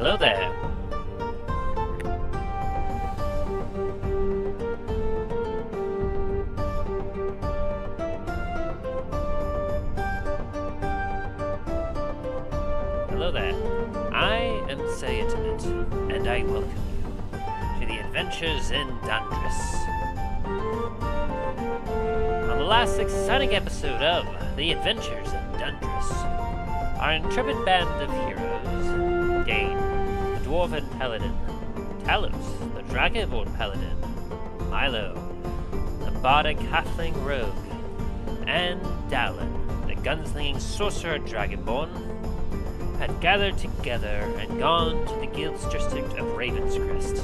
Hello there. Hello there. I am Sayatiment, and I welcome you to the Adventures in Dundras. On the last exciting episode of The Adventures in Dundras, our intrepid band of heroes, T.R.A.I.N, the Dwarven Paladin, Talos, the Dragonborn Paladin, Milo, the Bardic Halfling Rogue, and Dallen, the gunslinging Sorcerer Dragonborn, had gathered together and gone to the guild's district of RavensCrest.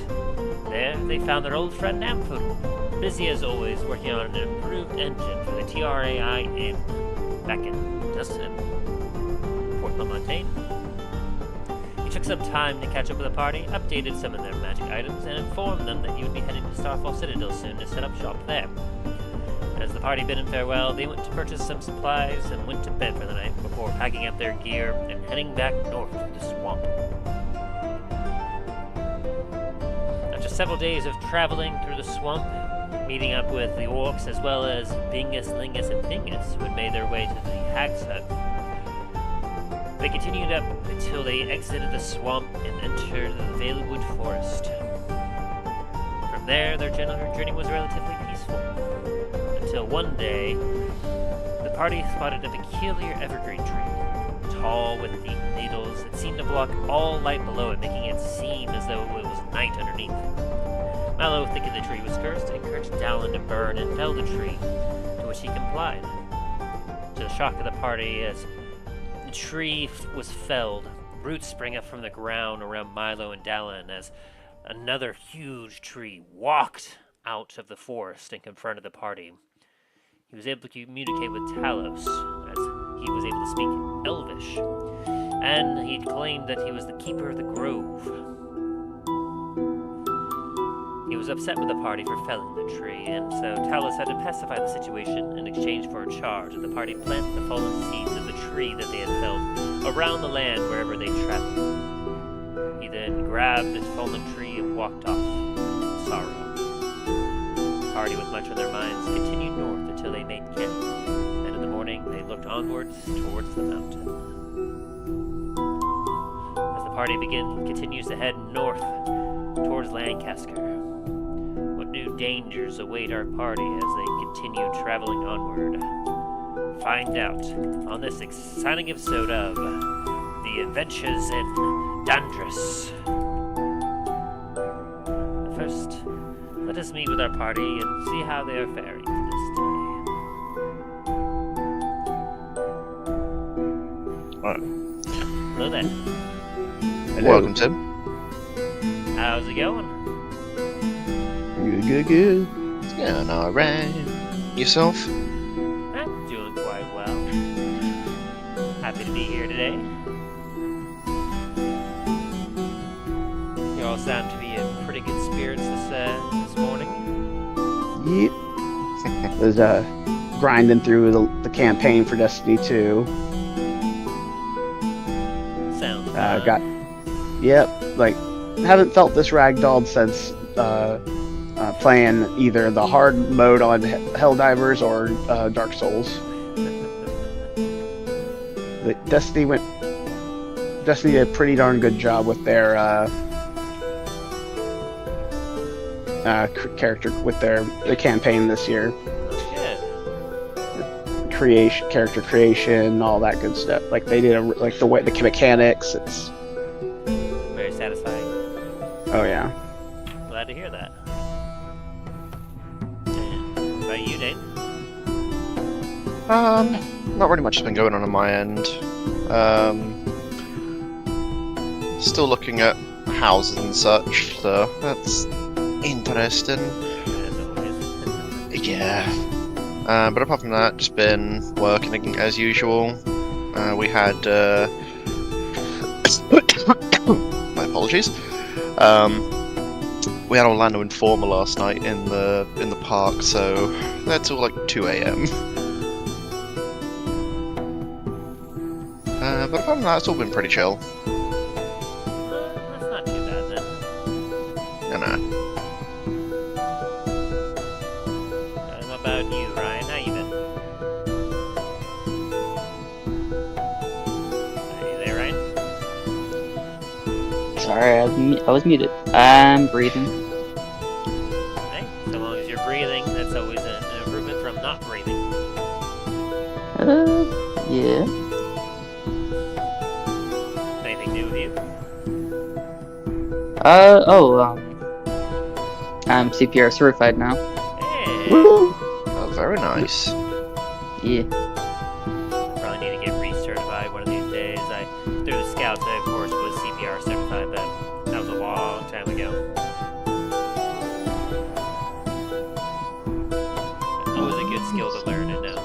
There, they found their old friend Namfoodle, busy as always working on an improved engine for the T.R.A.I.N back in Port LaMontagne. He took some time to catch up with the party, updated some of their magic items, and informed them that he would be heading to Starfall Citadel soon to set up shop there. As the party bid him farewell, they went to purchase some supplies and went to bed for the night before packing up their gear and heading back north through the swamp. After several days of traveling through the swamp, meeting up with the Orcs as well as Bingus, Lingus, and Fingus, who had made their way to the Hags hut, they continued up until they exited the swamp and entered the Vielwood Forest. From there, their journey was relatively peaceful. Until one day, the party spotted a peculiar evergreen tree, tall with deep needles that seemed to block all light below it, making it seem as though it was night underneath. Milo, thinking the tree was cursed, encouraged Dallen to burn and fell the tree, to which he complied. To the shock of the party, as the tree was felled, roots sprang up from the ground around Milo and Dallen as another huge tree walked out of the forest and confronted the party. He was able to communicate with Talos, as he was able to speak Elvish, and he claimed that he was the keeper of the grove. He was upset with the party for felling the tree, and so Talos had to pacify the situation in exchange for a charge, and the party planted the fallen seeds of the tree that they had felled around the land wherever they traveled. He then grabbed the fallen tree and walked off in sorrow. The party, with much on their minds, continued north until they made camp, and in the morning they looked onwards towards the mountain. As the party continues to head north towards Lancaster, what new dangers await our party as they continue traveling onward? Find out on this exciting episode of The Adventures in Dundras. First, let us meet with our party and see how they are faring this day. Hello there. Hello. Welcome, Tim. How's it going? Good. It's going alright. Yourself? I'm doing quite well. Happy to be here today. You all sound to be in pretty good spirits this morning. Yep. Was grinding through the campaign for Destiny 2. Sounds fun. Haven't felt this ragdolled since playing either the hard mode on Helldivers or Dark Souls. But Destiny did a pretty darn good job with their character with the campaign this year. Character creation, all that good stuff. Like they did the mechanics. It's very satisfying. Oh yeah. Glad to hear that. And what about you, Dave? Not really much has been going on my end. Still looking at houses and such, so that's interesting. As always. Yeah. But apart from that, just been working as usual. We had my apologies. We had Orlando Informer last night in the park, so that's till like 2 a.m. But apart from that, it's all been pretty chill. That Sorry, I was muted. I'm breathing. Hey, so long as you're breathing, that's always an improvement from not breathing. Yeah. Anything new with you? I'm CPR certified now. Hey! Oh, very nice. Yeah. Probably need to get recertified one of these days. Through the scouts, I of course was CPR certified, but that was a long time ago. Always a good skill to learn and know.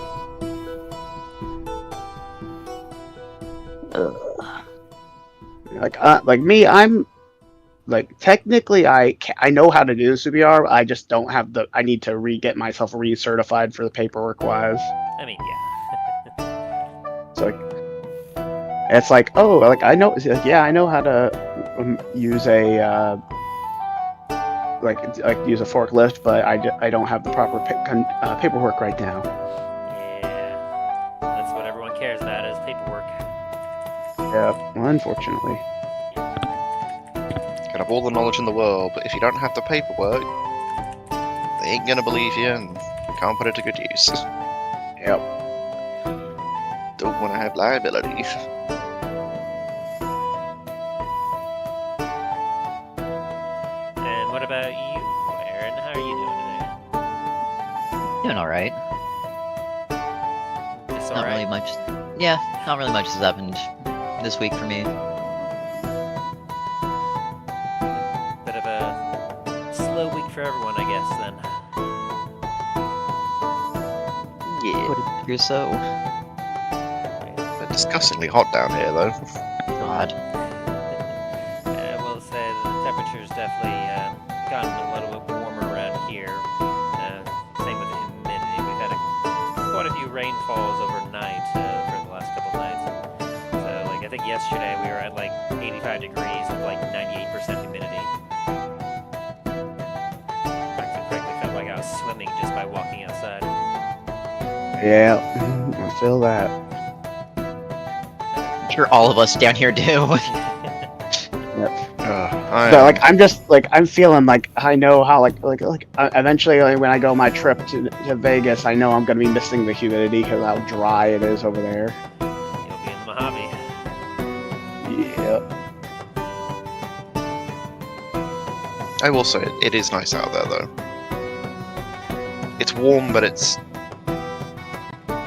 Like me, I'm like technically I know how to do the CPR. I just don't have the. I need to get myself recertified for the paperwork wise. I mean, yeah. It's like oh, like I know. It's like, yeah, I know how to use a like use a forklift, but I don't have the proper paperwork right now. Yeah. That's what everyone cares about is paperwork. Yeah, well, unfortunately. You can have all the knowledge in the world, but if you don't have the paperwork, they ain't gonna believe you and can't put it to good use. Yep. Don't want to have liability. And what about you, Aaron? How are you doing today? Doing alright. Just Not really alright? much. Yeah, not really much has happened this week for me. Bit of a slow week for everyone, I guess, then. Yeah, would appear so. It's disgustingly hot down here, though. God. I will say that the temperature's definitely gotten a little bit warmer around here. Same with the humidity. We've had quite a few rainfalls overnight for the last couple nights. So, like, I think yesterday we were at like 85 degrees with like 98% humidity. Frankly, felt like I was swimming just by walking outside. Yeah, I feel that. I'm sure all of us down here do. So like I'm just like I'm feeling like I know how eventually like, when I go my trip to Vegas, I know I'm gonna be missing the humidity because how dry it is over there. You'll be in the Mojave. Yep. I will say it is nice out there, though. It's warm, but it's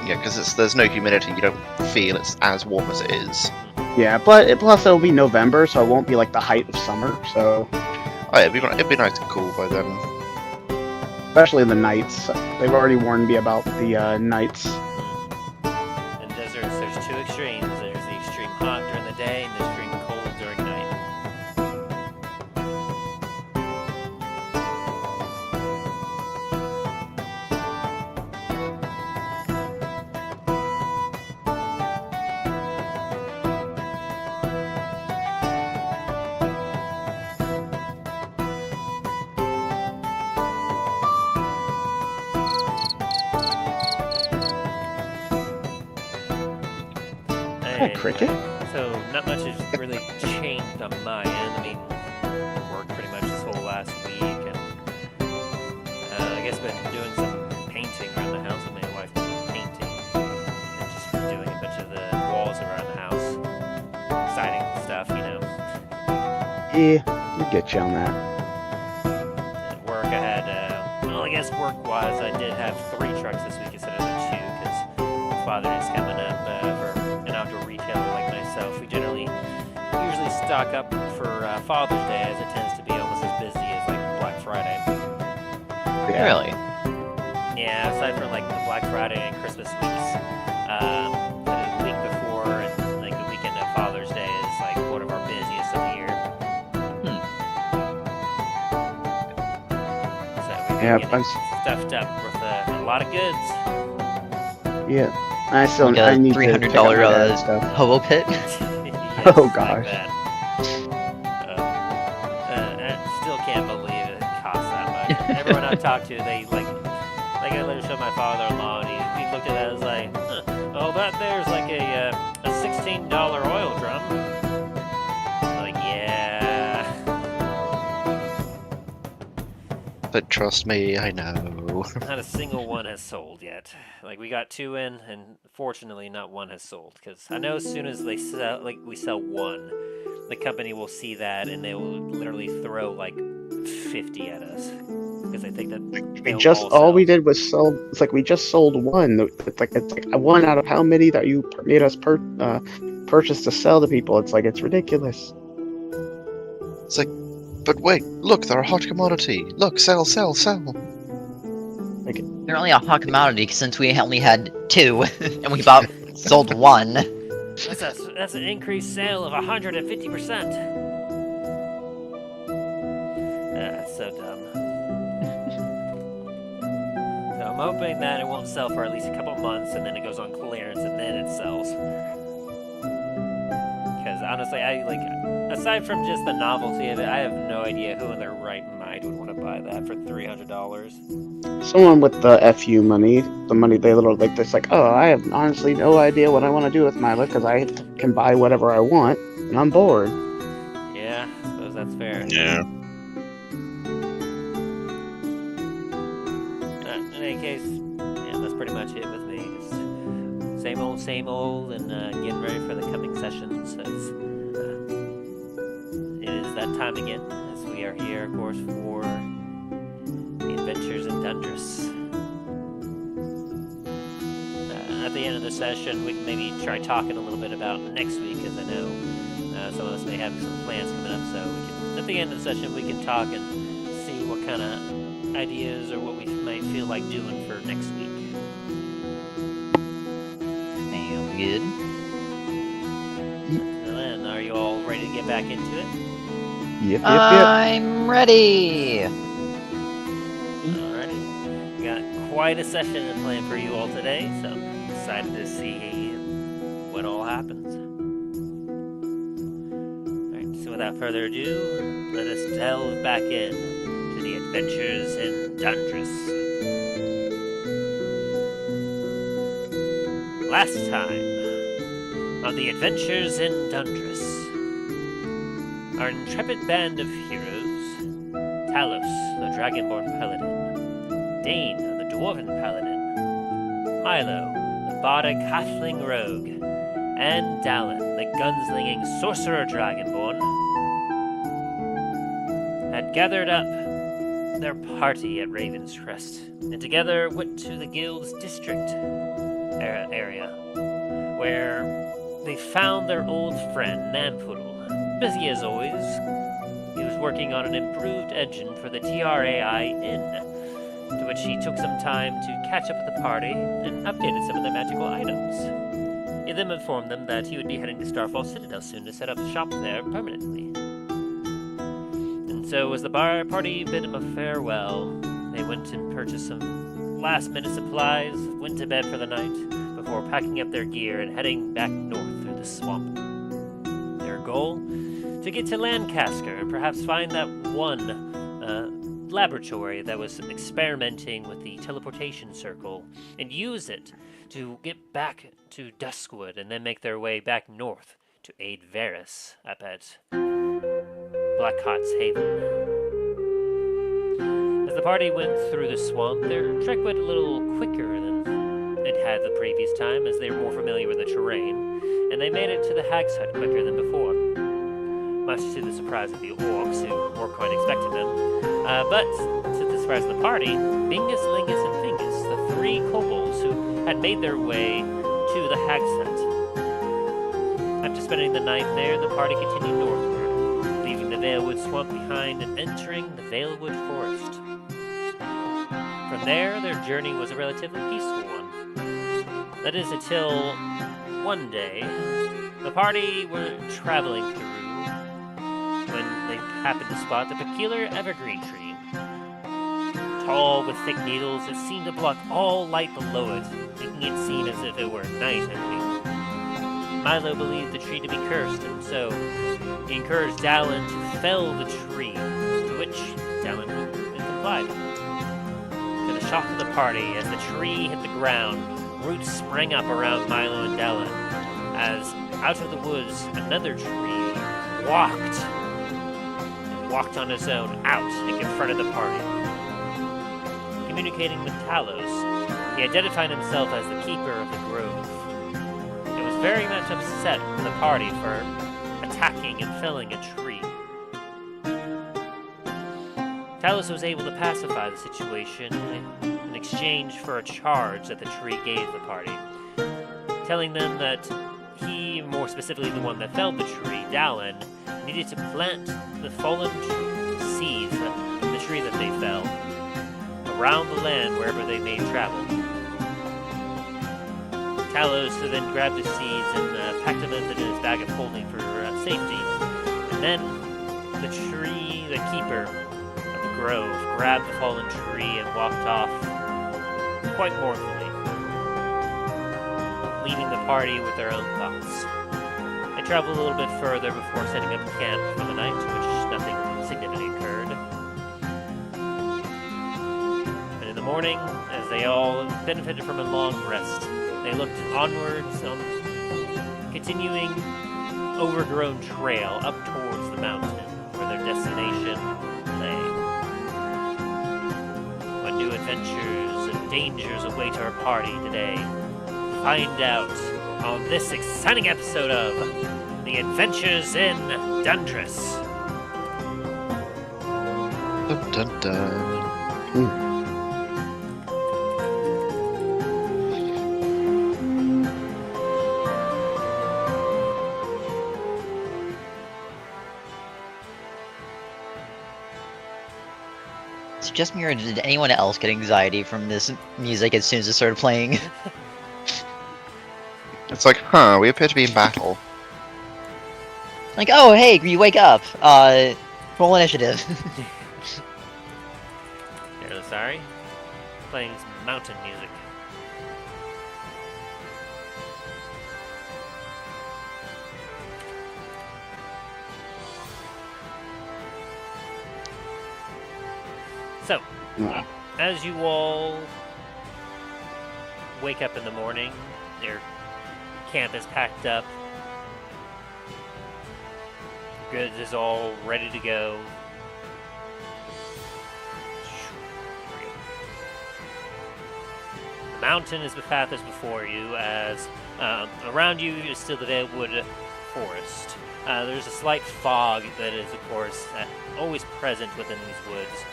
because there's no humidity. You don't feel it's as warm as it is. Yeah, but plus it'll be November, so it won't be like the height of summer. So Oh, yeah, it'd be nice and cool by then. especially the nights, they've already warned me about the nights. In deserts, there's two extremes. There's the extreme hot during the day and the extreme cold during night. Hi, Cricket. So not much has really changed on my end. I mean, worked pretty much this whole last week, and I guess been doing some painting around the house with my wife. Painting and just doing a bunch of the walls around the house, siding stuff, you know. Yeah, we'll get you on that. At work, I had, well, I guess work-wise, I did have 3 trucks this week instead of the 2, because Father's Day is coming up for an outdoor retailer like myself. We usually stock up for Father's Day, as it tends to be almost as busy as like Black Friday. Yeah. Really? Yeah, aside from like the Black Friday and Christmas weeks, the week before and like the weekend of Father's Day is like one of our busiest of the year. So we've Yeah, been getting stuffed up with a lot of goods. Yeah, I still Like I a need to pick up $300 my dad's stuff. hobo pit? Yes, Oh, like gosh. that. I still can't believe it costs that much. Everyone I talk to, they like I literally showed my father-in-law, and he looked at that and was like, "Oh, that there's like a $16 oil drum." Like, yeah, But trust me, I know. Not a single one has sold yet. Like, we got 2 in, and fortunately not one has sold. Because I know as soon as they sell, like, we sell 1, the company will see that and they will literally throw like 50 at us. Because they think that We just all we did was sell. It's like we just sold 1. It's like 1 out of how many that you made us purchase to sell to people. It's like it's ridiculous. It's like, but wait, look, they're a hot commodity. Look, sell, sell, sell. They're only a hot commodity since we only had 2, and we sold 1. That's an increased sale of 150%. That's so dumb. So I'm hoping that it won't sell for at least a couple months, and then it goes on clearance, and then it sells. Because honestly, aside from just the novelty of it, I have no idea who in their right mind would want to buy that for $300. Someone with the FU money, the money they literally like. It's like, oh, I have honestly no idea what I want to do with Milo because I can buy whatever I want, and I'm bored. Yeah, I suppose that's fair. Yeah. In any case, yeah, that's pretty much it with me. Just same old, and getting ready for the coming sessions. As it is that time again, as we are here, of course, for the adventures in Dundras. At the end of the session, we can maybe try talking a little bit about next week, because I know some of us may have some plans coming up. So we can, at the end of the session, we can talk and see what kind of ideas or what we might feel like doing for next week. Sounds good. Then, are you all ready to get back into it? Yep. I'm ready! Alrighty. We got quite a session planned for you all today, so excited to see what all happens. Alright, so without further ado, let us delve back in to the adventures in Dundras. Last time on the adventures in Dundras, our intrepid band of heroes, Talos, the Dragonborn Paladin, Dane, the Dwarven Paladin, Milo, the Bardic Halfling Rogue, and Dallen, the gunslinging Sorcerer Dragonborn, had gathered up their party at RavensCrest, and together went to the guild's district area, where they found their old friend Namfoodle. Busy as always, he was working on an improved engine for the T.R.A.I.N, to which he took some time to catch up with the party and updated some of their magical items. He then informed them that he would be heading to Starfall Citadel soon to set up shop there permanently. And so as the party bid him a farewell, they went and purchased some last-minute supplies, went to bed for the night, before packing up their gear and heading back north through the swamp. Their goal? To get to Lancaster and perhaps find that one laboratory that was experimenting with the teleportation circle and use it to get back to Duskwood and then make their way back north to aid Varys up at Blackheart's Haven. As the party went through the swamp, their trek went a little quicker than it had the previous time, as they were more familiar with the terrain, and they made it to the Hags hut quicker than before. Much to the surprise of the Orcs, who weren't quite expecting them. But to the surprise of the party, Bingus, Lingus, and Fingus, the 3 kobolds who had made their way to the Hags hut. After spending the night there, the party continued northward, leaving the Vielwood swamp behind and entering the Vielwood Forest. From there, their journey was a relatively peaceful one. That is until one day, the party were traveling through when they happened to spot a peculiar evergreen tree. Tall with thick needles, it seemed to block all light below it, making it seem as if it were night ending. Milo believed the tree to be cursed, and so he encouraged Dallen to fell the tree, to which Dallen complied. To the shock of the party, as the tree hit the ground, roots sprang up around Milo and Dallen, as out of the woods another tree walked on its own out and confronted the party. communicating with Talos. He identified himself as the keeper of the grove. It was very much upset with the party for attacking and felling a tree. Talos was able to pacify the situation in exchange for a charge that the tree gave the party, telling them that he, more specifically the one that felled the tree, Dallen, needed to plant the fallen seeds in the tree that they fell around the land wherever they may travel. Talos then grabbed the seeds and packed them in his bag of holding for safety. And then the tree, the keeper of the grove, grabbed the fallen tree and walked off quite mournfully, leaving the party with their own thoughts. They traveled a little bit further before setting up camp for the night, which nothing significant occurred. And in the morning, as they all benefited from a long rest, they looked onwards on continuing overgrown trail up towards the mountain where their destination lay. What new adventures and dangers await our party today? Find out on this exciting episode of The Adventures in Dundras. Dun, dun, dun. It's just me, or did anyone else get anxiety from this music as soon as it started playing? It's like, we appear to be in battle. Like, oh, hey, you wake up. Roll initiative. Sorry. Playing some mountain music. So, as you all wake up in the morning, your camp is packed up. Goods is all ready to go. The mountain is the path is before you, as around you is still the Vielwood Forest. There's a slight fog that is, of course, always present within these woods.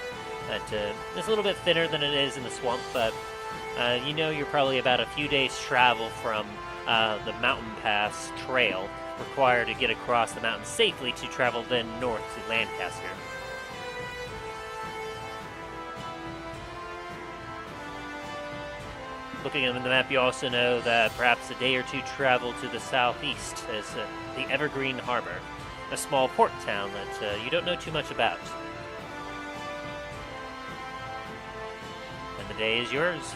It's a little bit thinner than it is in the swamp, but you know you're probably about a few days' travel from the mountain pass trail required to get across the mountain safely to travel then north to Lancaster. Looking at the map, you also know that perhaps a day or two travel to the southeast is the Evergreen Harbor, a small port town that you don't know too much about. And the day is yours.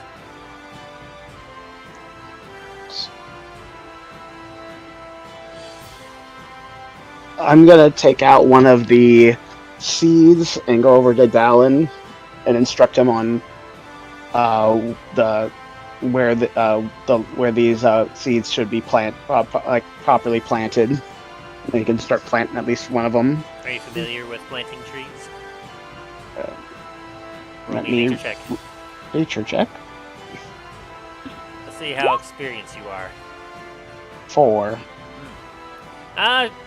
I'm gonna take out one of the seeds and go over to Dallen and instruct him on where these seeds should be properly planted. And you can start planting at least one of them. Are you familiar with planting trees? Let Roll me a me nature check. nature check. Let's see how experienced you are. 4.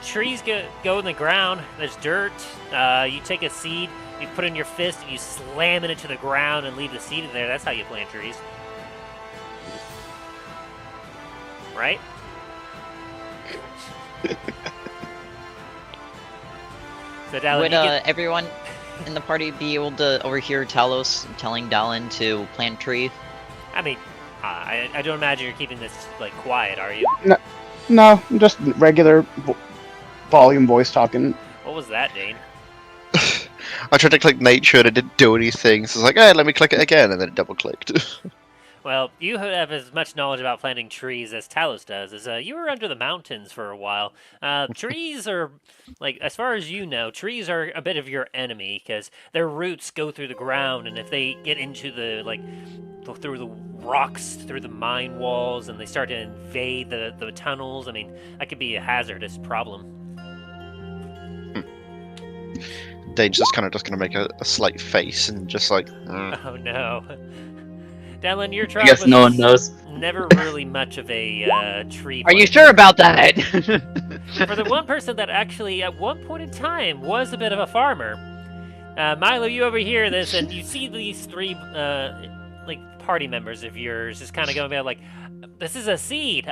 Trees go in the ground. There's dirt. You take a seed, you put it in your fist, and you slam it into the ground and leave the seed in there. That's how you plant trees. Right? So, Dallen, Would you get... everyone in the party be able to overhear Talos telling Dallen to plant tree? I mean, I don't imagine you're keeping this, quiet, are you? No, just regular volume voice talking. What was that, Dane? I tried to click nature and it didn't do anything, so I was like, hey, let me click it again, and then it double clicked. Well, you have as much knowledge about planting trees as Talos does. You were under the mountains for a while. Trees are, as far as you know, trees are a bit of your enemy because their roots go through the ground, and if they get into through the rocks, through the mine walls, and they start to invade the tunnels, I mean, that could be a hazardous problem. Dane's just kind of just going to make a slight face and just like, Oh no. Dallen, your I tribe guess was no one knows. never really much of a tree Are you planter. sure about that? For the one person that actually, at one point in time, was a bit of a farmer. Milo, you overhear this, and you see these three, like, party members of yours just kind of going about, like, this is a seed.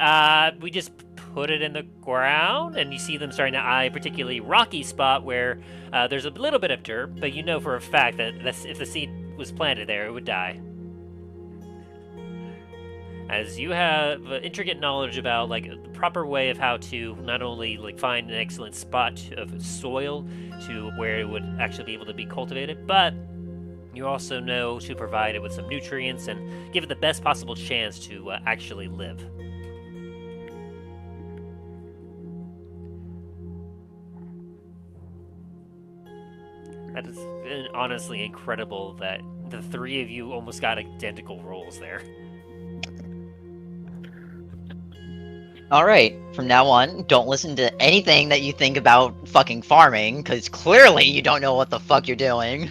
We just put it in the ground, and you see them starting to eye a particularly rocky spot where there's a little bit of dirt, but you know for a fact that if the seed was planted there, it would die. As you have intricate knowledge about like the proper way of how to not only like find an excellent spot of soil to where it would actually be able to be cultivated, but you also know to provide it with some nutrients and give it the best possible chance to actually live. That is honestly incredible that the three of you almost got identical roles there. Alright, from now on, don't listen to anything that you think about fucking farming, because clearly you don't know what the fuck you're doing.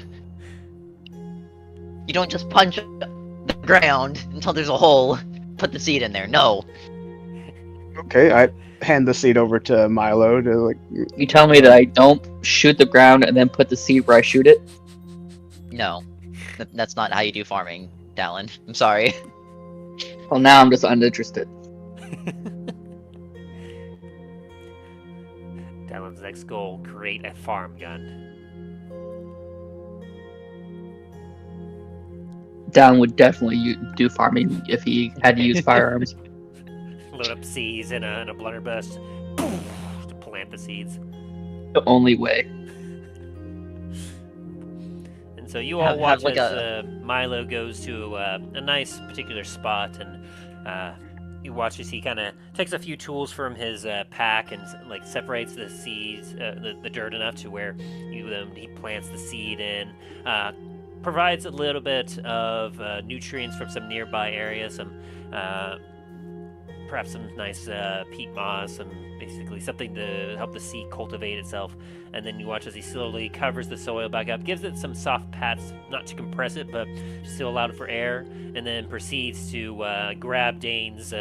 You don't just punch the ground until there's a hole, put the seed in there. No. Okay, I hand the seed over to Milo to like. You tell me that I don't shoot the ground and then put the seed where I shoot it? No. That's not how you do farming, Dallen. I'm sorry. Well, now I'm just uninterested. Dallen's next goal, create a farm gun. Dallen would definitely do farming if he had to use firearms. Load up seeds in a blunderbuss to plant the seeds. The only way. And so you all watch like as Milo goes to a nice particular spot, and you watch as he kind of takes a few tools from his pack and like separates the seeds, the dirt enough to where he plants the seed in. Provides a little bit of nutrients from some nearby areas, some perhaps some nice peat moss, and basically something to help the seed cultivate itself. And then you watch as he slowly covers the soil back up, gives it some soft pats, not to compress it, but still allow it for air, and then proceeds to grab Dane's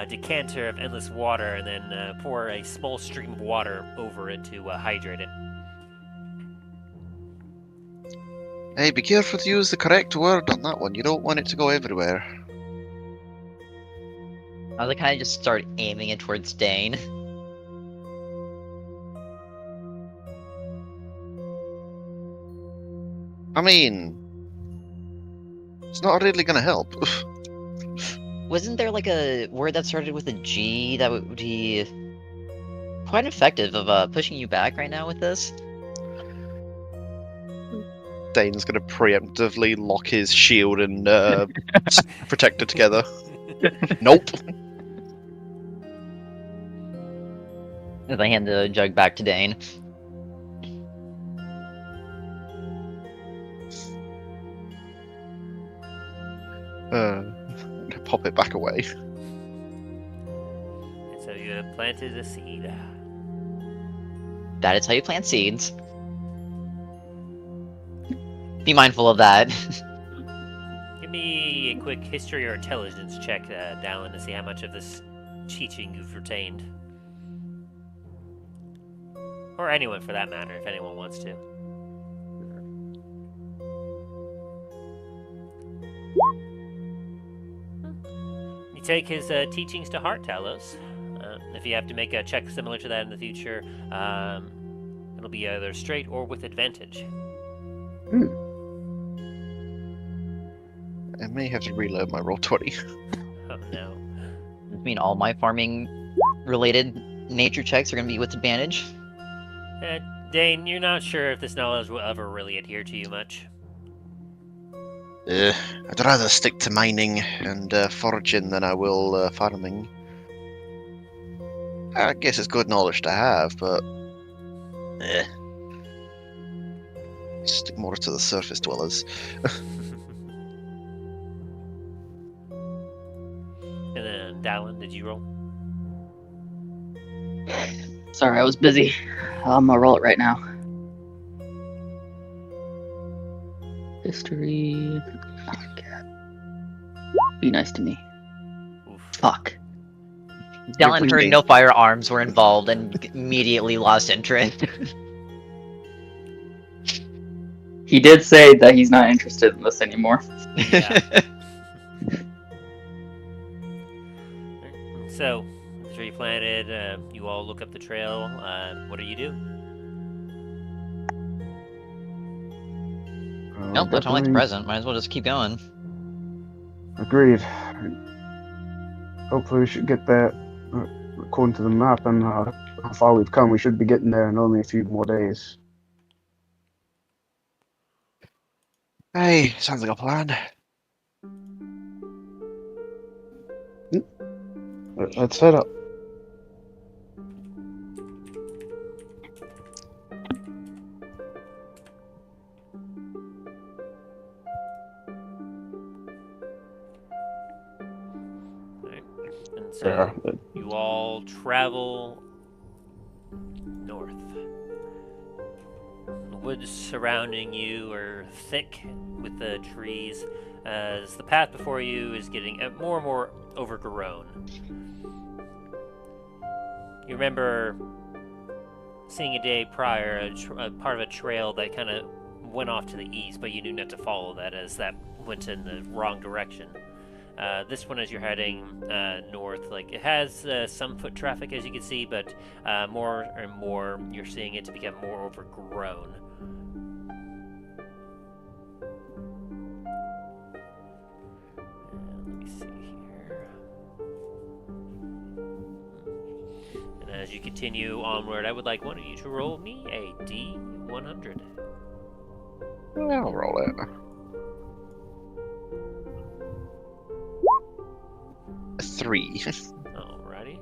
decanter of endless water and then pour a small stream of water over it to hydrate it. hey, be careful to use the correct word on that one. You don't want it to go everywhere. I was kind of just start aiming it towards Dane. I mean, it's not really going to help. Wasn't there like a word that started with a G that would be quite effective of pushing you back right now with this? Dane's going to preemptively lock his shield and protector together. Nope. As I hand the jug back to Dane. Pop it back away. And so you have planted a seed. That is how you plant seeds. Be mindful of that. Give me a quick history or intelligence check, Dallen, to see how much of this teaching you've retained. Or anyone, for that matter, if anyone wants to. You take his teachings to heart, Talos. If you have to make a check similar to that in the future, it'll be either straight or with advantage. I may have to reload my roll 20. Oh no. I mean, all my farming related nature checks are going to be with advantage. Dane, you're not sure if this knowledge will ever really adhere to you much. I'd rather stick to mining and foraging than I will farming. I guess it's good knowledge to have, but stick more to the surface dwellers. And then, Dallen, did you roll? Sorry, I was busy. I'm gonna roll it right now. History. Oh, God. Be nice to me. Oof. Fuck. Dallen heard pretty- no firearms were involved and immediately lost interest. He did say that he's not interested in this anymore. Yeah. So, the tree planted, you all look up the trail. What do you do? Nope, I don't like the present. Might as well just keep going. Agreed. Hopefully we should get there. According to the map and how far we've come, we should be getting there in only a few more days. Hey, sounds like a plan. Let's set up. Right. And so, you all travel north. The woods surrounding you are thick with the trees, as the path before you is getting more and more overgrown. You remember seeing a day prior a part of a trail that kind of went off to the east, but you knew not to follow that as that went in the wrong direction. This one, as you're heading north, like it has some foot traffic, as you can see, but more and more you're seeing it to become more overgrown. Let me see here. And as you continue onward, I would like one of you to roll me a D100. I'll roll it. 3. Alrighty.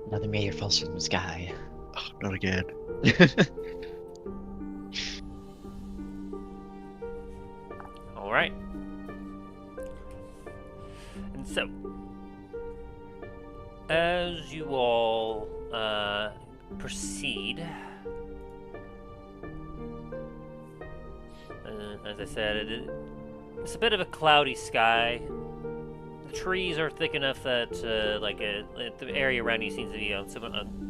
Another meteor falls from the sky. Oh, not again. Alright. And so, as you all proceed, as I said, it's a bit of a cloudy sky. The trees are thick enough that the area around you seems to be on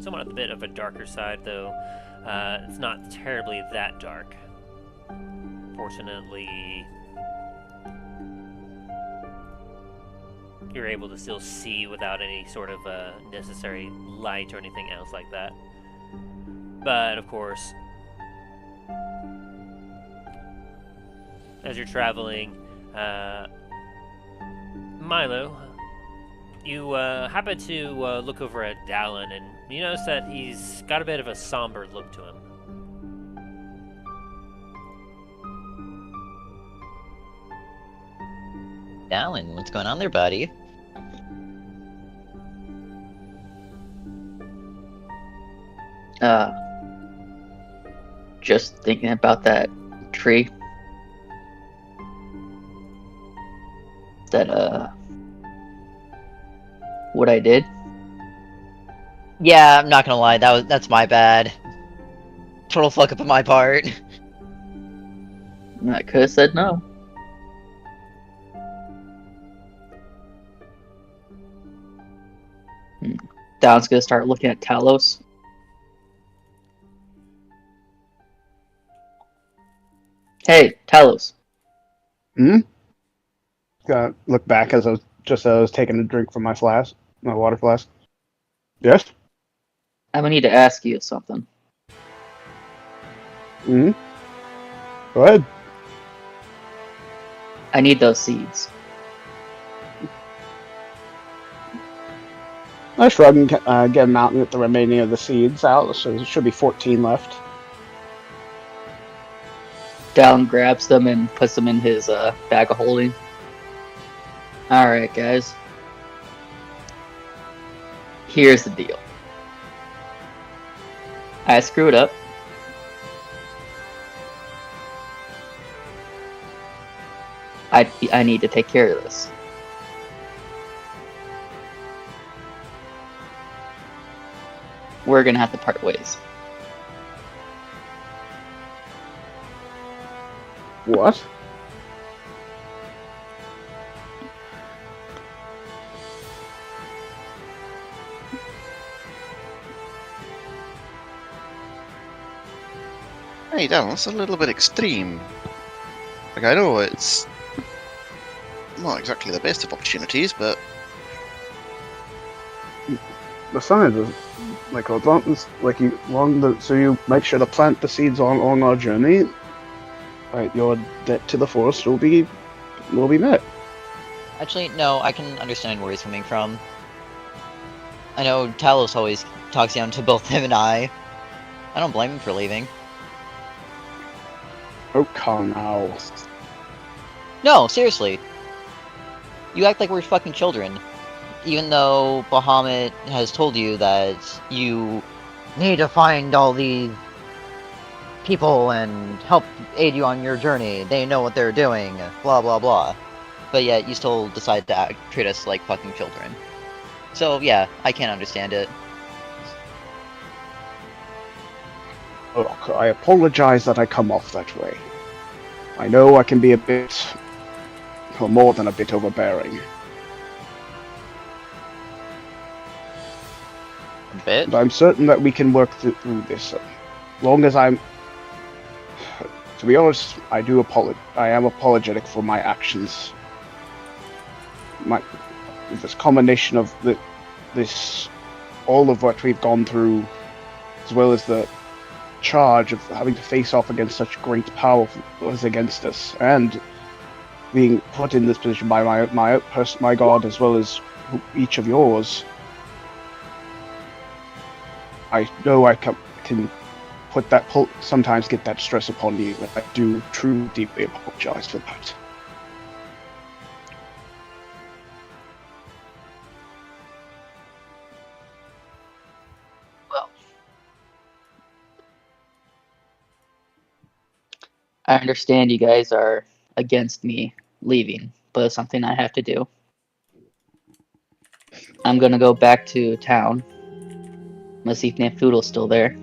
somewhat a bit of a darker side, though it's not terribly that dark. Fortunately, you're able to still see without any sort of necessary light or anything else like that. But of course, as you're traveling, Milo, you happen to look over at Dallen, and you notice that he's got a bit of a somber look to him. Dallen, what's going on there, buddy? Just thinking about that tree. That, what I did. Yeah, I'm not gonna lie, that's my bad. Total fuck up on my part. I could have said no. Don's gonna start looking at Talos. Hey, Talos. Look back as I was taking a drink from my flask, my water flask. Yes. I'm gonna need to ask you something. Go ahead. I need those seeds. I shrug and get them out and get the remaining of the seeds out, so there should be 14 left. Dallen grabs them and puts them in his bag of holding. Alright, guys. Here's the deal. I screwed up. I need to take care of this. We're gonna have to part ways. What? Hey, Dan, that's a little bit extreme. Like, I know it's not exactly the best of opportunities, but Besides, like as long as so you make sure to plant the seeds on our journey. Right, your debt to the forest will be met. Actually, no, I can understand where he's coming from. I know Talos always talks down to both him and I. I don't blame him for leaving. Oh, come now. No, seriously. You act like we're fucking children. Even though Bahamut has told you that you need to find all these people and help aid you on your journey. They know what they're doing, blah blah blah. But yet you still decide to treat us like fucking children. So yeah, I can't understand it. Look, I apologize that I come off that way. I know I can be a bit, or more than a bit overbearing. A bit? But I'm certain that we can work through this. Long as I'm... To be honest, I am apologetic for my actions. This combination of all of what we've gone through, as well as the charge of having to face off against such great power was against us, and being put in this position by my god as well as each of yours. I know I can put that sometimes get that stress upon you, but I do truly deeply apologize for that. I understand you guys are against me leaving, but it's something I have to do. I'm gonna go back to town. I'm gonna see if Namfoodle's still there.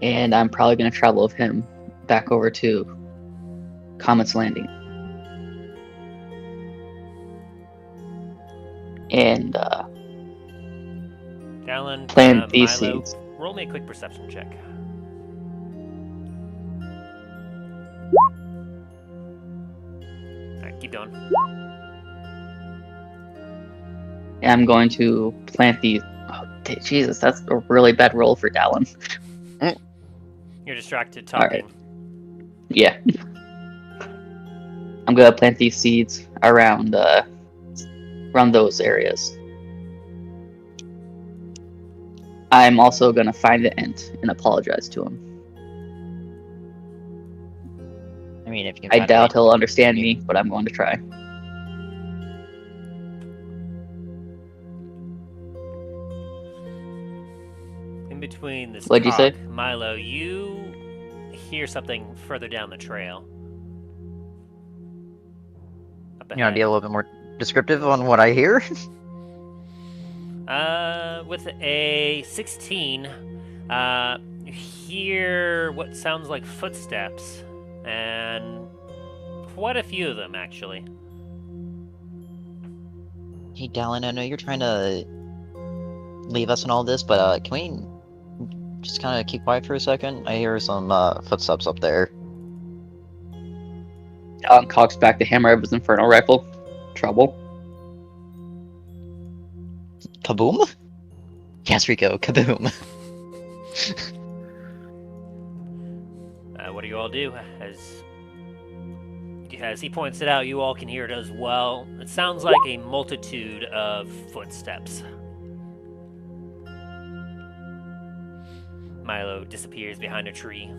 And I'm probably gonna travel with him back over to Comet's Landing. And Dallen, plant these Milo, seeds. roll me a quick perception check. Alright, keep going. And I'm going to plant these. Oh, Jesus, that's a really bad roll for Dallen. You're distracted Alright. talking. Yeah. I'm gonna plant these seeds around those areas. I'm also gonna find the Ent and apologize to him. I mean, if you can I find doubt a he'll understand me, but I'm going to try. In between this What'd you say? talk, Milo, you hear something further down the trail. Up You want to be ahead. a little bit more descriptive on what I hear? With a 16, you hear what sounds like footsteps, and quite a few of them, actually. Hey, Dallen, I know you're trying to leave us and all this, but can we just kind of keep quiet for a second? I hear some footsteps up there. Dallen cocks back the hammer of his infernal rifle. Trouble. Kaboom? Yes, Rico, kaboom. What do you all do? As he points it out, you all can hear it as well. It sounds like a multitude of footsteps. Milo disappears behind a tree.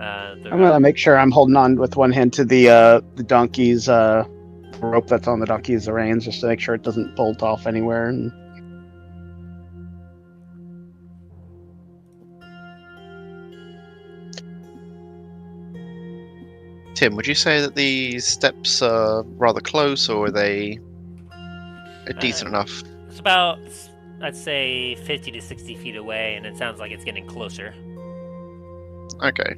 I'm gonna make sure I'm holding on with one hand to the donkey's rope that's on the donkey's reins, just to make sure it doesn't bolt off anywhere. And Tim, would you say that these steps are rather close, or are they decent enough? It's about I'd say 50 to 60 feet away, and it sounds like it's getting closer. Okay.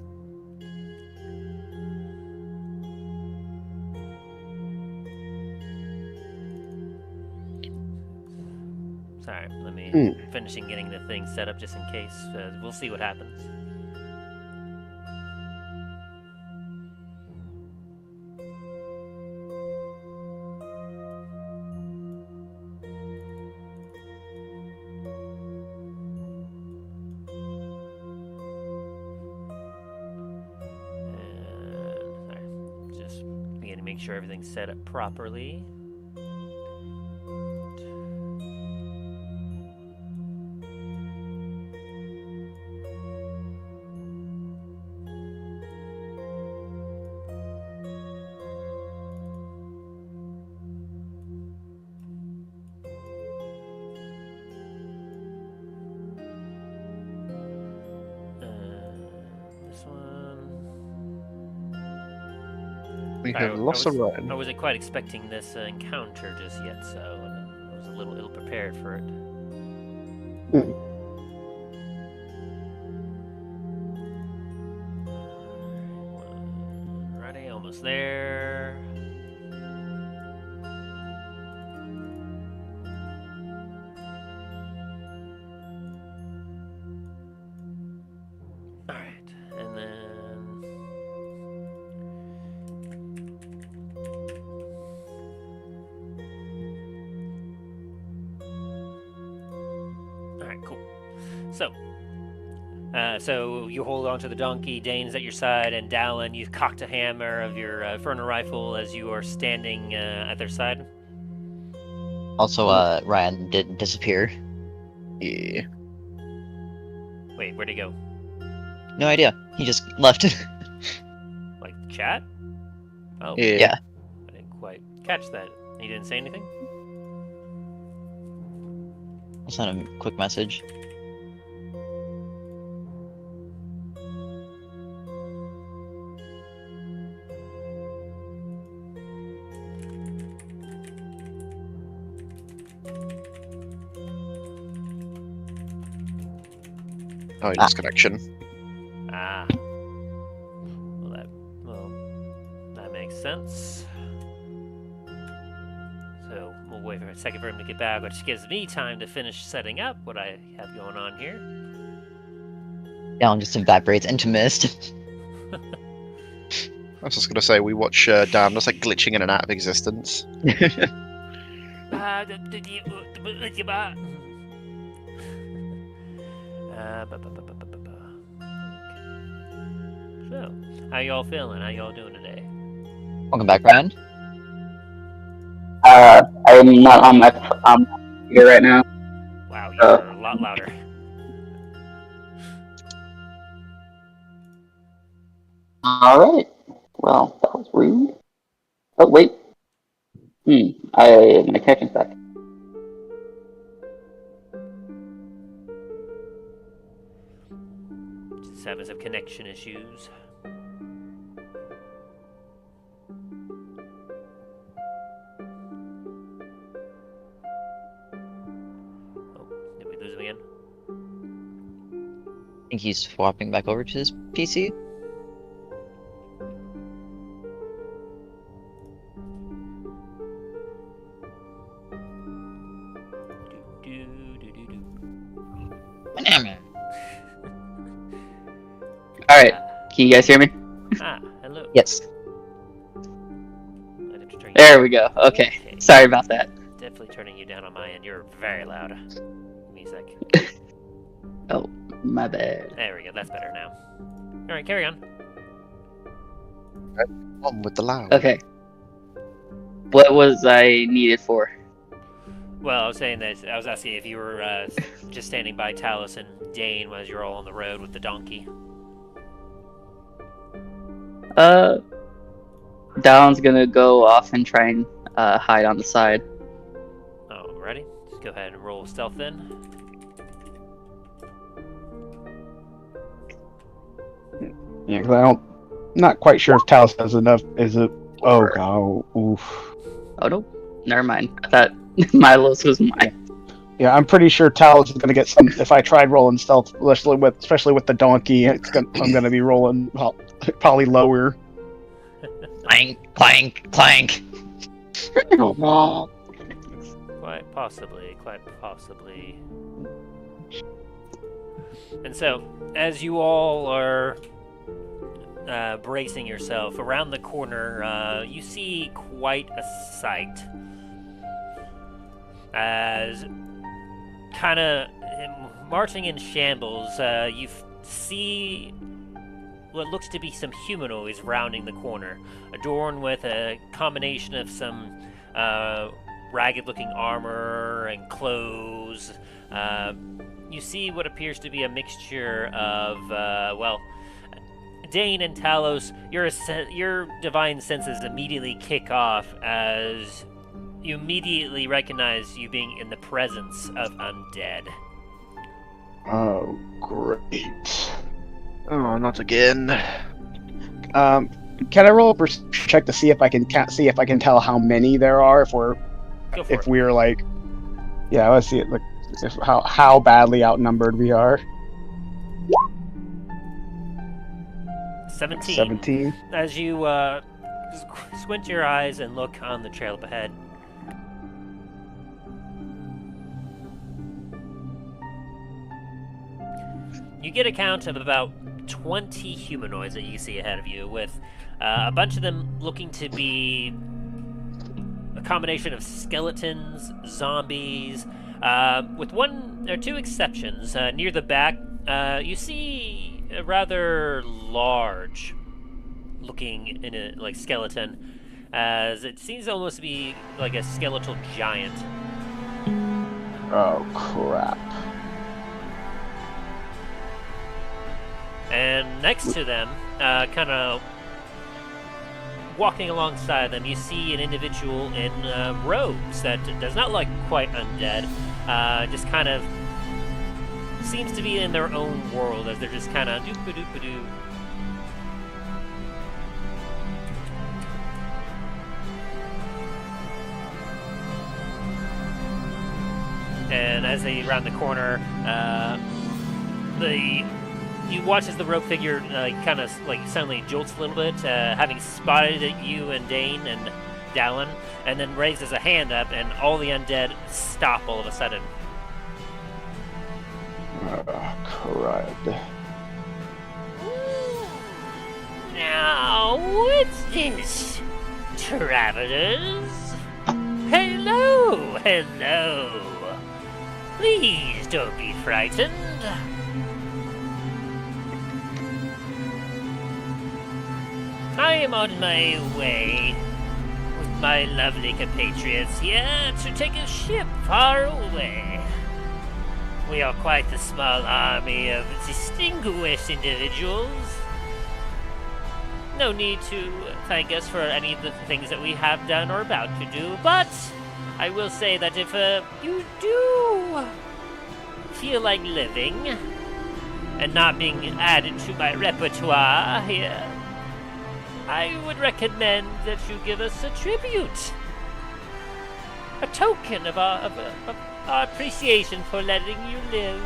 Sorry, let me finishing getting the thing set up just in case. We'll see what happens. Make sure everything's set up properly. This one. We have lost a run. I wasn't quite expecting this encounter just yet, so I was a little ill-prepared for it. Alrighty, almost there. Alright, and then... Cool. So you hold on to the donkey, Dane's at your side, and Dallen, you've cocked a hammer of your Infernal rifle as you are standing at their side. Also, Ryan didn't disappear. Yeah. Wait, where'd he go? No idea. He just left. Like, chat? Oh. Yeah. I didn't quite catch that. He didn't say anything? I'll send him a quick message. Oh, he lost connection. Ah. Well, that makes sense. So we'll wait for a second for him to get back, which gives me time to finish setting up what I have going on here. Dallen just evaporates into mist. I was just gonna say, we watch Dan just like glitching in and out of existence. So, how y'all feeling? How y'all doing today? Welcome back, Ryan. I'm not on my computer right now. Wow, you're a lot louder. Alright. Well, that was rude. Oh, wait. My connection's back. Just having some connection issues. Oh, did we lose him again? I think he's swapping back over to his PC. Alright, can you guys hear me? Hello. Yes. There we go. Okay. Sorry about that. Definitely turning you down on my end. You're very loud. Give me a sec. Oh, my bad. There we go. That's better now. Alright, carry on. On with the loud. Okay. What was I needed for? Well, I was saying that I was asking if you were just standing by Talus and Dane as you're all on the road with the donkey. Dallen's gonna go off and try and hide on the side. Alrighty. Just go ahead and roll stealth then. Yeah, because I'm not quite sure if Talus has enough. Is it? Oh god. Oof. Oh no, never mind. I thought Milo's was mine. Yeah, I'm pretty sure Tal's is gonna get some. If I tried rolling stealth, especially with the donkey, I'm gonna be rolling probably lower. Clank, clank, clank. Quite possibly, quite possibly. And so, as you all are bracing yourself, around the corner, you see quite a sight. As kind of marching in shambles, you see what looks to be some humanoids rounding the corner, adorned with a combination of some ragged-looking armor and clothes. You see what appears to be a mixture of, Dane and Talos. Your divine senses immediately kick off as you immediately recognize you being in the presence of undead. Oh, great. Oh, not again. Can I roll a perception check to see if I can tell how many there are? Go for it. We're like, yeah, let's see it. Like, how badly outnumbered we are. 17. 17. As you squint your eyes and look on the trail up ahead. You get a count of about 20 humanoids that you see ahead of you, with a bunch of them looking to be a combination of skeletons, zombies, with one or two exceptions. Near the back, you see a rather large looking skeleton, as it seems almost to be like a skeletal giant. Oh, crap. And next to them, kind of walking alongside them, you see an individual in robes that does not look quite undead. Just kind of seems to be in their own world, as they're just kind of doop-a-doop-a-doo. And as they round the corner, you watch as the rogue figure kind of suddenly jolts a little bit, having spotted you and Dane and Dallen, and then raises a hand up, and all the undead stop all of a sudden. Oh, crud. Now, what's this, travelers? Hello, hello. Please don't be frightened. I am on my way with my lovely compatriots here to take a ship far away. We are quite a small army of distinguished individuals. No need to thank us for any of the things that we have done or about to do, but I will say that if you do feel like living and not being added to my repertoire here, I would recommend that you give us a tribute. A token of our appreciation for letting you live.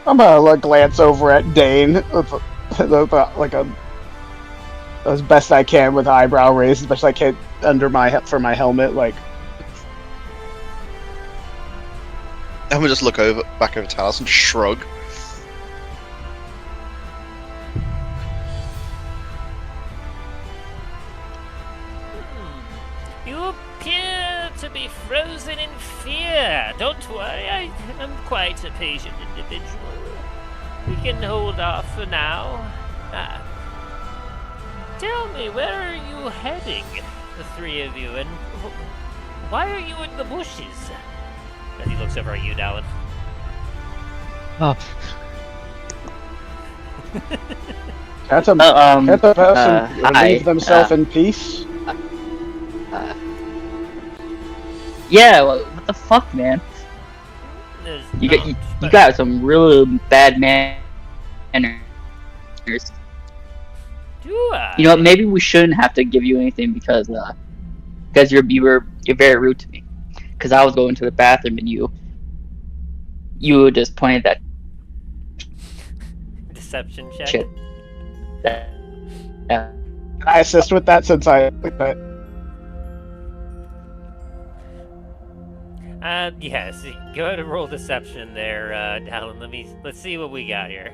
I'm gonna glance over at Dane, as best I can with eyebrow raised, as best I can for my helmet. I'm gonna just look back over Talos and shrug. You appear to be frozen in fear. Don't worry, I am quite a patient individual. We can hold off for now. Tell me, where are you heading, the three of you, and why are you in the bushes? As he looks over at you, Dallen. Oh. Can't a person leave themselves in peace? Yeah, what the fuck, man? You got some real bad manners. Do I? You know what? Maybe we shouldn't have to give you anything because you're very rude to me. because I was going to the bathroom and you just pointed that Deception check. shit. Yeah. Can I assist with that since I like that? Yes. Go ahead and roll deception there, Dallen. Let's see what we got here.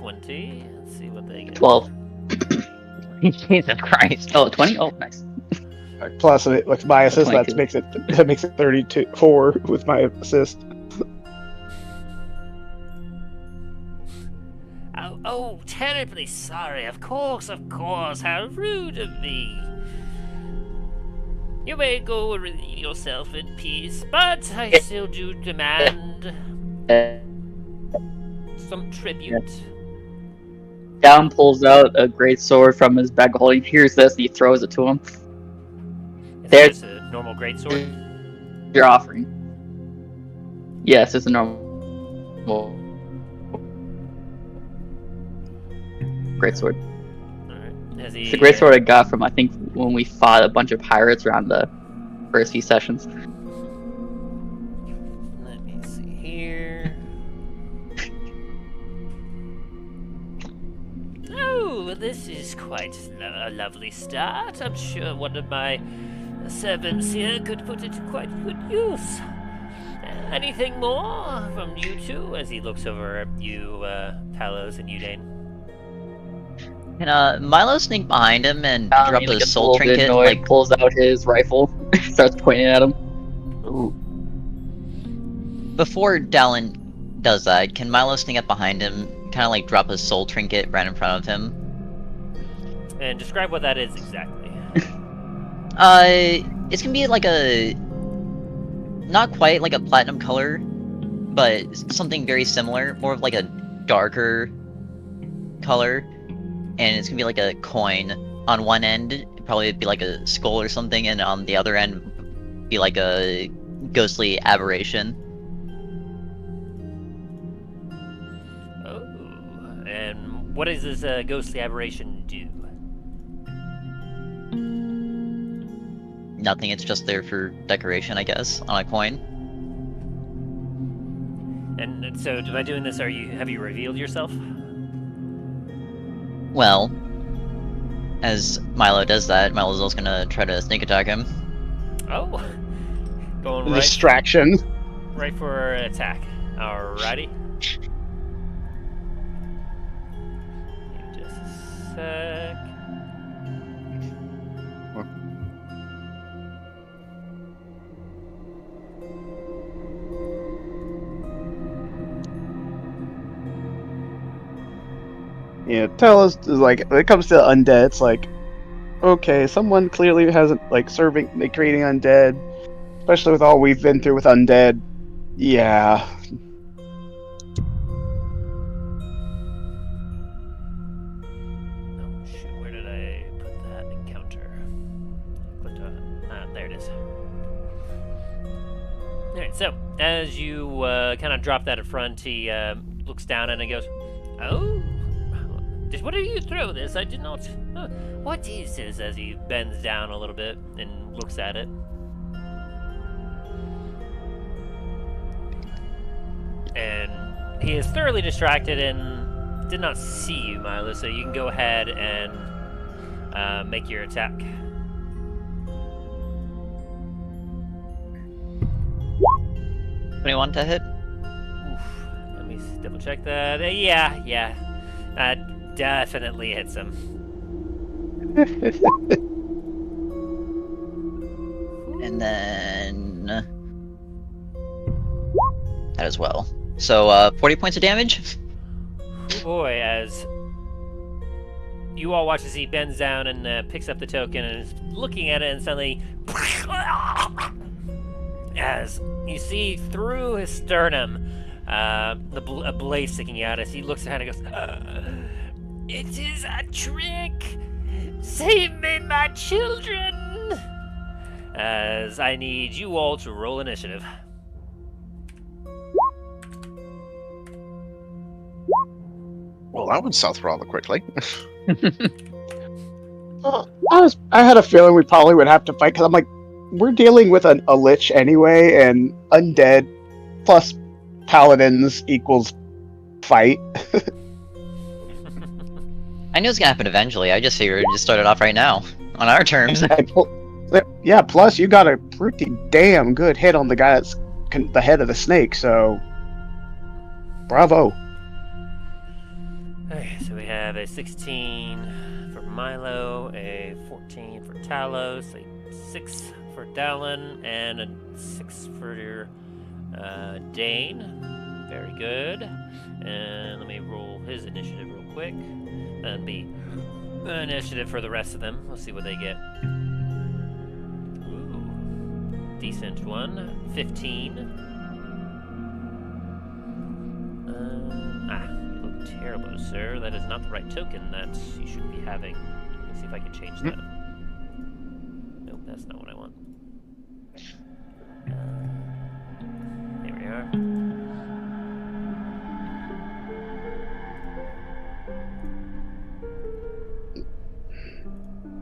Let's see what they get. 12. Jesus Christ. Oh, 20? Oh, nice. Plus, like my assist, that 22. makes it 4 with my assist. Oh, terribly sorry. Of course. How rude of me. You may go and relieve yourself in peace, but I still do demand some tribute. Down pulls out a great sword from his bag of holding. Here's this, and he throws it to him. Is There's- this a normal greatsword? Your offering. Yes, it's a normal greatsword. Alright. Has he, It's the greatsword I got from, I think, when we fought a bunch of pirates around the first few sessions. Let me see here. Oh, this is quite a lovely start. I'm sure one of my servants here could put it to quite good use. Anything more from you two? As he looks over at you, Palos and Udane. Can Milo sneak behind him and drop Like a soul little bit trinket? annoyed, Like, pulls out his rifle, starts pointing at him. Ooh. before Dallen does that, can Milo sneak up behind him, kind of like drop a soul trinket right in front of him? And describe what that is exactly. It's gonna be like a, not quite like a platinum color, but something very similar, more of like a darker color, and it's gonna be like a coin. On one end, it'd probably be like a skull or something, and on the other end, be like a ghostly aberration. Oh, and what does this ghostly aberration do? Nothing, it's just there for decoration, I guess, on a coin. And so, by doing this, have you revealed yourself? Well, as Milo does that, Milo's also gonna try to sneak attack him. Oh, going Distraction. right for an attack. Alrighty. Just a sec. Yeah, tell us, like, when it comes to undead, it's like, okay, someone clearly hasn't, like, creating undead, especially with all we've been through with undead. Yeah. Oh shoot, where did I put that encounter? There it is. Alright, so, as you kind of drop that in front, he looks down and he goes, "Oh? Just what do you throw this? I did not... what is this?" As he bends down a little bit and looks at it. And he is thoroughly distracted and did not see you, Milo, so you can go ahead and make your attack. 21 to hit? Oof. Let me double check that. Yeah. Definitely hits him. And then... that as well. So, 40 points of damage? Oh boy, as you all watch as he bends down and picks up the token and is looking at it, and suddenly, as you see through his sternum, a blade sticking out. As he looks at it and goes, "It is a trick! Save me, my children!" As I need you all to roll initiative. Well, that went south rather quickly. I had a feeling we probably would have to fight because I'm like, we're dealing with a lich anyway, and undead plus paladins equals fight. I knew it was gonna happen eventually. I just figured just start it off right now on our terms. Yeah, plus you got a pretty damn good hit on the guy that's the head of the snake, so bravo. Okay, so we have a 16 for Milo, a 14 for Talos, a 6 for Dallen, and a 6 for Dane. Very good. And let me roll his initiative real quick. That'd be initiative for the rest of them. We'll see what they get. Ooh, decent one. 15. You look terrible, sir. That is not the right token that you should be having. Let me see if I can change that. Nope, that's not what I want. There we are.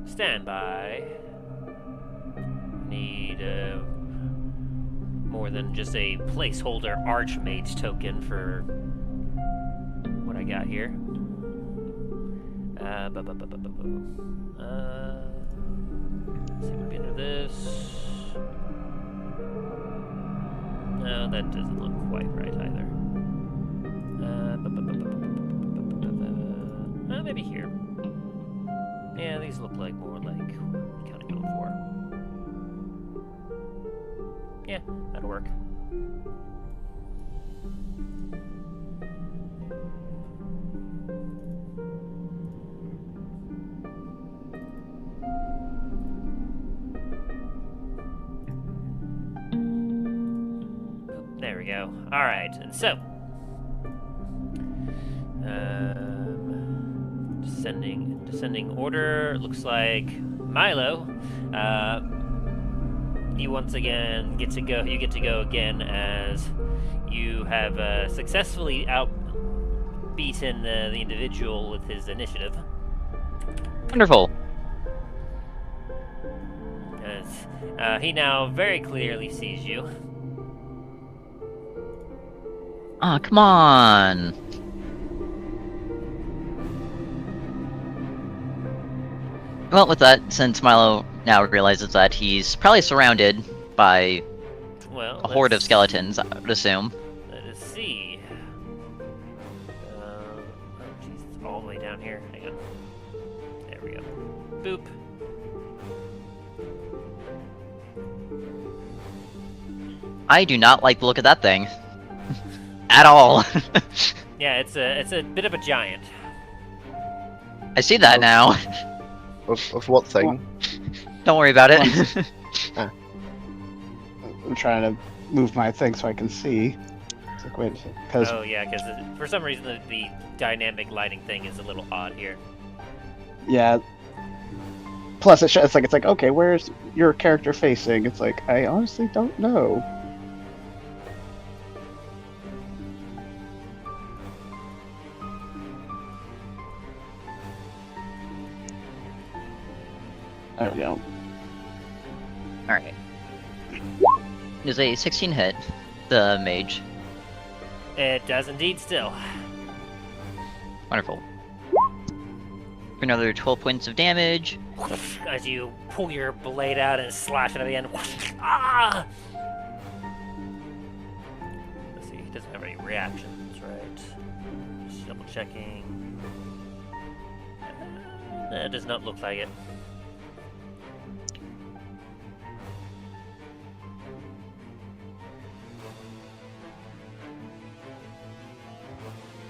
Stand by. Need more than just a placeholder Archmage token for what I got here. Let's see what we can do this. No, that doesn't look quite right either. Maybe here. Yeah, these look like more like what I'm kind of going for. Yeah, that'll work. There we go. All right, and so descending order. Looks like Milo. You once again get to go. You get to go again as you have successfully outbeaten the individual with his initiative. Wonderful. As, he now very clearly sees you. Oh, come on. Well, with that, since Milo now realizes that he's probably surrounded by a horde of skeletons, I would assume. Let us see. Oh, jeez, it's all the way down here. Hang on. There we go. Boop. I do not like the look of that thing. At all. Yeah, it's a bit of a giant. I see that now. Of what thing? Don't worry about it. I'm trying to move my thing so I can see. It's like, wait, because Oh yeah, because for some reason the dynamic lighting thing is a little odd here. yeah. Plus, it's like okay, where's your character facing? It's like I honestly don't know. There we go. Alright. There's a 16 hit, the mage. It does indeed still. Wonderful. For another 12 points of damage. As you pull your blade out and slash it at the end. Ah! Let's see, he doesn't have any reactions, right? Just double checking. That does not look like it.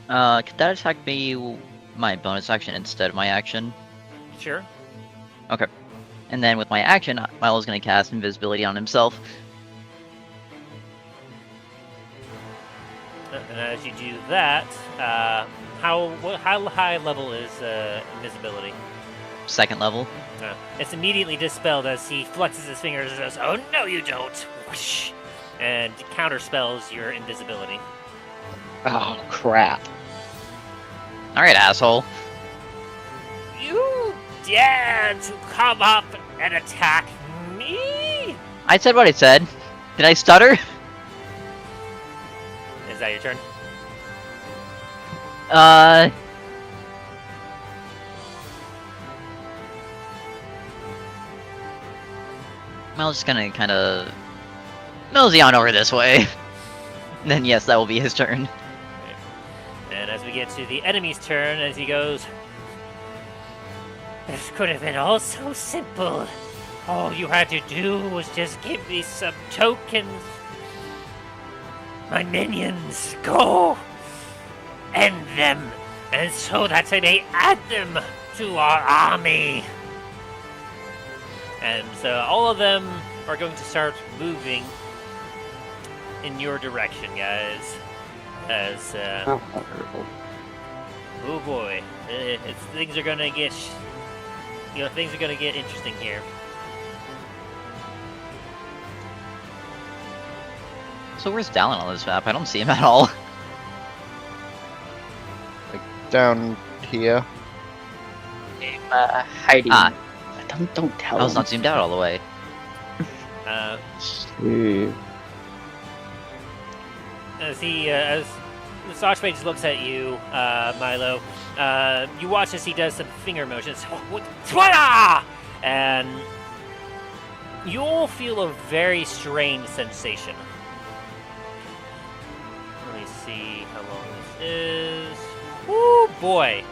Could that attack be my bonus action instead of my action? Sure. Okay. And then with my action, Milo's gonna cast invisibility on himself. And as you do that, how high level is invisibility? Second level. It's immediately dispelled as he flexes his fingers and says, "Oh no, you don't!" Whoosh, and counterspells your invisibility. Oh, crap. Alright, asshole. You dare to come up and attack me? I said what I said. Did I stutter? Is that your turn? Mel's just gonna kind of mosey on over this way. And then yes, that will be his turn. And as we get to the enemy's turn, as he goes, this could have been all so simple. All you had to do was just give me some tokens. My minions, go! End them, and so that I may add them to our army. And so all of them are going to start moving in your direction, guys. As Oh, wonderful. oh boy, things are gonna get, things are gonna get interesting here. So where's Dallen on this map? I don't see him at all. Down here. Hiding. Ah. Don't tell I was him. not zoomed out all the way. See. As the Archmage looks at you, Milo, you watch as he does some finger motions. And you'll feel a very strange sensation. Let me see how long this is. Woo, boy.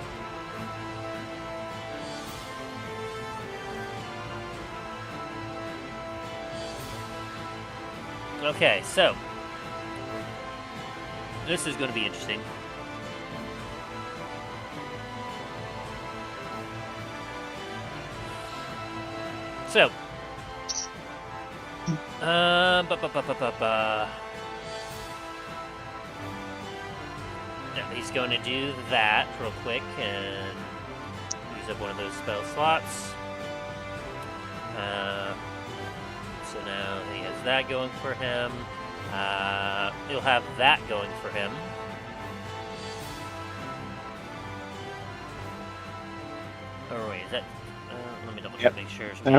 Okay, so this is going to be interesting. So, yeah, he's going to do that real quick and use up one of those spell slots. So now he has that going for him. He'll have that going for him. Oh wait, is that? Let me double check, make sure. And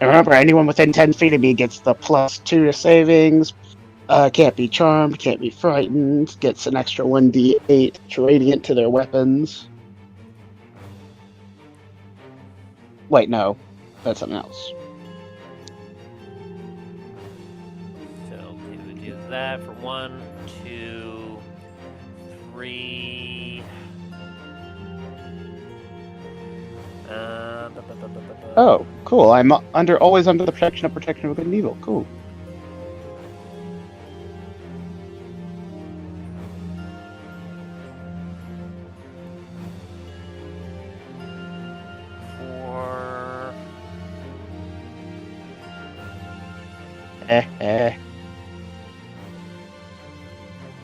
remember, anyone within 10 feet of me gets the +2 to savings. Can't be charmed, can't be frightened. Gets an extra 1d8 radiant to their weapons. Wait, no, that's something else. So we would do that for 1, 2, 3. Oh, cool. I'm always under the protection of good and evil. Cool.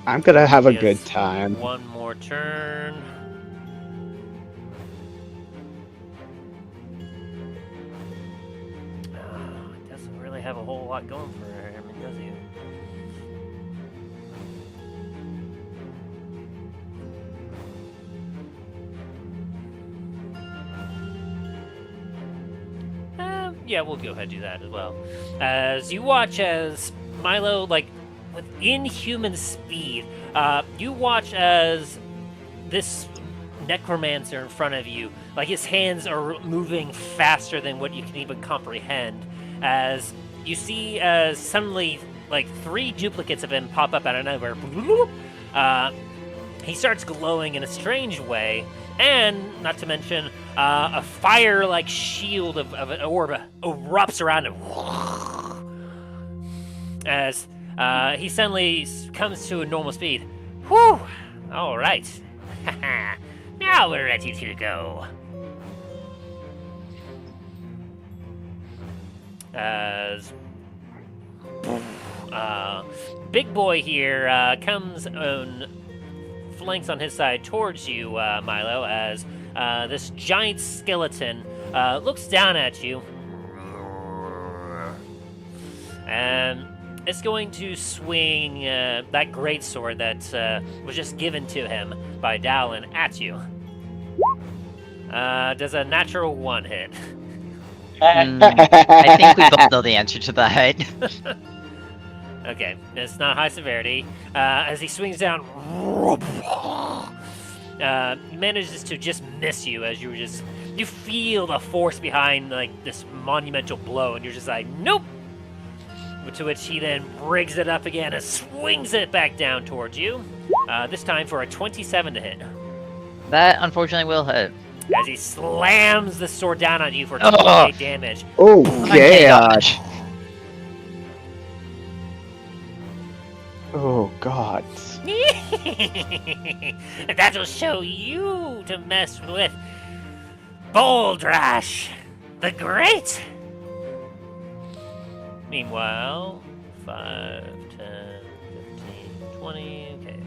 I'm gonna have a good time. One more turn. It doesn't really have a whole lot going for him, does he? Yeah, we'll go ahead and do that as well. As you watch as Milo, like, with inhuman speed, you watch as this necromancer in front of you, like his hands are moving faster than what you can even comprehend, as you see as suddenly like 3 duplicates of him pop up out of nowhere. He starts glowing in a strange way, and not to mention a fire-like shield of an orb erupts around him as he suddenly comes to a normal speed. Whew! All right. Now we're ready to go. As Big Boy here comes on flanks on his side towards you, Milo, as this giant skeleton looks down at you. And it's going to swing that greatsword that was just given to him by Dallen at you. Does a natural 1 hit? I think we both know the answer to that. Okay, it's not high severity. As he swings down, he manages to just miss you as you feel the force behind like this monumental blow, and you're just like, nope. To which he then rigs it up again and swings it back down towards you. This time for a 27 to hit. That unfortunately will hit. As he slams the sword down on you for 28 damage. Oh, Okay, yeah. dodge. Oh, God. That'll show you to mess with Boldrash the Great. Meanwhile, 5, 10, 15, 20, okay.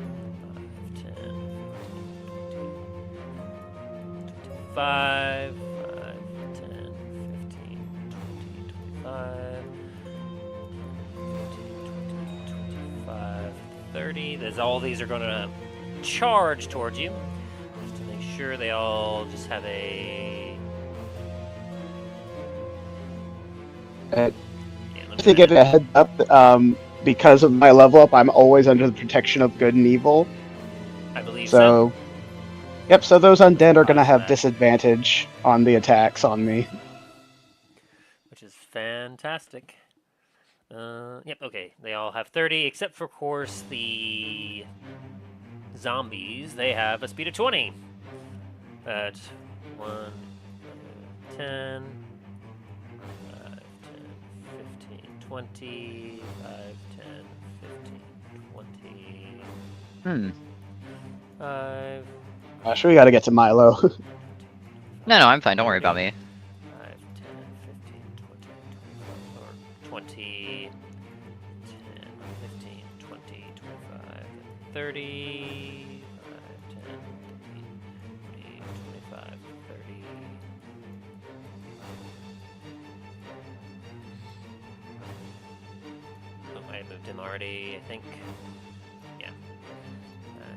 5, 10, 5, 10, 15, 20, 25, 25, 30. There's all these are going to charge towards you. Just to make sure they all just have a... To give it a heads up, because of my level up, I'm always under the protection of good and evil. I believe so. Yep, so those undead are going to have Awesome. disadvantage on the attacks on me. Which is fantastic. Yep, okay. They all have 30, except for, of course, the zombies. They have a speed of 20. At 1, 10, 5, 10, 15, 20, 5, 10, 15, 20, 5, Sure, we got to get to Milo. No, I'm fine. Don't worry about me. 5, 10, 15, 20, 10, 15, 20, 25, 30, 5, 10, 15, 20, 25, 30. Oh, I moved him already, I think. Yeah. 10,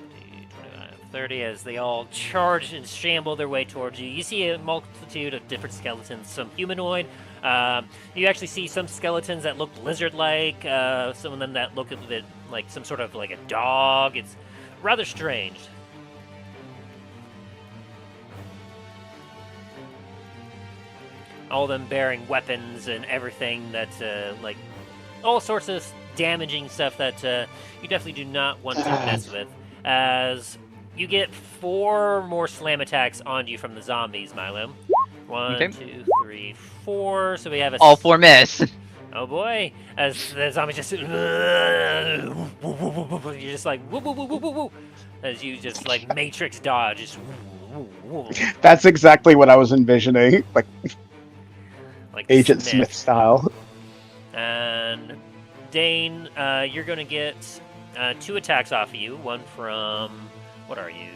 20, 25, 30, as they all charge and shamble their way towards you. You see a multitude of different skeletons, some humanoid. You actually see some skeletons that look lizard-like, some of them that look a bit like some sort of like a dog. It's rather strange. All of them bearing weapons and everything that's like all sorts of damaging stuff that you definitely do not want to mess with. As you get 4 more slam attacks on you from the zombies, Milo. 1, Okay. 2, 3, 4. So we have a All 4 miss. Oh boy! As the zombie just you're just like woo woo woo woo woo woo, as you just like matrix dodge, just woo, woo, woo. That's exactly what I was envisioning, like Agent Smith. Smith style. And Dane, you're gonna get 2 attacks off of you. One from what are you?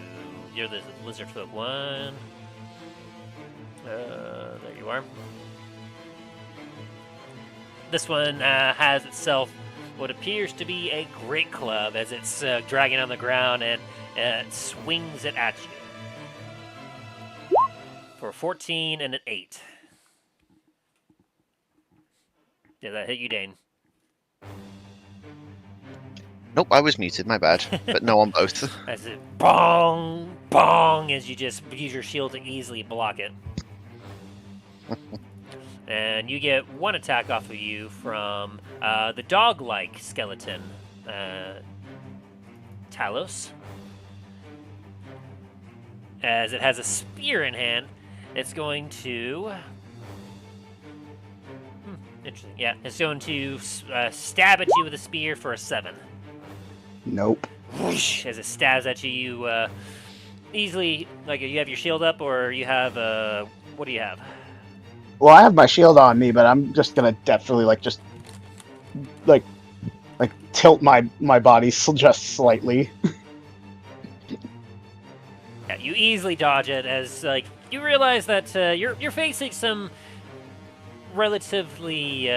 You're the lizard foot one. There you are. This one has itself what appears to be a great club as it's dragging on the ground and it swings it at you. For 14 and an 8. Did that hit you, Dane? Nope, I was muted, my bad. But no on both. As it bong, bong, as you just use your shield to easily block it. And you get 1 attack off of you from the dog-like skeleton, Talos. As it has a spear in hand, it's going to... interesting. Yeah, it's going to stab at you with a spear for a 7. Nope. Whoosh, as it stabs at you, you easily, like, you have your shield up, or you have, what do you have? Well, I have my shield on me, but I'm just gonna definitely just tilt my body just slightly. Yeah, you easily dodge it as you realize that you're facing some relatively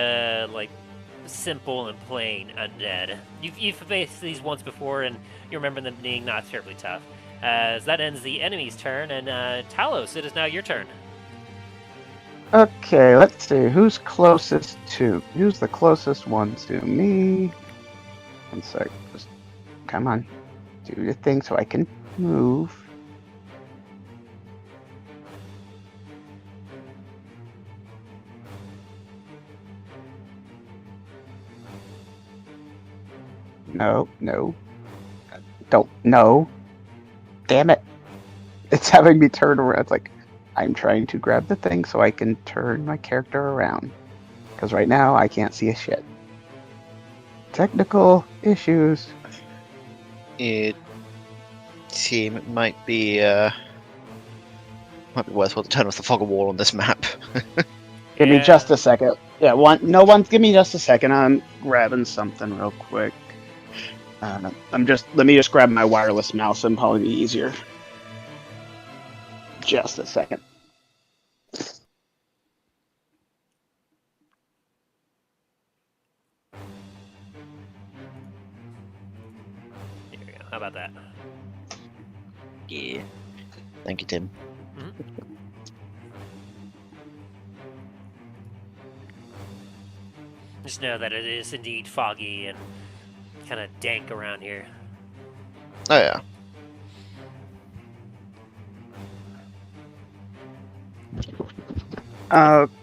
simple and plain undead. You've faced these once before, and you remember them being not terribly tough. as that ends the enemy's turn, and Talos, it is now your turn. Okay, let's see. Who's the closest one to me? One sec. Just come on. Do your thing so I can move. No. Don't. No. Damn it. It's having me turn around. It's like, I'm trying to grab the thing so I can turn my character around. Because right now, I can't see a shit. Technical issues. It might be worthwhile to turn off the fog of war on this map. Give me just a second. Yeah, give me just a second. I'm grabbing something real quick. Let me just grab my wireless mouse and probably be easier. Just a second. Here we go. How about that? Yeah. Thank you, Tim. Just know that it is indeed foggy and kind of dank around here. Oh yeah.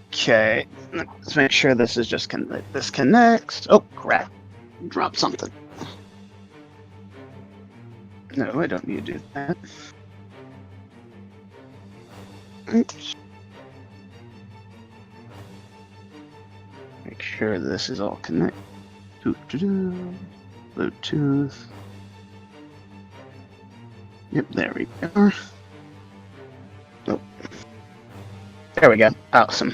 Okay. Let's make sure this is just this connects. Oh crap! Drop something. No, I don't need to do that. Make sure this is all connected. Bluetooth. Yep, there we go. Oh. There we go. Awesome.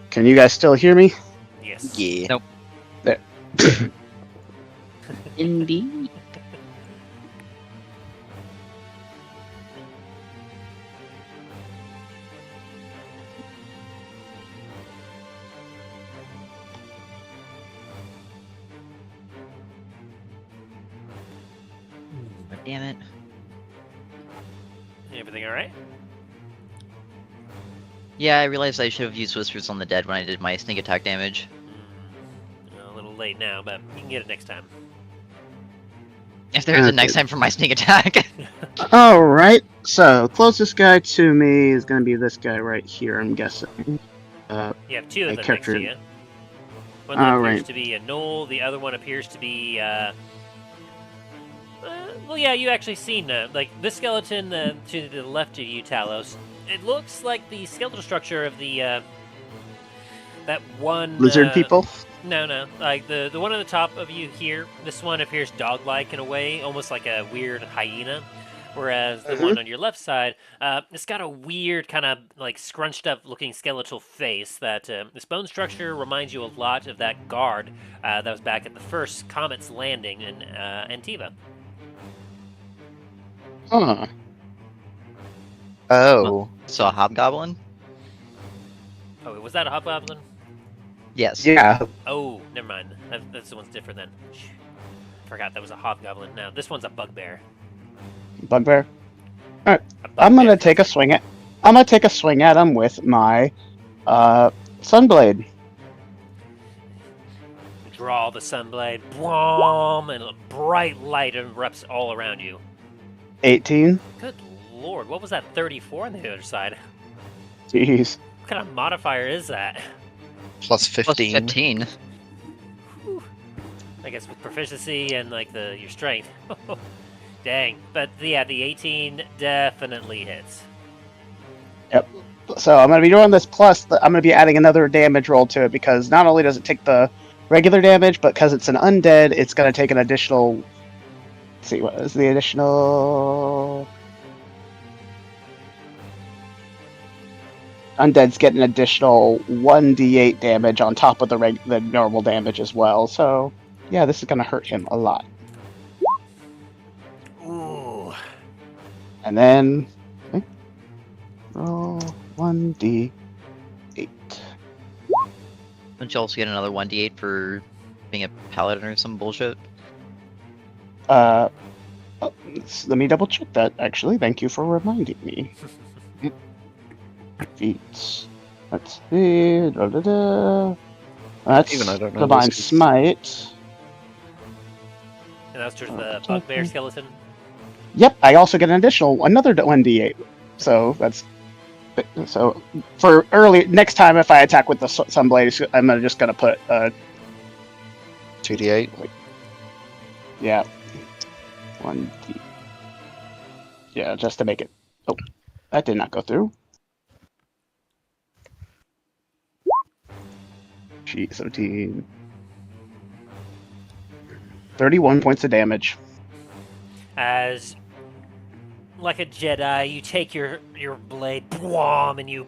Can you guys still hear me? Yes. Yeah. Nope. There. Indeed. Damn it. Everything all right? Yeah, I realized I should have used Whispers on the Dead when I did my sneak attack damage. A little late now, but you can get it next time. If there's a Okay. next time for my sneak attack. Alright, so closest guy to me is going to be this guy right here, I'm guessing. You have two of I them next kept to her- you. One that appears right. to be a knoll, the other one appears to be, well, yeah, you actually seen, like, this skeleton to the left of you, Talos. It looks like the skeletal structure of the, that one... Lizard people? No. Like, the one on the top of you here, this one appears dog-like in a way, almost like a weird hyena. Whereas the one on your left side, it's got a weird kind of like scrunched up looking skeletal face that this bone structure reminds you a lot of that guard that was back at the first Comet's landing in Antiva. Huh. Oh. So a hobgoblin? Oh, was that a hobgoblin? Yes. Yeah. Oh, never mind. That's the one's different then. Forgot that was a hobgoblin. No, this one's a bugbear. Bugbear? A I'm bugbear. gonna take a swing at him with my sunblade. Draw the sunblade, boom, and a bright light erupts all around you. 18. Good lord, what was that 34 on the other side? Jeez. What kind of modifier is that? Plus 15. Plus 15. I guess with proficiency and like your strength. Dang. But yeah, the 18 definitely hits. So I'm gonna be doing this plus I'm gonna be adding another damage roll to it because not only does it take the regular damage, but because it's an undead, it's gonna take an additional. Let's see, what is the additional? Undeads get an additional 1d8 damage on top of the normal damage as well. So yeah, this is gonna hurt him a lot. Ooh. And then roll 1d8. Don't you also get another 1d8 for being a paladin or some bullshit? Let me double check that, actually. Thank you for reminding me. Feats. Let's see. That's Even I don't know Divine those. Smite. And that's just the bugbear skeleton. Yep, I also get another 1d8. So that's so for early next time if I attack with the Sunblade, I'm just gonna put 2d8. yeah 1d. Yeah, just to make it. Oh, that did not go through. Gee, 17. 31 points of damage. As, like a Jedi, you take your blade, boom, and you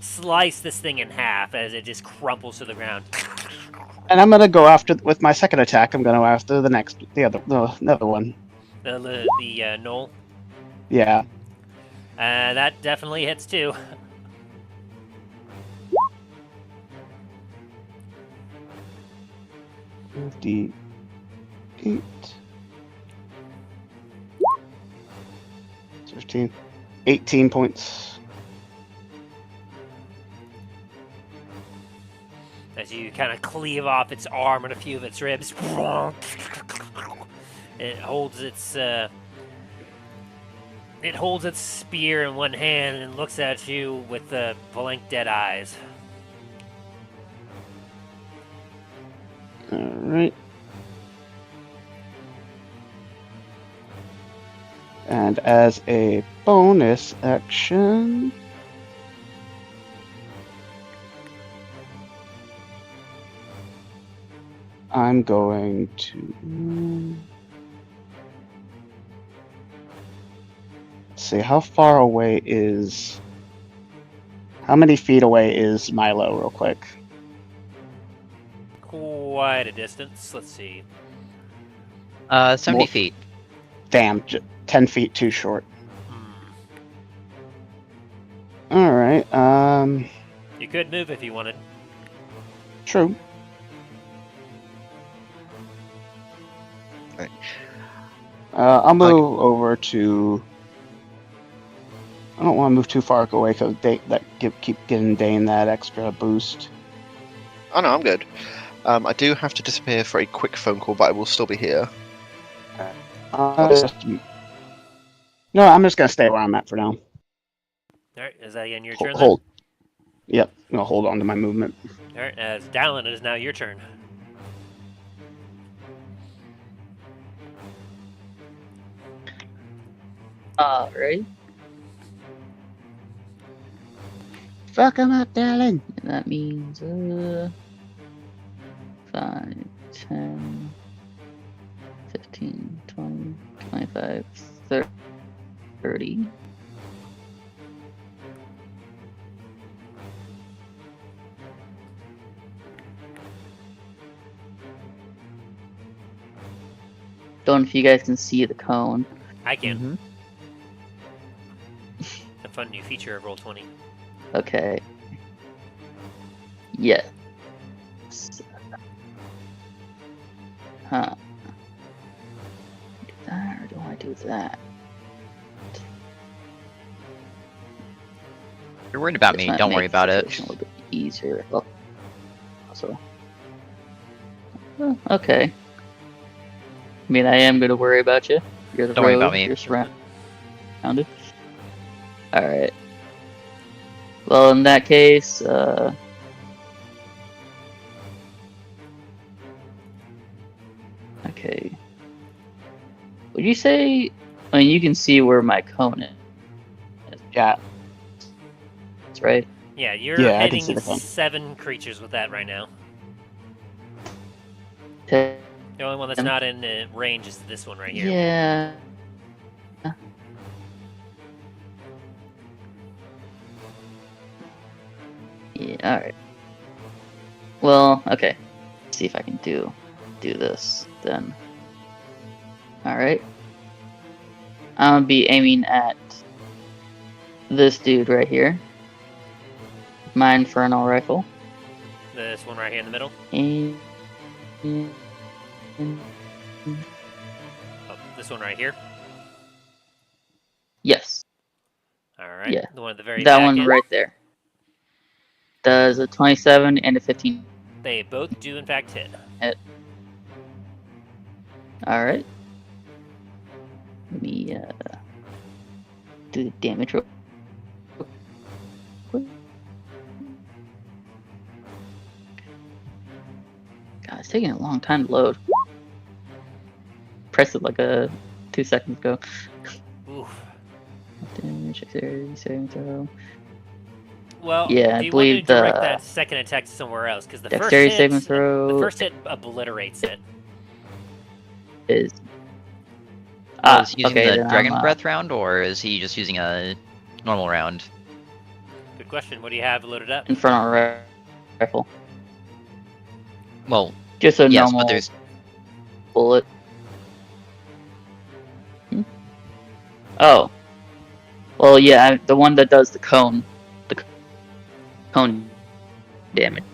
slice this thing in half as it just crumples to the ground. And I'm gonna go after with my second attack. I'm gonna go after the other one. The knoll. Yeah. That definitely hits too. D8. 13. 18 points. As you kind of cleave off its arm and a few of its ribs. It holds its spear in one hand and looks at you with the blank dead eyes. Alright. And as a bonus action, I'm going to see how far away is. How many feet away is Milo, real quick? Quite a distance. Let's see. 70 More- feet. Damn, 10 feet too short. Alright, You could move if you wanted. true. Right. I'll move over to. I don't want to move too far away because keep getting Dane that extra boost. Oh no, I'm good. I do have to disappear for a quick phone call, but I will still be here. No, I'm just gonna stay where I'm at for now. Alright, is that again your turn then? Hold. Yep, I'm gonna hold on to my movement. Alright, as Dallen, it is now your turn. Alright. Fuck him up, Dallen. And that means 5, 10, 15, 20, 25, 30. Don't know if you guys can see the cone. I can. A fun new feature of Roll20. Okay. Yes. Huh. Do that, or do I do that? If you're worried about This me, might don't make worry the about it. situation a little bit easier. Well, also. Okay. I mean, I am going to worry about you. You're the Don't worry rogue, about me. You're surrounded. Alright. Well, in that case, okay. Would you say... I mean, you can see where my cone is, Yeah, right? Yeah, you're Yeah, I can see hitting the cone. 7 creatures with that right now. Okay. The only one that's not in range is this one right here. Yeah. Yeah, alright. Well, okay. Let's see if I can do this then. Alright. I'm gonna be aiming at this dude right here. My infernal rifle. This one right here in the middle. And This one right here. Yes. All right. Yeah. The one at the very That back one end. right there. Does a 27 and a 15. They both do in fact hit. Alright. Let me do the damage real quick. God, it's taking a long time to load. Pressed it like 2 seconds ago. Oof. Damage, dexterity, saving throw. Well, Yeah, I do you want to believe direct the that second attack to somewhere else? Because the dexterity saving throw first hit obliterates it. is. Is he using okay, the then Dragon I'm, Breath round, or is he just using a normal round? Good question. What do you have loaded up? Infernal rifle. Well, Just a yes, normal but there's bullet. Oh. Well, yeah, the one that does the cone damage.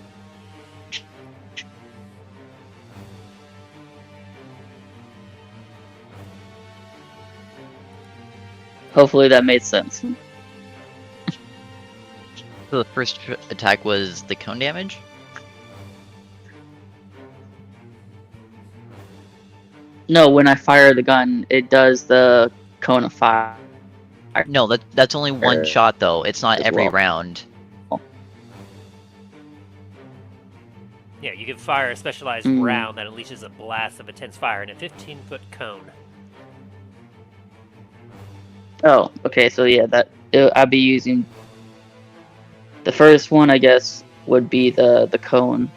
Hopefully that made sense. so the first attack was the cone damage. No, when I fire the gun, it does the cone of fire. No, that's only one shot though. It's not as every well. round. Yeah, you can fire a specialized round that unleashes a blast of intense fire in a 15-foot cone. Oh, okay, so yeah, I'd be using the first one, I guess, would be the cone.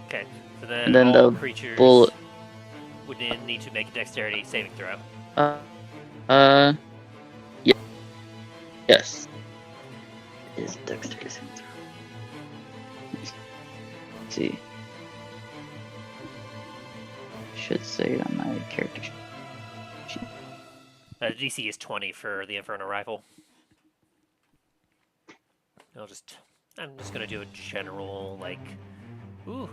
Okay, so And then then all the creatures bullet. would need to make a dexterity saving throw. Yeah. Yes. Is dexterity saving throw? Let's see. Should say it on my character sheet. DC is 20 for the Inferno Rifle. I'm just gonna do a general, like, ooh,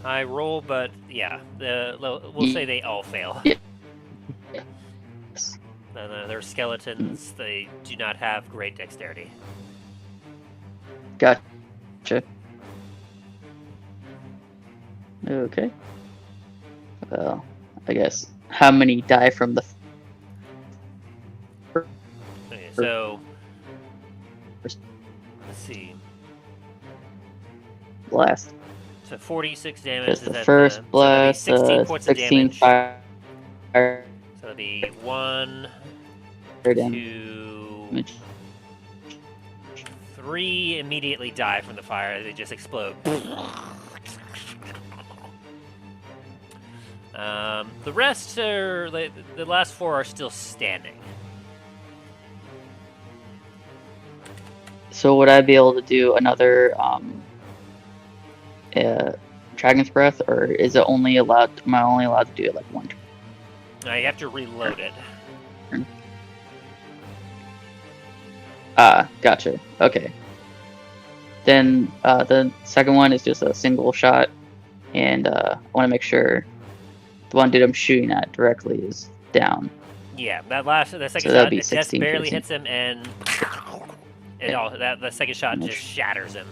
high roll, but yeah, we'll say they all fail. Yeah. Yes. They're skeletons. They do not have great dexterity. Gotcha. Okay. Well, I guess how many die from the Okay, so let's see. blast? So 46 damage Because is the at first so that'd be blast, 16 points of 16 damage. fire So that'd be 1, damage. 2, 3 immediately die from the fire. They just explode. The rest are the last 4 are still standing. So would I be able to do another Dragon's Breath, or is it only allowed? Am I only allowed to do it like one? Now you have to reload it. Gotcha. Okay. Then the second one is just a single shot, and I want to make sure the one dude I'm shooting at directly is down. Yeah, the second So that'd shot, be it just 16, barely 15. hits him, and the second shot just shatters him.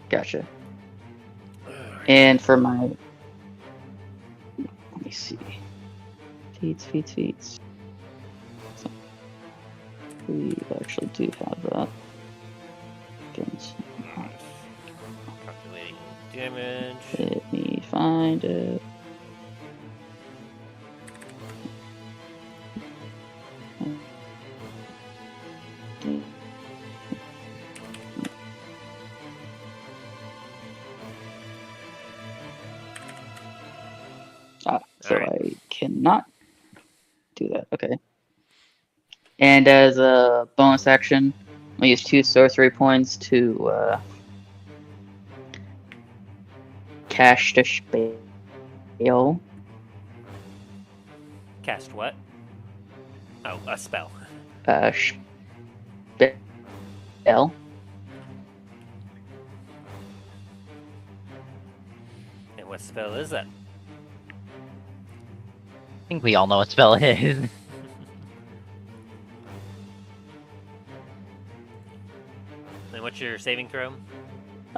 Gotcha. And for my, let me see, feats. We actually do have that. Against. Calculating damage. Let me find it. So Alright. I cannot do that. Okay. And as a bonus action, I'll use 2 sorcery points to cast a spell. Cast what? Oh, a spell. Spell. And what spell is that? think we all know what spell it is. And what's your saving throw?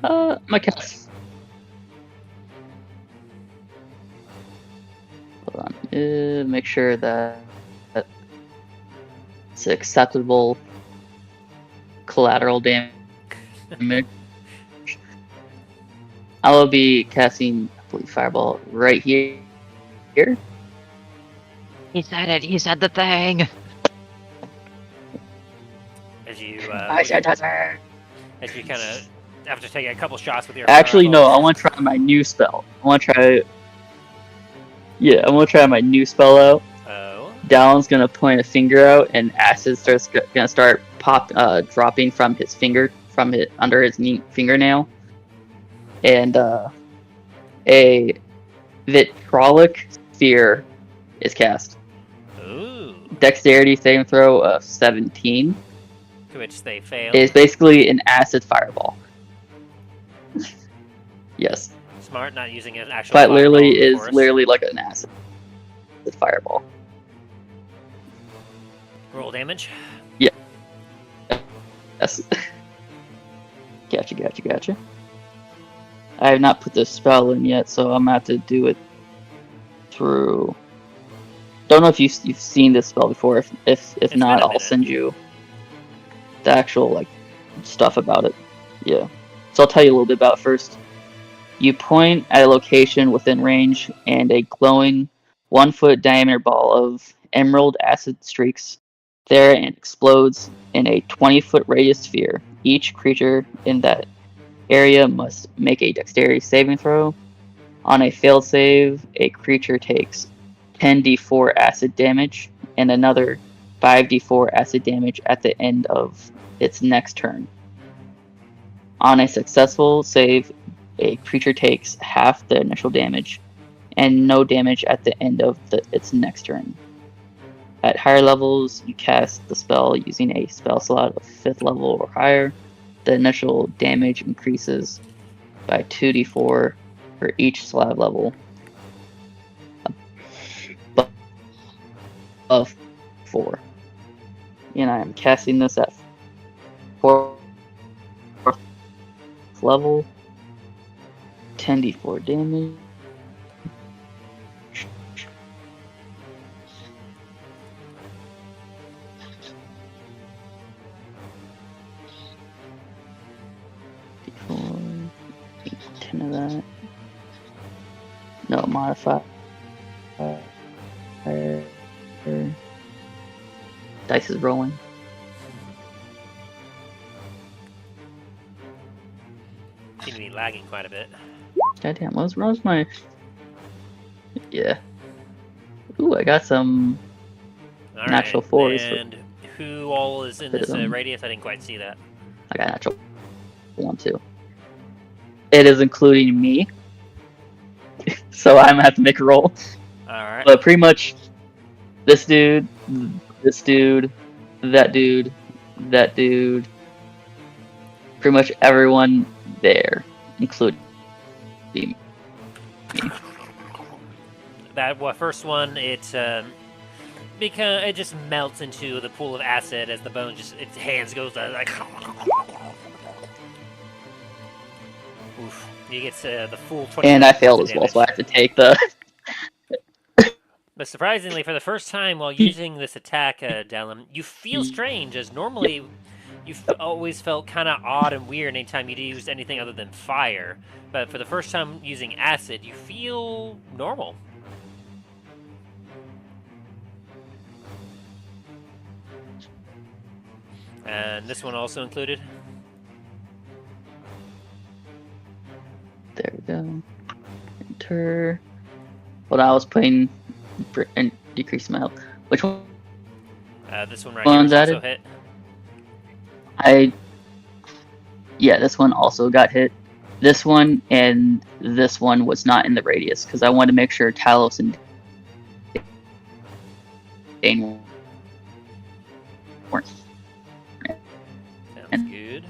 My cast. Hold on. Make sure that it's acceptable collateral damage. I will be casting, I believe, Fireball right here. He said it. He said the thing. As you I said that. as you kind of after taking a couple shots with your Actually, no. fireball. I want to try my new spell. I want to try. Yeah, I want to try my new spell out. Oh. Dallen's gonna point a finger out, and acid gonna start dropping from his finger, under his fingernail, and a vitriolic sphere is cast. Ooh. Dexterity saving throw of 17. To which they fail. It's basically an acid fireball. Yes, Smart, not using an actual. but fireball, literally of is course. literally like an acid fireball. Roll damage. Yes. Gotcha. I have not put this spell in yet, so I'm gonna have to do it through. Don't know if you've seen this spell before. If It's not, been a I'll minute. send you the actual stuff about it. Yeah. So I'll tell you a little bit about it first. You point at a location within range, and a glowing 1-foot diameter ball of emerald acid streaks there and explodes in a 20-foot radius sphere. Each creature in that area must make a dexterity saving throw. On a failed save, a creature takes 10d4 acid damage and another 5d4 acid damage at the end of its next turn. On a successful save, a creature takes half the initial damage and no damage at the end of its next turn. At higher levels, you cast the spell using a spell slot of 5th level or higher. The initial damage increases by 2d4 for each slab level above 4. And I am casting this at 4th level. 10d4 damage. D4, 10 of that. No modifier. Dice is rolling. Seem to be lagging quite a bit. Goddamn, what was my... Yeah. Ooh, I got some... All Natural right. fours. And who all is in Bit of this them. radius? I didn't quite see that. I got natural 1 too. It is including me. So I'm gonna have to make a roll. All right. But pretty much this dude, that dude, pretty much everyone there, including me. That first one, because it just melts into the pool of acid as the bone its hands goes like. Oof. You get the full 20. And I failed as well, so I have to take the... But surprisingly, for the first time while using this attack, Dallen, you feel strange, as normally you've always felt kind of odd and weird anytime you used anything other than fire. But for the first time using acid, you feel normal. And this one also included. There we go. Enter. Well, I was playing and decrease my health. Which one? This one right One's here is also added? hit. Yeah, this one also got hit. This one and this one was not in the radius because I wanted to make sure Talos and Dane weren't. Sounds good.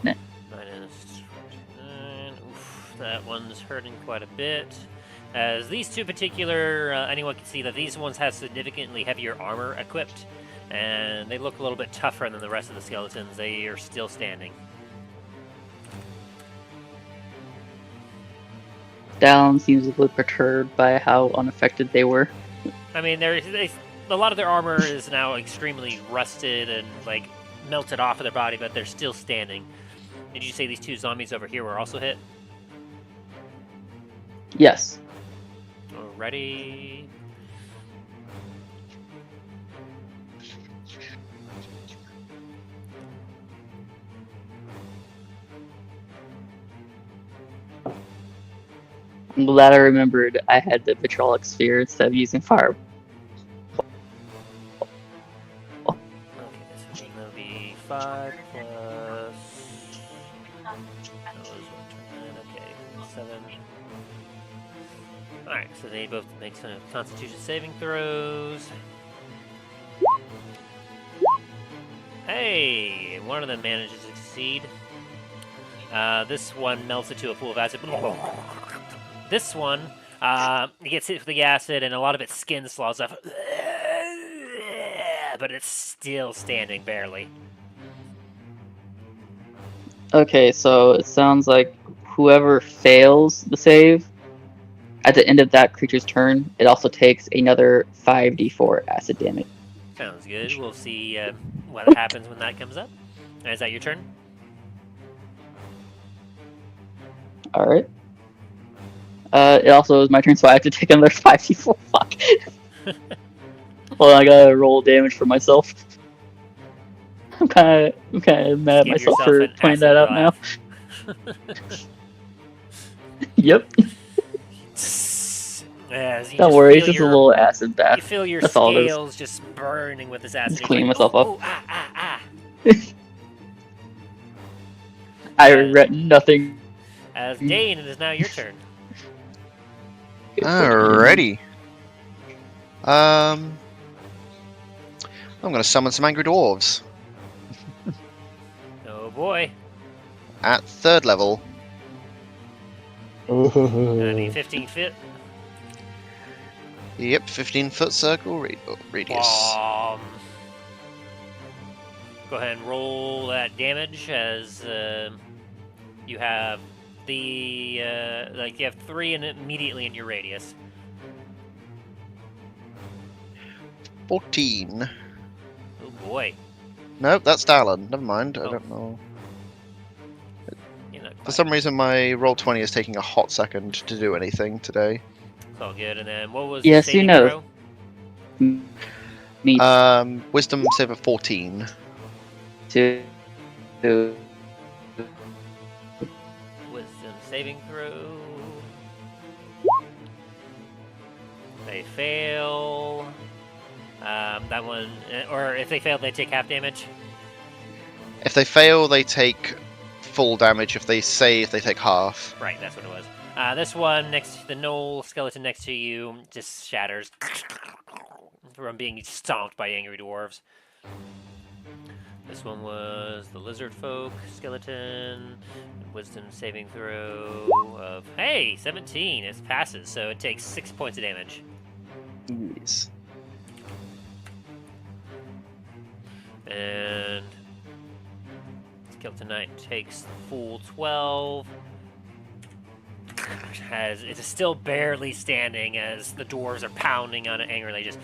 Nah. Minus 49. Oof, that one's hurting quite a bit. As these two particular, anyone can see that these ones have significantly heavier armor equipped, and they look a little bit tougher than the rest of the skeletons. They are still standing. Dallen seems a little perturbed by how unaffected they were. I mean, a lot of their armor is now extremely rusted and like melted off of their body, but they're still standing. Did you say these two zombies over here were also hit? Yes. Alrighty. I'm glad I remembered I had the vitriolic sphere instead of using fire. Okay, so that'll be 5 plus. That was what, okay, 7. Alright, so they both make some constitution saving throws. Hey! One of them manages to succeed. This one melts into a pool of acid. This one, it gets hit with the acid and a lot of its skin sloughs off. But it's still standing, barely. Okay, so it sounds like whoever fails the save, at the end of that creature's turn, it also takes another 5d4 acid damage. Sounds good. We'll see what happens when that comes up. Is that your turn? Alright. It also is my turn, so I have to take another 5d4. Fuck. Well, I gotta roll damage for myself. I'm kind of mad at Give myself yourself for an pointing acid that out now. blast. Yep. As you Don't just worry, feel it's just a your- little acid You bath. feel your That's all it is. scales just burning with this acid. Just You're cleaning like, myself up. "Ooh, ah. I regret nothing. As Dane, it is now your turn. Alrighty. I'm gonna summon some angry dwarves Oh boy. at 3rd level. Gonna be 15 feet. Yep, 15-foot circle radius. Go ahead and roll that damage as you have the you have 3 immediately in your radius. 14. Oh boy. Nope, that's Dallen. Never mind. I Oh. don't know. You're not For quite. some reason, my roll 20 is taking a hot second to do anything today. It's all good. And then what was Yes, the you saving know. throw? Me Wisdom save of 14. to Wisdom saving throw. They fail. That one, or if they fail, they take half damage. If they fail, they take full damage. If they save, they take half. Right, that's what it was. This one next, the gnoll skeleton next to you, just shatters from being stomped by angry dwarves. This one was the lizard folk skeleton. Wisdom saving throw of 17. It passes, so it takes 6 points of damage. Yes. And Skeleton Knight takes the full 12. It is still barely standing as the dwarves are pounding on it angrily. Just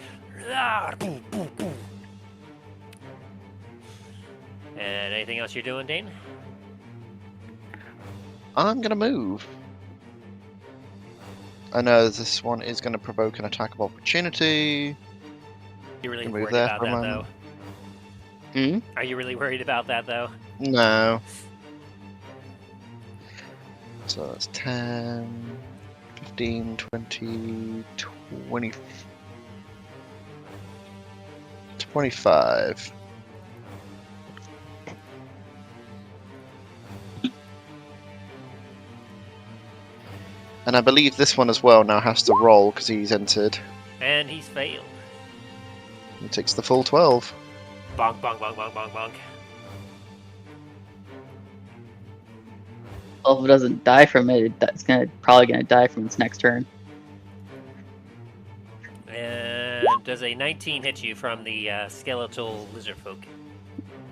boom, boom, boom. And anything else you're doing, Dane? I'm gonna move. I know this one is gonna provoke an attack of opportunity. You're really Can move worried there about for a that, though. moment. Are you really worried about that, though? No. So that's 10, 15, 20, 20, 25. And I believe this one as well now has to roll because he's entered. And he's failed. He takes the full 12. Bonk, bonk, bonk, bonk, bonk, bonk. Well, if it doesn't die from it, it's probably gonna die from its next turn. does a 19 hit you from the skeletal lizard folk?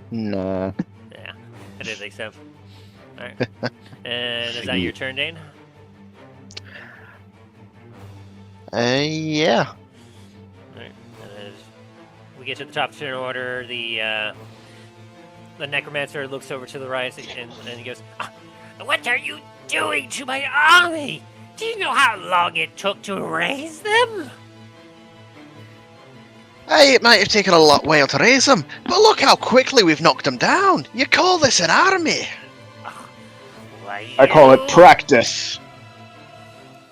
Nah. Yeah, I didn't think so. Alright. And is that your turn, Dane? Yeah. Alright. As we get to the top of the turn order, the necromancer looks over to the right and he goes, "What are you doing to my army? Do you know how long it took to raise them?" Hey, it might have taken a lot while to raise them, but look how quickly we've knocked them down. You call this an army? Why, I call it practice.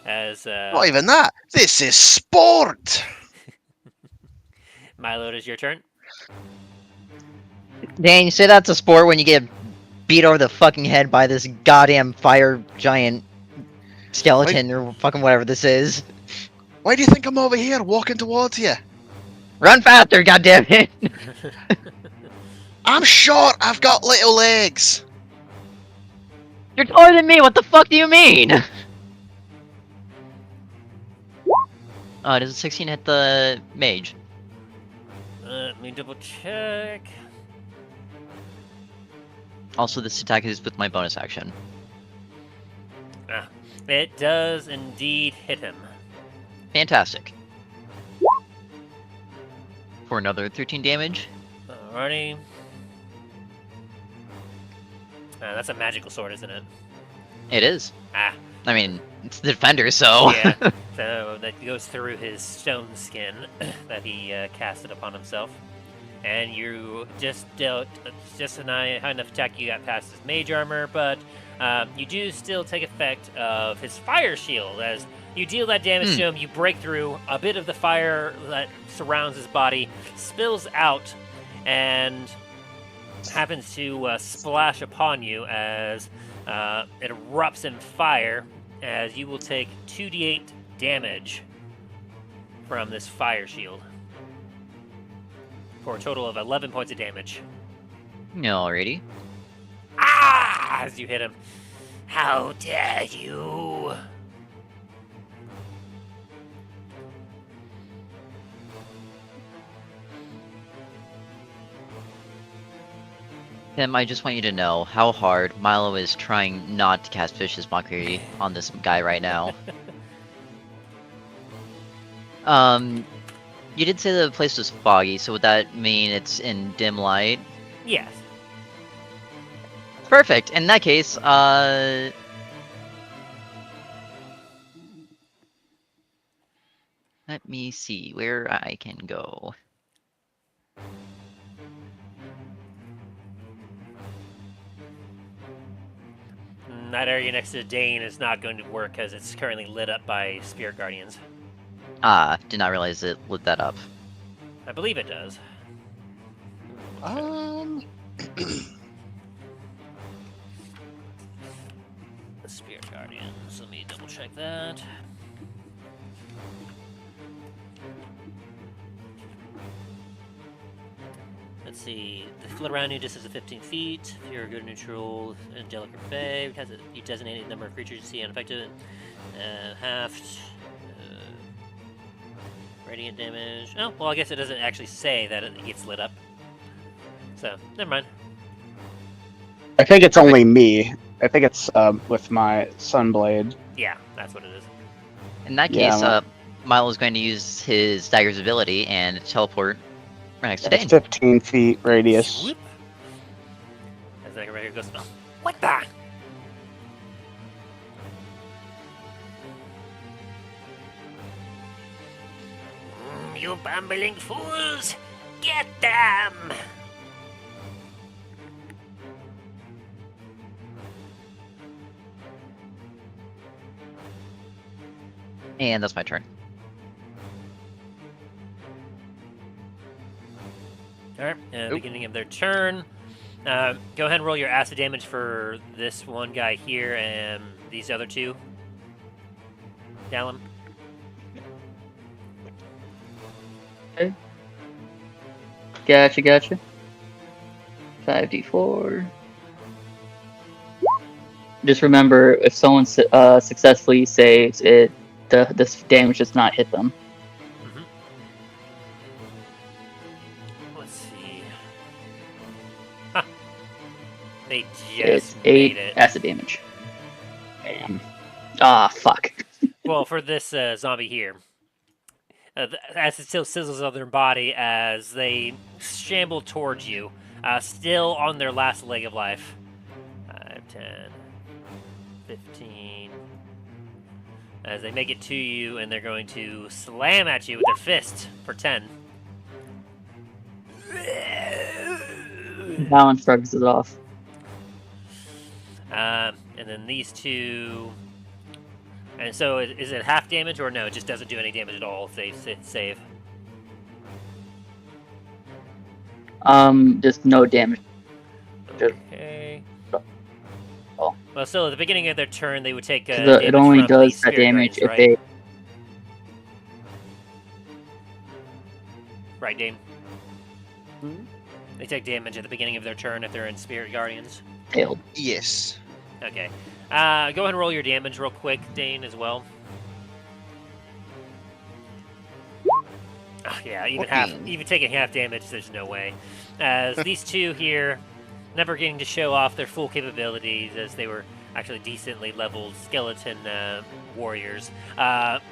As Not even that. This is sport. Milo, it is your turn. Dan, you say that's a sport when you get beat over the fucking head by this goddamn fire giant skeleton or fucking whatever this is. Why do you think I'm over here walking towards you? Run faster, goddammit! I'm short. I've got little legs. You're taller than me, what the fuck do you mean? Does a 16 hit the mage? Let me double check. Also, this attack is with my bonus action. It does indeed hit him. Fantastic. For another 13 damage. Alrighty. That's a magical sword, isn't it? It is. Ah. I mean, it's the defender, so... Yeah. So that goes through his stone skin that he casted upon himself. And you just dealt just a high enough attack. You got past his mage armor, but you do still take effect of his fire shield. As you deal that damage to him, you break through. A bit of the fire that surrounds his body spills out and happens to splash upon you as it erupts in fire, as you will take 2d8 damage from this fire shield for a total of 11 points of damage. Alrighty. Ah! As you hit him. How dare you! Tim, I just want you to know how hard Milo is trying not to cast Vicious Mockery on this guy right now. You did say the place was foggy, so would that mean it's in dim light? Yes. Perfect. In that case, let me see where I can go. That area next to Dane is not going to work because it's currently lit up by Spirit Guardians. Ah, did not realize it lit that up. I believe it does. Um. The Spirit Guardians. Let me double check that. Let's see. The flit around you distance of 15 feet. If you're a good neutral, angelic or fae, it has a designated number of creatures you see unaffected. Half. Radiant damage. Oh, well, I guess it doesn't actually say that it gets lit up. So, never mind. I think it's only me. I think it's with my Sunblade. Yeah, that's what it is. In that Yeah, case, well- Milo's going to use his dagger's ability and teleport right next to It's Dane. 15 feet radius. Swoop. As the right here goes, oh, what the? You bumbling fools! Get them! And that's my turn. Alright, beginning of their turn. Go ahead and roll your acid damage for this one guy here and these other two. Dallen. Okay. Gotcha. 5d4. Just remember, if someone successfully saves it, this damage does not hit them. 8 Made it. acid damage. Damn. Ah, fuck. Well, for this zombie here, the acid still sizzles on their body as they shamble towards you, still on their last leg of life. 5, 10, 15. As they make it to you, and they're going to slam at you with their fist for 10. Dallen shrugs it off. And then these two. And so, is it half damage or no? It just doesn't do any damage at all if they save. Just no damage. Okay. Oh. Well, still at the beginning of their turn, they would take. It only does that damage if they. Right, Dame. They take damage at the beginning of their turn if they're in Spirit Guardians. Failed. Yes. Okay. Go ahead and roll your damage real quick, Dane, as well. Yeah, even taking half damage, there's no way. As these two here, never getting to show off their full capabilities, as they were actually decently leveled skeleton warriors.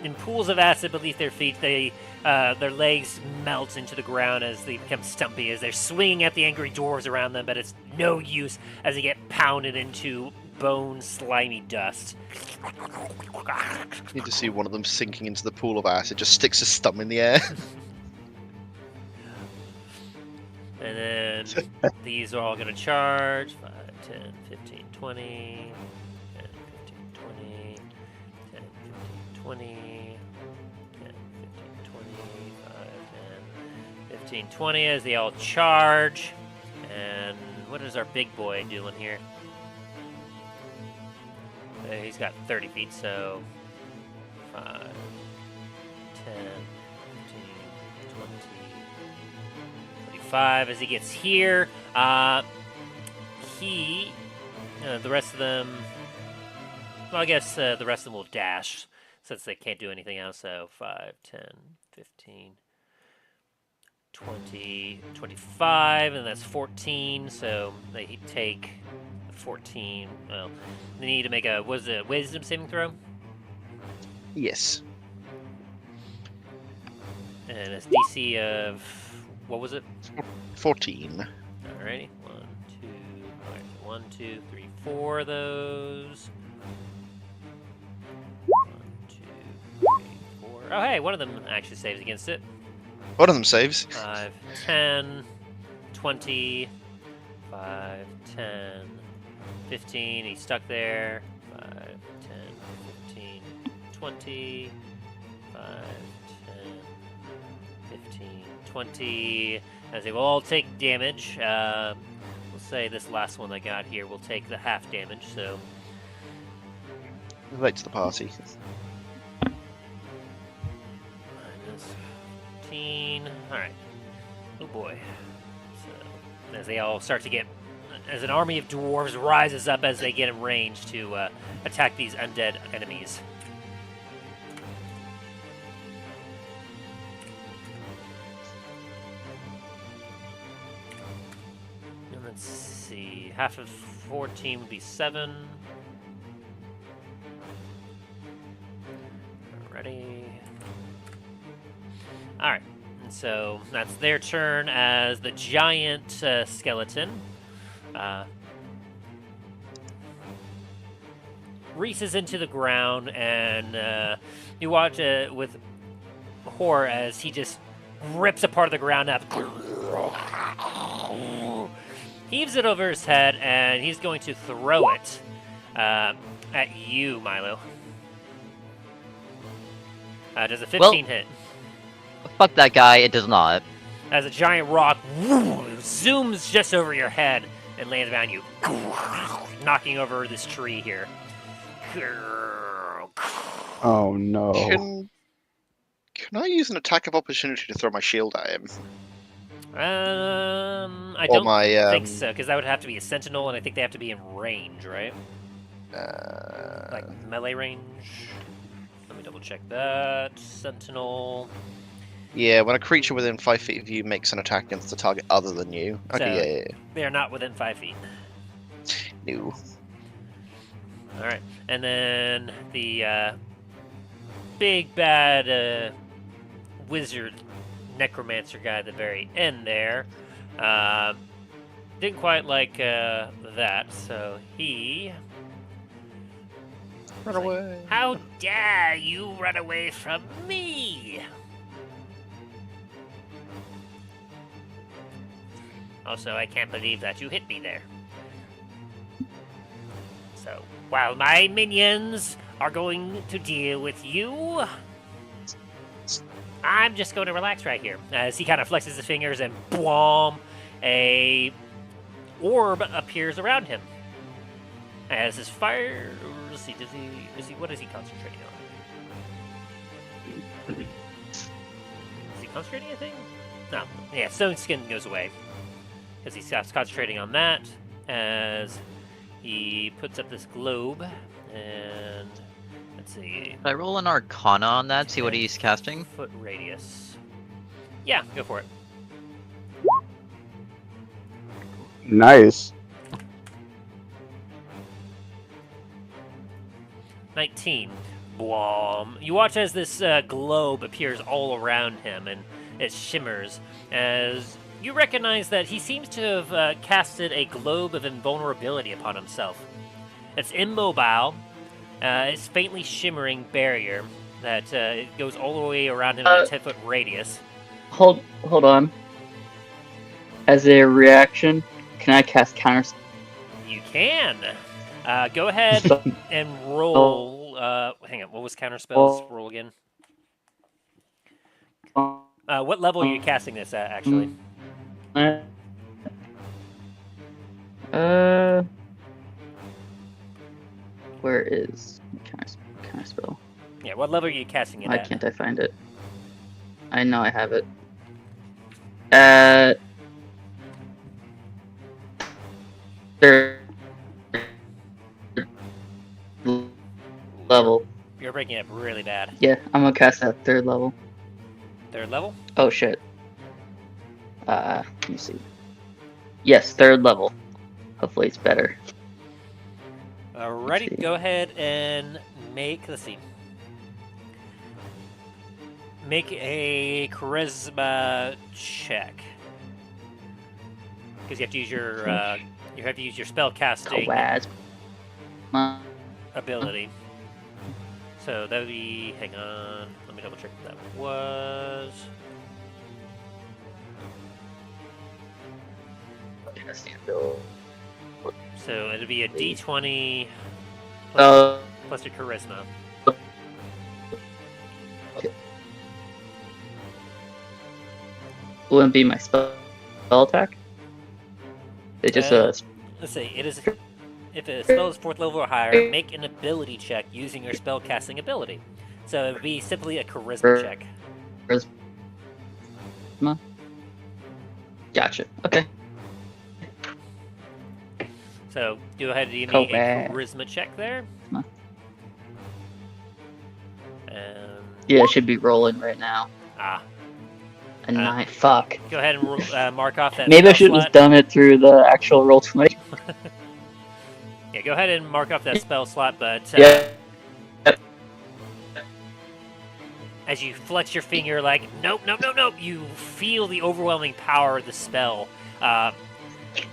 In pools of acid beneath their feet, their legs melt into the ground as they become stumpy, as they're swinging at the angry dwarves around them, but it's no use as they get pounded into bone, slimy dust. You need to see one of them sinking into the pool of acid, just sticks his thumb in the air. And then these are all going to charge. 5, 10, 15, 20. 10, 15, 20. 10, 15, 20. 10, 15, 20. 5, 10, 15, 20 as they all charge. And what is our big boy doing here? He's got 30 feet, so 5, 10, 15, 20, 25. As he gets here, the rest of them, well, I guess the rest of them will dash since they can't do anything else. So 5, 10, 15, 20, 25, and that's 14. So they take 14. Well, they need to make a wisdom saving throw. Yes. And it's DC of what was it? 14. Alrighty. 1, 2, 3, 4 of those. 1, 2, 3, 4. Oh, hey, one of them actually saves against it. One of them saves. 5, 10, 20, 5, 10, 15. He's stuck there. 5, 10, 15, 20, 5, 10, 15, 20. As they will all take damage. We'll say this last one I got here will take the half damage, so. Right to the party. Minus 15. Alright. Oh boy. So, as they all start to get. As an army of dwarves rises up as they get in range to attack these undead enemies. And let's see. Half of 14 would be 7. Ready. Alright. And so that's their turn as the giant skeleton. Reaches into the ground, and you watch with horror as he just rips a part of the ground up, heaves it over his head, and he's going to throw it at you, Milo. Does a 15 hit? Fuck that guy, it does not. As a giant rock zooms just over your head and lands behind you, knocking over this tree here. Oh no. Can I use an attack of opportunity to throw my shield at him? I don't think so, because that would have to be a sentinel, and I think they have to be in range, right? Like melee range. Let me double check that. Sentinel. Yeah, when a creature within 5 feet of you makes an attack against a target other than you. Okay, So, yeah. They are not within 5 feet. No. All right, and then the big bad wizard necromancer guy at the very end there didn't quite like that, so he Run was like, away. how dare you run away from me? Also, I can't believe that you hit me there. So, while my minions are going to deal with you, I'm just going to relax right here. As he kind of flexes his fingers and boom, a orb appears around him. As his fire, let's see, what is he concentrating on? Is he concentrating anything? No. Yeah, stone skin goes away. Because he stops concentrating on that as he puts up this globe and let's see. Can I roll an Arcana on that? See what he's casting? Foot radius. Yeah, go for it. Nice. 19. Blom. You watch as this globe appears all around him and it shimmers as you recognize that he seems to have casted a globe of invulnerability upon himself. It's immobile. It's faintly shimmering barrier that it goes all the way around him in a 10-foot radius. Hold on. As a reaction, can I cast counter? You can. Go ahead and roll. Hang on. What was counter spells? Roll again. What level are you casting this at, actually? Where is counter spell? Yeah, what level are you casting it Why at? can't I find it? I know I have it. Third level. You're breaking up really bad. Yeah, I'm gonna cast that third level. Third level? Oh shit. Let me see. Yes, third level. Hopefully it's better. Alrighty, see. go ahead and let's see. Make a charisma check. Because you have to use your spell casting Charisma. ability. So that would be, hang on, let me double check what that was. So it'll be a d20 plus your charisma. Wouldn't be my spell attack. It just Let's see, if a spell is 4th level or higher, make an ability check using your spell casting ability. So it would be simply a charisma check. Charisma. Gotcha. Okay. So go ahead and give me a charisma check there. Huh. Yeah, it should be rolling right now. A 9. Fuck. Go ahead and mark off that. Maybe I should slot. have done it through the actual roll 20. Yeah, go ahead and mark off that spell slot, but Yeah. as you flex your finger, like, nope, you feel the overwhelming power of the spell.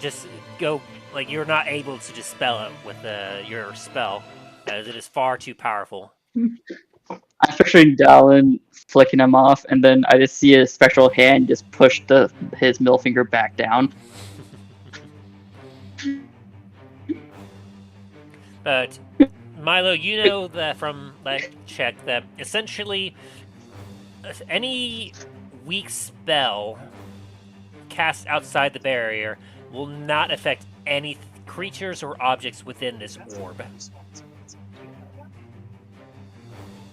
Just go, like, you're not able to dispel it with your spell, as it is far too powerful. I'm picturing Dallen flicking him off, and then I just see his special hand just push his middle finger back down. But Milo, you know that from that check that essentially any weak spell cast outside the barrier will not affect any creatures or objects within this orb.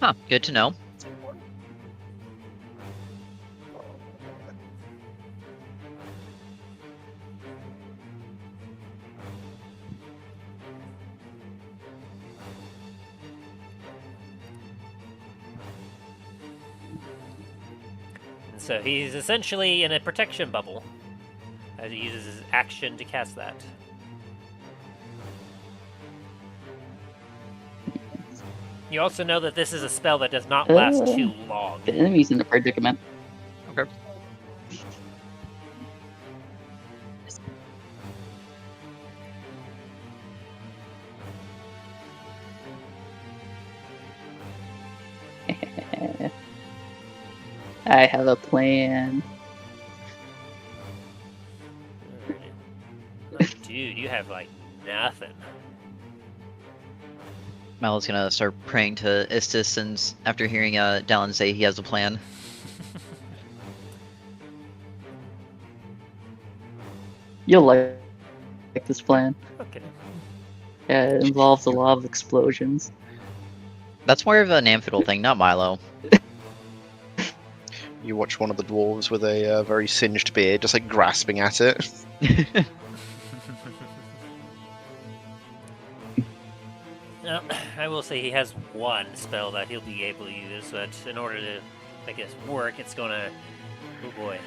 Huh, good to know. And so he's essentially in a protection bubble as he uses his action to cast that. You also know that this is a spell that does not last too long. The enemy's in a predicament. Okay. I have a plan. Like, dude, you have like nothing. Milo's gonna start praying to Istis and after hearing Dallen say he has a plan. You'll like this plan. Okay. Yeah, it involves a lot of explosions. That's more of a Namfoodle thing, not Milo. You watch one of the dwarves with a very singed beard, just like grasping at it. Now, I will say he has one spell that he'll be able to use, but in order to, I guess, work, it's gonna... Oh boy.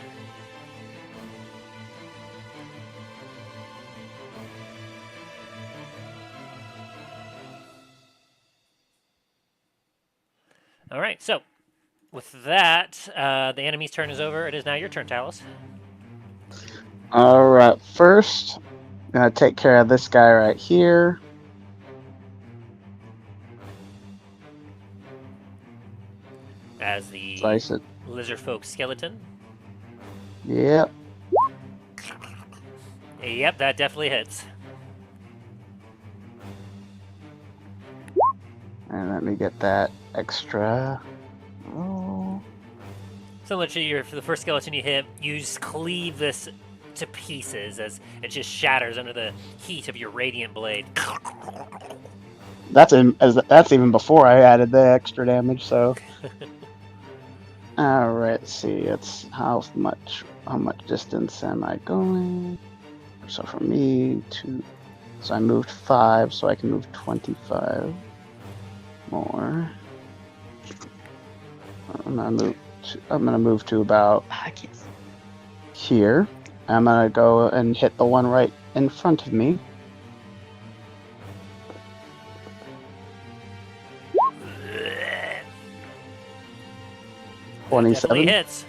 Alright, so, with that, the enemy's turn is over. It is now your turn, Talus. Alright, first, I'm gonna take care of this guy right here. As the Slice it. lizard folk skeleton. Yep. Yep, that definitely hits. And let me get that extra. Oh. Similar to the first skeleton you hit, you just cleave this to pieces as it just shatters under the heat of your radiant blade. That's even before I added the extra damage, so. Alright, let's see, it's how much distance am I going? So for me, so I moved 5, so I can move 25 more. I'm gonna move to about I can't. here. I'm gonna go and hit the one right in front of me. Definitely 27. hits.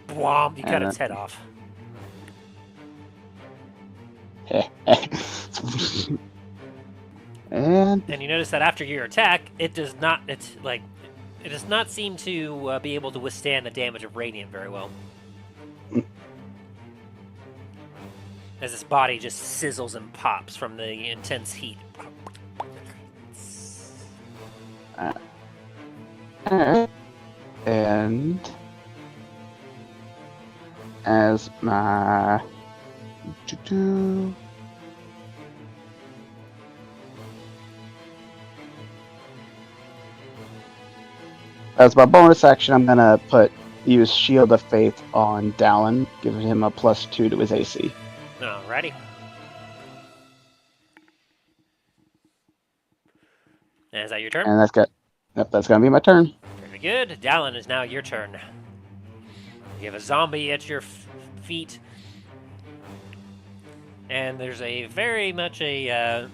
Bwomp, you cut its head off. And And you notice that after your attack, it does not seem to be able to withstand the damage of radiant very well. As its body just sizzles and pops from the intense heat. and as my as my bonus action, I'm gonna use Shield of Faith on Dallen, giving him a +2 to his AC. Alrighty. And is that your turn? And that's gonna be my turn. Very good. Dallen, is now your turn. You have a zombie at your feet. And there's very much a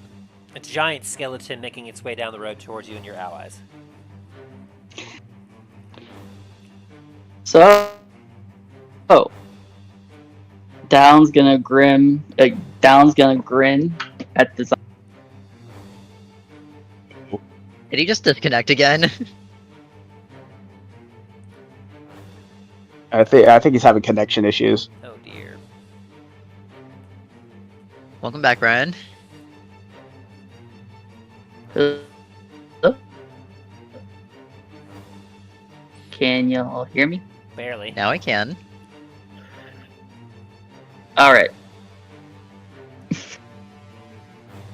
giant skeleton making its way down the road towards you and your allies. So, Dallen's gonna grin at the. Did he just disconnect again? I think he's having connection issues. Oh dear. Welcome back, Ryan. Can y'all hear me? Barely. Now I can. All right.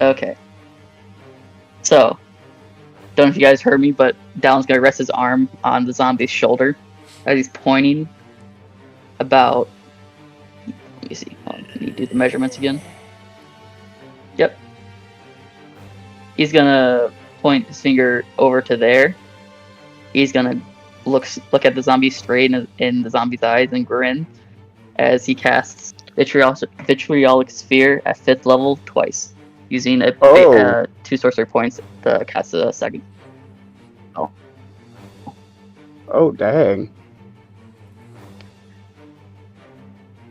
Okay. So, don't know if you guys heard me, but Dallen's gonna rest his arm on the zombie's shoulder as he's pointing about. Let me see. Can you do the measurements again? Yep. He's gonna point his finger over to there. He's gonna look at the zombie straight in the zombie's eyes and grin as he casts Vitriolic Sphere at 5th level twice. using 2 sorcery points to cast a second. Oh, dang.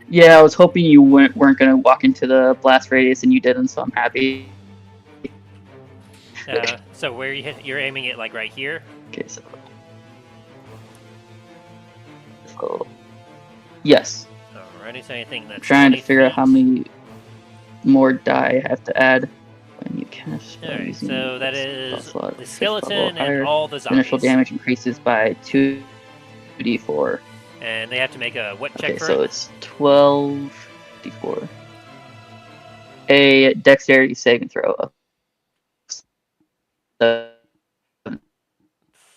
Yeah, I was hoping you weren't going to walk into the blast radius, and you didn't, so I'm happy. So where you're aiming it, like right here? Okay, so yes. Alrighty, so anything that's I'm trying to 20 figure out feet. how many more die I have to add when you cast. Alright, so that is slot, the 6th level or skeleton and higher. all the Initial zombies. damage increases by 2d4. And they have to make a what check Okay, for so it? it's 12d4. A dexterity saving throw of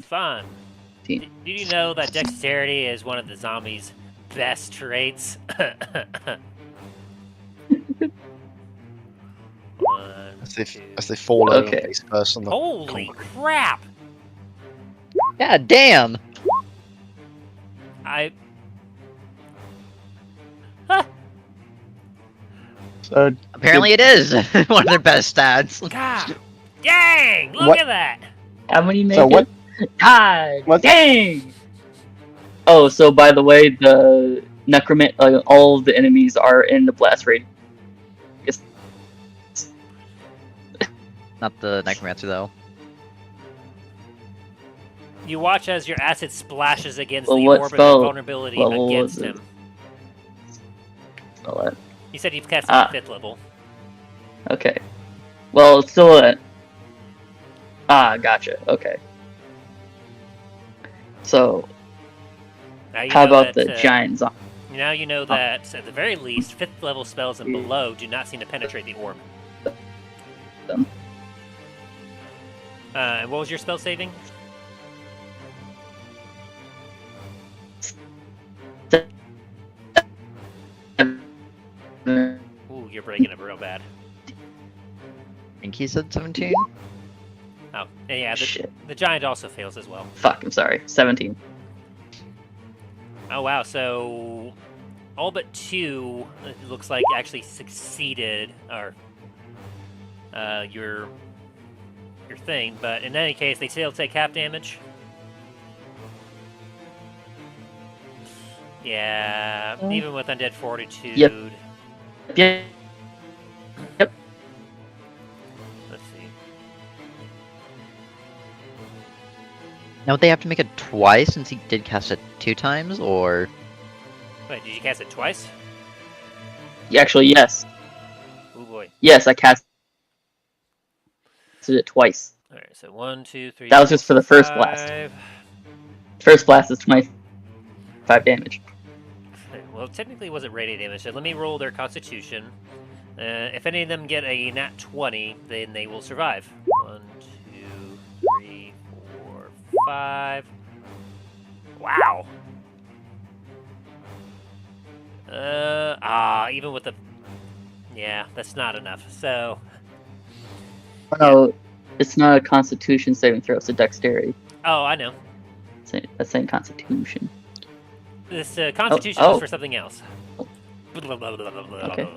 Fun. Did you know that dexterity is one of the zombies' best traits? One, As they fall over Okay. face first on the holy concrete. crap! God damn! I So, Apparently it is one of their best stats. God dang! Look What- at that! How many make so what? it? God What- dang! Oh, so by the way, the all of the enemies are in the blast radius. Not the necromancer though. You watch as your acid splashes against Well, the what orb of spell vulnerability level against was it? him. So that- You said you've cast Ah. it at 5th level. Okay. Well, it's still a. Gotcha. Okay. So, Now you how know about that, the giant zombie? Now you know that, at the very least, 5th level spells and below do not seem to penetrate the orb. Them. And what was your spell saving? Ooh, you're breaking up real bad. I think he said 17. Oh, and yeah, Shit. the giant also fails as well. Fuck, I'm sorry. 17. Oh wow, so all but 2, it looks like, actually succeeded, or your thing, but in any case, they still take half damage. Yeah, even with Undead Fortitude. Yep. Yep. Let's see. Now would they have to make it twice since he did cast it 2 times, or Wait, did you cast it twice? Actually, yes. Oh boy. Yes, I casted it twice. Alright, so 1, 2, 3. That was just for the first blast. 5. First blast is 25 damage. Well, technically it wasn't radiant damage, so let me roll their constitution. If any of them get a nat 20, then they will survive. 1, 2, 3, 4, 5. Wow. Even with the... Yeah, that's not enough. So, No, it's not a Constitution saving throw, it's a Dexterity. oh, I know. That's saying Constitution. This constitution Oh. is for something else. Okay.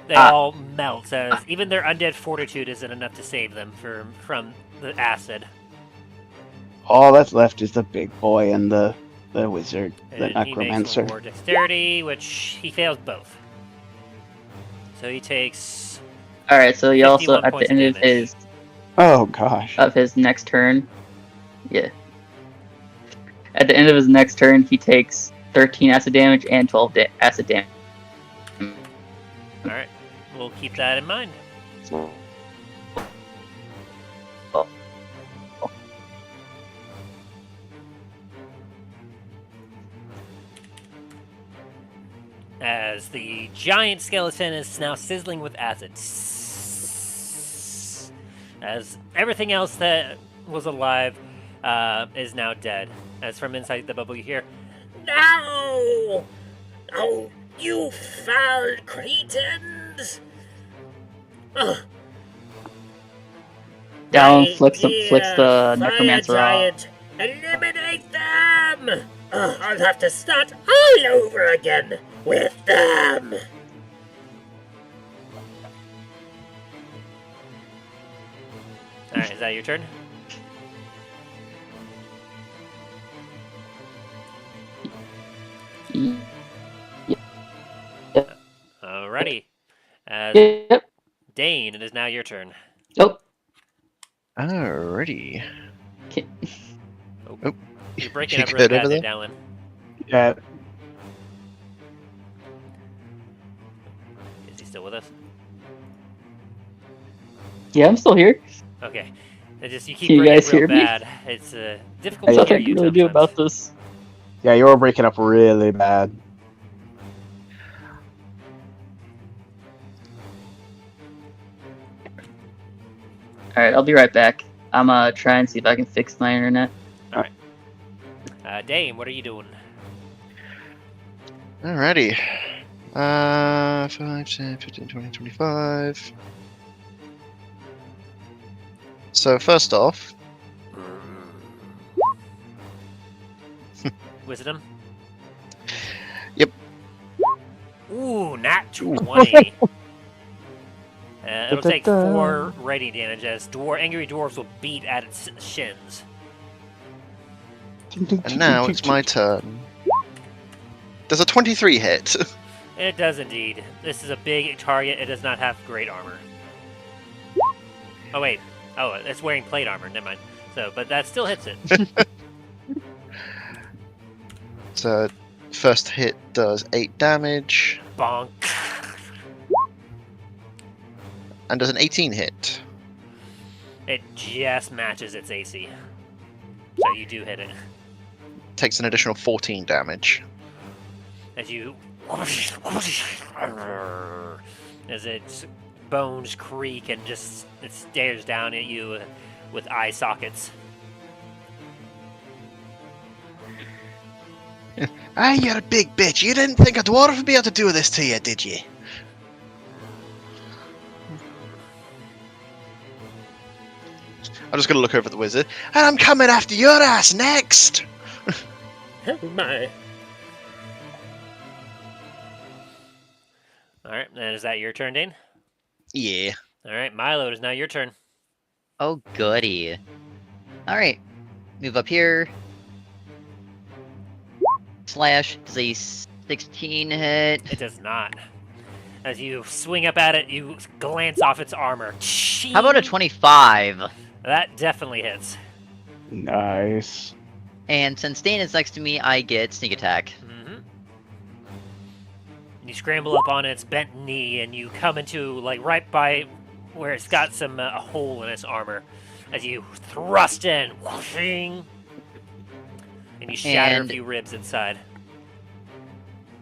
They all melt, as even their undead fortitude isn't enough to save them from the acid. all that's left is the big boy and the wizard, the And he makes necromancer. one more dexterity, which he fails both. So he takes... Alright, so he also, 51 at points the end of of damage. Oh gosh. his next turn, yeah. At the end of his next turn, he takes 13 acid damage and 12 acid damage. Alright, we'll keep that in mind. As the giant skeleton is now sizzling with acid. As everything else that was alive is now dead. As from inside the bubble you hear, "No! Oh, you foul cretins! Ugh. Dallen flicks Right the here, necromancer fire off. giant. Eliminate them! I'll have to start all over again with them! is that your turn? Alrighty. Yep. Dane, it is now your turn. Oh. Alrighty. Okay. You're breaking You up really good bad over there, there? Dallen. Yeah. Is he still with us? Yeah, I'm still here. Okay. You Can keep you breaking guys up real hear me? bad. It's difficult Yeah, to Nothing hear I you can really do sometimes. about this. Yeah, you were breaking up really bad. Alright, I'll be right back. I'm try and see if I can fix my internet. Dane, what are you doing? Alrighty. 5, 10, 15, 20, 25. So first off, Wisdom? Yep. Ooh, nat 20. It'll take 4 radiant damage as angry dwarves will beat at its shins. and now it's my turn. Does a 23 hit? It does indeed. This is a big target. It does not have great armor. Oh, wait. Oh, it's wearing plate armor. Never mind. So, but that still hits it. So first hit does 8 damage, Bonk. and does an 18 hit. It just matches its AC. So you do hit it. Takes an additional 14 damage. As you... As its bones creak and just... It stares down at you with eye sockets. Ah, you're a big bitch. You didn't think a dwarf would be able to do this to you, did you? I'm just gonna look over at the wizard. And I'm coming after your ass next! My. Alright, and is that your turn, Dane? Yeah. Alright, Milo, it is now your turn. Oh, goody. Alright. Move up here. Slash does a 16 hit. It does not. As you swing up at it, you glance off its armor. How about a 25? That definitely hits. Nice. And since Dane is next to me, I get sneak attack. Mm-hmm. You scramble up on its bent knee, and you come into, like, right by where it's got some a hole in its armor. As you thrust in, whooshing, and you shatter a And- few ribs inside.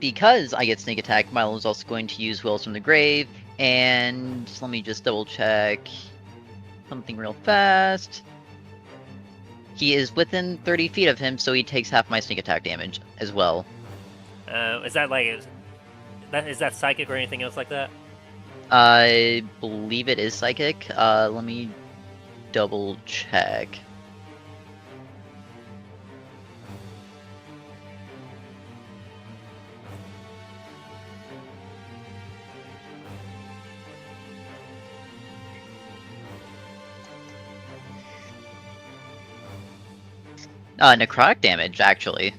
Because I get sneak attack, Milo is also going to use Wills from the Grave. And let me just double check something real fast. He is within 30 feet of him, so he takes half my sneak attack damage as well. Is that like... Is that psychic or anything else like that? I believe it is psychic. Let me double check. Necrotic damage, actually.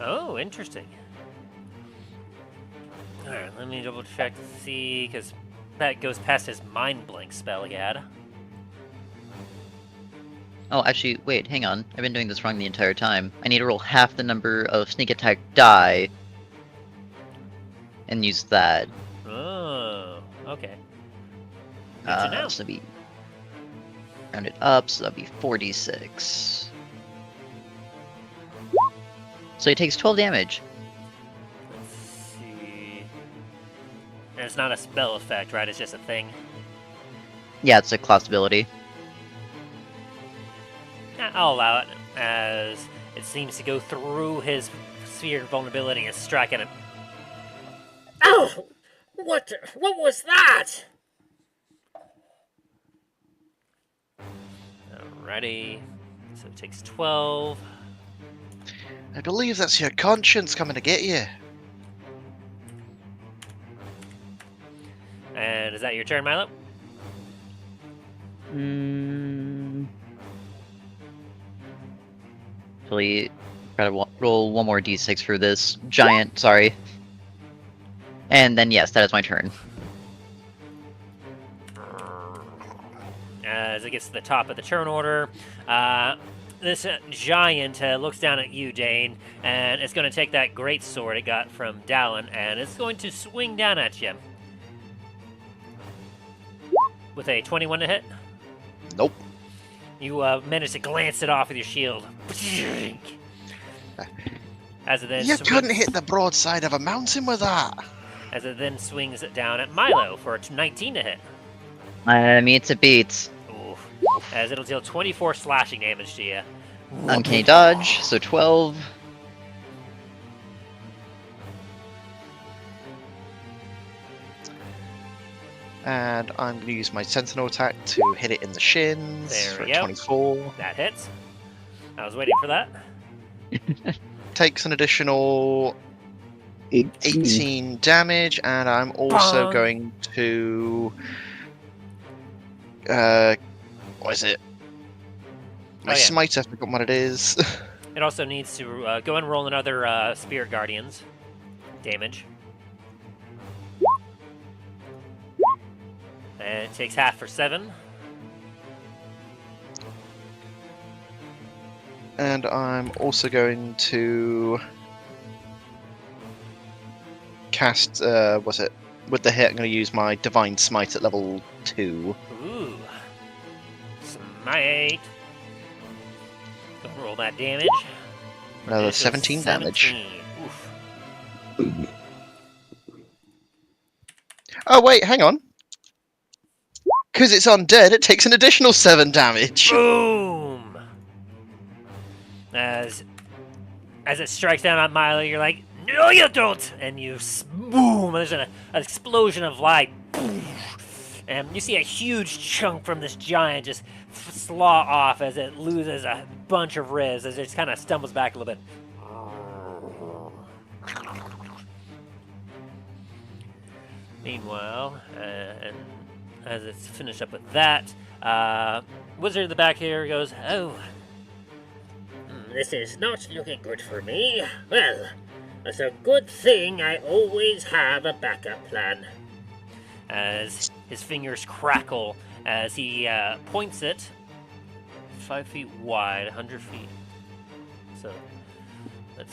Oh, interesting. Alright, let me double check to see, because that goes past his Mind Blink spell he had. Oh, actually, wait, hang on. I've been doing this wrong the entire time. I need to roll half the number of sneak attack die and use that. Oh, okay. Good to know. So that'd be round it up, so that'd be 46. So he takes 12 damage. Let's see. And it's not a spell effect, right? It's just a thing. Yeah, it's a class ability. Yeah, I'll allow it, as it seems to go through his sphere of vulnerability and strike at him. Oh! What was that? Alrighty. So it takes 12. I believe that's your conscience coming to get you. And is that your turn, Milo? actually gotta roll one more d6 for this giant. Sorry. And then yes, that is my turn. As it gets to the top of the turn order, this giant looks down at you, Dane, and it's going to take that great sword it got from Dallen, and it's going to swing down at you. With a 21 to hit. Nope. You manage to glance it off with your shield. As it then You couldn't hit the broadside of a mountain with that. As it then swings it down at Milo for a 19 to hit. Meets a beats. Oof. As it'll deal 24 slashing damage to you. Uncanny dodge, so 12. And I'm going to use my sentinel attack to hit it in the shins There for we go. 24. That hits. I was waiting for that. Takes an additional 18. 18 damage, and I'm also Bong. going to... what is it? My Oh, yeah. smite, I forgot what it is. It also needs to go and roll another Spirit Guardians damage. And it takes half for 7. And I'm also going to cast, what's it? With the hit, I'm going to use my Divine Smite at level 2. Ooh. Smite. Go and roll that damage. Another It's a 17 damage. 17. Oof. Oh, wait, hang on. Because it's undead, it takes an additional 7 damage. Boom! As it strikes down on Milo, you're like, no, you don't! And you boom! There's an explosion of light. And you see a huge chunk from this giant just slaw off as it loses a bunch of riz, as it just kind of stumbles back a little bit. Meanwhile, and as it's finished up with that, Wizard in the back here goes, oh, this is not looking good for me. Well, it's a good thing I always have a backup plan. As his fingers crackle as he points it 5 feet wide, 100 feet. So,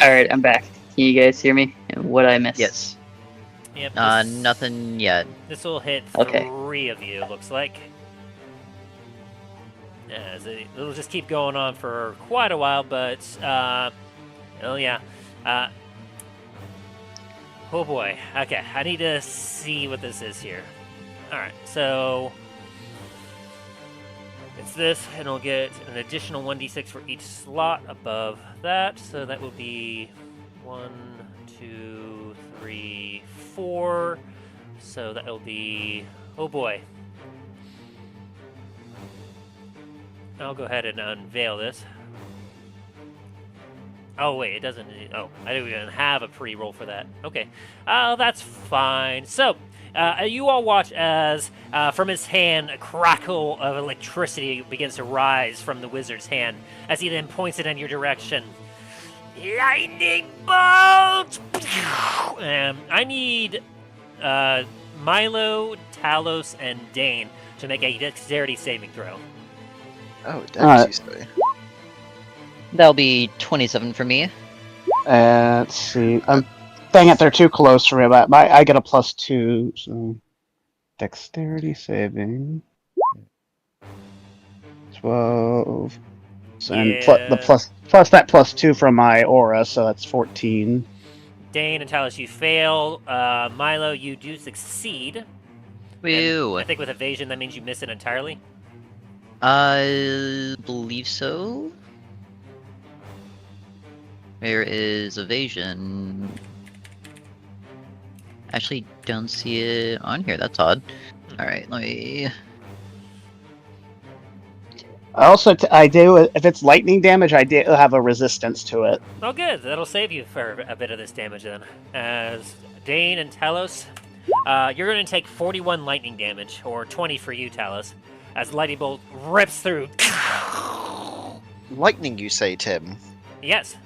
Alright, I'm back. Can you guys hear me? And what I missed? Yes. Yep, Nothing yet. This will hit Okay. 3 of you, looks like. As it'll just keep going on for quite a while, but, oh yeah. Oh boy. Okay, I need to see what this is here. Alright, so it's this, and it'll get an additional 1d6 for each slot above that, so that will be 1, 2, 3, 4. So that will be, oh boy. I'll go ahead and unveil this. Oh wait, it doesn't. Oh, I didn't even have a pre-roll for that. Okay, that's fine. So, you all watch as from his hand a crackle of electricity begins to rise from the wizard's hand as he then points it in your direction. Lightning bolt! I need Milo, Talos, and Dane to make a dexterity saving throw. Oh, damn, you say. That'll be 27 for me. Let's see. Dang it, they're too close for me. But I get a +2, so dexterity saving. 12. So, and the plus that +2 from my aura, so that's 14. Dane and Talos, you fail. Milo, you do succeed. Woo! I think with evasion, that means you miss it entirely. I believe so. Where is evasion? Actually, don't see it on here. That's odd. All right, let me. Also, I do, if it's lightning damage, I do have a resistance to it. Oh, good. That'll save you for a bit of this damage then. As Dane and Talos, you're going to take 41 lightning damage, or 20 for you, Talos, as lightning bolt rips through. Lightning, you say, Tim? Yes.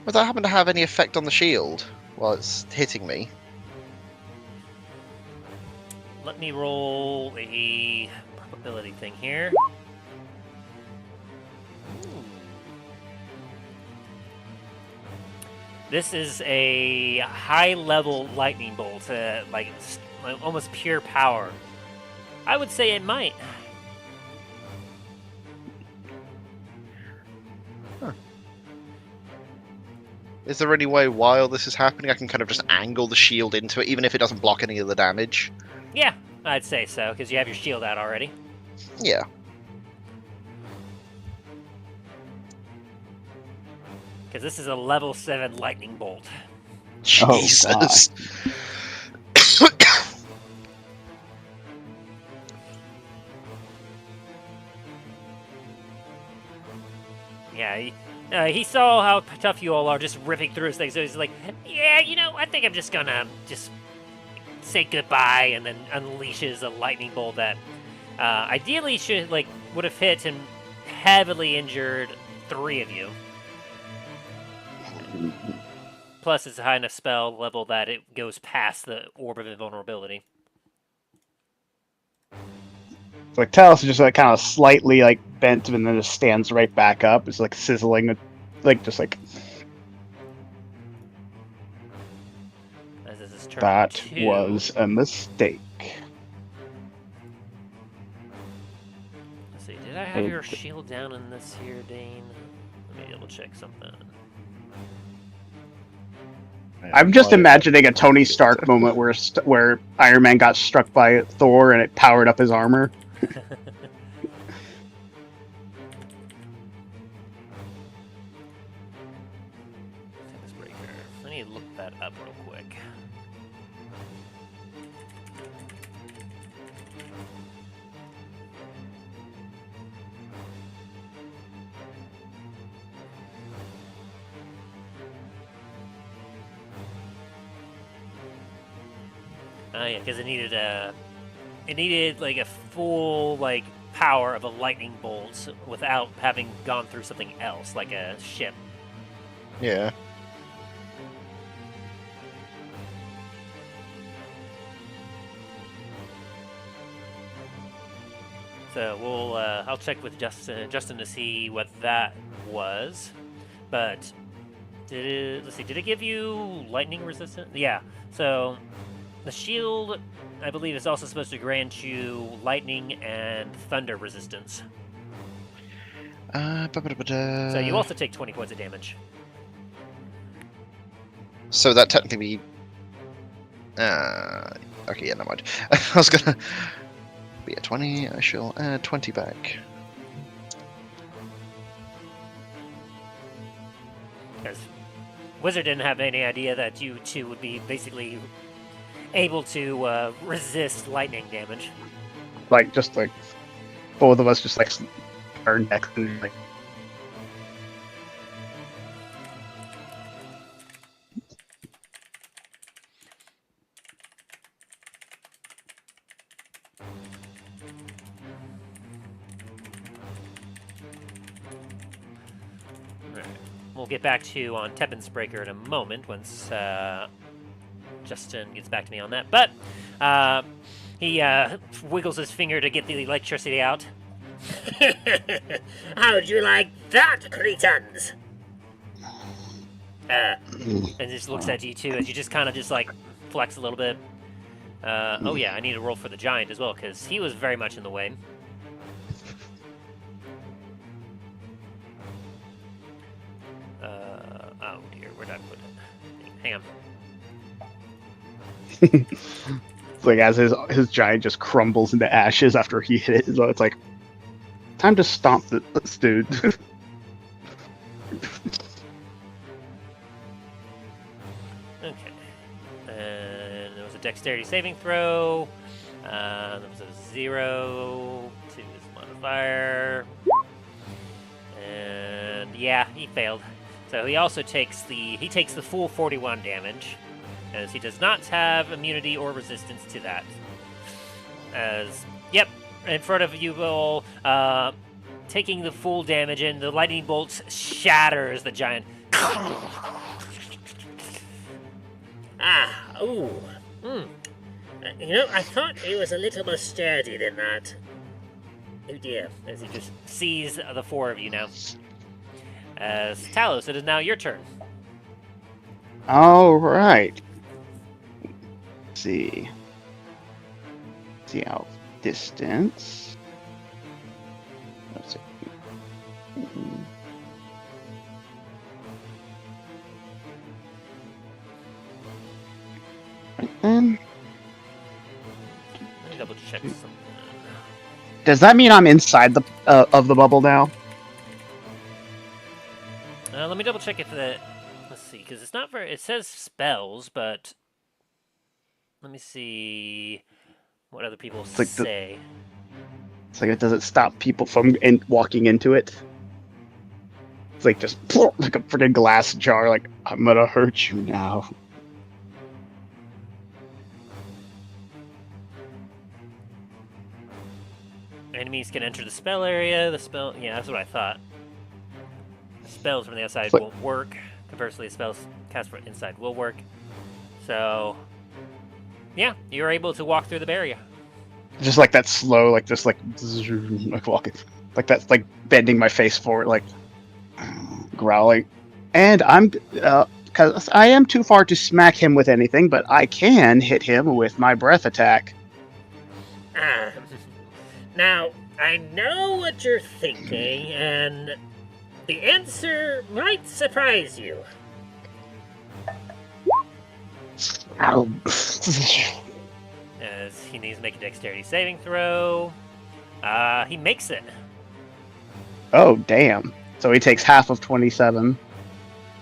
Would that happen to have any effect on the shield while it's hitting me? Let me roll a probability thing here. This is a high-level lightning bolt, like almost pure power. I would say it might. Is there any way while this is happening I can kind of just angle the shield into it, even if it doesn't block any of the damage? Yeah, I'd say so, because you have your shield out already. Yeah. Because this is a level 7 lightning bolt. Jesus. Yeah, he saw how tough you all are just ripping through his thing, so he's like, yeah, you know, I think I'm just gonna just say goodbye, and then unleashes a lightning bolt that ideally would have hit and heavily injured 3 of you. Plus, it's a high enough spell level that it goes past the orb of invulnerability. Like Talos is just like kind of slightly like bent and then just stands right back up. It's like sizzling, like just like As this is turn that 2. was a mistake. Let's see, did I have your shield down in this here, Dane? Let me double check something. I'm just imagining a Tony Stark moment where Iron Man got struck by Thor and it powered up his armor. I need to look that up real quick. Yeah, because it needed like a full like power of a lightning bolt without having gone through something else, like a ship. Yeah. So we'll I'll check with Justin to see what that was. But did it give you lightning resistance? Yeah. So the shield, I believe, is also supposed to grant you lightning and thunder resistance. So you also take 20 points of damage. So that technically okay, yeah, never mind. I was gonna be at 20, I shall add 20 back. Because Wizard didn't have any idea that you two would be basically able to resist lightning damage. Like just like both of us just like our necks and like. We'll get back to you on Tepin's Breaker in a moment once Justin gets back to me on that. But he wiggles his finger to get the electricity out. How'd you like that, Cretans? And just looks at you two as you just kind of just like flex a little bit. Oh yeah, I need to roll for the giant as well because he was very much in the way. Oh dear, where'd I put it? Hang on. It's like as his giant just crumbles into ashes after he hit it, so it's like time to stomp this dude. Okay. And there was a dexterity saving throw. There was a 0 to his modifier. And yeah, he failed. So he also takes the full 41 damage, as he does not have immunity or resistance to that. As yep, in front of you all, taking the full damage, and the lightning bolts shatters the giant. Ooh. I thought it was a little more sturdy than that. Oh dear, as he just sees the four of you now. As Talos, it is now your turn. All right. Let's see. See how distance. Let's see. Right then. Let me double check something. Does that mean I'm inside the of the bubble now? Let me double check if the. Let's see, because it's not very. It says spells, but let me see what other people like say. It's like it doesn't stop people from walking into it. It's like just like a freaking glass jar. Like, I'm gonna hurt you now. Enemies can enter the spell area. The spell, yeah, that's what I thought. Spells from the outside But- won't work. Conversely, spells cast from inside will work. So, yeah, you're able to walk through the barrier. Just like that slow, like just like walking, like that's like bending my face forward, like growling. And I'm because I am too far to smack him with anything, but I can hit him with my breath attack. Now, I know what you're thinking, and the answer might surprise you. Ow. As he needs to make a dexterity saving throw. He makes it, Oh damn! So he takes half of 27.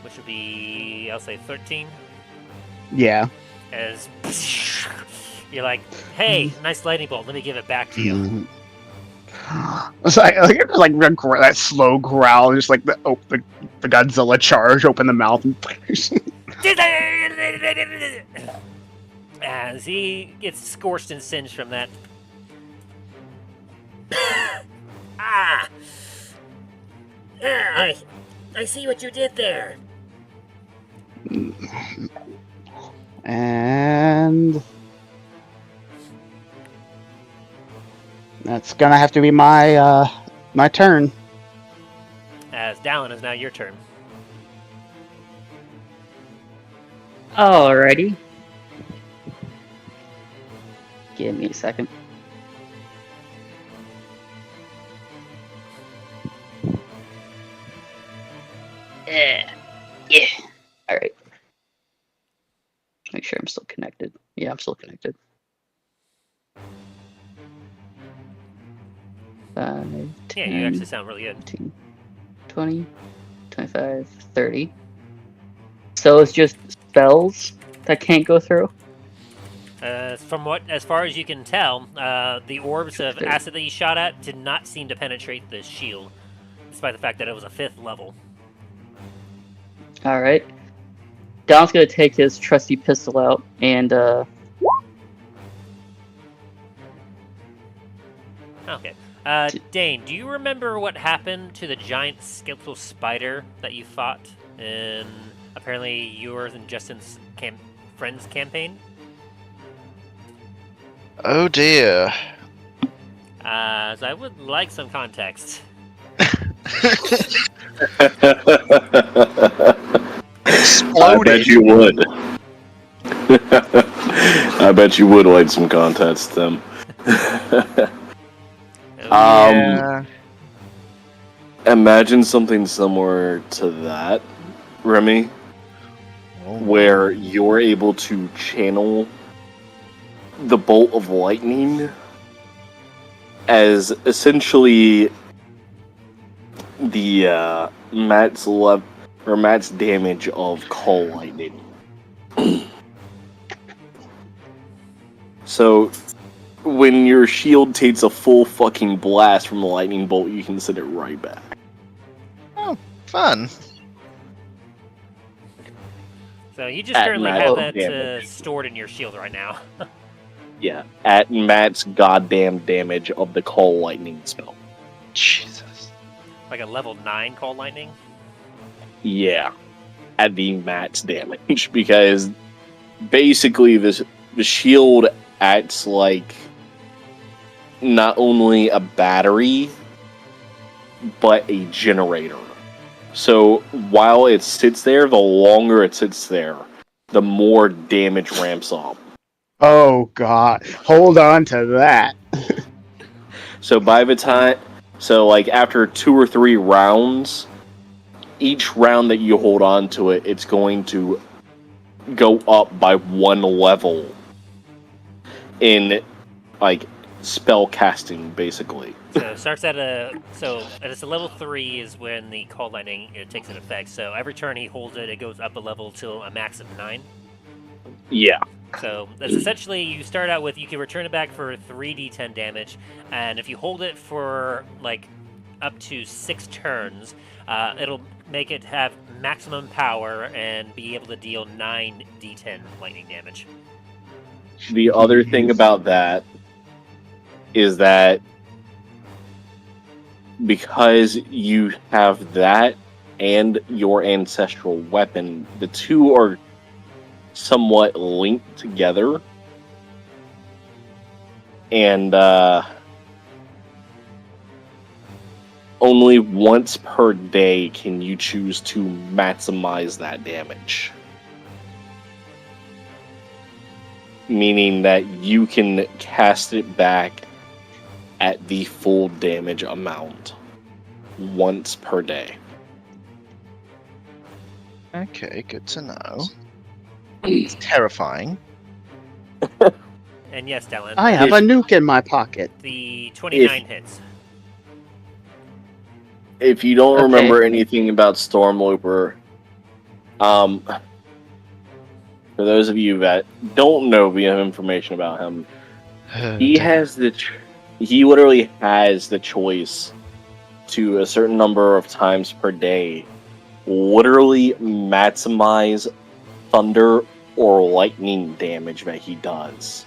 which would be, I'll say 13. Yeah. As you're like, hey, nice lightning bolt, let me give it back to you. Mhm. It's like that slow growl, just like the Godzilla charge, open the mouth and As he gets scorched and singed from that. I see what you did there. and that's gonna have to be my my turn. As Dallen is now your turn. Alrighty. Give me a second. Yeah. Alright. Make sure I'm still connected. Yeah, I'm still connected. 5, 10, Yeah, you actually sound really good. 15, 20, 25, 30. So it's just spells that can't go through? As far as you can tell, the orbs of acid that you shot at did not seem to penetrate the shield, despite the fact that it was a 5th level. Alright. Don's gonna take his trusty pistol out and Okay. Dane, do you remember what happened to the giant skeletal spider that you fought in apparently yours and Justin's friend's campaign? Oh dear. So I would like some context. I bet you would. I bet you would like some context, Tim. Yeah. Imagine something similar to that, Remy, where you're able to channel the bolt of lightning as essentially the Matt's damage of call lightning. So when your shield takes a full fucking blast from the lightning bolt, you can send it right back. Oh, fun. So you just At currently max have that damage. stored in your shield right now. Yeah, at Matt's goddamn damage of the call lightning spell. Jesus. Like a level 9 cold lightning? Yeah, at the max damage, because basically the shield acts like not only a battery, but a generator. So while it sits there, the longer it sits there, the more damage ramps up. Oh god. Hold on to that. So by the time, like after 2 or 3 rounds, each round that you hold on to it, it's going to go up by 1 level in like spell casting, basically. So it starts at it's a level 3 is when the cold lightning takes an effect. So every turn he holds it, it goes up a level till a max of 9. Yeah. So that's essentially, you start out with, you can return it back for 3d10 damage, and if you hold it for like up to 6 turns, it'll make it have maximum power and be able to deal 9d10 lightning damage. The other thing about that is that because you have that and your ancestral weapon, the two are somewhat linked together, and only once per day can you choose to maximize that damage. Meaning that you can cast it back at the full damage amount once per day. Okay, good to know. It's terrifying. And yes, Dallen, I have a nuke in my pocket. the 29 hits. If you don't Okay. remember anything about Stormlooper, for those of you that don't know the information about him, he literally has the choice to a certain number of times per day literally maximize thunder or lightning damage that he does.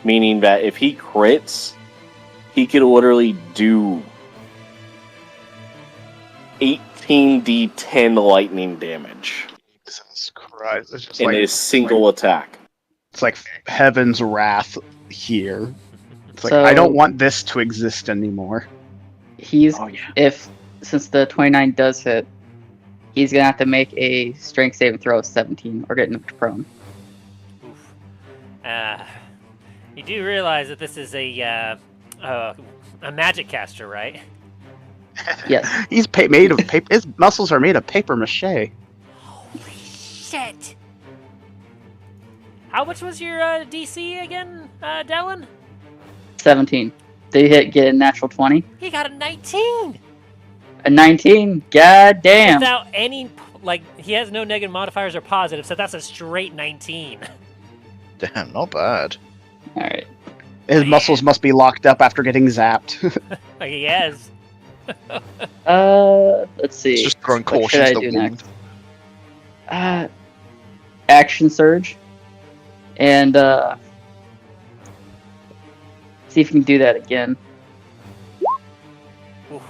Meaning that if he crits, he could literally do 18d10 lightning damage Jesus Christ. It's just in a single attack. It's like heaven's wrath here. It's like, So- I don't want this to exist anymore. He's Oh yeah. since the 29 does hit, he's gonna have to make a strength saving throw of 17 or get knocked prone. Oof. You do realize that this is a magic caster, right? Yes. He's made of paper. His muscles are made of paper mache. Holy shit! How much was your DC again, Dallen? 17. Did he get a natural 20? He got a 19! A 19? God damn. Without any, he has no negative modifiers or positive, so that's a straight 19. Damn, not bad. Alright. His muscles must be locked up after getting zapped. Like he has. Let's see. It's just throwing What should caution I to do the wind. next? Action surge. And, see if you can do that again. Oof.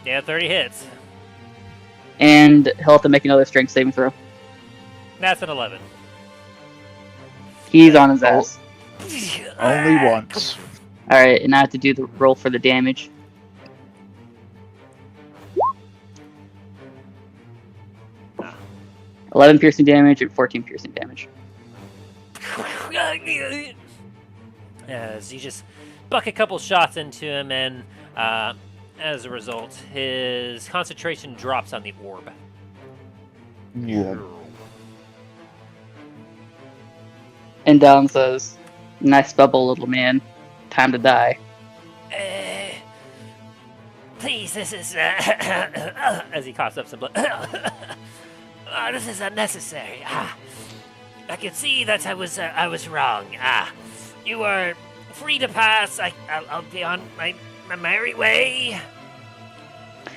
Yeah, 30 hits. And he'll have to make another strength saving throw. That's an 11. He's on his ass. Only once. Alright, and I have to do the roll for the damage. Ah. 11 piercing damage and 14 piercing damage. As you just buck a couple shots into him, and as a result, his concentration drops on the orb. Yeah. And Dallen says, "Nice bubble, little man. Time to die." Please, this is as he coughs up some blood. This is unnecessary. I can see that I was wrong. You are free to pass. I'll be on my merry way.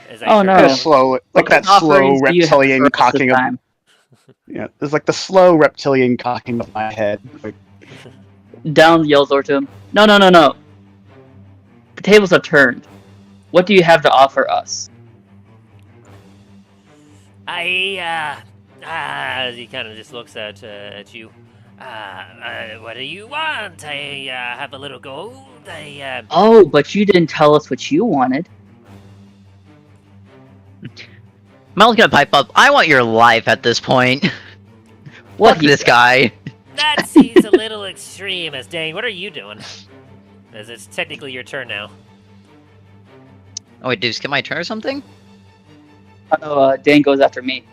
As I Oh, turn no. around. Kinda slow, like What that offerings slow do you have reptilian for us this cocking of. time? Yeah, there's like the slow reptilian cocking of my head. Like, Dallen yells over to him, "No, no, no, no. the tables have turned. What do you have to offer us? He kind of just looks at you. What do you want? I have a little gold. Oh, but you didn't tell us what you wanted. Milo's gonna pipe up. I want your life at this point. What Fuck he this said. guy. That seems a little extreme, as Dane. What are you doing? As it's technically your turn now. Oh wait, dude, skip my turn or something? Oh, Dane goes after me.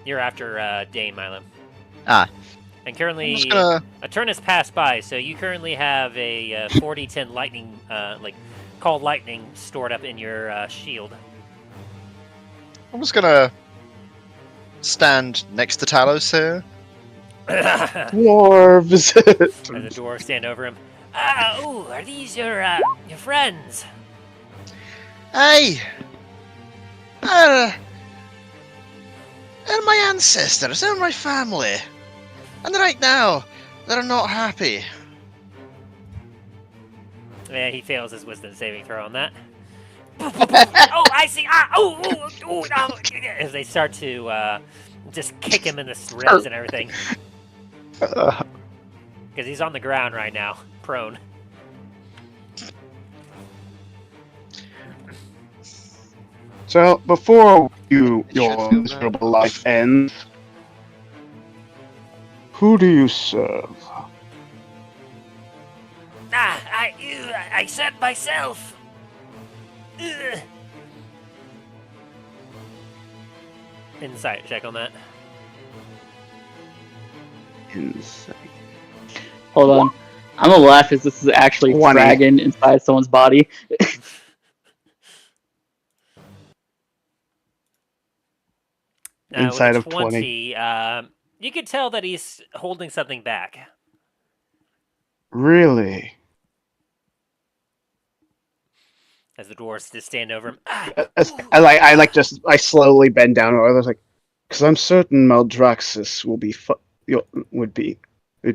You're after Dane, Milo. Ah. And I'm currently, just gonna. a turn has passed by, so you currently have a 40-10 lightning, called lightning, stored up in your shield. I'm just gonna stand next to Talos here. Dwarves. And the dwarves stand over him. Are these your friends? Hey! They're my ancestors, they're my family. And right now, they're not happy. Yeah, he fails his wisdom saving throw on that. Oh, I see. As they start to just kick him in the ribs and everything. Because he's on the ground right now, prone. So before your miserable life ends, who do you serve? I said myself. Ugh. Insight check on that. Insight. Hold on. I'm gonna laugh as this is actually 20. dragon inside someone's body. Inside with of a 20, you could tell that he's holding something back. Really? As the dwarves just stand over him. I slowly bend down. I was like, because I'm certain Maldraxxus would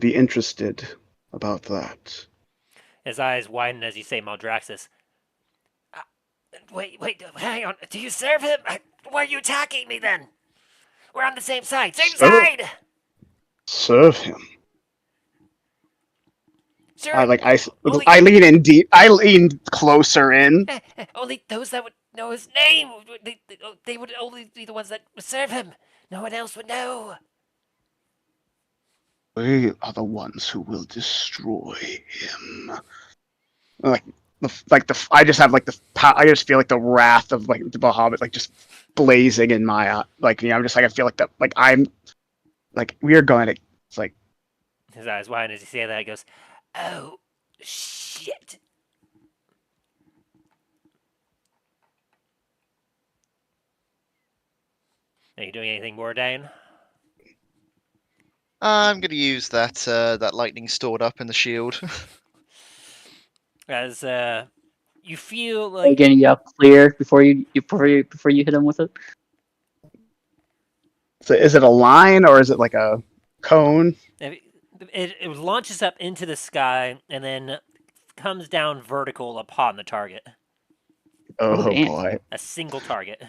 be interested about that. His eyes widen as you say Maldraxxus. Wait, hang on. Do you serve him? Why are you attacking me then? We're on the same side. Same side! Serve him. Sure. I lean in deep. I lean closer in. Only those that would know his name. They would only be the ones that would serve him. No one else would know. We are the ones who will destroy him. I just feel like the wrath of like the Bahamut just blazing in my eye. I'm just like I feel like that. We are going to. It's like his eyes widen as he say that. He goes, "Oh shit." Are you doing anything more, Dane? I'm gonna use that lightning stored up in the shield. As you feel like Getting you up clear before you hit him with it. So is it a line or is it like a cone? it launches up into the sky and then comes down vertical upon the target. Oh damn. boy. A single target.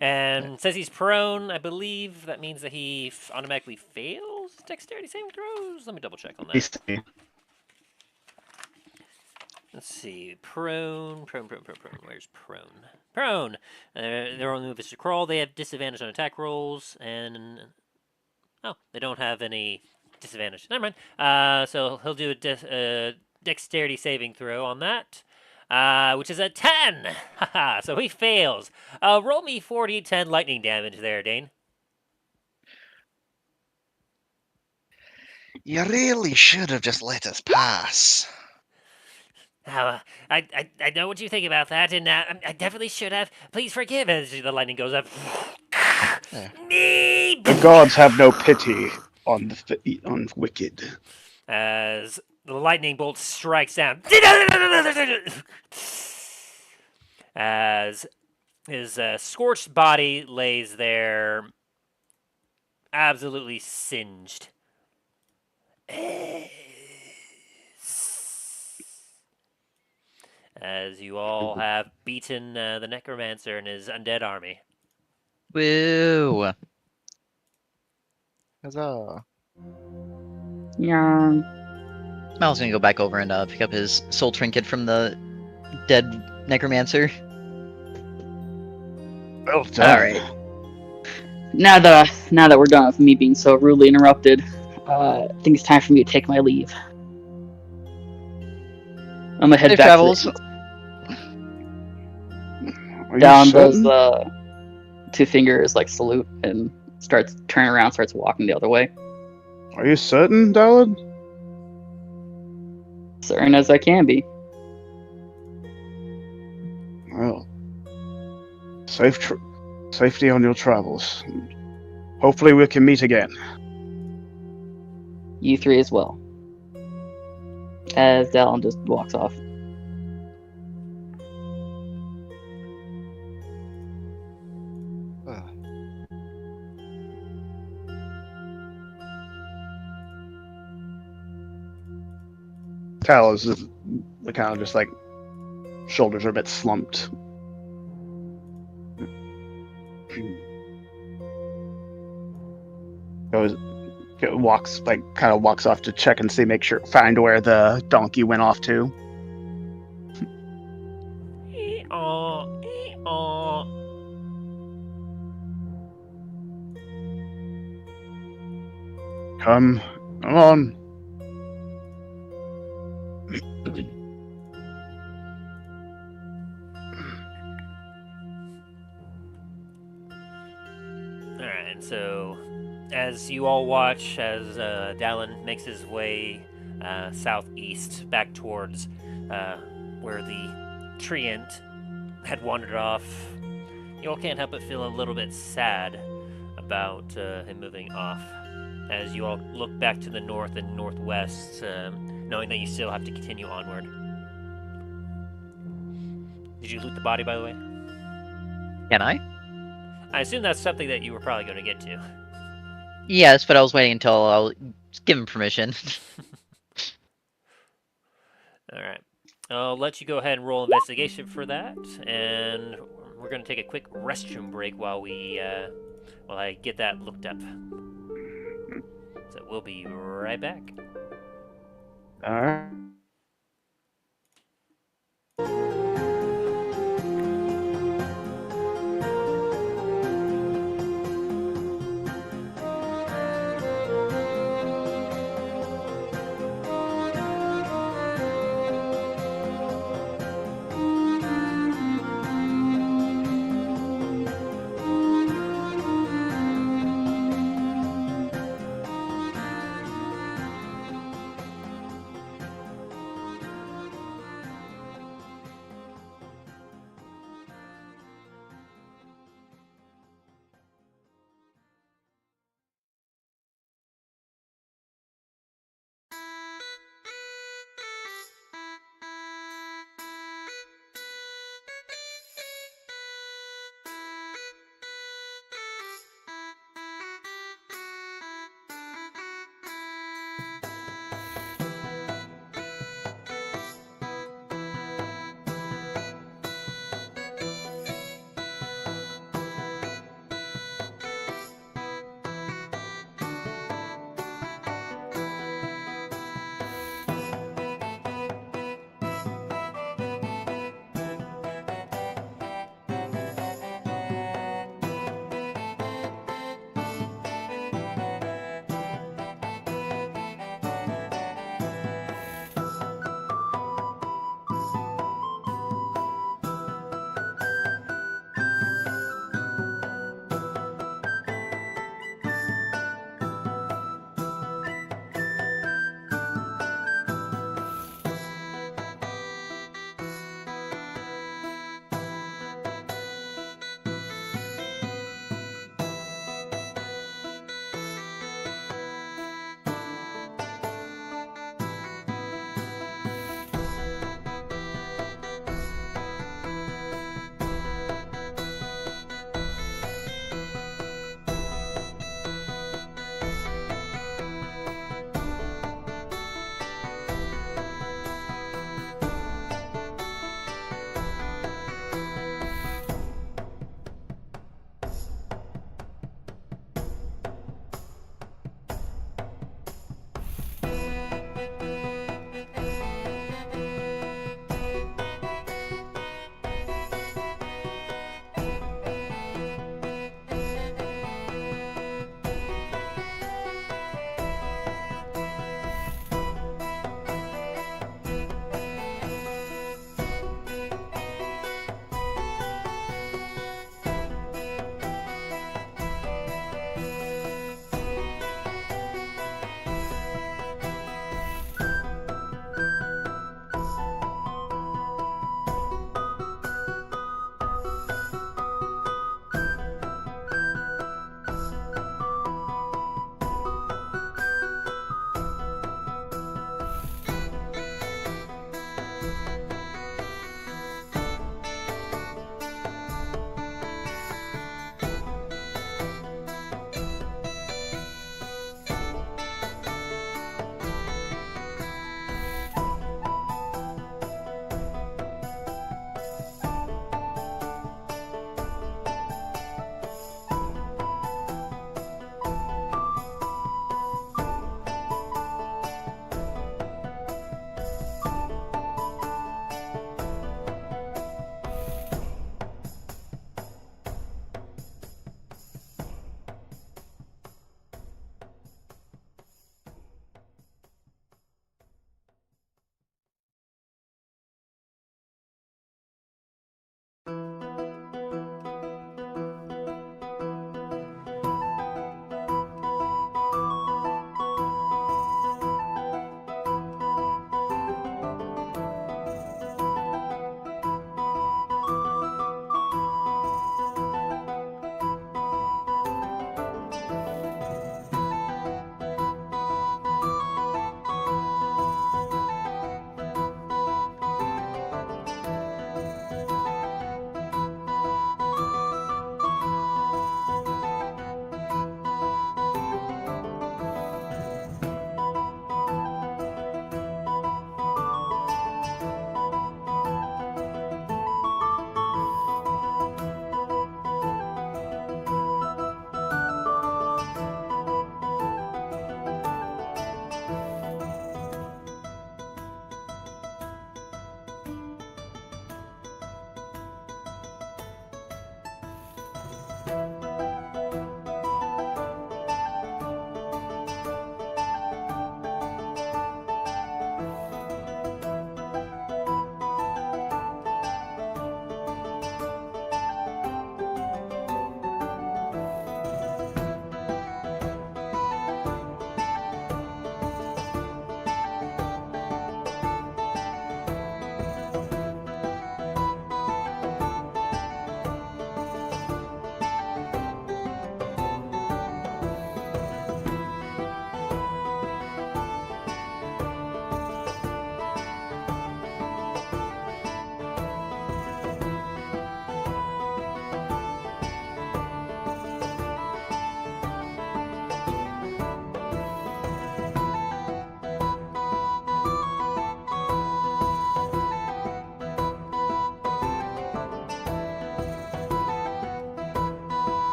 And says he's prone. I believe that means that he automatically fails dexterity saving throws. Let me double check on that. Let's see. Prone. Where's prone? Prone. Their only move is to crawl. They have disadvantage on attack rolls, and they don't have any disadvantage. Never mind. So he'll do a dexterity saving throw on that, which is a 10. Haha. So he fails. Roll me 40-10 lightning damage there, Dane. You really should have just let us pass. I know what you think about that, and I definitely should have. Please forgive as the lightning goes up. Yeah. Me. The gods have no pity on wicked. As the lightning bolt strikes down. As his scorched body lays there, absolutely singed. as you all have beaten the Necromancer and his undead army. Woo! Huzzah. Yeah. Miles gonna go back over and pick up his soul trinket from the dead necromancer. Well done. All right. Now that we're done with me being so rudely interrupted, I think it's time for me to take my leave. I'm gonna head Safe back travels. to Are you Dallen does certain? the 2 fingers like salute and starts turning around, starts walking the other way. Are you certain, Dallen? Certain as I can be. Well, safety on your travels. Hopefully we can meet again. You 3 as well. As Dallen just walks off. Ah. Tal is kind of just like shoulders are a bit slumped. Walks off to check and see, find where the donkey went off to. Come on. Alright, so as you all watch as Dallen makes his way southeast back towards where the treant had wandered off, you all can't help but feel a little bit sad about him moving off. As you all look back to the north and northwest, knowing that you still have to continue onward. Did you loot the body, by the way? Can I? I assume that's something that you were probably going to get to. Yes, but I was waiting until I'll give him permission. Alright. I'll let you go ahead and roll investigation for that, and we're going to take a quick restroom break while I get that looked up. So we'll be right back. Alright.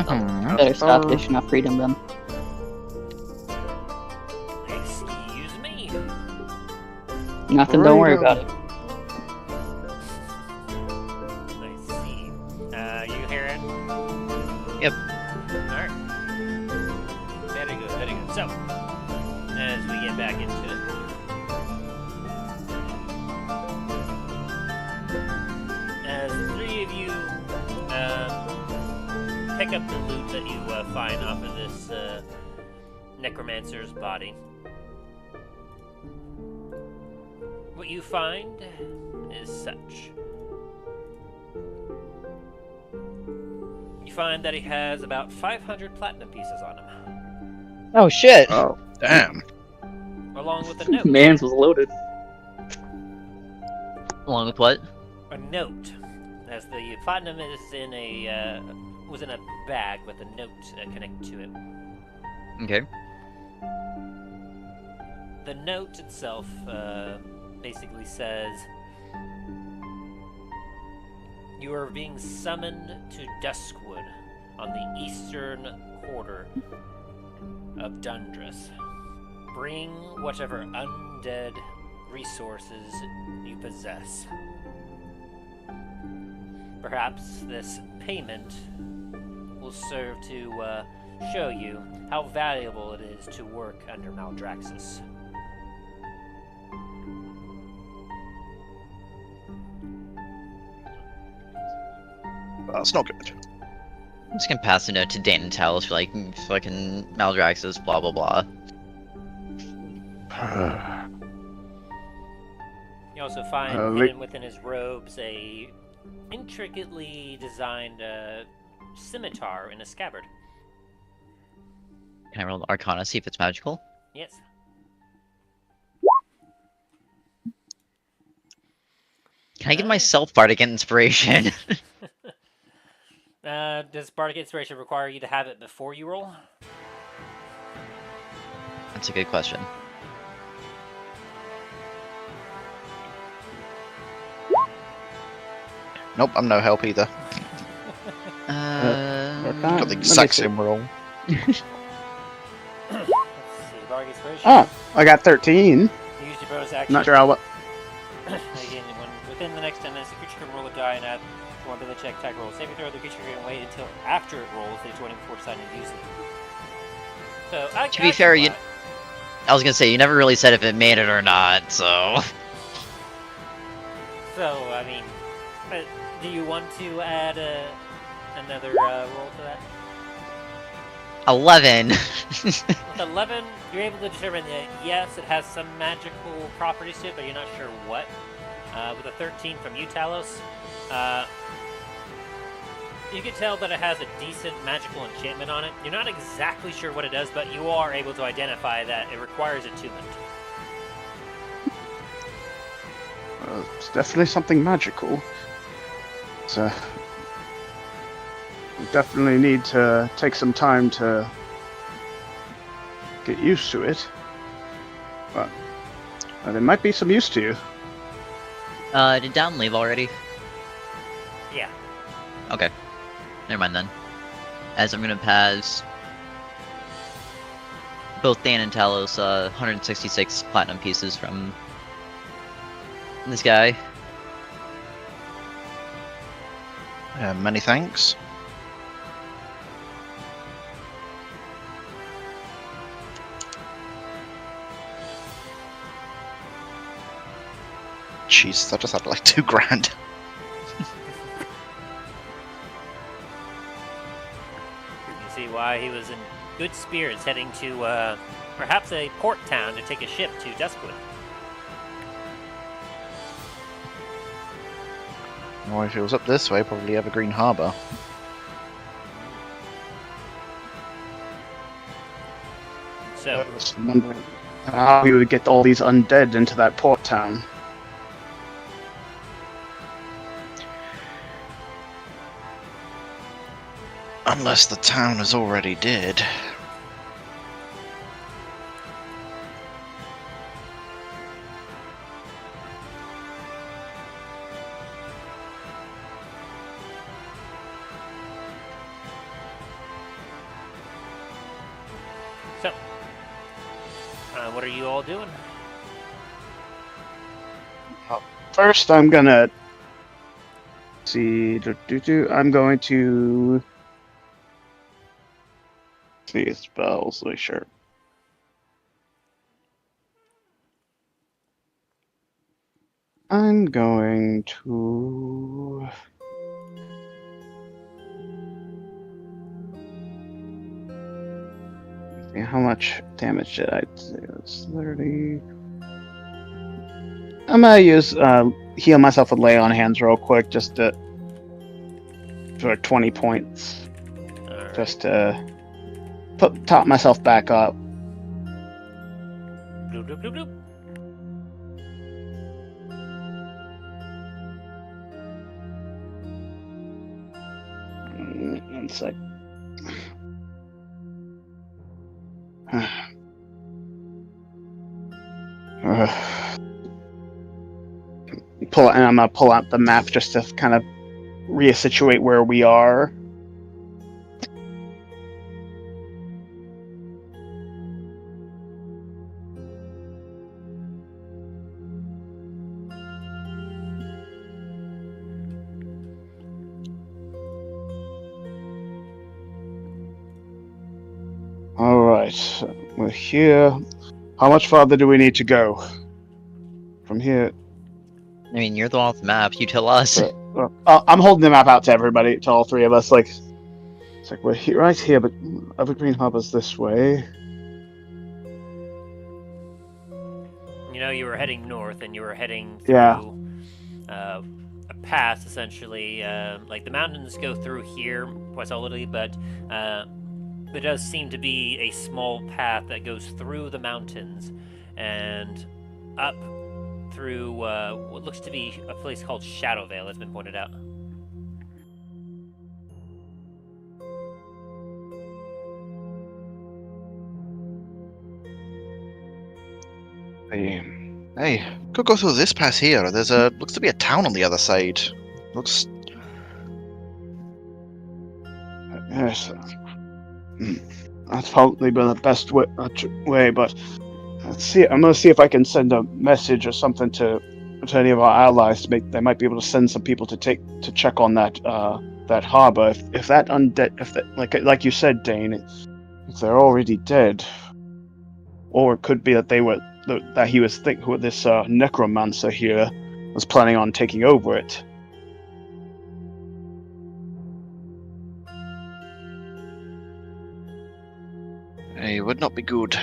Better stop dishing off freedom then. Excuse me. Nothing, don't worry about it. I see. You hear it? Yep. Alright. Very good, very good. So, as we get back into it. As the three of you pick up the loot that you find off of this necromancer's body, what you find is such. You find that he has about 500 platinum pieces on him, Oh shit! Oh, Damn. along with a note. Man's was loaded. Along with what? A note, as the platinum is in a was in a bag with a note connected to it. Okay. The note itself basically says, "You are being summoned to Duskwood on the eastern quarter of Dundras. Bring whatever undead resources you possess. Perhaps this payment will serve to show you how valuable it is to work under Maldraxxus." That's not good. I'm just gonna pass the note to Dan and Talos for like fucking Maldraxxus, blah blah blah. You also find hidden within his robes a intricately designed scimitar in a scabbard. Can I roll Arcana, see if it's magical? Yes. Can I give myself Bardic Inspiration? Does Bardic Inspiration require you to have it before you roll? That's a good question. Nope, I'm no help either. Got the exact same roll. Let's see. Bardic Inspiration. Oh, I got 13. Use your bonus action. Not sure how. Again, within the next 10 minutes, the creature can roll a die and add one ability check, attack roll. Saving throw, the creature can wait until after it rolls the 20 before deciding to use it. So, To be fair, I was gonna say, you never really said if it made it or not, so... So, I mean, do you want to add another roll to that? 11! With 11, you're able to determine that, yes, it has some magical properties to it, but you're not sure what. With a 13 from you, Talos, you can tell that it has a decent magical enchantment on it. You're not exactly sure what it does, but you are able to identify that it requires attunement. It's definitely something magical. So, we definitely need to take some time to get used to it. But there might be some use to you. Did Dallen leave already? Yeah. Okay. Never mind then. As I'm gonna pass both Dan and Talos 166 platinum pieces from this guy. Many thanks. Jeez, I just had like 2 grand. You can see why he was in good spirits heading to perhaps a port town to take a ship to Duskwood. Or if it was up this way, probably Evergreen Harbour. So, I was wondering how we would get all these undead into that port town. Unless the town is already dead. So, what are you all doing? First, I'm gonna see. I'm going to see spells. Like, sure. I'm going to. See, how much damage did I do? It's 30. I'm gonna use heal myself with lay on hands real quick, just to for 20 points, Alright. just to top myself back up. Bloop, bloop, bloop, bloop. One sec. I'm gonna pull out the map just to kind of reasituate where we are. Alright, we're here. How much farther do we need to go? From here. I mean, you're the one with the map. You tell us. I'm holding the map out to everybody, to all three of us. Like, it's like we're here, right here, but Evergreen Hub is this way. You know, you were heading north, and you were heading through a pass, essentially. Like, the mountains go through here quite solidly, but there does seem to be a small path that goes through the mountains and up through what looks to be a place called Shadowvale, has been pointed out. Hey, could go through this pass here. There's looks to be a town on the other side. Looks. Yes. That's probably been the best way, but let's see. I'm gonna see if I can send a message or something to any of our allies. They might be able to send some people to check on that harbor. If that undead, like you said, Dane, if they're already dead, or it could be that he was this necromancer here was planning on taking over it. It would not be good.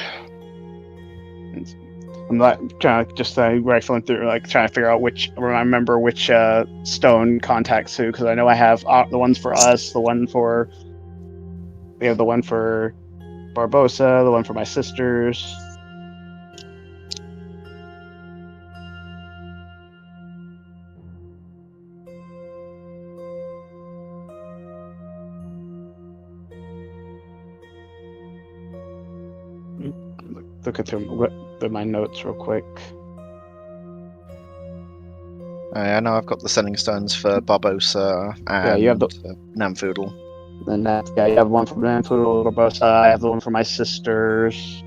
I'm trying to rifling through, like trying to figure out remember which stone contacts who, because I know I have the ones for us, we have the one for Barbosa, the one for my sisters. Looking through my notes real quick. I know I've got the sending stones for Barbosa and you have the Namfoodle. Then you have one for Namfoodle, Barbosa. I have the one for my sisters.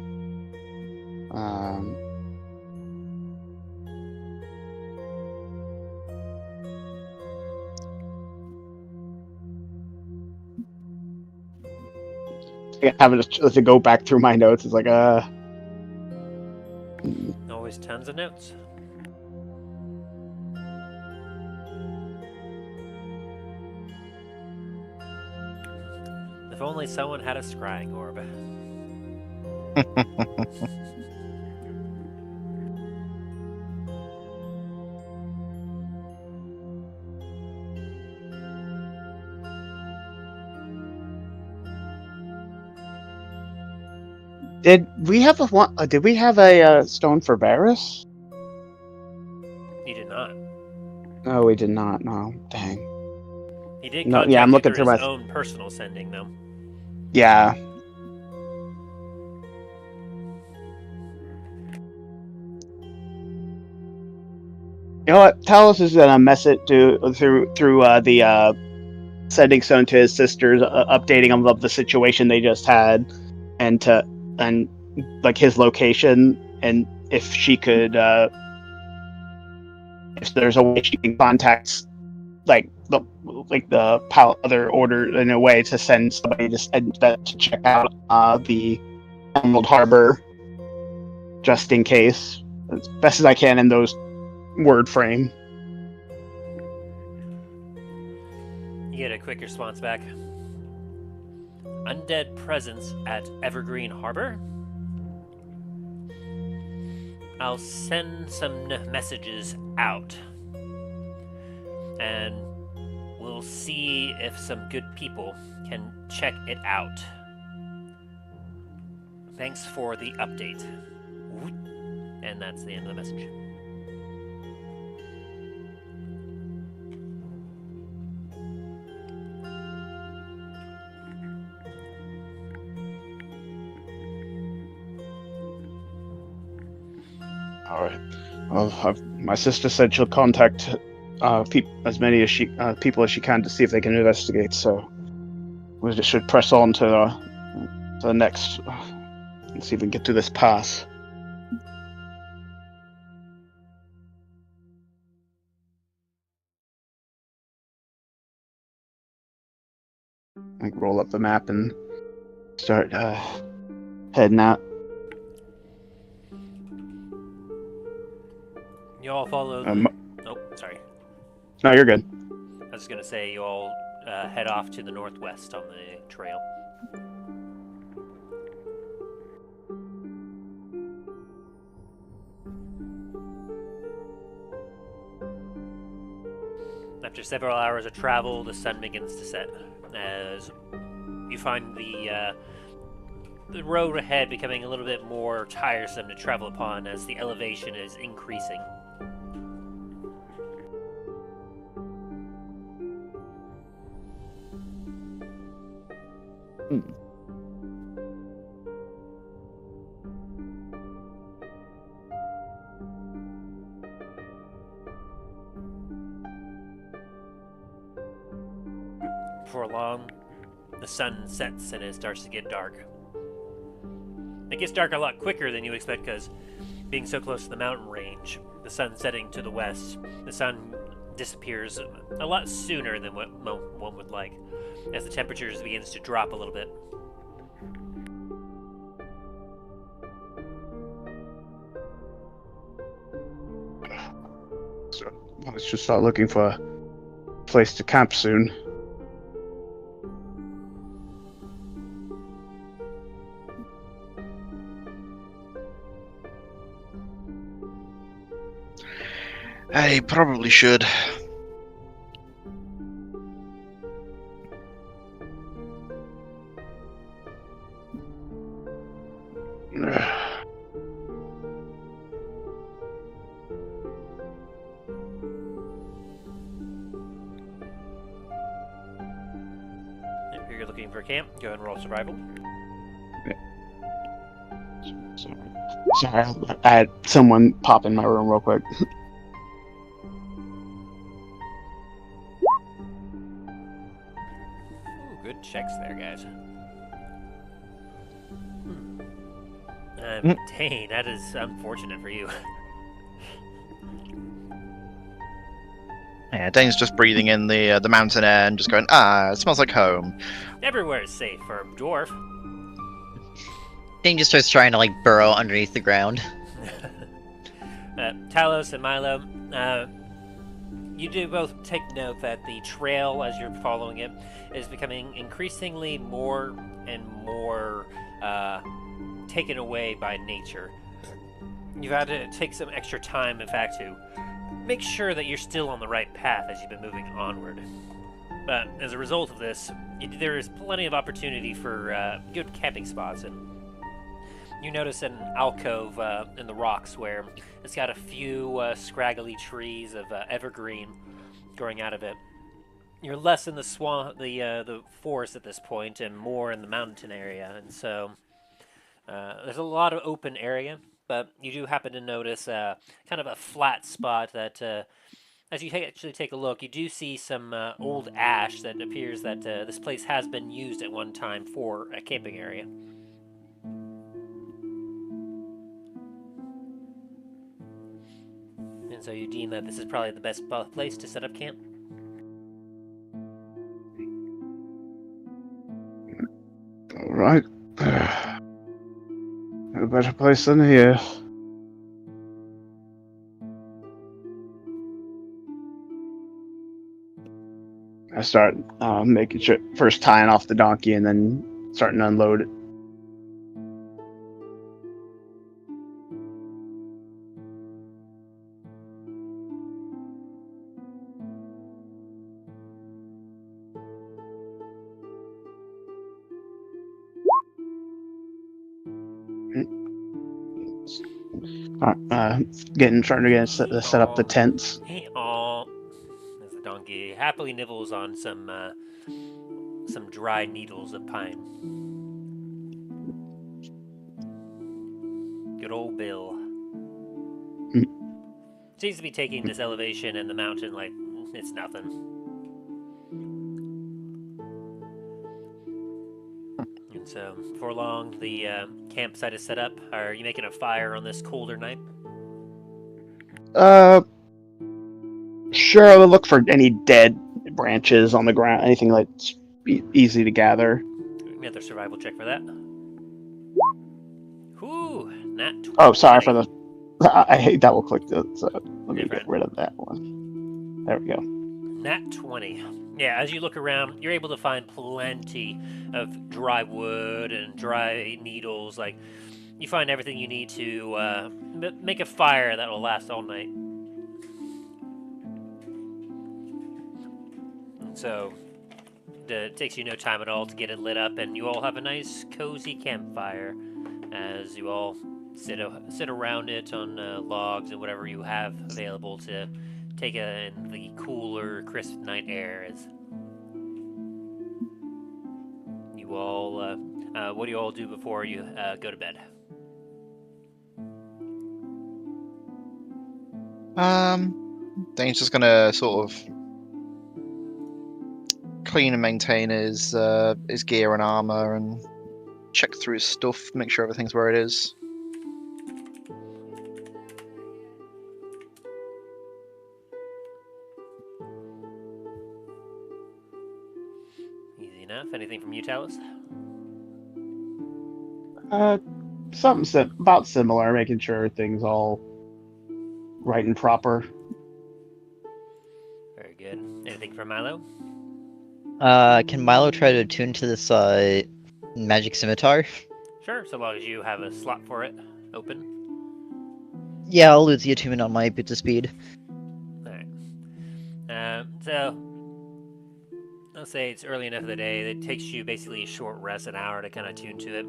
Having to go back through my notes is like Always tons of notes. If only someone had a scrying orb. Did we have a stone for Varus? You did not. No, we did not. No, dang. He did No, contact yeah, I'm you looking through through his my- own personal sending, though. Yeah. You know what? Talos is gonna mess it through the sending stone to his sisters, updating them of the situation they just had, and to and like his location, and if she could, if there's a way she can contact like the other order in a way to send somebody to check out the Emerald Harbor, just in case, as best as I can in those word frame. You get a quick response back. Undead presence at Evergreen Harbor. I'll send some messages out. And we'll see if some good people can check it out. Thanks for the update. And that's the end of the message. All right. Well, my sister said she'll contact as many as people as she can to see if they can investigate. So we just should press on to the next. Let's see if we can get to this pass. Like roll up the map and start heading out. You all follow. Oh, sorry. No, you're good. I was gonna say you all head off to the northwest on the trail. After several hours of travel, the sun begins to set as you find the road ahead becoming a little bit more tiresome to travel upon as the elevation is increasing. Before long, the sun sets and it starts to get dark. It gets dark a lot quicker than you expect because being so close to the mountain range, the sun setting to the west, the sun disappears a lot sooner than what one would like as the temperatures begins to drop a little bit. So let's just start looking for a place to camp soon. I probably should. If you're looking for a camp, go ahead and roll survival. Sorry, I had someone pop in my room real quick. Ooh, good checks there, guys. Dang, that is unfortunate for you. Yeah, Dane's just breathing in the mountain air and just going, it smells like home. Everywhere is safe for a dwarf. Dane just starts trying to, like, burrow underneath the ground. Talos and Milo, you do both take note that the trail, as you're following it, is becoming increasingly more and more taken away by nature. You've had to take some extra time, in fact, to make sure that you're still on the right path as you've been moving onward. But as a result of this, there is plenty of opportunity for good camping spots, and you notice an alcove in the rocks where it's got a few scraggly trees of evergreen growing out of it. You're less in the swamp, the forest at this point, and more in the mountain area, and so there's a lot of open area. But you do happen to notice kind of a flat spot that, as you actually take a look, you do see some old ash that appears that this place has been used at one time for a camping area. So you deem that this is probably the best place to set up camp? All right. No better place than here. I start making sure, first tying off the donkey and then starting to unload it. Starting to get set up the tents. Aw. As the donkey happily nibbles on some dry needles of pine. Good old Bill. Seems to be taking this elevation and the mountain like it's nothing. And so, before long, the campsite is set up. Are you making a fire on this colder night? Sure, I'll look for any dead branches on the ground, anything that's easy to gather. Another survival check for that. Whoo, nat 20. Oh, sorry for the... I hate double clicked it, so let me get rid of that one. There we go. Nat 20. Yeah, as you look around, you're able to find plenty of dry wood and dry needles. Like, you find everything you need to make a fire that will last all night. So, it takes you no time at all to get it lit up, and you all have a nice, cozy campfire as you all sit around it on logs and whatever you have available to take in the cooler, crisp night air. As you all, what do you all do before you go to bed? Dane's just gonna sort of clean and maintain his gear and armor and check through his stuff, make sure everything's where it is. Easy enough. Anything from you, Talus? Something about similar, making sure everything's all right and proper. Very good. Anything from Milo? Can Milo try to attune to this magic scimitar? Sure, so long as you have a slot for it open. Yeah, I'll lose the attunement on my boots of speed. Alright. So, I'll say it's early enough of the day that it takes you basically a short rest, an hour to kind of tune to it.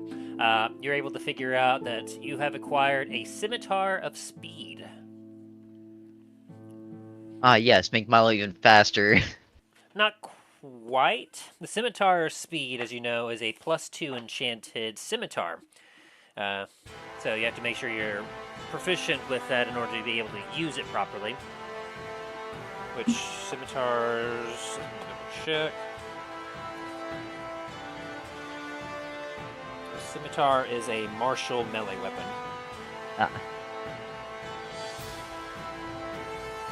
You're able to figure out that you have acquired a scimitar of speed. Yes, make Milo even faster. Not quite. The scimitar of speed, as you know, is a +2 enchanted scimitar. So you have to make sure you're proficient with that in order to be able to use it properly. Which scimitars... check. The scimitar is a martial melee weapon.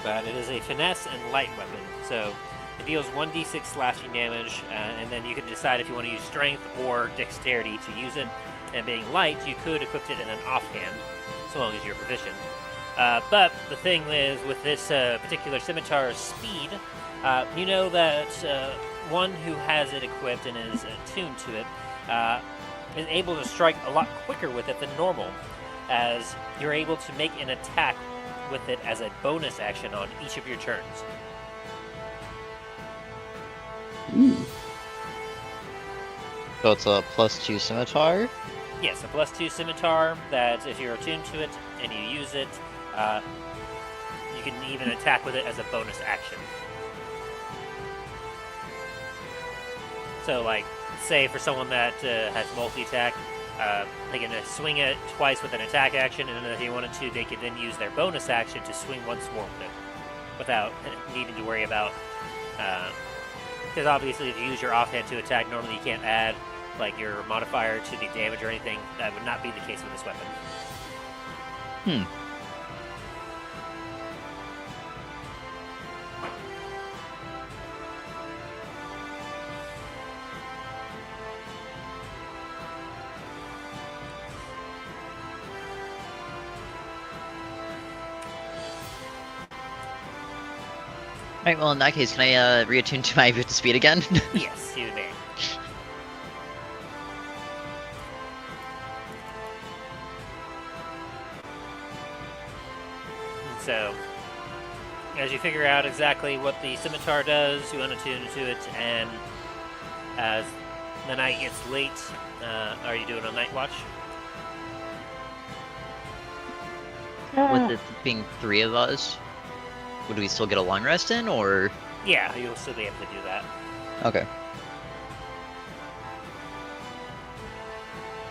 But it is a finesse and light weapon, so it deals 1d6 slashing damage, and then you can decide if you want to use strength or dexterity to use it. And being light, you could equip it in an offhand, so long as you're proficient. But the thing is, with this particular scimitar's speed, you know that one who has it equipped and is attuned to it is able to strike a lot quicker with it than normal, as you're able to make an attack with it as a bonus action on each of your turns. So it's a +2 scimitar? Yes, a +2 scimitar that if you're attuned to it and you use it, you can even attack with it as a bonus action. So, like, say for someone that has multi-attack, they can swing it twice with an attack action, and if they wanted to, they could then use their bonus action to swing once more with it, without needing to worry about... because obviously if you use your offhand to attack, normally you can't add like your modifier to the damage or anything. That would not be the case with this weapon. Alright, well in that case, can I reattune to my movement speed again? Yes, you may. So, as you figure out exactly what the scimitar does, you unattune to it, and as the night gets late, are you doing a night watch? With it being 3 of us, would we still get a long rest in, or...? Yeah, you'll still be able to do that. Okay.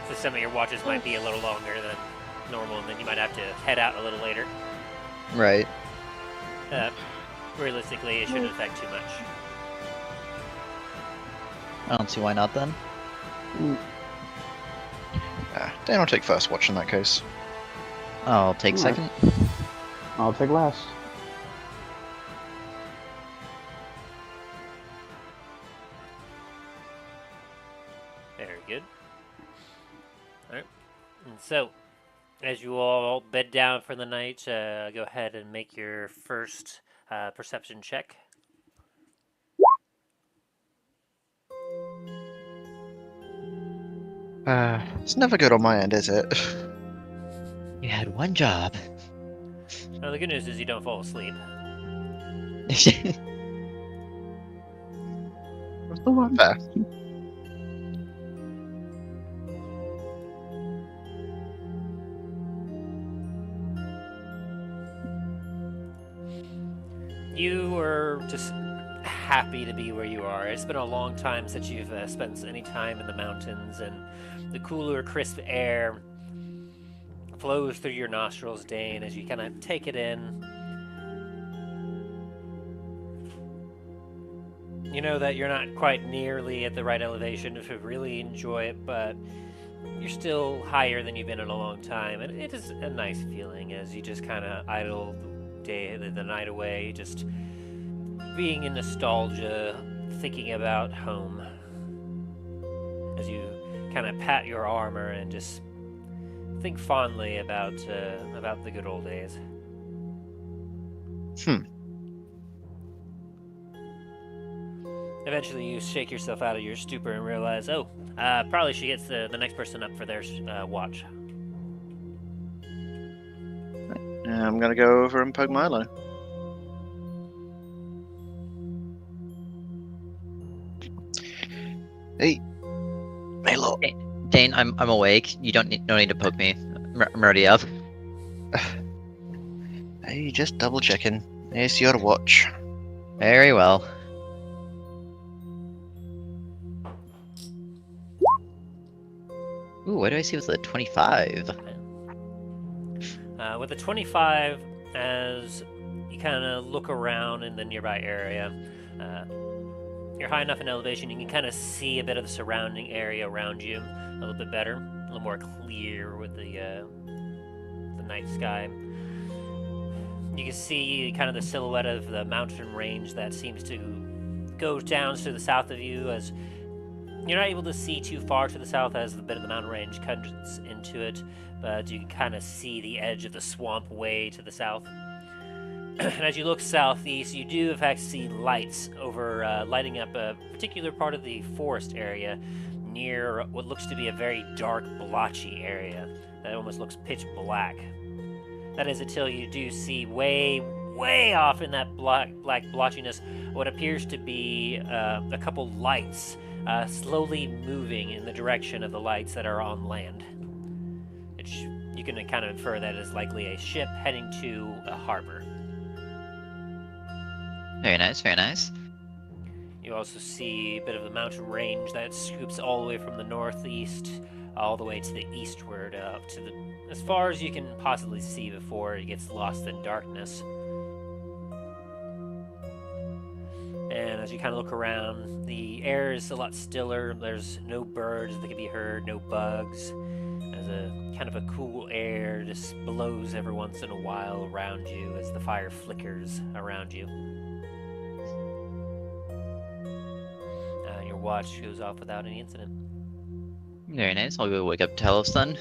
So some of your watches might be a little longer than normal, and then you might have to head out a little later. Right. Realistically, it shouldn't affect too much. I don't see why not then. Dan will take first watch in that case. I'll take Alright. second. I'll take last. Very good. Alright. And so, as you all bed down for the night, go ahead and make your first perception check. It's never good on my end, is it? You had one job. Now, the good news is you don't fall asleep. Fair. You are just happy to be where you are. It's been a long time since you've spent any time in the mountains, and the cooler, crisp air flows through your nostrils, Dane, as you kind of take it in. You know that you're not quite nearly at the right elevation to really enjoy it, but you're still higher than you've been in a long time, and it is a nice feeling as you just kind of idle the night away, just being in nostalgia, thinking about home, as you kind of pat your armor and just think fondly about the good old days. Eventually, you shake yourself out of your stupor and realize, probably should get the next person up for their watch. I'm gonna go over and poke Milo. Hey, Milo. Dane, I'm awake. You don't need to poke me. I'm already up. Hey, just double checking. It's your watch. Very well. Ooh, what do I see with the 25? With a 25, as you kind of look around in the nearby area, you're high enough in elevation, you can kind of see a bit of the surrounding area around you a little bit better, a little more clear with the night sky. You can see kind of the silhouette of the mountain range that seems to go down to the south of you, as you're not able to see too far to the south as the bit of the mountain range comes into it, but you can kind of see the edge of the swamp way to the south. And as you look southeast, you do in fact see lights over lighting up a particular part of the forest area near what looks to be a very dark, blotchy area that almost looks pitch black. That is until you do see way off in that black blotchiness what appears to be a couple lights slowly moving in the direction of the lights that are on land. You can kind of infer that is likely a ship heading to a harbor. Very nice, very nice. You also see a bit of the mountain range that scoops all the way from the northeast all the way to the eastward, as far as you can possibly see before it gets lost in darkness. And as you kind of look around, the air is a lot stiller. There's no birds that can be heard, no bugs. There's a kind of a cool air just blows every once in a while around you as the fire flickers around you. Your watch goes off without any incident. Very nice. I'll go wake up Talos then.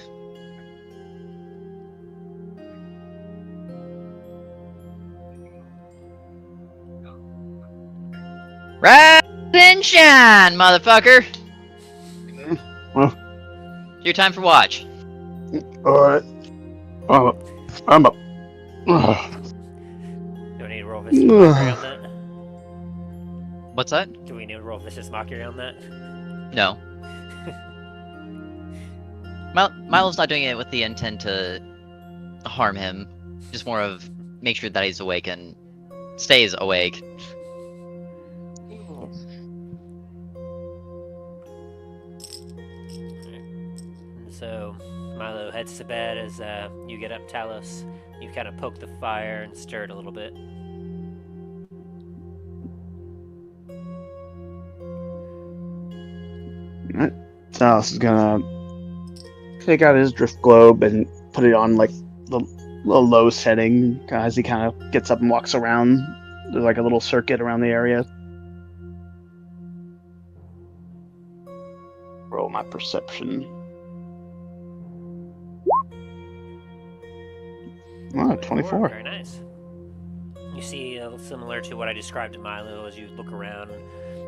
Attention, motherfucker! Well, It's your time for watch. alright. I'm up. Do we need to roll vicious mockery on that? What's that? Do we need to roll vicious mockery on that? No. Milo's not doing it with the intent to harm him. Just more of make sure that he's awake and stays awake. So Milo heads to bed as you get up, Talos. You kind of poke the fire and stir it a little bit. Alright. Talos is gonna take out his drift globe and put it on like the low setting as he kind of gets up and walks around. There's like a little circuit around the area. Roll my perception. Oh, 24. Very nice. You see, similar to what I described to Milo, as you look around,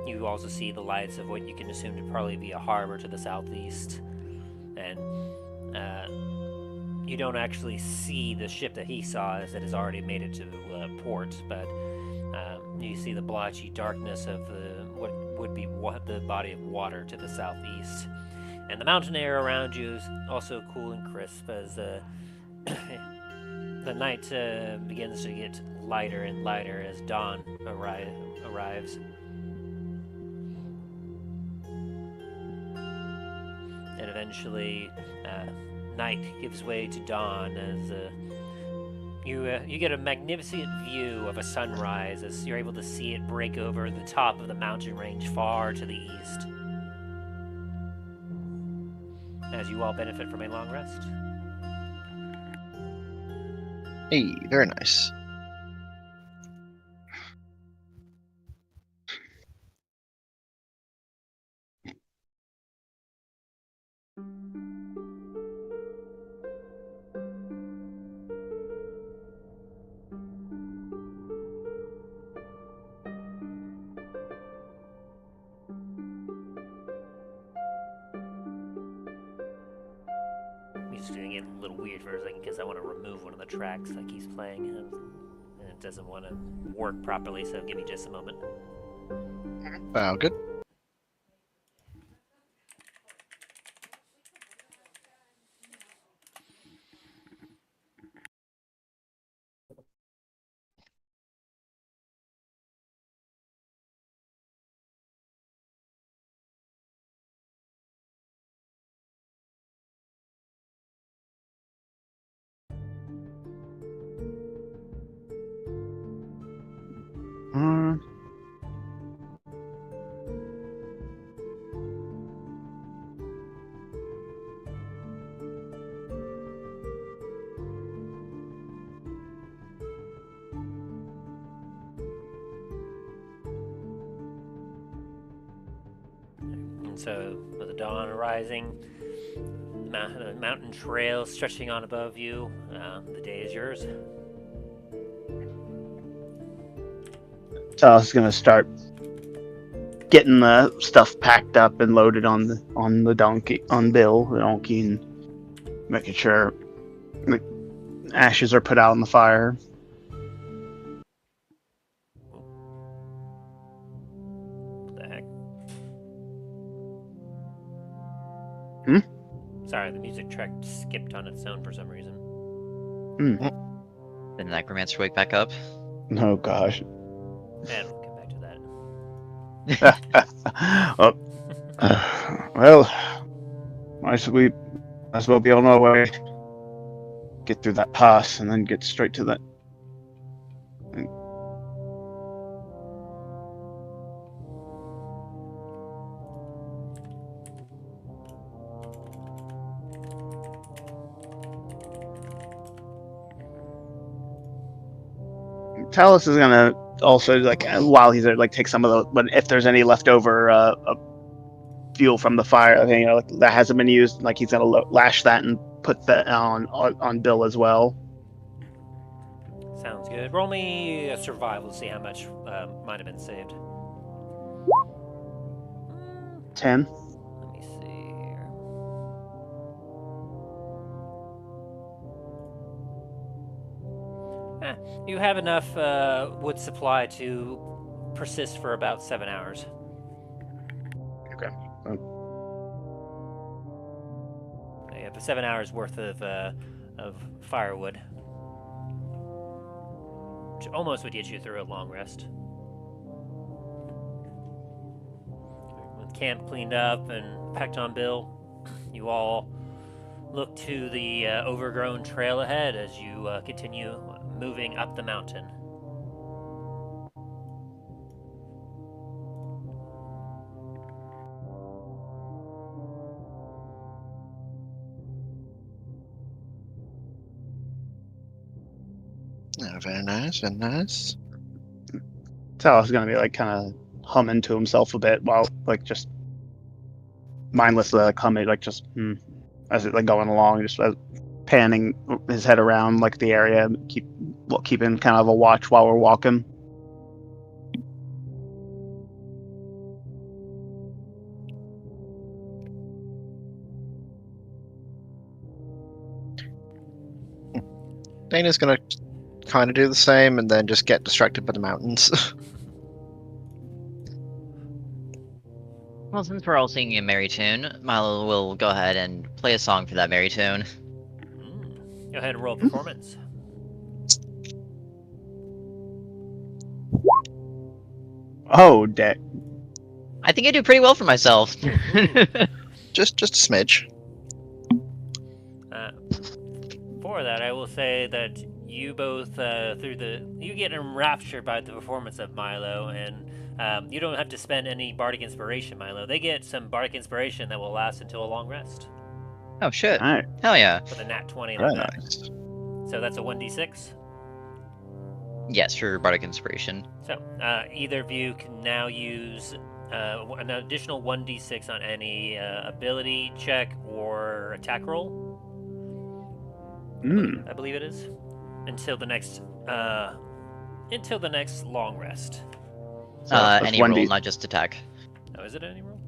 you also see the lights of what you can assume to probably be a harbor to the southeast. And you don't actually see the ship that he saw as it has already made it to port, but you see the blotchy darkness of what would be the body of water to the southeast. And the mountain air around you is also cool and crisp as the night begins to get lighter and lighter as dawn arrives. And eventually, night gives way to dawn as you get a magnificent view of a sunrise as you're able to see it break over the top of the mountain range far to the east. As you all benefit from a long rest. Hey, very nice. I'm just gonna get a little weird for a second because I want to remove one of the tracks like he's playing, and it doesn't want to work properly, so give me just a moment. Wow, good. And so, with the dawn rising, the mountain trail stretching on above you, the day is yours. Talos is gonna start getting the stuff packed up and loaded on the donkey, on Bill, the donkey, and making sure the ashes are put out on the fire. What the heck? Sorry, the music track skipped on its own for some reason. Did the necromancer wake back up? Oh gosh. And we'll come back to that. Well, might as well be on our way. Get through that pass and then get straight to that. Talos is gonna also, like, while he's there, like, take some of the, but if there's any leftover fuel from the fire, I think, you know, like, that hasn't been used, like, he's gonna lash that and put that on Bill as well. Sounds good. Roll me a survival to see how much might have been saved. 10. Let me see here. You have enough wood supply to persist for about 7 hours. Okay. You have 7 hours worth of firewood, which almost would get you through a long rest. With camp cleaned up and packed on bill, you all look to the overgrown trail ahead as you continue moving up the mountain. Oh, very nice, very nice. Talos is gonna be like kind of humming to himself a bit while like just mindlessly like humming, like just as it like going along, just panning his head around like the area, keeping kind of a watch while we're walking. Dana's gonna kind of do the same and then just get distracted by the mountains. Well, since we're all singing a merry tune, Milo will go ahead and play a song for that merry tune. Go ahead and roll performance. Oh, deck. I think I do pretty well for myself. just a smidge. For that, I will say that you both, you get enraptured by the performance of Milo, and you don't have to spend any bardic inspiration, Milo. They get some bardic inspiration that will last until a long rest. Oh shit! All right. Hell yeah! With a nat 20 Very like that. nice. So that's a 1d6. Yes, for bardic inspiration. So either of you can now use an additional 1d6 on any ability check or attack roll. I believe it is until the next long rest. So that's any roll, 1D not just attack. Oh, is it any roll?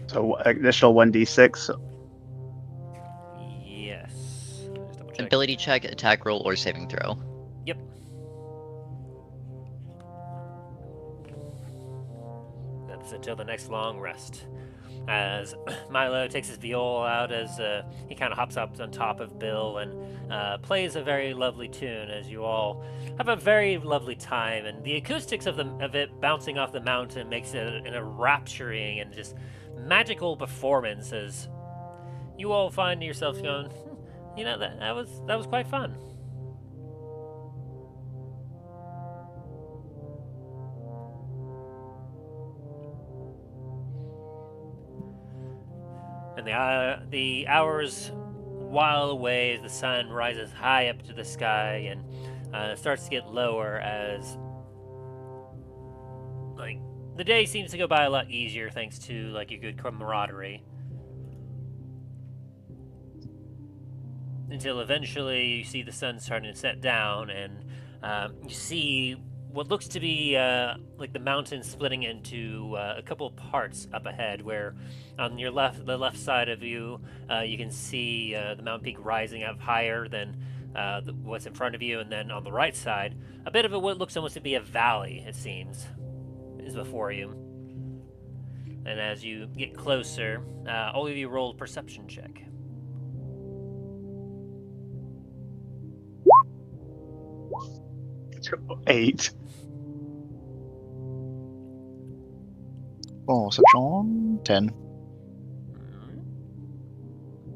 So additional 1d6. Yes. Just double check. Ability check, attack roll, or saving throw. Yep. That's until the next long rest. As Milo takes his viol out, as he kind of hops up on top of Bill and plays a very lovely tune, as you all have a very lovely time. And the acoustics of it bouncing off the mountain makes it an enrapturing and just magical performance. As you all find yourselves going, you know, that was quite fun. And the hours while away as the sun rises high up to the sky and starts to get lower as like the day seems to go by a lot easier thanks to like your good camaraderie. Until eventually you see the sun starting to set down and you see what looks to be like the mountain splitting into a couple of parts up ahead, where on the left side of you, you can see the mountain peak rising up higher than what's in front of you, and then on the right side, a bit of what looks almost to be a valley, it seems, is before you. And as you get closer, all of you roll a perception check. Eight. Perception 10.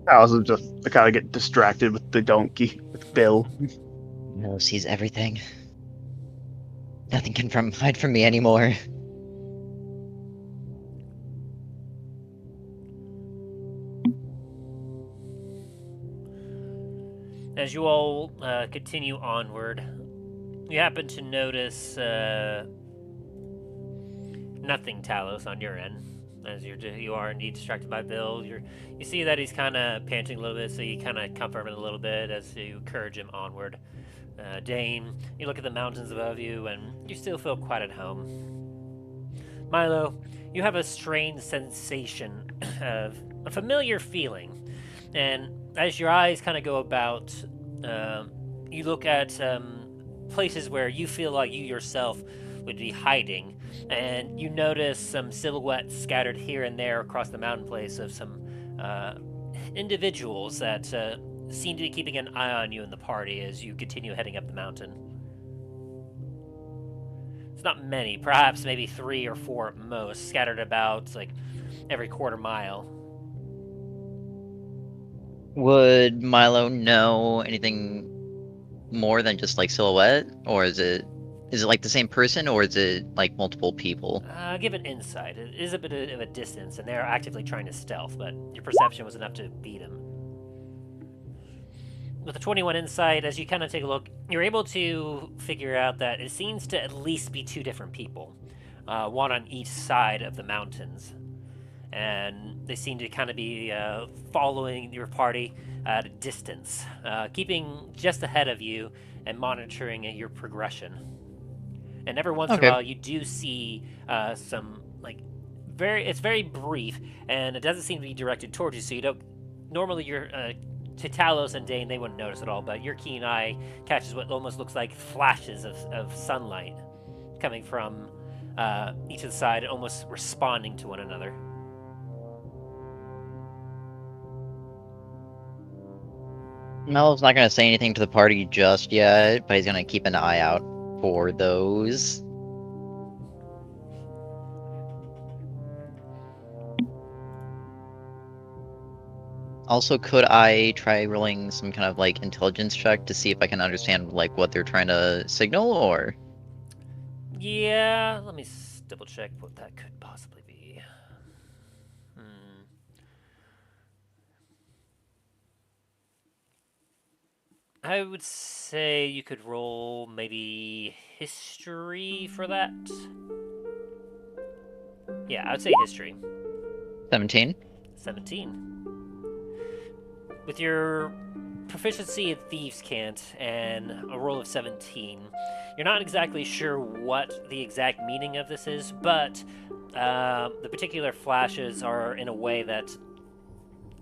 I was just kind of get distracted with the donkey, with Bill. No, sees everything. Nothing can hide from me anymore. As you all continue onward, you happen to notice nothing, Talos, on your end. As you are indeed distracted by Bill, you see that he's kind of panting a little bit, so you kind of comfort him a little bit as you encourage him onward. Dane, you look at the mountains above you, and you still feel quite at home. Milo, you have a strange sensation of a familiar feeling, and as your eyes kind of go about, you look at places where you feel like you yourself would be hiding, and you notice some silhouettes scattered here and there across the mountain place of some individuals that seem to be keeping an eye on you and the party as you continue heading up the mountain. It's not many, perhaps maybe 3 or 4 at most, scattered about like every quarter mile. Would Milo know anything more than just like silhouette, or is it like the same person, or is it like multiple people? Give an insight. It is a bit of a distance, and they're actively trying to stealth, but your perception was enough to beat him. With a 21 insight, as you kind of take a look, you're able to figure out that it seems to at least be 2 different people, one on each side of the mountains. And they seem to kind of be following your party at a distance, keeping just ahead of you and monitoring your progression. And every once in a while, you do see some, like, it's very brief, and it doesn't seem to be directed towards you, so you don't, normally you're, to Talos and Dane, they wouldn't notice at all, but your keen eye catches what almost looks like flashes of sunlight coming from each of the side, almost responding to one another. Melo's not gonna say anything to the party just yet, but he's gonna keep an eye out for those. Also, could I try rolling some kind of like intelligence check to see if I can understand like what they're trying to signal, or? Yeah, let me double check what that could possibly be. I would say you could roll maybe history for that. Yeah, I would say history. 17. 17. With your proficiency in Thieves' Cant and a roll of 17, you're not exactly sure what the exact meaning of this is, but the particular flashes are in a way that,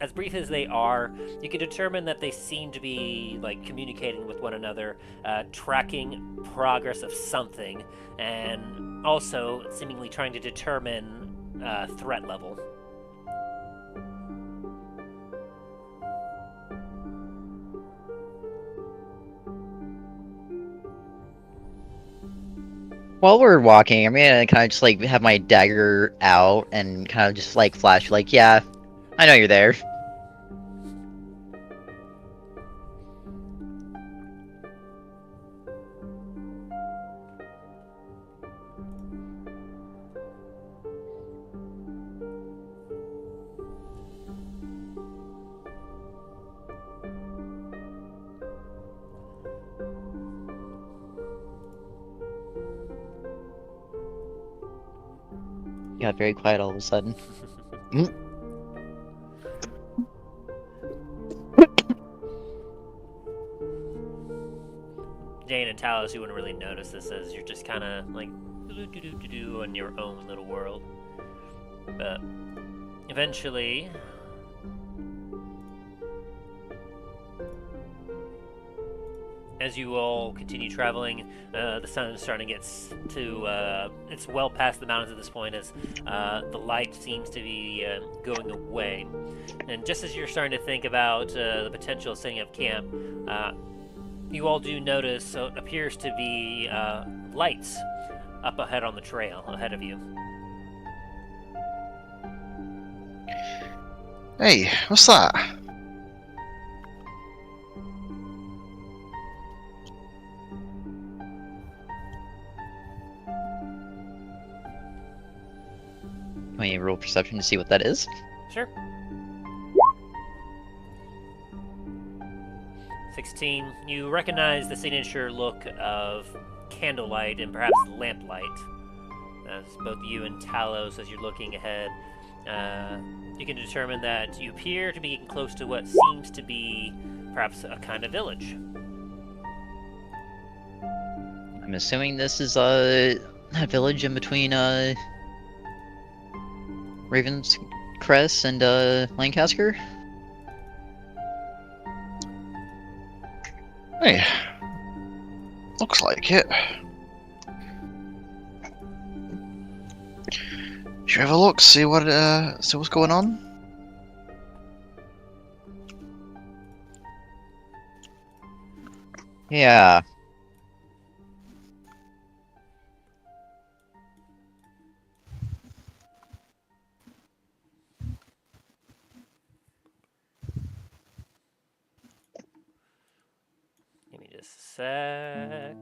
as brief as they are, you can determine that they seem to be like communicating with one another, tracking progress of something, and also seemingly trying to determine threat level. While we're walking, I'm gonna kind of just like have my dagger out and kind of just like flash, like, yeah, I know you're there. Got very quiet all of a sudden. Jane and Talos, you wouldn't really notice this as you're just kind of like do in your own little world. But eventually, as you all continue traveling, the sun is starting to get to, it's well past the mountains at this point as the light seems to be going away. And just as you're starting to think about the potential of setting up camp, you all do notice what appears to be lights up ahead on the trail ahead of you. Hey, what's that? Want me to roll perception to see what that is? Sure. 16. You recognize the signature look of candlelight and perhaps lamplight. As both you and Talos, as you're looking ahead, you can determine that you appear to be getting close to what seems to be perhaps a kind of village. I'm assuming this is a village in between RavensCrest and Lancaster? Hey, looks like it. Should we have a look, see what's going on? Yeah. Give me just a sec.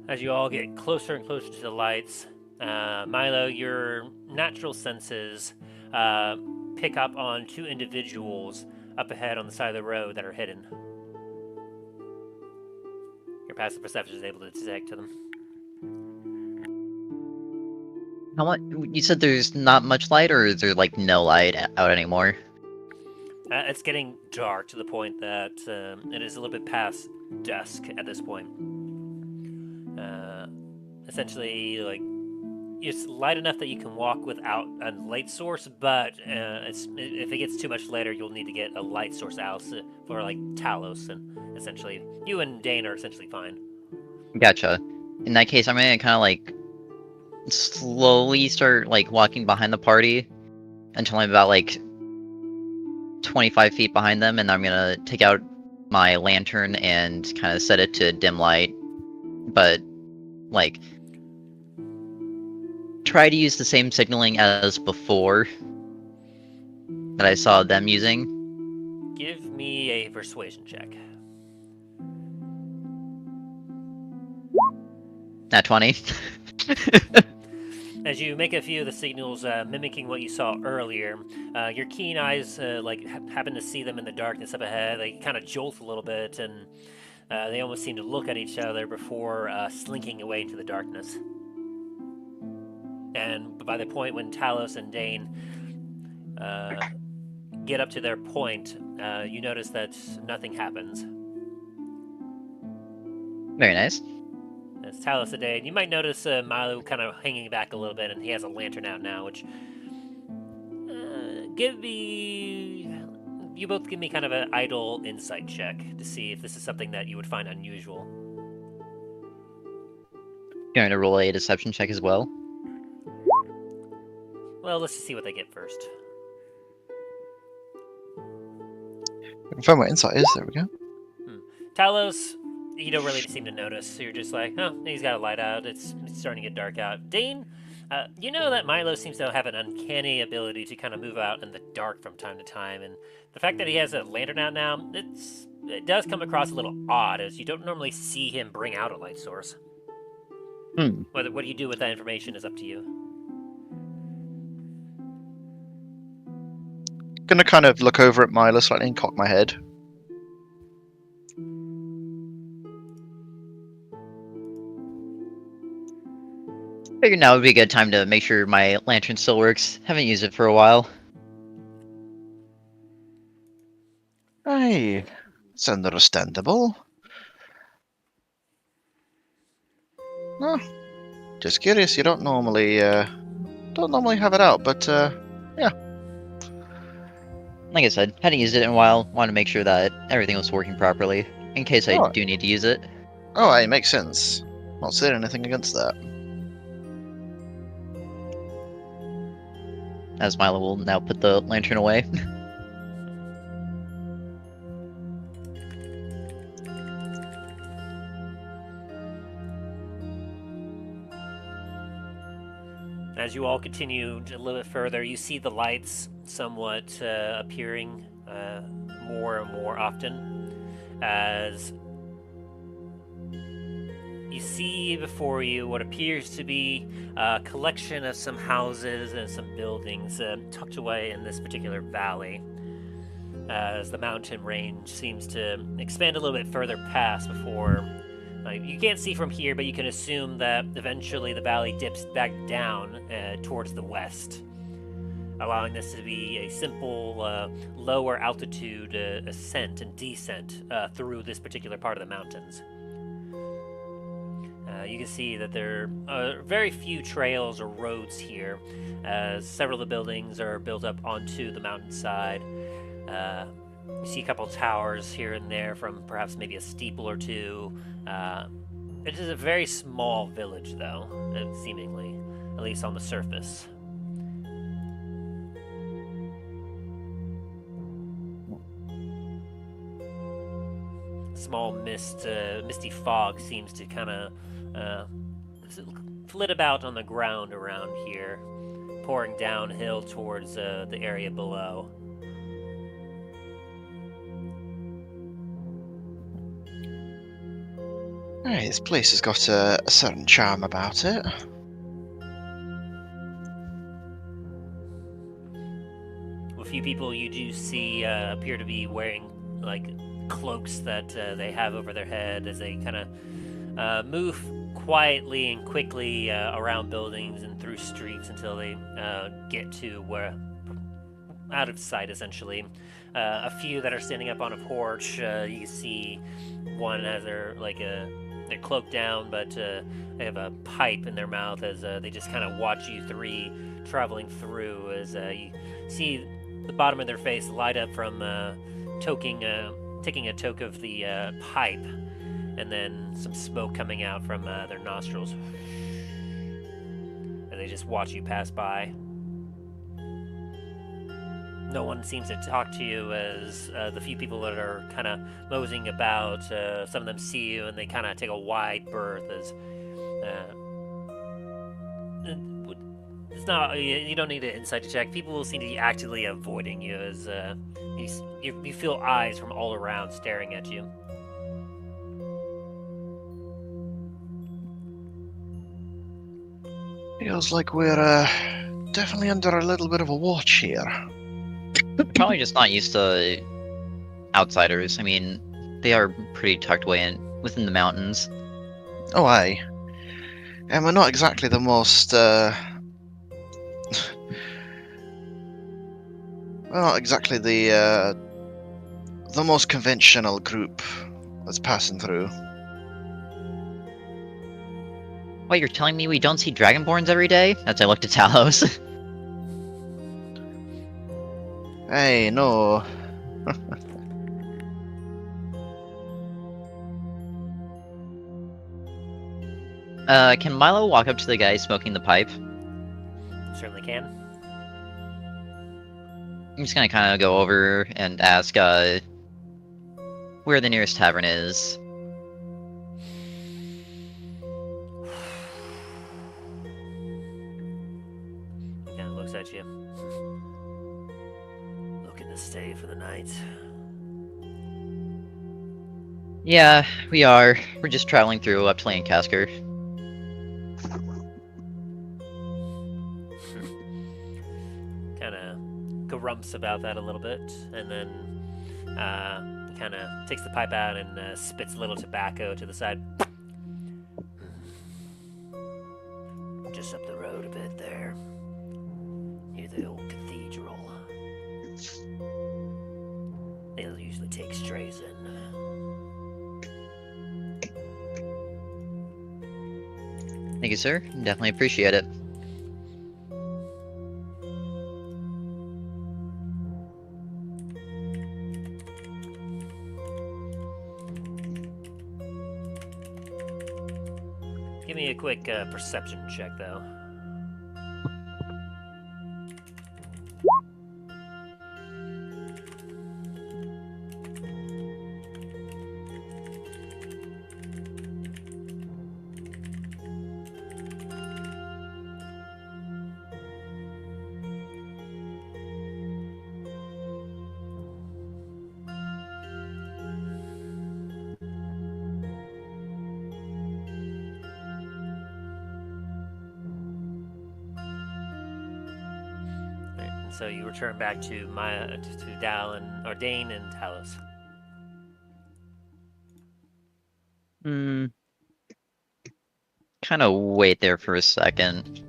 As you all get closer and closer to the lights, Milo, your natural senses pick up on two individuals up ahead on the side of the road that are hidden. Your passive perception is able to detect to them. How much? You said there's not much light, or is there like no light out anymore? It's getting dark to the point that it is a little bit past dusk at this point. Essentially, like, it's light enough that you can walk without a light source, but if it gets too much later, you'll need to get a light source out for, like, Talos, and essentially, you and Dane are essentially fine. Gotcha. In that case, I'm gonna kind of like slowly start like walking behind the party until I'm about like 25 feet behind them, and I'm gonna take out my lantern and kind of set it to dim light, but like try to use the same signaling as before that I saw them using. Give me a persuasion check. Nat 20. As you make a few of the signals mimicking what you saw earlier, your keen eyes happen to see them in the darkness up ahead. They kind of jolt a little bit, and they almost seem to look at each other before slinking away into the darkness. And by the point when Talos and Dane get up to their point, you notice that nothing happens. Very nice. It's Talos and Dane. You might notice Milo kind of hanging back a little bit, and he has a lantern out now, which... You both give me kind of an idle insight check to see if this is something that you would find unusual. Going to roll a deception check as well. Well, let's just see what they get first. Confirm what insight is. There we go. Talos, you don't really seem to notice. You're just like, oh, he's got a light out. It's starting to get dark out. Dane, you know that Milo seems to have an uncanny ability to kind of move out in the dark from time to time, and the fact that he has a lantern out now, it does come across a little odd, as you don't normally see him bring out a light source. What you do with that information is up to you. Gonna kind of look over at Milo slightly and cock my head. Figured now would be a good time to make sure my lantern still works. Haven't used it for a while. Hey, it's understandable. No, just curious. You don't normally have it out, but yeah. Like I said, hadn't used it in a while. Wanted to make sure that everything was working properly in case I do need to use it. Oh, it makes sense. Not saying anything against that. As Milo will now put the lantern away. As you all continue a little bit further, you see the lights somewhat appearing more and more often as You see before you what appears to be a collection of some houses and some buildings tucked away in this particular valley. As the mountain range seems to expand a little bit further past before. You can't see from here, but you can assume that eventually the valley dips back down towards the west, allowing this to be a simple lower altitude ascent and descent through this particular part of the mountains. You can see that there are very few trails or roads here, as several of the buildings are built up onto the mountainside. You see a couple towers here and there from perhaps maybe a steeple or two. It is a very small village, though, seemingly, at least on the surface. Small misty fog seems to kind of flit about on the ground around here, pouring downhill towards the area below. Right, this place has got a certain charm about it. A few people you do see appear to be wearing like cloaks that they have over their head as they kind of move quietly and quickly around buildings and through streets until they get to where out of sight, essentially. A few that are standing up on a porch. You can see one has their they're cloaked down, but they have a pipe in their mouth as they just kind of watch you three traveling through. As you see the bottom of their face light up from taking a toke of the pipe, and then some smoke coming out from their nostrils. And they just watch you pass by. No one seems to talk to you as the few people that are kind of moseying about, some of them see you and they kind of take a wide berth as it's not, you don't need an insight check. People will seem to be actively avoiding you as you feel eyes from all around staring at you. Feels like we're definitely under a little bit of a watch here. Probably just not used to outsiders. I mean, they are pretty tucked away within the mountains. Oh, aye. And we're not exactly the most, we're not exactly the most conventional group that's passing through. What, you're telling me we don't see Dragonborns every day? As I looked at Talos. Hey, no. Can Milo walk up to the guy smoking the pipe? Certainly can. I'm just gonna kind of go over and ask, where the nearest tavern is. He kind of looks at you. Looking to stay for the night. Yeah, we are. We're just traveling through up to Lancaster. Kind of grumps about that a little bit, and then kind of takes the pipe out and spits a little tobacco to the side. Just up the road a bit there, near the old cathedral. They'll usually take strays in. Thank you, sir. Definitely appreciate it. Give me a quick perception check, though. So you return back to Dallen, or Dane and Talos. Kind of wait there for a second.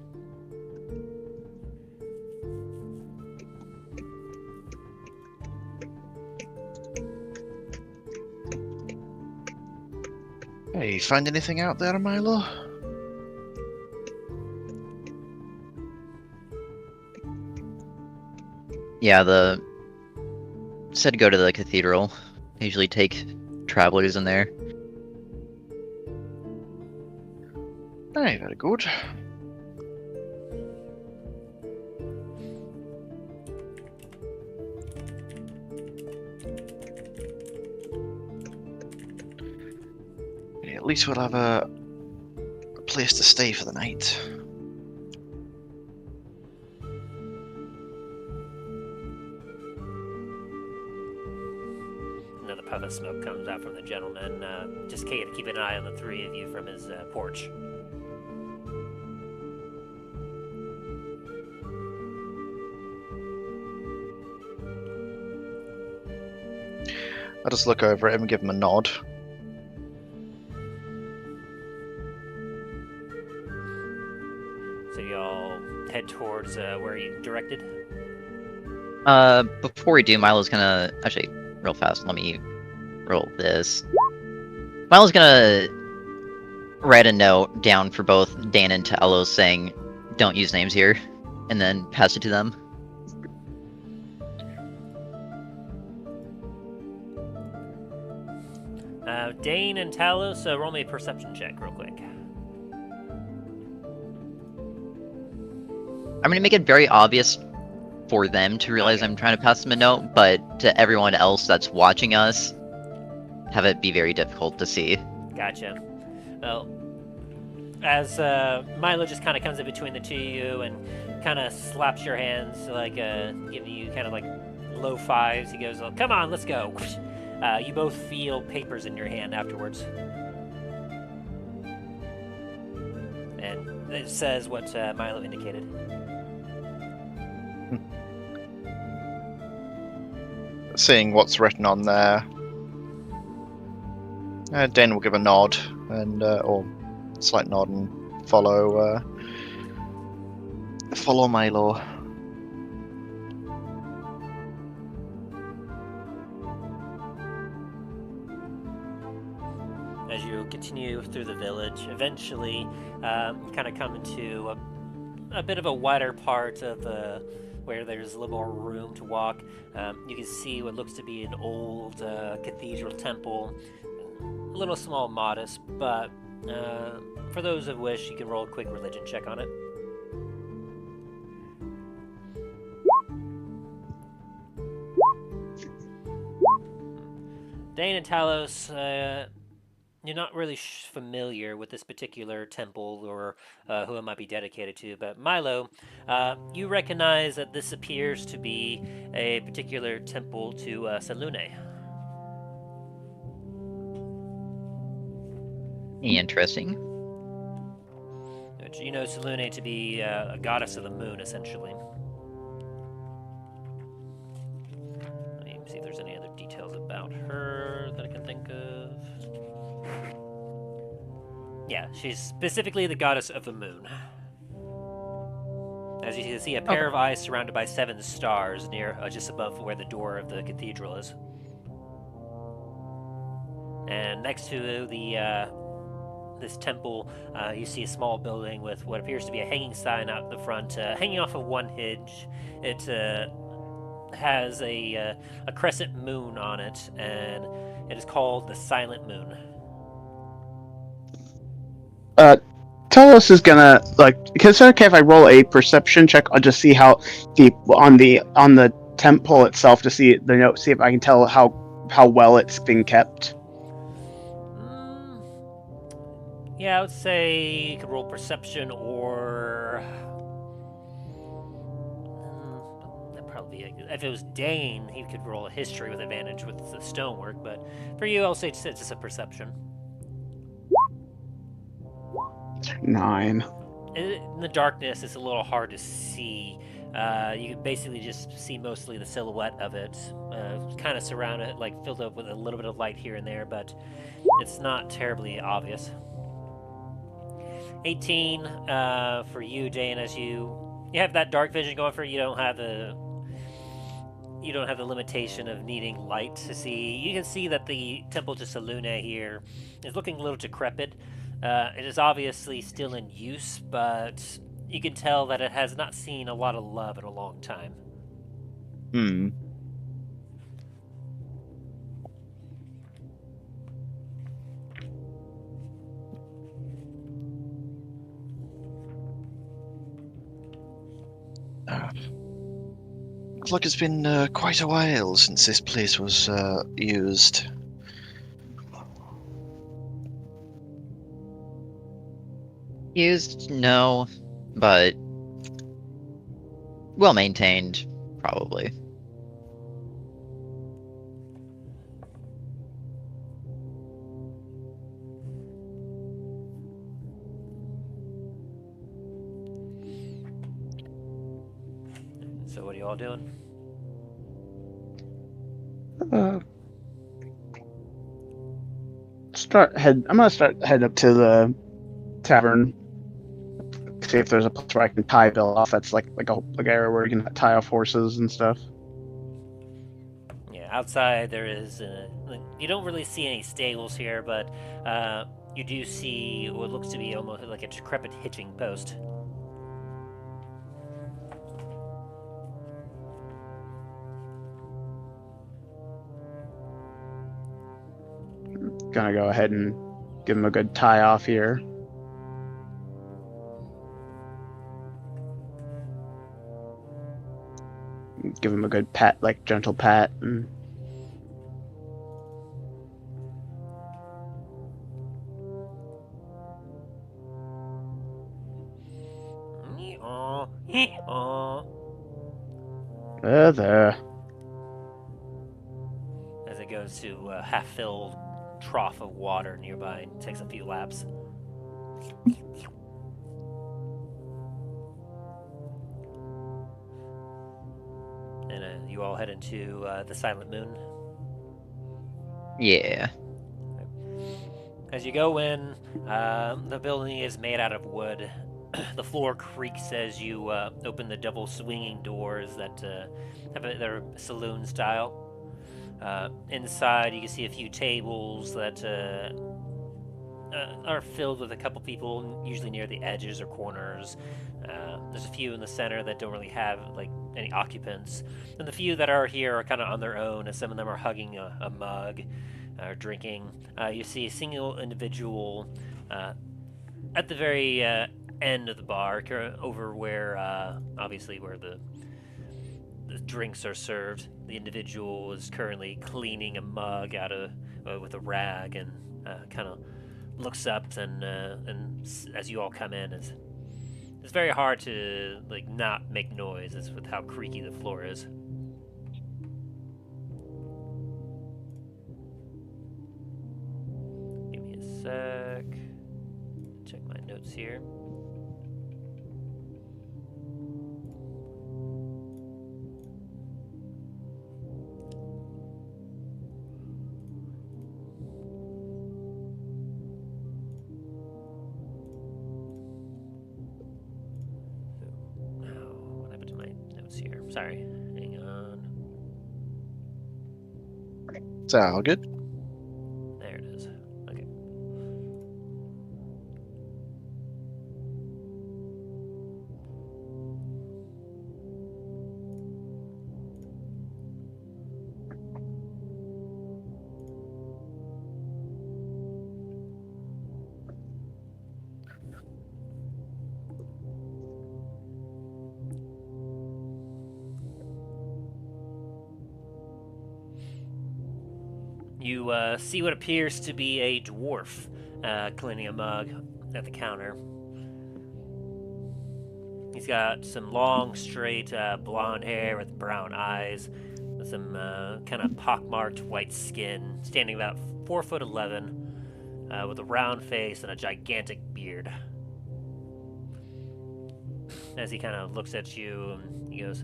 Hey, find anything out there, Milo? Yeah, said to go to the cathedral. I usually take travelers in there. Hey, very good. Yeah, at least we'll have a place to stay for the night. Another puff of smoke comes out from the gentleman. Just keep an eye on the three of you from his porch. I'll just look over at him and give him a nod. So y'all head towards where you directed? Before we do, Milo's gonna... Actually, real fast, let me roll this. Milo's gonna write a note down for both Dan and Talos saying, don't use names here, and then pass it to them. Dane and Talos, roll me a perception check real quick. I'm gonna make it very obvious for them to realize I'm trying to pass them a note, but to everyone else that's watching us, have it be very difficult to see. Gotcha. Well, as Milo just kind of comes in between the two of you and kind of slaps your hands, like giving you kind of like low fives, he goes, "Oh, come on, let's go." You both feel papers in your hand afterwards. And it says what Milo indicated. Seeing what's written on there, Dan will give a nod and or a slight nod and follow Milo. As you continue through the village, eventually you kind of come into a bit of a wider part of where there's a little more room to walk. You can see what looks to be an old cathedral temple, a little small, modest, but for those of wish, you can roll a quick religion check on it. Dane and Talos, you're not really familiar with this particular temple or who it might be dedicated to, but Milo, you recognize that this appears to be a particular temple to Selune. Interesting. Which you know Selune to be a goddess of the moon, essentially. Let me see if there's any other details about her that I can think of. Yeah, she's specifically the goddess of the moon. As you can see, a pair of eyes surrounded by 7 stars near, just above where the door of the cathedral is. And next to this temple, you see a small building with what appears to be a hanging sign out the front, hanging off of one hinge. It has a crescent moon on it, and it is called the Silent Moon. Telos is gonna is it okay if I roll a perception check? I'll just see how on the temple itself to see the note, see if I can tell how well it's been kept. Yeah, I would say you could roll perception, or that'd probably be if it was Dane, he could roll a history with advantage with the stonework. But for you, I'll say it's just a perception. 9. In the darkness, it's a little hard to see You can basically just see mostly the silhouette of it, kind of surrounded, like filled up with a little bit of light here and there, but it's not terribly obvious. 18 for you, Dane, as you have that dark vision going for you. You don't have the limitation of needing light to see. You can see that the Temple to Selune here is looking a little decrepit. It is obviously still in use, but you can tell that it has not seen a lot of love in a long time. Hmm. Looks like it's been quite a while since this place was used. Used? No. But well maintained, probably. So what are you all doing? I'm gonna start head up to the tavern. See if there's a place where I can tie Bill off. That's like an area where you can tie off horses and stuff. Yeah, outside there is. You don't really see any stables here, but you do see what looks to be almost like a decrepit hitching post. Gonna go ahead and give him a good tie off here. Give him a good pat, like gentle pat. And... There. As it goes to a half-filled trough of water nearby and takes a few laps. And you all head into the Silent Moon. Yeah. As you go in, the building is made out of wood. The floor creaks as you open the double swinging doors that they're saloon style. Inside, you can see a few tables that are filled with a couple people, usually near the edges or corners. There's a few in the center that don't really have like any occupants, and the few that are here are kind of on their own, as some of them are hugging a mug or drinking. You see a single individual at the very end of the bar, over where obviously where the drinks are served. The individual is currently cleaning a mug out of with a rag, and kind of looks up and as you all come in, it's very hard to like not make noise as with how creaky the floor is. Give me a sec. Check my notes here. Sorry, hang on. Sound good? There it is. Okay. You see what appears to be a dwarf cleaning a mug at the counter. He's got some long, straight, blonde hair with brown eyes, with some kind of pockmarked white skin, standing about 4'11", with a round face and a gigantic beard. As he kind of looks at you, and He goes,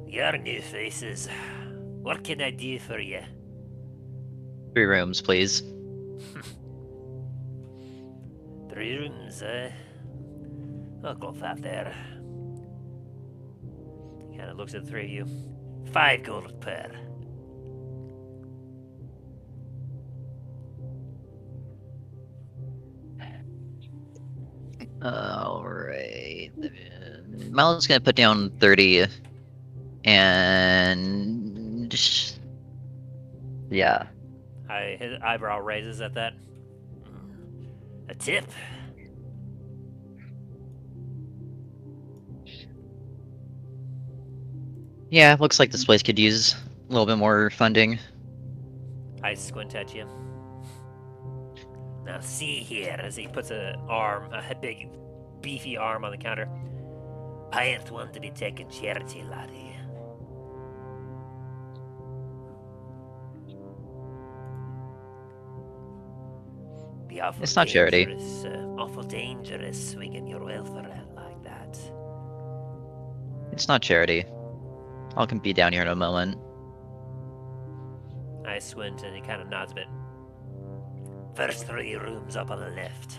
"Your new faces. What can I do for you?" 3 rooms, please. 3 rooms, eh? I'll go that there. He kind of looks at the 3 of you. 5 gold per. Alright. Milo's gonna put down 30. And... yeah. His eyebrow raises at that. A tip? Yeah, looks like this place could use a little bit more funding. I squint at you. Now see here, as he puts a big, beefy arm on the counter. I ain't one to be taking charity, laddie. Be awful It's not charity. Awful dangerous swinging your wealth around like that. It's not charity. I'll be down here in a moment. I squint and he kind of nods a bit. First 3 rooms up on the left.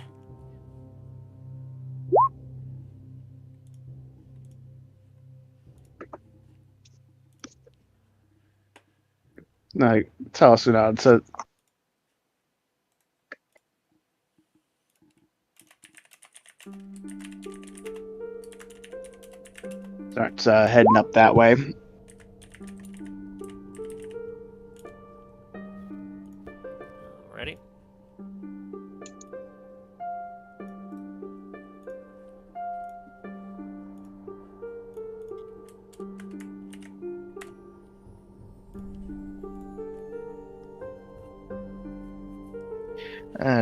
No, Talos nods. So starts heading up that way. Ready?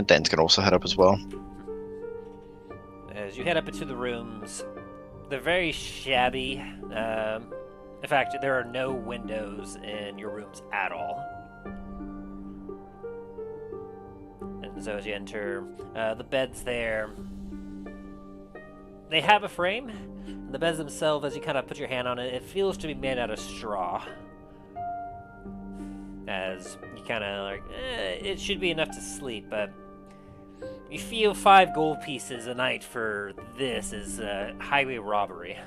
Den's gonna also head up as well. As you head up into the rooms, they're very shabby. In fact, there are no windows in your rooms at all. And so as you enter, the beds there, they have a frame. The beds themselves, as you kind of put your hand on it, it feels to be made out of straw. As you kind of like, it should be enough to sleep, but you feel 5 gold pieces a night for this is highway robbery.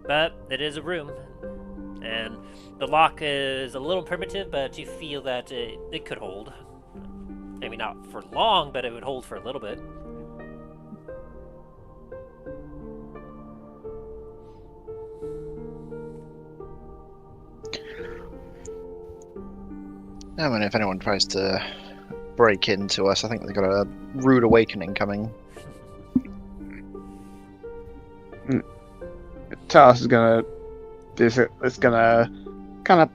But it is a room, and the lock is a little primitive, but you feel that it could hold. Maybe not for long, but it would hold for a little bit. I mean, if anyone tries to break into us, I think they've got a rude awakening coming. Talos is gonna kind of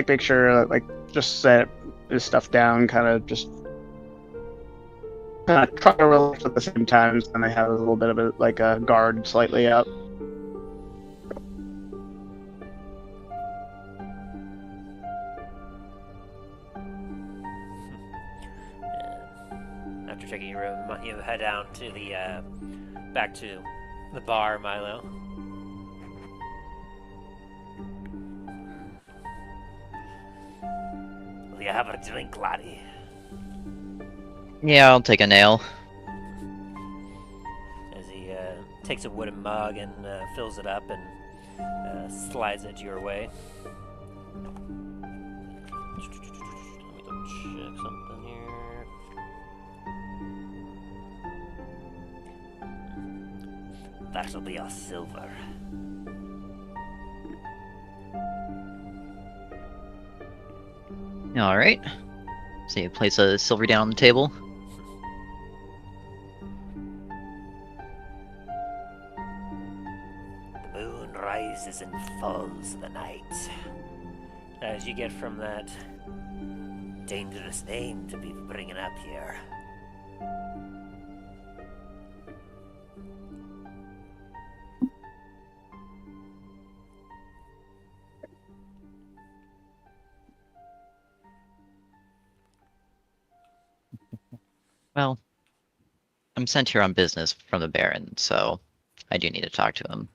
make sure just set his stuff down, kind of try to relax at the same time, and they have a little bit of a guard slightly up. After checking your room, you head down to the back to the bar, Milo. Will you have a drink, laddie? Yeah, I'll take a nail. As he takes a wooden mug and fills it up and slides it your way. Let me double check something here. That'll be a silver. Alright. So you place a silver down on the table. The moon rises and falls in the night. As you get from that dangerous name to be bringing up here. Well, I'm sent here on business from the Baron, so I do need to talk to him.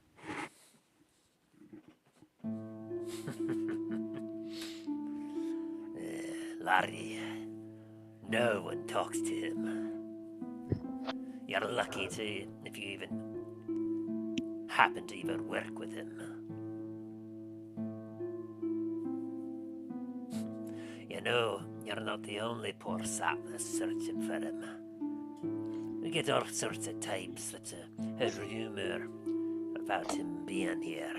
Larry, no one talks to him. You're lucky if you even happen to even work with him. You know, you're not the only poor sap that's searching for him. We get all sorts of types that have rumor about him being here.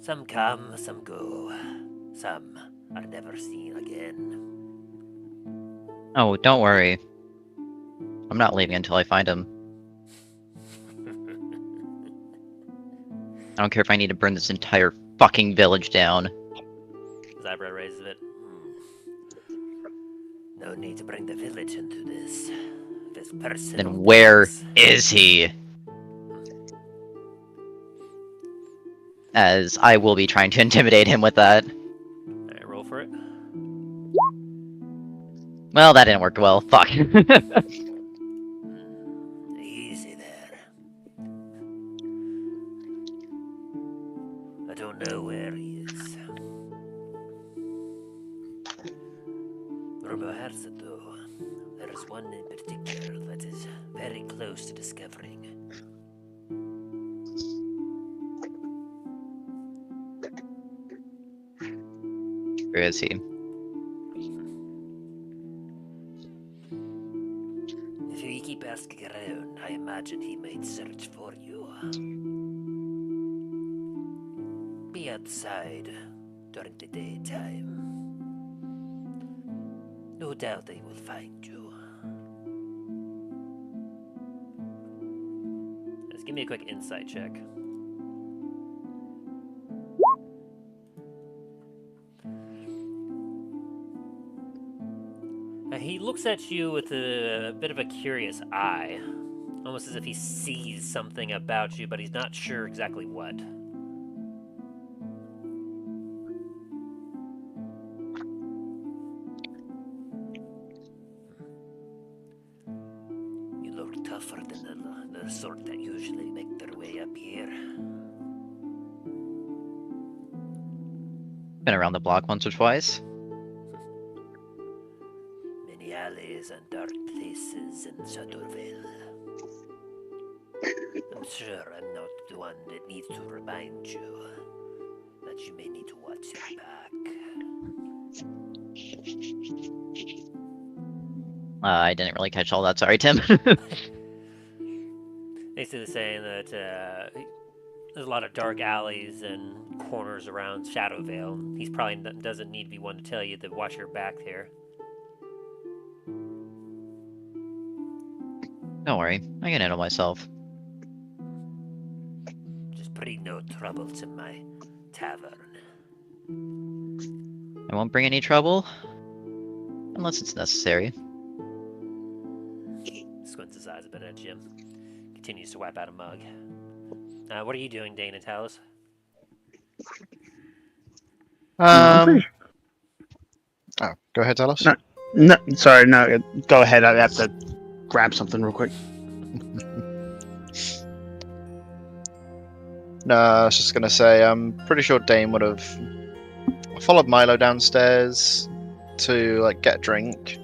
Some come, some go. Some are never seen again. Oh, don't worry. I'm not leaving until I find him. I don't care if I need to burn this entire fucking village down. Zybra raises it. No need to bring the village into this. This person. Then where is he? As I will be trying to intimidate him with that. Alright, roll for it. Well, that didn't work well. Fuck. Easy there. I don't know where he is. Rumor has it though, there is one in particular that is very close to discovering. Where is he? If you keep asking around, I imagine he might search for you. Be outside during the daytime. No doubt they will find you. Just give me a quick insight check. He looks at you with a bit of a curious eye, almost as if he sees something about you, but he's not sure exactly what. You look tougher than the sort that usually make their way up here. Been around the block once or twice. Many alleys and dark places in Shadowvale. I'm sure I'm not the one that needs to remind you that you may need to watch your back. I didn't really catch all that. Sorry, Tim. Basically saying that there's a lot of dark alleys and corners around Shadowvale. He's probably doesn't need to be one to tell you to watch your back there. Don't worry, I can handle myself. Just bring no trouble to my tavern. I won't bring any trouble. Unless it's necessary. Squints his eyes a bit at Jim. Continues to wipe out a mug. What are you doing, Dane and Talos? Oh, go ahead, Dallas. No. No, sorry, no. Go ahead. I have to grab something real quick. No, I was just gonna say, I'm pretty sure Dane would have followed Milo downstairs to like get a drink.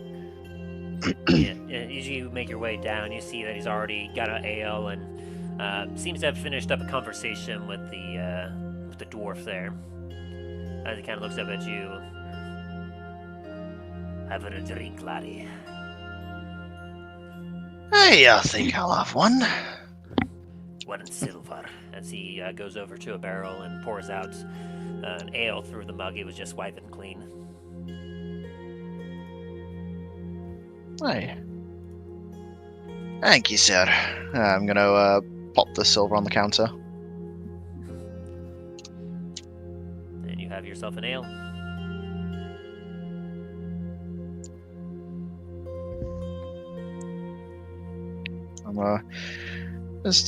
Yeah, as you make your way down, you see that he's already got an ale and seems to have finished up a conversation with the dwarf there. As he kind of looks up at you. Having a drink, laddie. Hey, I think I'll have one. 1 silver. As he goes over to a barrel and pours out an ale through the mug he was just wiping clean. Hey. Thank you, sir. I'm gonna pop the silver on the counter. And you have yourself an ale. I'm just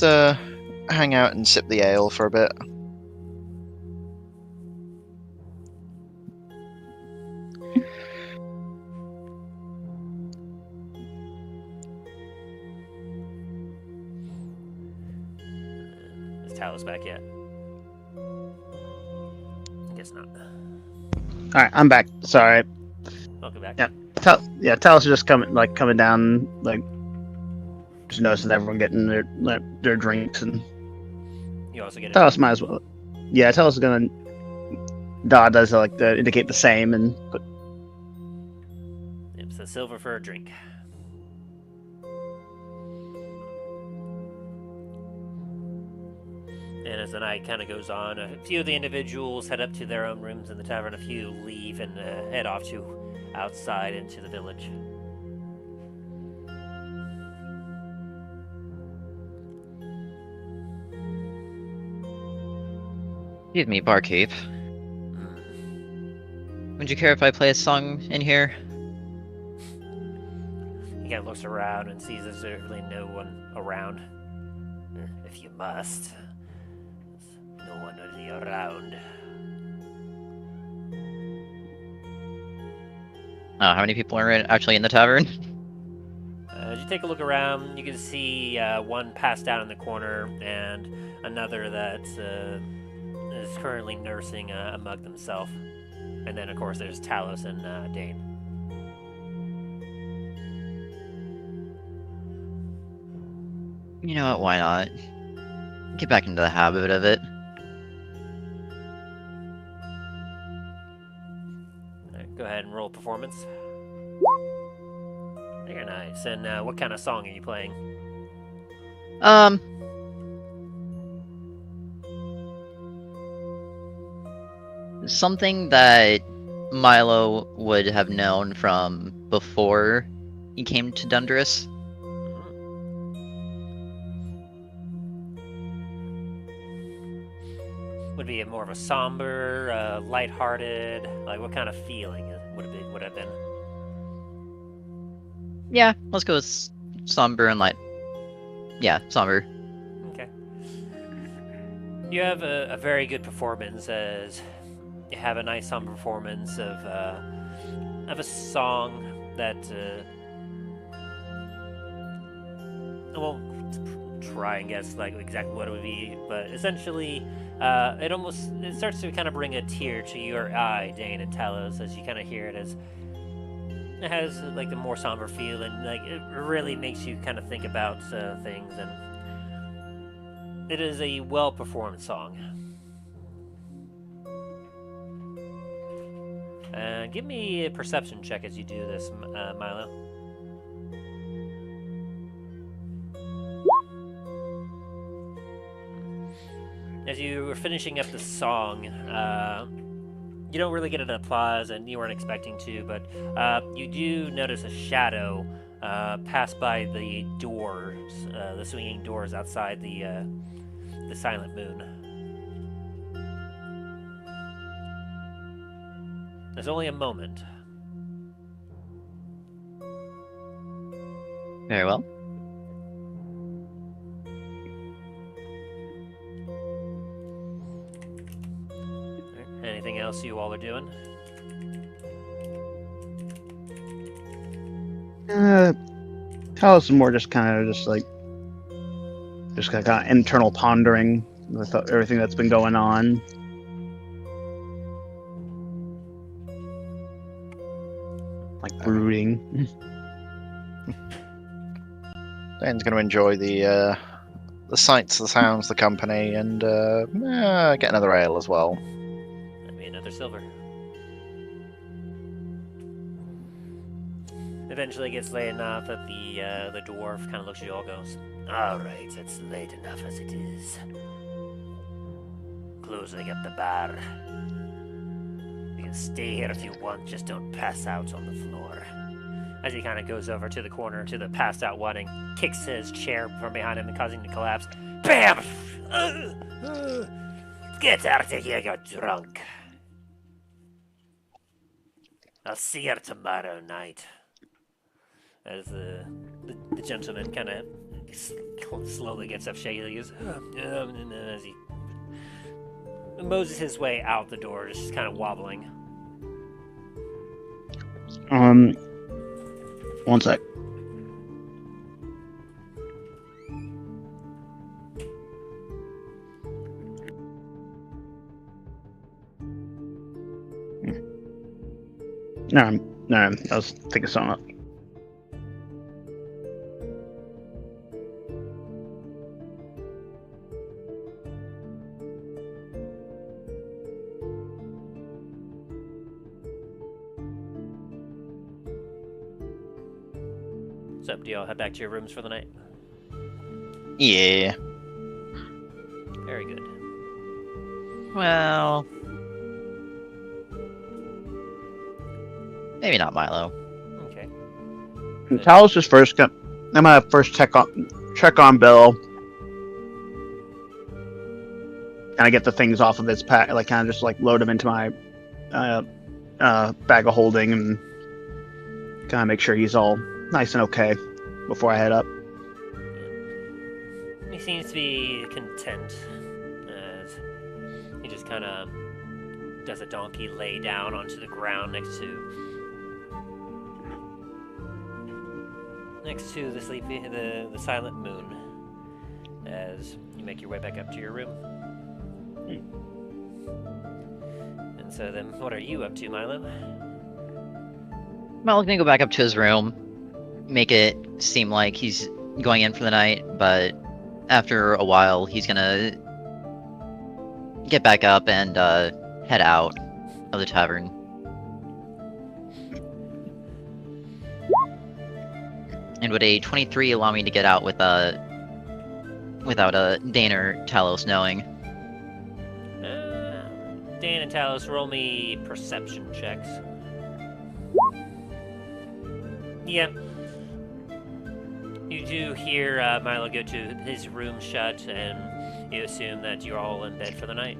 hang out and sip the ale for a bit. Talos back yet? I guess not. All right, I'm back. Sorry. Welcome back. Yeah. Talos is just coming down, like just noticing everyone getting their drinks, and You also get a Talos drink. might as well. Yeah, Talos is gonna. Da does like to indicate the same, and put. Yep, so silver for a drink. And as the night kind of goes on, a few of the individuals head up to their own rooms in the tavern. A few leave and head off to outside into the village. Excuse me, barkeep. Would you care if I play a song in here? He kind of looks around and sees there's really no one around. If you must. There's no one really around. How many people are actually in the tavern? As you take a look around, you can see one passed out in the corner and another that is currently nursing a mug themselves. And then, of course, there's Talos and Dane. You know what, why not? Get back into the habit of it. Alright, go ahead and roll performance. Very nice. And what kind of song are you playing? Something that Milo would have known from before he came to Dundras. Would be more of a somber, lighthearted, like what kind of feeling would have been? Yeah, let's go with somber and light. Yeah, somber. Okay. You have a very good performance as you have a nice somber performance of a song that I won't try and guess like exactly what it would be, but essentially it starts to kind of bring a tear to your eye, Dane and Talos, as you kind of hear it, as it has like the more somber feel, and like it really makes you kind of think about things, and it is a well performed song. Give me a perception check as you do this, Milo. As you were finishing up the song, you don't really get an applause, and you weren't expecting to, but you do notice a shadow pass by the doors, the swinging doors outside the Silent Moon. There's only a moment. Very well. Anything else you all are doing? Talos is more just kind of internal pondering with everything that's been going on. Like brooding. Dane's going to enjoy the sights, the sounds, the company, and get another ale as well. That'd be another silver. Eventually gets late enough that the dwarf kind of looks at you all, goes, All right, it's late enough as it is. Closing up the bar. You can stay here if you want, just don't pass out on the floor. as he kind of goes over to the corner to the passed out one and kicks his chair from behind him and causing him to collapse. BAM! Get out of here, you're drunk. I'll see you tomorrow night. As the gentleman kind of slowly gets up shaky, he goes, and then as he moses his way out the door, just kind of wobbling. One sec. No, I was thinking something up. So, do y'all head back to your rooms for the night? Yeah. Very good. Well, maybe not Milo. Okay. Talos is first. I'm gonna first check on Bill. Kind of get the things off of his pack, like kind of just like load them into my bag of holding, and kind of make sure he's all nice and okay before I head up. He seems to be content, as he just kind of does a donkey lay down onto the ground next to the silent moon, as you make your way back up to your room. And so then, what are you up to, Milo? Milo's gonna go back up to his room, make it seem like he's going in for the night, but after a while, he's gonna get back up and head out of the tavern. And would a 23 allow me to get out without Dane or Talos knowing? Dan and Talos, roll me perception checks. Yeah. You do hear Milo go to his room shut, and you assume that you're all in bed for the night.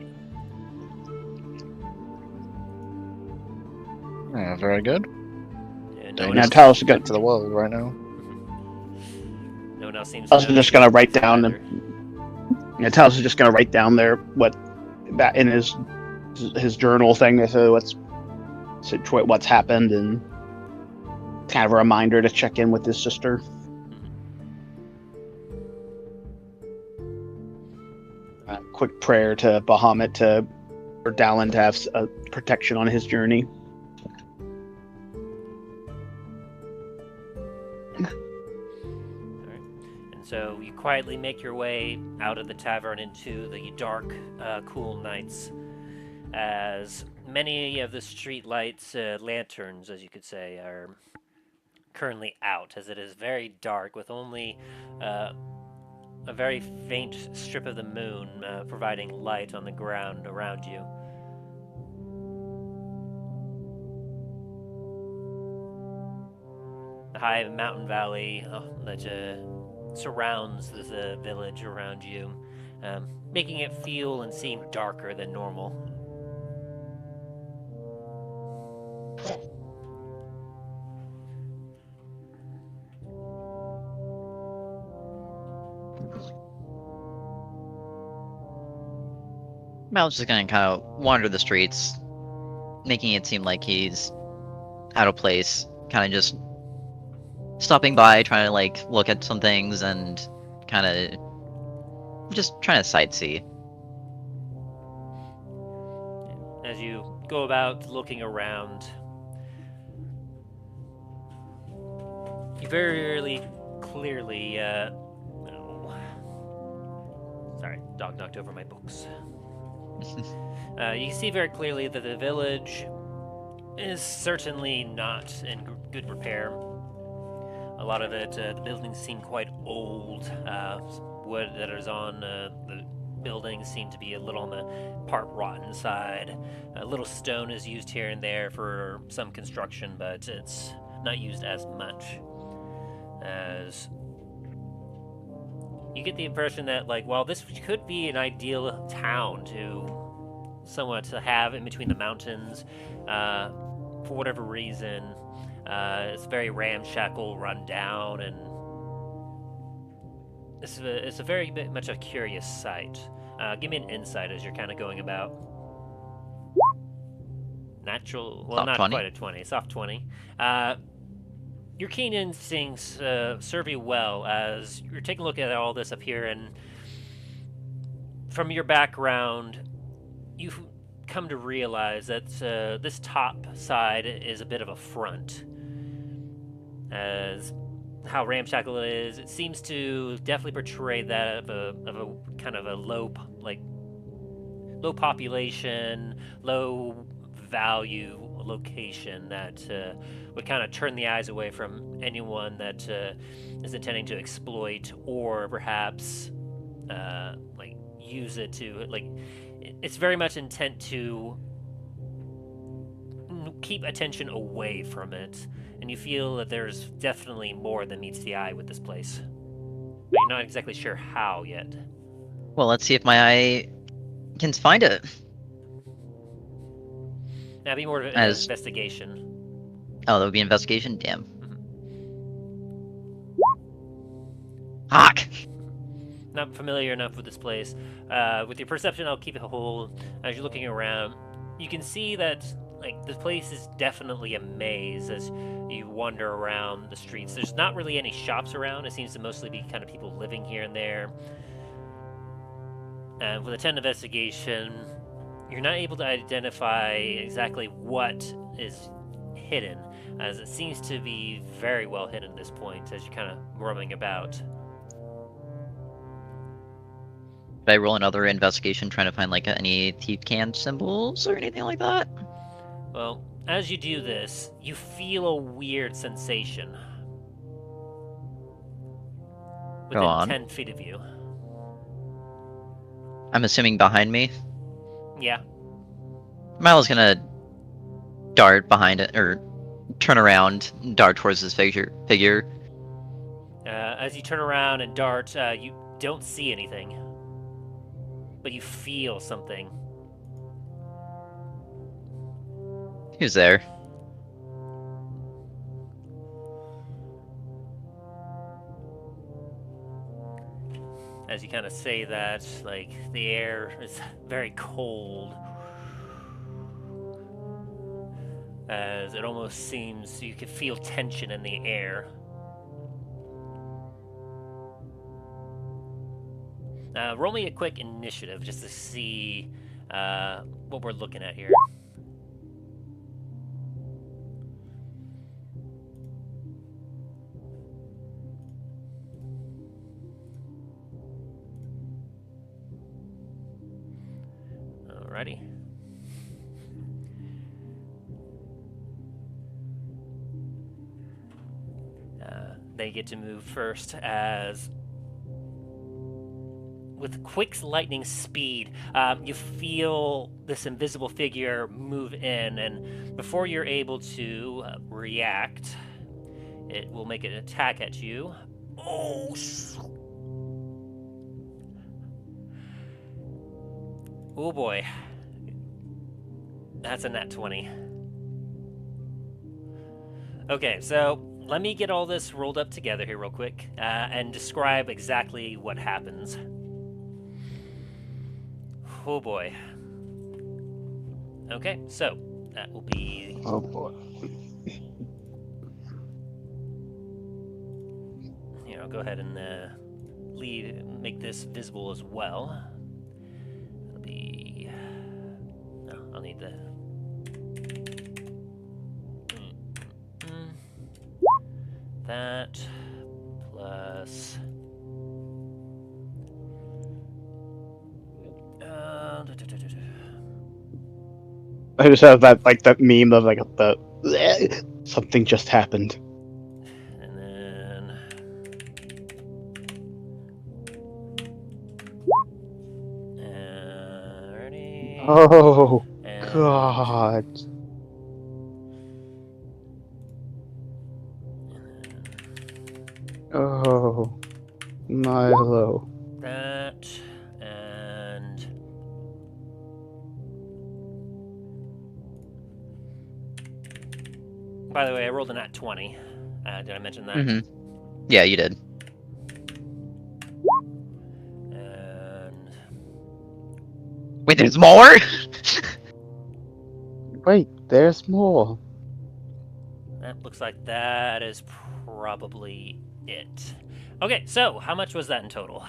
Very good. And Dane one Now is Talos is back gonna. to the world right now. No one else seems. I was to just gonna write notice down either. Yeah, Talos is just gonna write down there what that in his journal thing. So what's happened, and kind of a reminder to check in with his sister. A quick prayer to Bahamut for Dallen to have protection on his journey. And so you quietly make your way out of the tavern into the dark, cool nights, as many of the street lights, lanterns, as you could say, are currently out, as it is very dark, with only a very faint strip of the moon providing light on the ground around you. The high mountain valley that surrounds the village around you, making it feel and seem darker than normal. Milo's just gonna kind of wander the streets, making it seem like he's out of place, kind of just stopping by, trying to like look at some things and kind of just trying to sightsee. As you go about looking around, you very clearly, sorry, dog knocked over my books. You see very clearly that the village is certainly not in good repair. A lot of it, the buildings seem quite old. Wood that is on the buildings seem to be a little on the part rotten side. A little stone is used here and there for some construction, but it's not used as much. As you get the impression that, like, while this could be an ideal town to have in between the mountains, for whatever reason, it's very ramshackle, run down, and it's a very much a curious sight. Give me an insight as you're kind of going about. Natural, well, Soft not 20. quite a 20, soft 20. Your keen instincts serve you well as you're taking a look at all this up here, and from your background, you come to realize that this top side is a bit of a front. As how ramshackle it is, it seems to definitely portray that of a kind of a low population, low value location that would kind of turn the eyes away from anyone that is intending to exploit or perhaps like use it to like. It's very much intent to keep attention away from it, and you feel that there's definitely more than meets the eye with this place. But you're not exactly sure how yet. Well, let's see if my eye can find it. Now, be more of an investigation. Oh, that would be investigation? Damn. Hawk! Not familiar enough with this place. With your perception, I'll keep it whole. As you're looking around, you can see that like this place is definitely a maze as you wander around the streets. There's not really any shops around. It seems to mostly be kind of people living here and there. And with a 10 investigation, you're not able to identify exactly what is hidden, as it seems to be very well hidden at this point as you're kind of roaming about. Did I roll another investigation trying to find like any thief can symbols or anything like that? Well, as you do this, you feel a weird sensation within Go on. 10 feet of you. I'm assuming behind me. Yeah. Milo's gonna dart behind it, or turn around, and dart towards this figure. As you turn around and dart, you don't see anything, but you feel something. Who's there? As you kind of say that, like, the air is very cold. As it almost seems you can feel tension in the air. Roll me a quick initiative just to see what we're looking at here. Alrighty. They get to move first as, with quick lightning speed, you feel this invisible figure move in, and before you're able to react, it will make an attack at you. Oh, oh boy. That's a nat 20. Okay, so let me get all this rolled up together here real quick and describe exactly what happens. Oh boy. Okay, so that will be... Oh boy. Here, I'll go ahead and make this visible as well. It'll be... No, I'll need the... That plus... I just have that that meme of like the something just happened. And then... Ready? Oh And... God. Oh, Milo. That, and... By the way, I rolled a nat 20. Did I mention that? Mm-hmm. Yeah, you did. And... Wait, there's more? Wait, there's more. That looks like that is probably it. Okay, so how much was that in total?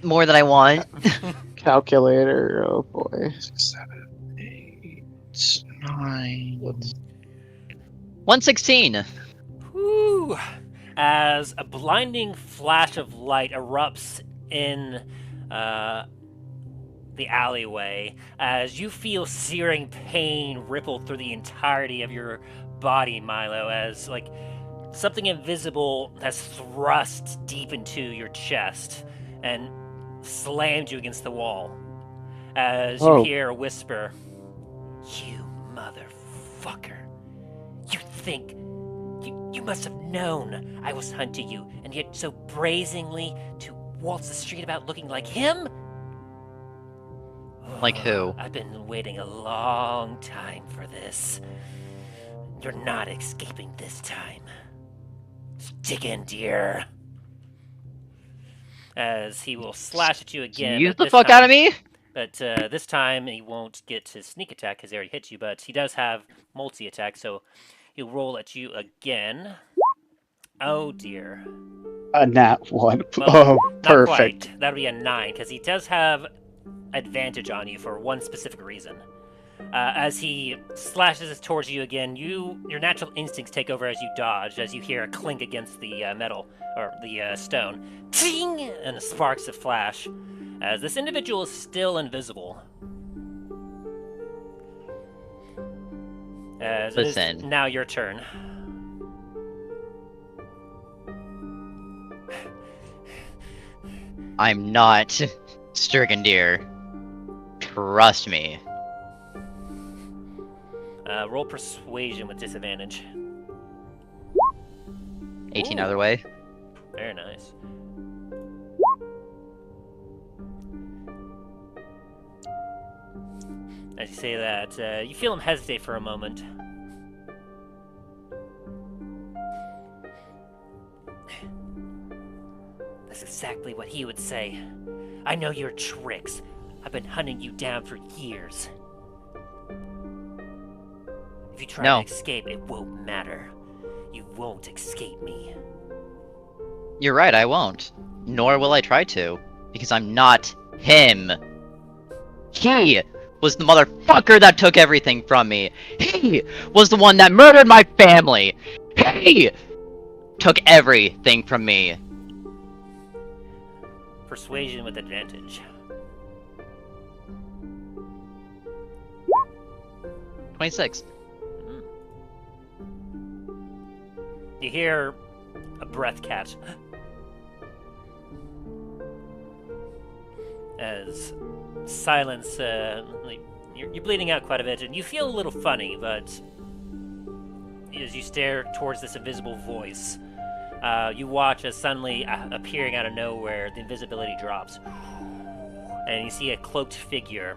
More than I want. Calculator. Oh boy. 6, 7, 8, 9. 116. Whew. As a blinding flash of light erupts in the alleyway, as you feel searing pain ripple through the entirety of your body, Milo, as like something invisible has thrust deep into your chest and slammed you against the wall. As you Oh. hear a whisper, "You motherfucker. You think you must have known I was hunting you, and yet so brazenly to waltz the street about looking like him? Like who? I've been waiting a long time for this. You're not escaping this time. Stick in, dear." As he will slash at you again. Use but the this fuck out of time- me? But this time he won't get his sneak attack because he already hit you, but he does have multi-attack, so he'll roll at you again. Oh dear. A nat 1. Well, Oh, Not perfect. quite. That'll be a 9, because he does have advantage on you for one specific reason. As he slashes towards you again, your natural instincts take over as you dodge, as you hear a clink against the metal, or the stone. Ting! And the sparks of flash, as this individual is still invisible. As it is Listen. now your turn. I'm not Sturgendeer. Trust me. Roll persuasion with disadvantage. 18 Ooh. other way. Very nice. As you say that, you feel him hesitate for a moment. That's exactly what he would say. I know your tricks. I've been hunting you down for years. If you try No. to escape, it won't matter. You won't escape me. You're right, I won't. Nor will I try to. Because I'm not him. He was the motherfucker that took everything from me. He was the one that murdered my family. He took everything from me. Persuasion with advantage. 26. You hear a breath catch as silence. You're bleeding out quite a bit, and you feel a little funny. But as you stare towards this invisible voice, you watch as suddenly, appearing out of nowhere, the invisibility drops, and you see a cloaked figure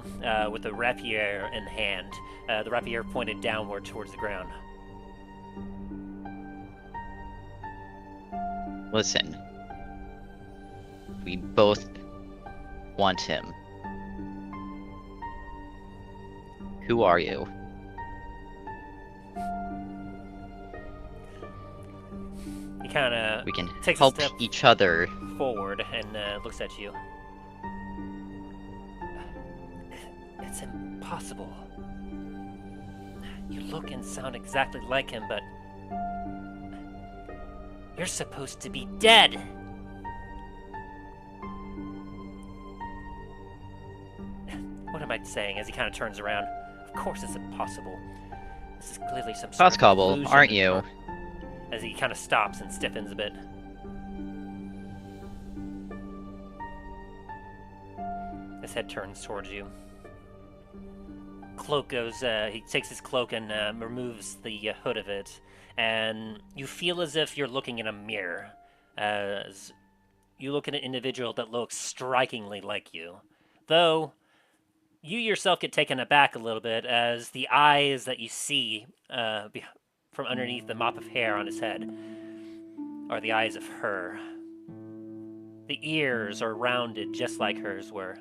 with a rapier in hand. The rapier pointed downward towards the ground. Listen. We both want him. Who are you? He kind of We can takes a help step each other. forward and looks at you. It's impossible. You look and sound exactly like him, but you're supposed to be dead. What am I saying? As he kind of turns around. Of course it's impossible. This is clearly some sort of Foscobble, illusion. aren't you? As he kind of stops and stiffens a bit. His head turns towards you. Cloak goes, he takes his cloak and removes the hood of it, and you feel as if you're looking in a mirror, as you look at an individual that looks strikingly like you. Though, you yourself get taken aback a little bit, as the eyes that you see from underneath the mop of hair on his head are the eyes of her. The ears are rounded just like hers were.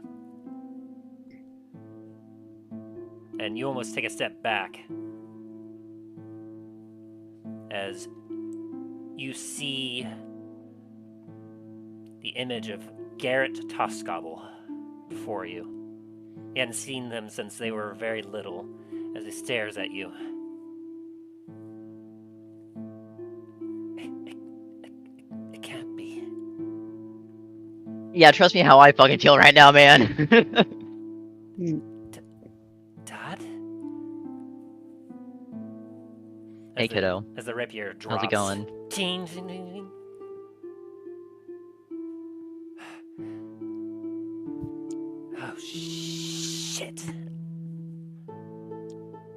And you almost take a step back as you see the image of Garrett Toscobble, before you. You hadn't seen them since they were very little, as he stares at you. It can't be. Yeah, trust me how I fucking feel right now, man. Dad? Hey, kiddo. As the rapier drops. How's it going? Ting, ting, ting, ting. Oh, shit.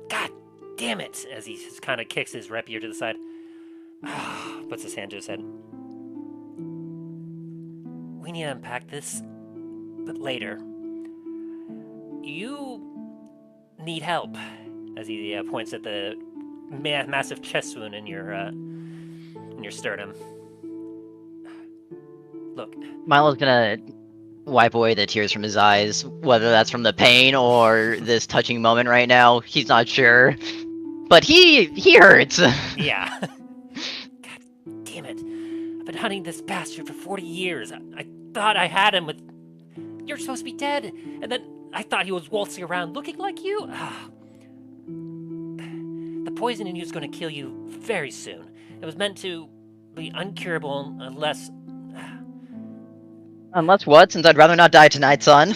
God damn it! As he just kind of kicks his rapier to the side. Puts his hand to his head. We need to unpack this, but later. You need help. As he points at the massive chest wound in your sternum. Look. Milo's gonna wipe away the tears from his eyes, whether that's from the pain or this touching moment right now. He's not sure, but he hurts. Yeah. God damn it! I've been hunting this bastard for 40 years. I thought I had him with. You're supposed to be dead, and then I thought he was waltzing around looking like you. The poison in you is going to kill you very soon. It was meant to be uncurable unless. Unless what? Since I'd rather not die tonight, son.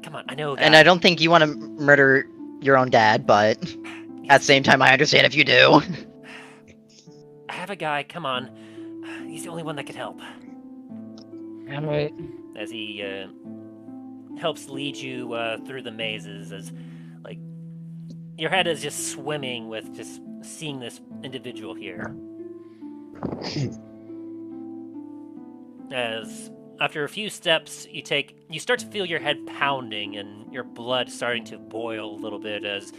Come on, I know. And I don't think you want to murder your own dad, but at the same time, I understand if you do. I have a guy. Come on, he's the only one that can help. All right. As he helps lead you through the mazes, as like your head is just swimming with just seeing this individual here. As after a few steps you start to feel your head pounding and your blood starting to boil a little bit, as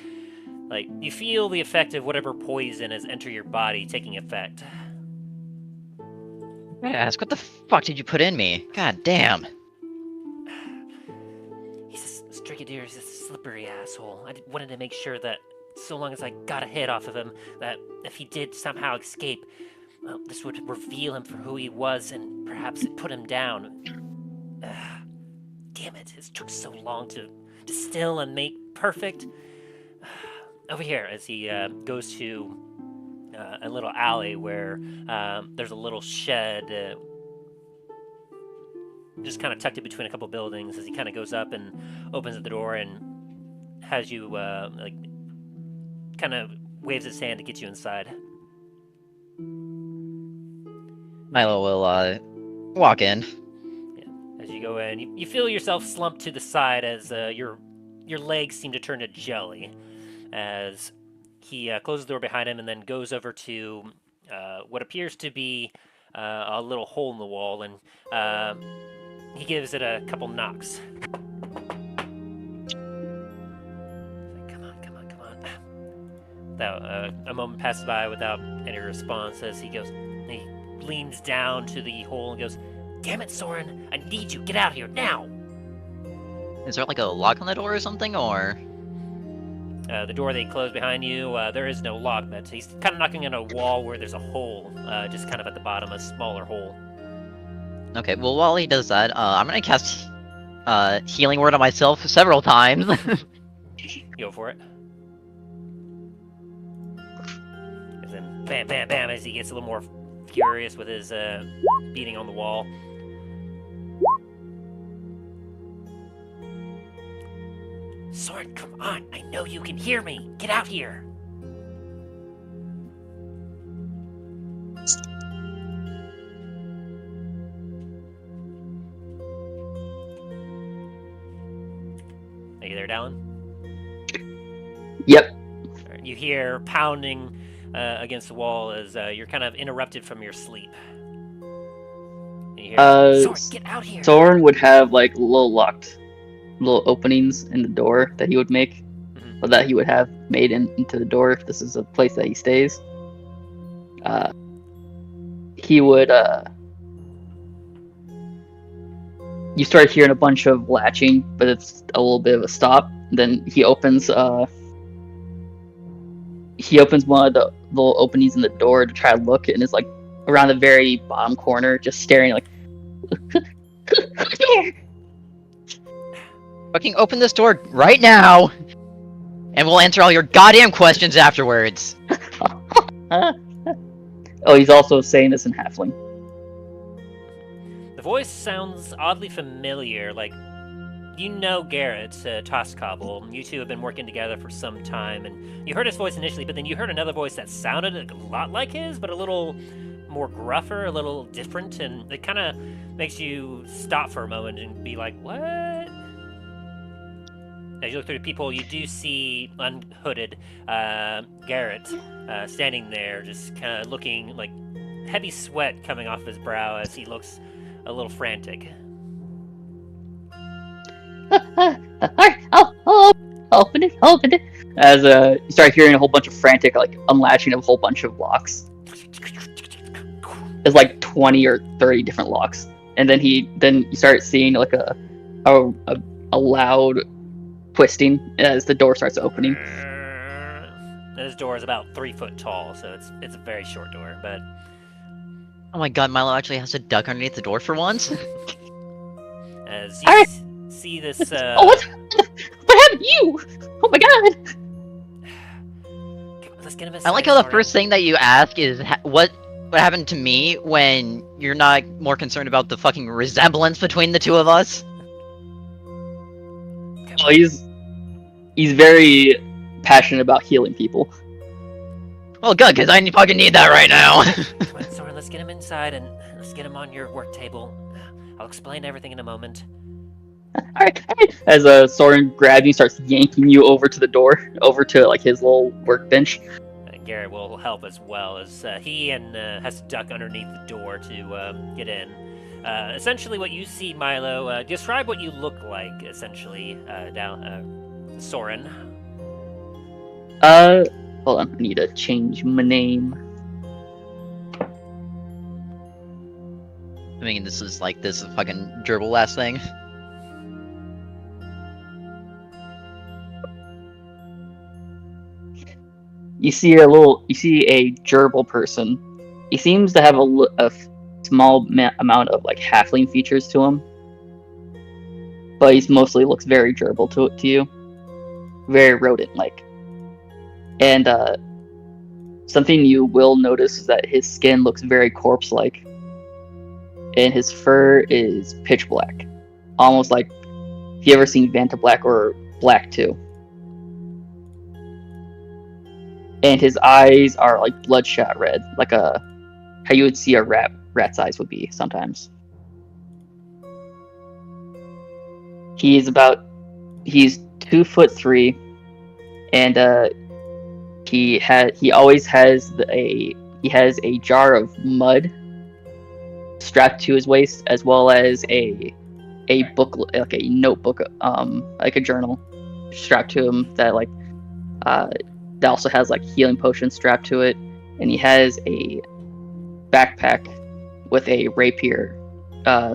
like you feel the effect of whatever poison has entered your body taking effect. I ask, what the fuck did you put in me? God damn. This Brigadier is a slippery asshole. I wanted to make sure that so long as I got a hit off of him, that if he did somehow escape, well, this would reveal him for who he was and perhaps it put him down. Damn it, it took so long to distill and make perfect. Over here, as he goes to a little alley where there's a little shed just kind of tucked in between a couple buildings, as he kind of goes up and opens the door and has you like kind of waves his hand to get you inside. Milo will walk in. Yeah. As you go in, you feel yourself slumped to the side as your legs seem to turn to jelly. As he closes the door behind him and then goes over to what appears to be a little hole in the wall, and he gives it a couple knocks. Come on. Without, a moment passes by without any response as he leans down to the hole and goes, "Damn it, Soren! I need you! Get out of here now!" Is there like a lock on the door or something, or? The door they closed behind you, there is no lock, but he's kind of knocking on a wall where there's a hole, just kind of at the bottom, a smaller hole. Okay, well, while he does that, I'm gonna cast Healing Word on myself several times. Go for it. And then bam, bam, bam, as he gets a little more furious with his beating on the wall. Soren, come on! I know you can hear me! Get out here! Are you there, Dallen? Yep. Right, you hear pounding against the wall as you're kind of interrupted from your sleep. And you hear, Soren, get out here! Soren would have like little openings in the door that he would make, or that he would have made into the door if this is a place that he stays. He would you start hearing a bunch of latching, but it's a little bit of a stop. Then he opens one of the little openings in the door to try to look, and it's like around the very bottom corner, just staring like Fucking open this door right now, and we'll answer all your goddamn questions afterwards. Oh, he's also saying this in halfling. The voice sounds oddly familiar, like you know Garrett, Toscobble. You two have been working together for some time, and you heard his voice initially, but then you heard another voice that sounded a lot like his, but a little more gruffer, a little different, and it kind of makes you stop for a moment and be like, what? As you look through the people, you do see unhooded Garrett standing there, just kind of looking like heavy sweat coming off his brow as he looks a little frantic. Alright, I'll open it. As you start hearing a whole bunch of frantic, like unlatching of a whole bunch of locks. There's like 20 or 30 different locks, and then you start seeing like a loud twisting as the door starts opening. This door is about 3 foot tall, so it's a very short door, but Oh my god, Milo actually has to duck underneath the door for once? as you see this Oh, what happened to you? Oh my god! Let's get him I like how the first thing that you ask is what happened to me when you're not more concerned about the fucking resemblance between the two of us? Oh, he's very passionate about healing people. Well, good, because I fucking need that right now. Come on, Soren, let's get him inside and let's get him on your work table. I'll explain everything in a moment. Alright. As Soren grabs you, starts yanking you over to the door, over to like his little workbench. Garrett will help as well, as he has to duck underneath the door to get in. Essentially, what you see, Milo, describe what you look like, essentially, Soren. Hold on, I need to change my name. I mean, this is a fucking gerbil last thing. You see a gerbil person. He seems to have a small amount of like halfling features to him, but he mostly looks very gerbil to you, very rodent-like. And something you will notice is that his skin looks very corpse-like, and his fur is pitch black, almost like if you ever seen Vanta Black or Black 2. And his eyes are like bloodshot red, like how you would see a rat's eyes would be sometimes. He's 2'3", and he always has a jar of mud strapped to his waist, as well as a book, like a notebook, like a journal strapped to him that that also has like healing potions strapped to it, and he has a backpack with a rapier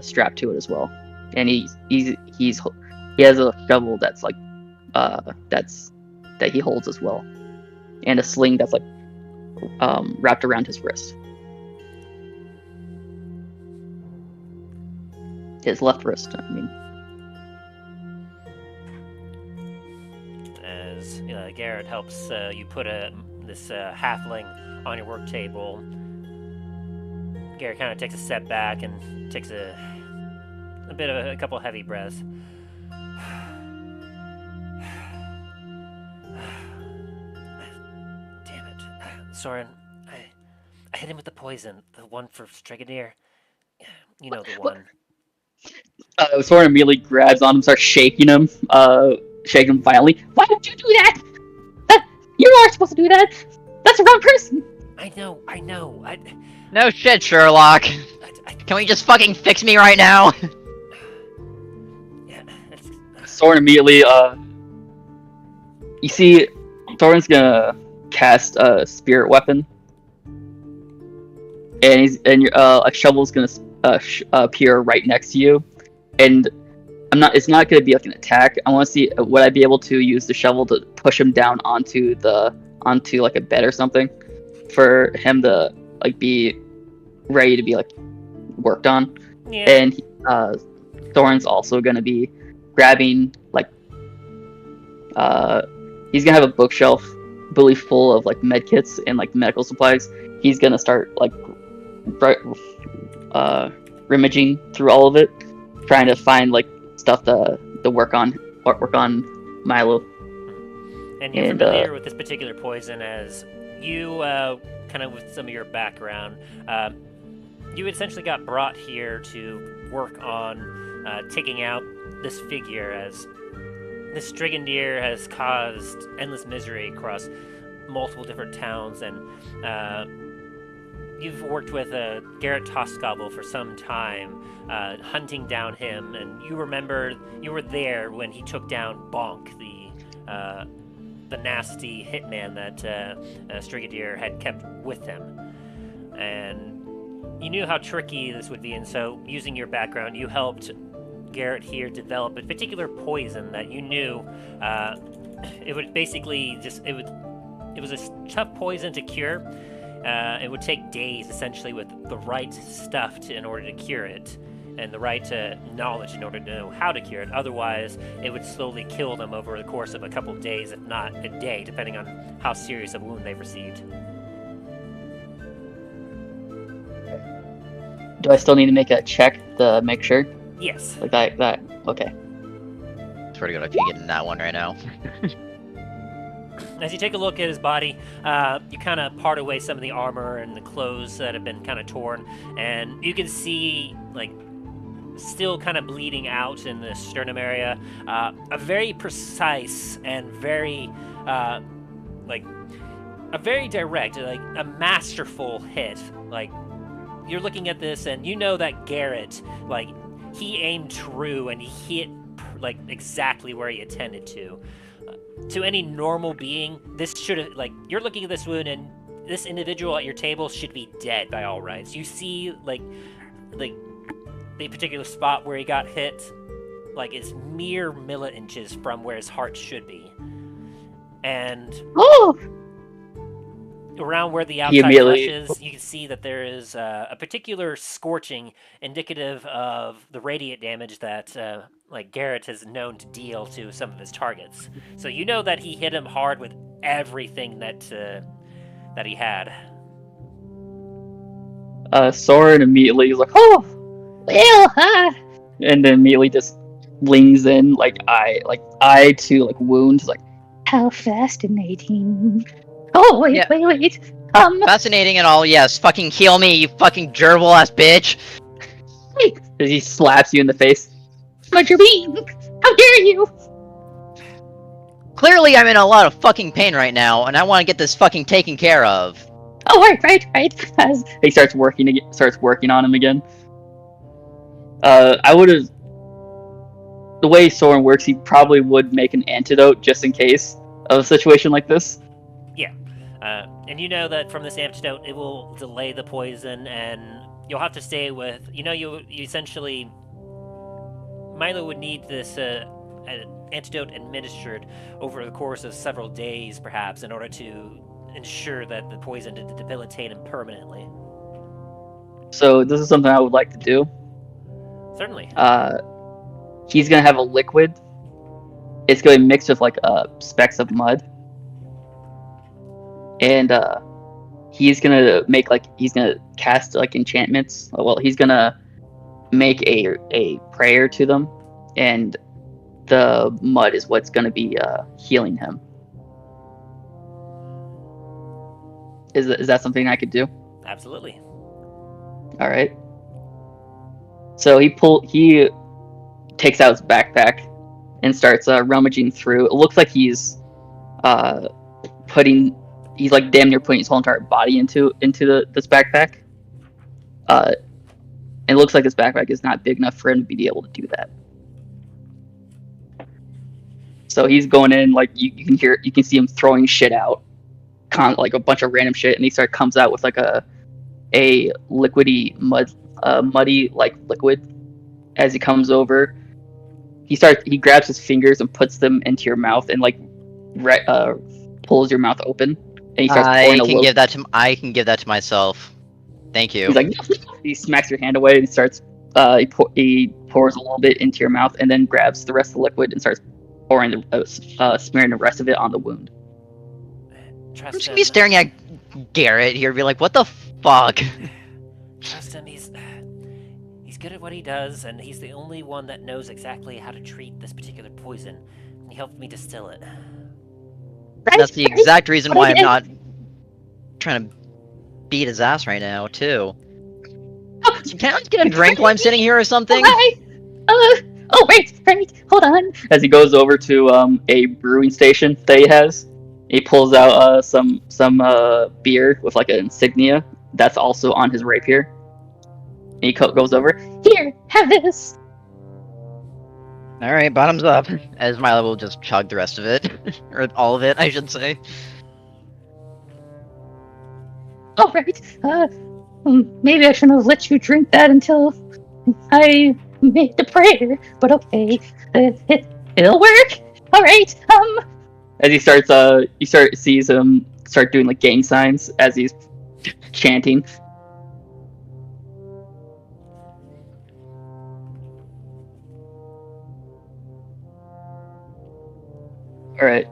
strapped to it as well. And he has a shovel that's like that he holds as well, and a sling that's like wrapped around his wrist, his left wrist. I mean. As Garrett helps you put this halfling on your work table, Garrett kind of takes a step back and takes a couple heavy breaths. Damn it, Soren! I hit him with the poison, the one for Strigadir. You know the one. Soren immediately grabs on him, starts shaking him violently. Why did you do that? You aren't supposed to do that. That's the wrong person. I know. No shit, Sherlock. Can we just fucking fix me right now? Yeah. Soren immediately, you see, Soren's gonna cast a spirit weapon, and a shovel's gonna appear right next to you, and it's not going to be like an attack. I want to see, would I be able to use the shovel to push him down onto like a bed or something, for him to like be ready to be like worked on. Yeah. And Thorin's also going to be grabbing like He's gonna have a bookshelf fully full of like med kits and like medical supplies. He's gonna start like rummaging through all of it, trying to find like stuff to work on Milo. And you're familiar with this particular poison as you, kind of with some of your background, you essentially got brought here to work on taking out this figure, as this Strigandir has caused endless misery across multiple different towns, and you've worked with Garrett Toskobble for some time, hunting down him, and you remember you were there when he took down Bonk, the nasty hitman that Strigandir had kept with him. And you knew how tricky this would be, and so using your background, you helped Garrett here develop a particular poison that you knew it would basically it was a tough poison to cure. It would take days, essentially, with the right stuff in order to cure it, and the right knowledge in order to know how to cure it. Otherwise, it would slowly kill them over the course of a couple of days, if not a day, depending on how serious a wound they've received. Do I still need to make a check to make sure? Yes. Like that. Okay. It's pretty good if you get in that one right now. As you take a look at his body, you kind of part away some of the armor and the clothes that have been kind of torn, and you can see, like, still kind of bleeding out in the sternum area, a very precise and very, a very direct, like, a masterful hit. Like, you're looking at this, and you know that Garrett, like, he aimed true, and he hit, like, exactly where he intended to. To any normal being, this should have, like, you're looking at this wound, and this individual at your table should be dead by all rights. You see, like the particular spot where he got hit, like, is mere milli-inches from where his heart should be. And around where the outside touches, you can see that there is a particular scorching indicative of the radiant damage that like Garrett has known to deal to some of his targets. So you know that he hit him hard with everything that he had. Soren immediately is like, "Oh, well, and then immediately just leans in, like eye to like wound, like, how fascinating. Oh, wait, Yeah. wait. Fascinating and all, yes. Fucking heal me, you fucking gerbil ass bitch. As he slaps you in the face. Mudger Bean! How dare you! Clearly I'm in a lot of fucking pain right now, and I want to get this fucking taken care of. Oh, right. As he starts working on him again. I would have... The way Soren works, he probably would make an antidote just in case of a situation like this. And you know that from this antidote, it will delay the poison, and you'll have to stay with... You essentially... Milo would need this antidote administered over the course of several days, perhaps, in order to ensure that the poison didn't debilitate him permanently. So this is something I would like to do. Certainly. He's going to have a liquid. It's going to be mixed with, like, specks of mud. And he's gonna cast like enchantments. Well, he's gonna make a prayer to them, and the mud is what's gonna be healing him. Is that something I could do? Absolutely. All right. So he takes out his backpack and starts rummaging through. It looks like he's he's like damn near putting his whole entire body into this backpack. It looks like this backpack is not big enough for him to be able to do that. So he's going in, like, you can see him throwing shit out, like a bunch of random shit, and he comes out with like a liquidy muddy like liquid. As he comes over, he grabs his fingers and puts them into your mouth and like pulls your mouth open. And he starts pouring I can give that to myself. Thank you. He's like, he smacks your hand away and starts. He pours a little bit into your mouth and then grabs the rest of the liquid and starts pouring smearing the rest of it on the wound. I'm Trust just him. gonna be staring at Garrett here, be like, what the fuck? Trust him. He's good at what he does, and he's the only one that knows exactly how to treat this particular poison. And he helped me distill it. Right? That's the exact reason What why I I'm did- not trying to beat his ass right now, too. Oh, Can I just get a drink while I'm sitting here or something? Hi. Oh wait, hold on. As he goes over to a brewing station that he has, he pulls out some beer with like an insignia that's also on his rapier. And he goes over. Here, have this. Alright, bottoms up. As Milo will just chug the rest of it. Or all of it, I should say. All right. Maybe I shouldn't have let you drink that until I made the prayer. But okay, it'll work. All right. As he starts, sees him start doing like gang signs as he's chanting. All right.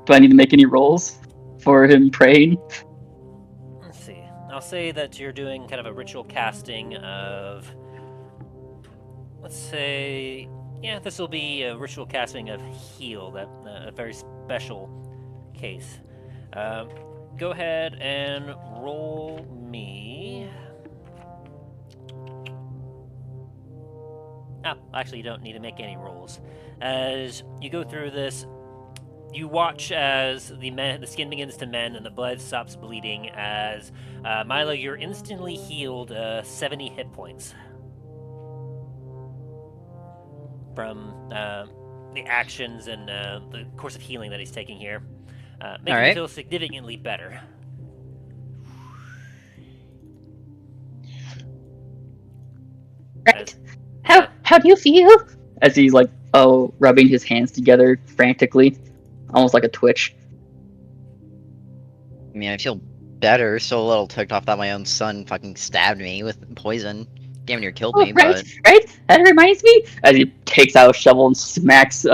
Do I need to make any rolls for him praying? Let's see. I'll say that you're doing kind of a ritual casting of. Let's say. Yeah, this will be a ritual casting of heal, that a very special case. Go ahead and roll me. Oh, actually, you don't need to make any rolls. As you go through this, you watch as the skin begins to mend and the blood stops bleeding. As Milo, you're instantly healed 70 hit points from the actions and the course of healing that he's taking here, making him feel significantly better. Right. How do you feel? As he's like, rubbing his hands together frantically, almost like a twitch. I mean, I feel better, so a little ticked off that my own son fucking stabbed me with poison. Damn near killed me, but... Right? That reminds me. As he takes out a shovel and smacks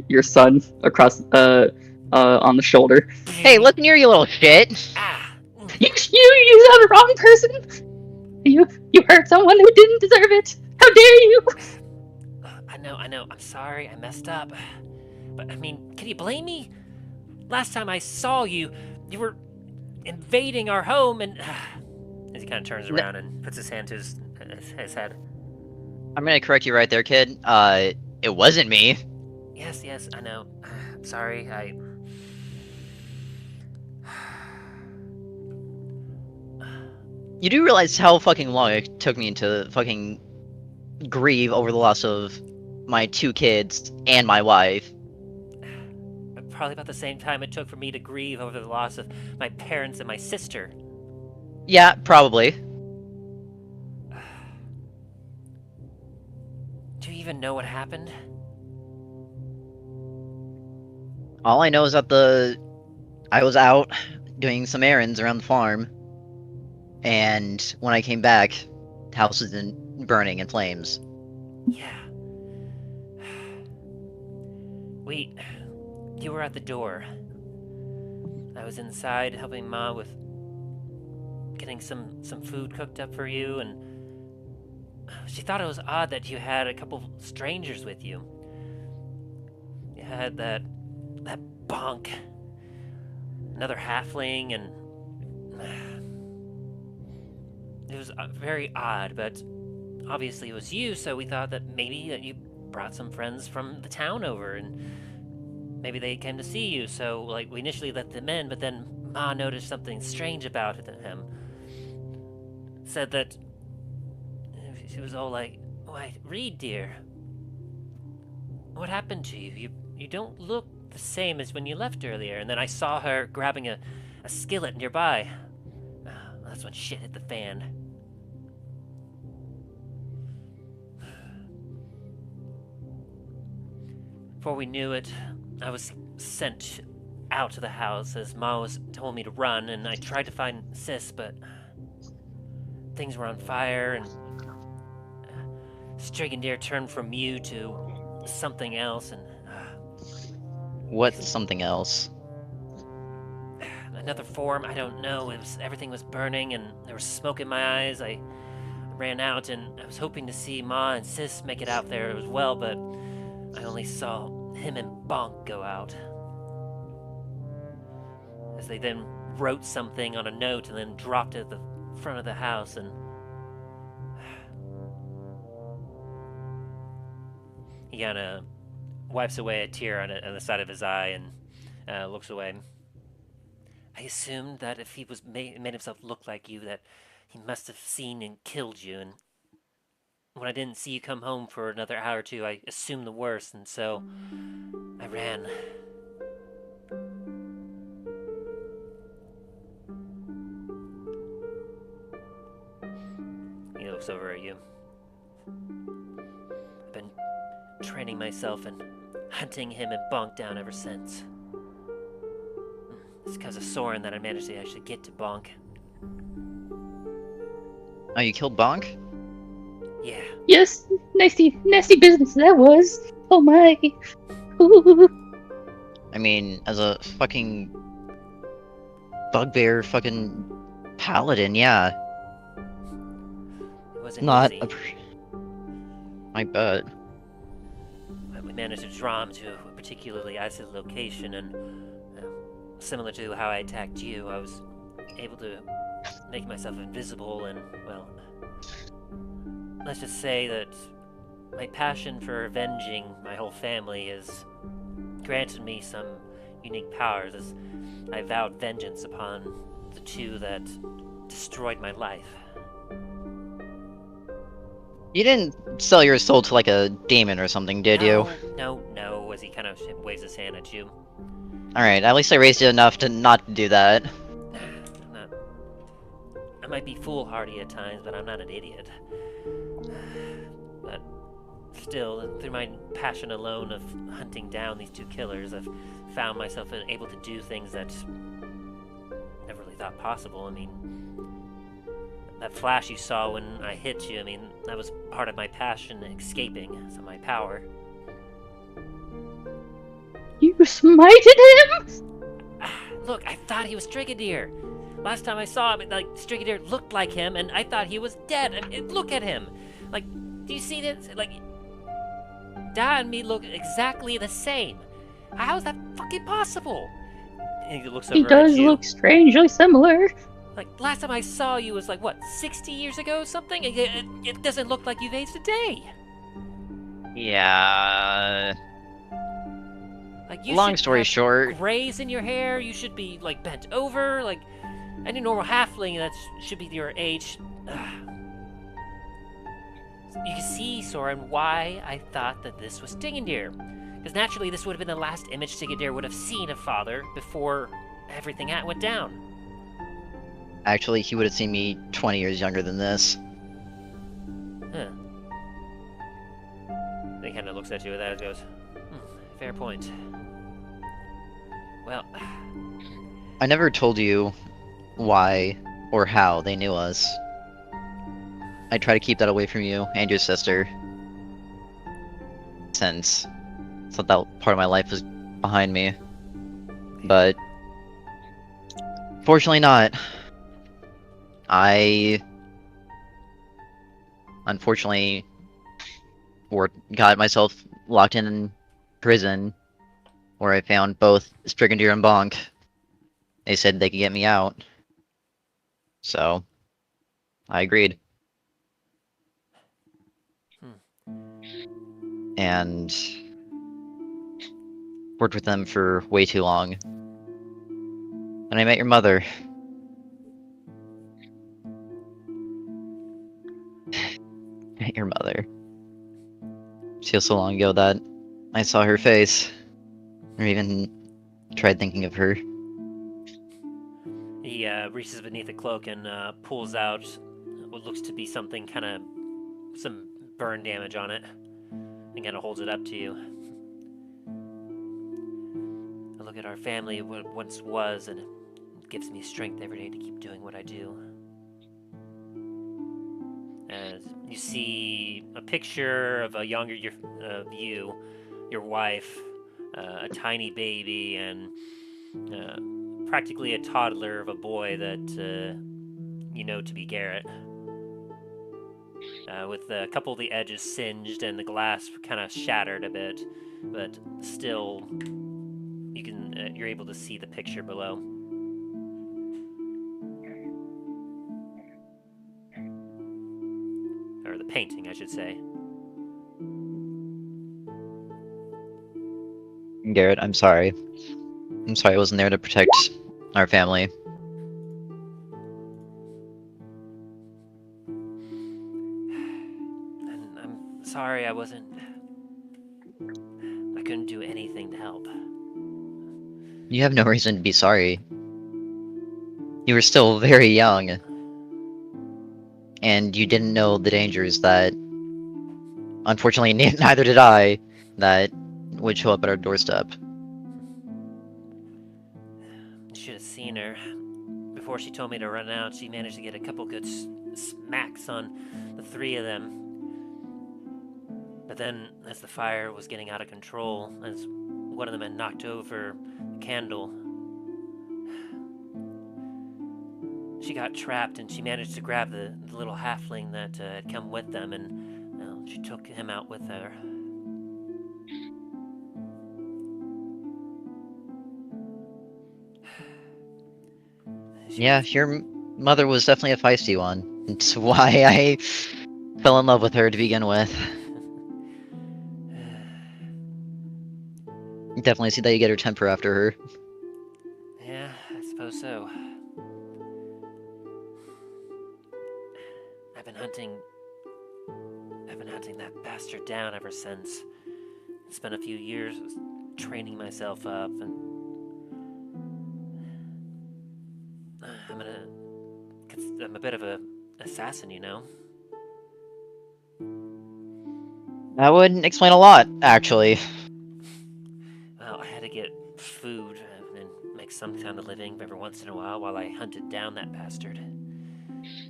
your son across on the shoulder. Hey, look near you, little shit! Ah! You are the wrong person. You hurt someone who didn't deserve it. How dare you? I know. I'm sorry. I messed up. But, I mean, can you blame me? Last time I saw you, you were invading our home and... As he kind of turns around and puts his hand to his head. I'm gonna correct you right there, kid. It wasn't me. Yes, I know. I'm sorry, You do realize how fucking long it took me to fucking grieve over the loss of my 2 kids and my wife. Probably about the same time it took for me to grieve over the loss of my parents and my sister. Yeah, probably. Do you even know what happened? All I know is that I was out doing some errands around the farm, and when I came back, the house was burning in flames. Yeah. You were at the door. I was inside helping Ma with getting some food cooked up for you, and she thought it was odd that you had a couple strangers with you. You had that bonk, another halfling, and it was very odd, but obviously it was you, so we thought that maybe that you brought some friends from the town over, and maybe they came to see you, so like we initially let them in, but then Ma noticed something strange about him. Said that she was all like, "Why, Reed, dear, what happened to you? You don't look the same as when you left earlier." And then I saw her grabbing a skillet nearby. That's when shit hit the fan. Before we knew it, I was sent out of the house as Ma told me to run, and I tried to find Sis, but things were on fire, and Strigandir turned from you to something else, and What's something else? Another form, I don't know. Everything was burning and there was smoke in my eyes. I ran out and I was hoping to see Ma and Sis make it out there as well, but I only saw him and Bonk go out. As they then wrote something on a note and then dropped it at the front of the house, and he kind of wipes away a tear on the side of his eye and looks away. I assumed that if he was made himself look like you, that he must have seen and killed you, and when I didn't see you come home for another hour or two, I assumed the worst, and so I ran. He looks over at you. I've been training myself and hunting him and Bonk down ever since. It's because of Soren that I managed to actually get to Bonk. Oh, you killed Bonk? Yeah. Yes, nasty business that was. Oh my. Ooh. I mean, as a fucking bugbear fucking paladin, yeah. It wasn't Not easy. I bet. But we managed to draw him to a particularly isolated location, and similar to how I attacked you, I was able to make myself invisible, and, well, let's just say that my passion for avenging my whole family has granted me some unique powers, as I vowed vengeance upon the two that destroyed my life. You didn't sell your soul to like a demon or something, did you? No, as he kind of waves his hand at you. Alright, at least I raised you enough to not do that. I might be foolhardy at times, but I'm not an idiot. But still, through my passion alone of hunting down these two killers, I've found myself able to do things that I never really thought possible. I mean, that flash you saw when I hit you, I mean, that was part of my passion escaping, so my power. You smited him? Look, I thought he was Strigadier. Last time I saw him, like, Strigadier looked like him, and I thought he was dead. I mean, look at him. Like, do you see this? Like, Da and me look exactly the same. How is that fucking possible? And he looks over He does at you. look strangely similar. Like, last time I saw you was like, what, 60 years ago or something? It doesn't look like you've aged a day. Yeah. Like, you Long should story have short. grays in your hair. You should be, like, bent over. Like, any normal halfling that should be your age. You can see, Soren, why I thought that this was Stigendeer. Because naturally, this would have been the last image Stigendeer would have seen of Father before everything went down. Actually, he would have seen me 20 years younger than this. Huh. Then he kind of looks at you with that and goes, fair point. Well, I never told you why or how they knew us. I try to keep that away from you and your sister, since I thought that part of my life was behind me. But fortunately not. I unfortunately got myself locked in prison, where I found both Strigandir and Bonk. They said they could get me out, so I agreed. And worked with them for way too long. And I met your mother. Met your mother. It feels so long ago that I saw her face, or even tried thinking of her. he reaches beneath the cloak and pulls out what looks to be something some burn damage on it, and kind of holds it up to you. I look at our family, what it once was, and it gives me strength every day to keep doing what I do. As you see a picture of a younger you, your wife, a tiny baby and practically a toddler of a boy that you know to be Garrett. With a couple of the edges singed and the glass kind of shattered a bit, but still, you're able to see the picture below. Or the painting, I should say. Garrett, I'm sorry. I'm sorry I wasn't there to protect our family. And I'm sorry I couldn't do anything to help. You have no reason to be sorry. You were still very young. And you didn't know the dangers that, unfortunately, neither did I, that would show up at our doorstep. You should have seen her. Before she told me to run out, she managed to get a couple good smacks on the three of them. But then, as the fire was getting out of control, as one of them had knocked over the candle, she got trapped, and she managed to grab the little halfling that had come with them, and well, she took him out with her. Yeah, your mother was definitely a feisty one. It's why I fell in love with her to begin with. Definitely see that you get her temper after her. Yeah, I suppose so. I've been hunting that bastard down ever since. Spent a few years training myself up, and I'm a bit of a assassin, you know. That would explain a lot, actually. Well, I had to get food and make some kind of living every once in a while I hunted down that bastard.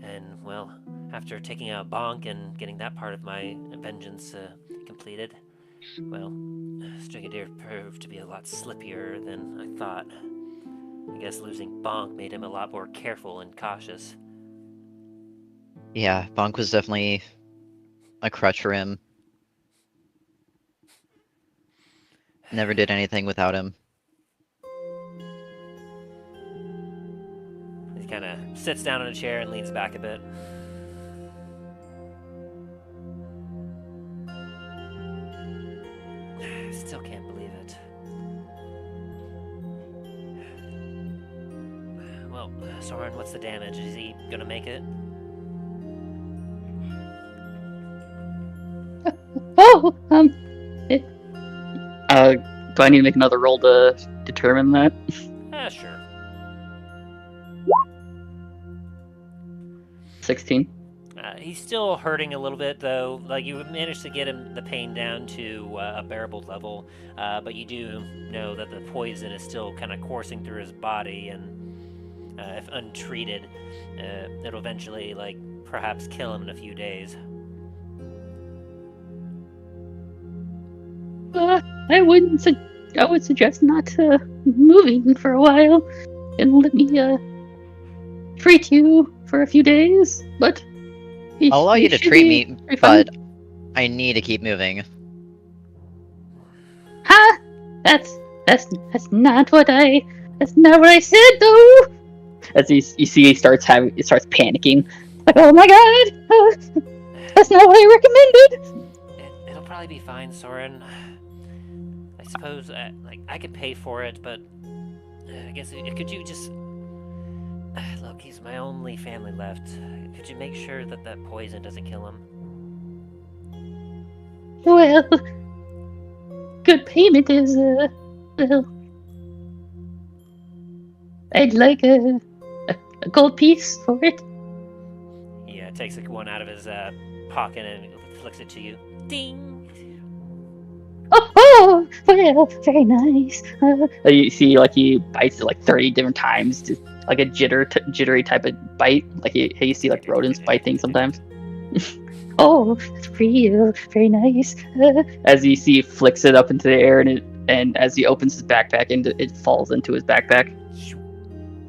And, well, after taking out Bonk and getting that part of my vengeance completed, well, Strigadeer proved to be a lot slippier than I thought. I guess losing Bonk made him a lot more careful and cautious. Yeah, Bonk was definitely a crutch for him. Never did anything without him. He kind of sits down in a chair and leans back a bit. I still can't believe it. Well, Soren, what's the damage? Is he gonna make it? Oh, do I need to make another roll to determine that? Sure. 16. He's still hurting a little bit, though. Like, you managed to get the pain down to a bearable level, but you do know that the poison is still kind of coursing through his body, and if untreated, it'll eventually, like, perhaps kill him in a few days. I would suggest not moving for a while, and let me treat you for a few days. But I'll allow you to treat me, but I need to keep moving. Huh? That's not what I. That's not what I said, though. As you see, he starts panicking. Like, oh my god, that's not what I recommended. It'll probably be fine, Soren. I suppose, I could pay for it, but I guess could you just look? He's my only family left. Could you make sure that that poison doesn't kill him? Well, good payment is well, I'd like a gold piece for it. He takes one out of his pocket and flicks it to you. Ding! Oh, well, very nice. You see, like, he bites it like 30 different times, just like a jittery type of bite. Like you see, like, rodents bite things sometimes. Oh, it's real, very nice. As you see, he flicks it up into the air, and it and as he opens his backpack, and it falls into his backpack.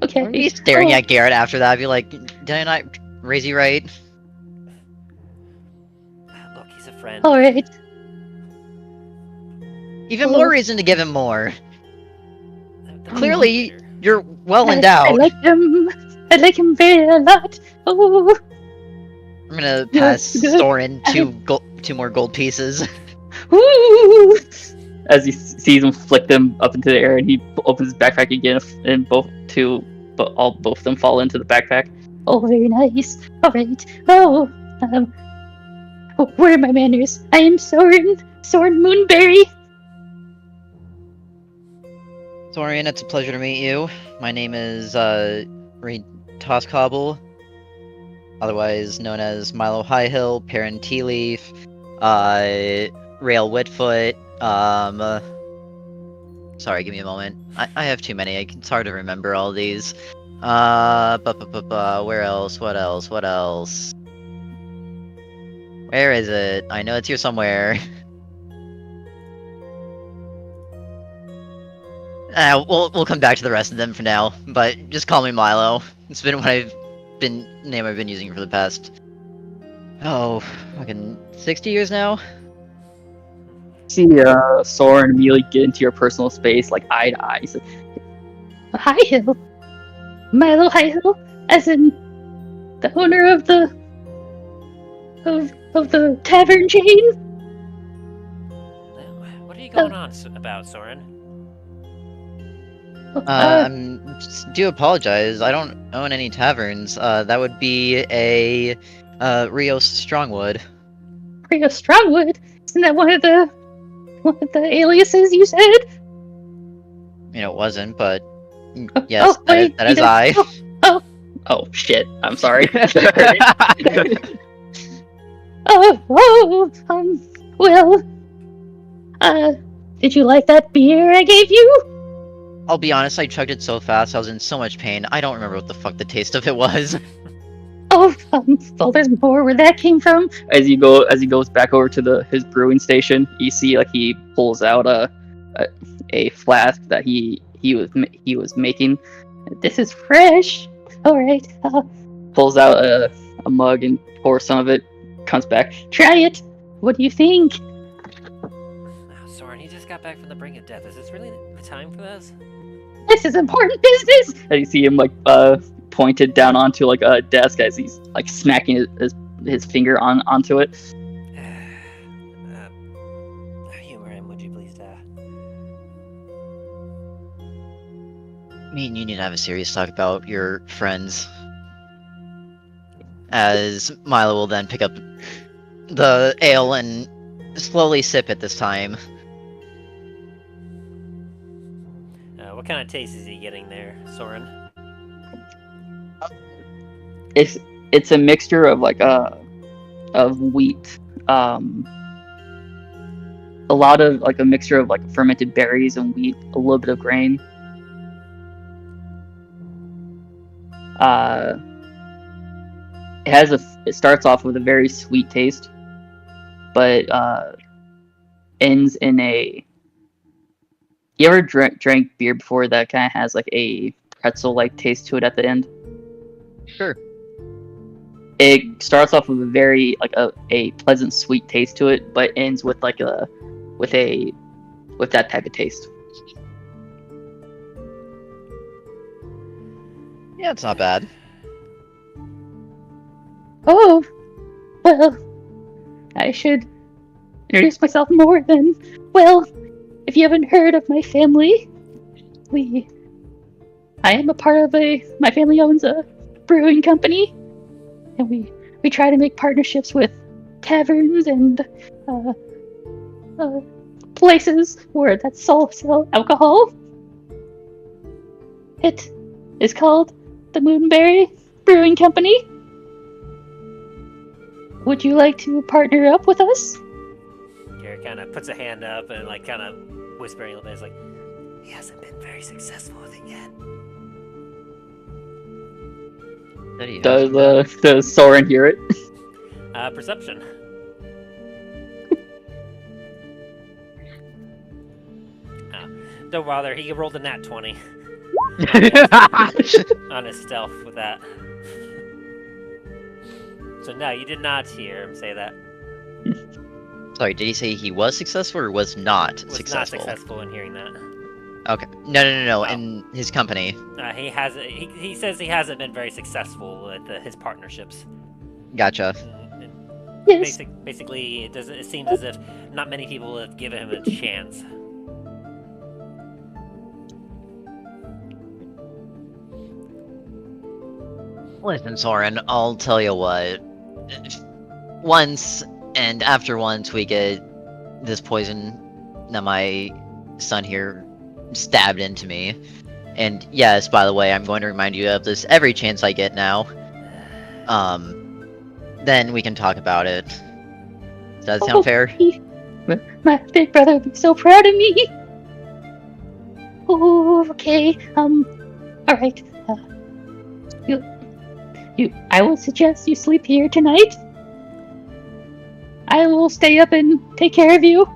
Okay. He's staring at Garrett after that. I'd be like, did I not raise you right? Look, he's a friend. All right. Even more reason to give him more. The Clearly, leader. you're well I endowed. like him. I like him very a lot. Oh. I'm gonna pass Soren two more gold pieces. Woo! As he sees him flick them up into the air, and he opens his backpack again, and both of them fall into the backpack. Oh, very nice. All right. Oh, where are my manners? I am Soren Moonberry. Soren, it's a pleasure to meet you. My name is Toskobble, otherwise known as Milo Highhill, Perrin Tea Leaf, Rail Whitfoot. Sorry, give me a moment. I have too many. It's hard to remember all these. Where else? What else? Where is it? I know it's here somewhere. We'll come back to the rest of them for now, but just call me Milo. It's been name I've been using for the past fucking 60 years now. See Soren immediately get into your personal space, like eye to eye. He's like, Highhill, Milo Highhill, as in the owner of the tavern chain. What are you going on about, Soren? Do apologize. I don't own any taverns. That would be a Rios Strongwood. Rios Strongwood? Isn't that one of the aliases you said? It wasn't, but yes, that is I. Oh shit! I'm sorry. Did you like that beer I gave you? I'll be honest, I chugged it so fast, I was in so much pain, I don't remember what the fuck the taste of it was. Well, there's more where that came from. As he goes back over to his brewing station, you see like he pulls out a flask that he was making. This is fresh. All right. Pulls out a mug and pours some of it. Comes back. Try it. What do you think? Soren, you just got back from the brink of death. Is this really the time for this? This is important business. And you see him like pointed down onto like a desk as he's like smacking his finger onto it. Humor him, would you please, Me and you need to have a serious talk about your friends. As Milo will then pick up the ale and slowly sip it this time. What kind of taste is he getting there, Soren? It's a mixture of like of wheat, a lot of like a mixture of like fermented berries and wheat, a little bit of grain. It starts off with a very sweet taste, but ends in a. You ever drank beer before that kind of has like a pretzel-like taste to it at the end? Sure. It starts off with a very like a pleasant sweet taste to it, but ends with like with that type of taste. Yeah, it's not bad. Oh, well, I should introduce myself more then. Well, if you haven't heard of my family, I am a part of my family owns a brewing company, and we try to make partnerships with taverns and places where that sell alcohol. It is called the Moonberry Brewing Company. Would you like to partner up with us? Garrett kind of puts a hand up and like kind of whispering a little bit. It's like, he hasn't been very successful with it yet. Does Soren hear it? Perception. don't bother. He rolled a nat 20 on his stealth with that. So no, you did not hear him say that. Sorry, did he say he was successful or was not Was successful? not successful in hearing that. Okay. No. Oh. In his company. He has. He says he hasn't been very successful with his partnerships. Gotcha. Yes. Basically, it seems as if not many people have given him a chance. Listen, Soren, I'll tell you what. Once, and after once, we get this poison that my son here stabbed into me. And yes, by the way, I'm going to remind you of this every chance I get now. Then we can talk about it. Does that sound fair? My big brother would be so proud of me. Oh, okay. All right. I would suggest you sleep here tonight. I will stay up and take care of you.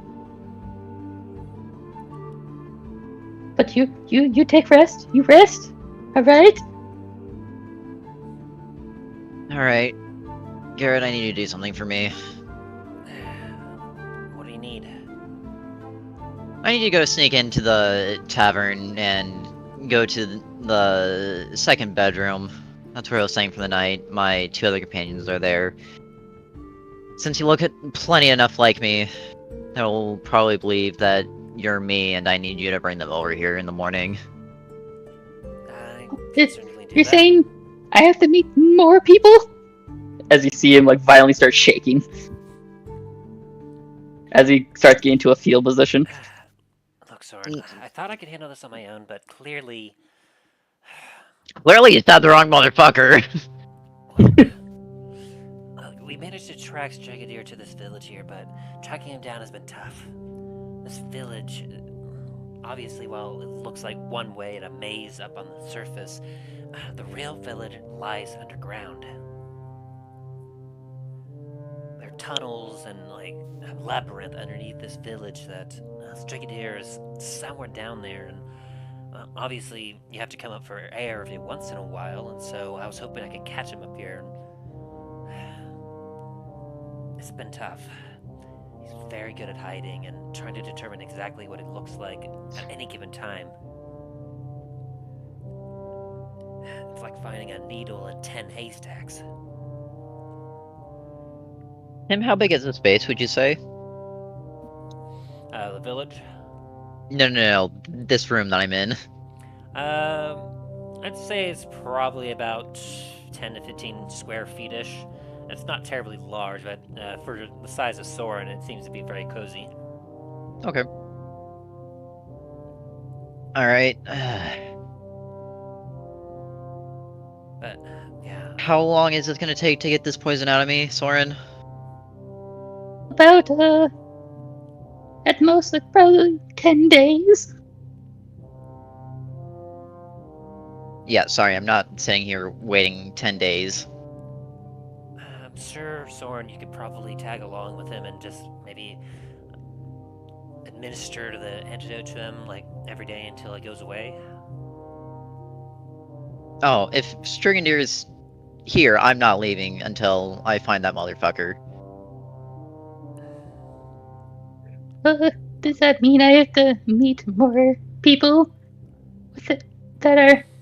But you take rest. You rest. All right. All right, Garrett, I need you to do something for me. What do you need? I need you to go sneak into the tavern and go to the second bedroom. That's where I was staying for the night. My 2 other companions are there. Since you look plenty enough like me, they'll probably believe that you're me, and I need you to bring them over here in the morning. I It's- certainly do You're that. saying I have to meet more people? As you see him like violently start shaking. As he starts getting to a field position. Look, Soren, I thought I could handle this on my own, but clearly... Clearly, you stabbed the wrong motherfucker! We managed to track Stragadir to this village here, but tracking him down has been tough. This village, obviously, while it looks like one way in a maze up on the surface, the real village lies underground. There are tunnels and, like, a labyrinth underneath this village that Stragadir is somewhere down there, and obviously, you have to come up for air every once in a while, and so I was hoping I could catch him up here. It's been tough. He's very good at hiding and trying to determine exactly what it looks like at any given time. It's like finding a needle in 10 haystacks. Tim, how big is the space, would you say? The village? No. This room that I'm in. I'd say it's probably about 10 to 15 square feet-ish. It's not terribly large, but for the size of Soren, it seems to be very cozy. Okay. Alright. But, yeah. How long is it gonna take to get this poison out of me, Soren? About, at most, like, probably 10 days. Yeah, sorry, I'm not sitting here waiting 10 days. I'm sure, Soren, you could probably tag along with him and just maybe administer the antidote to him, like, every day until it goes away. Oh, if Strigandir is here, I'm not leaving until I find that motherfucker. Does that mean I have to meet more people with it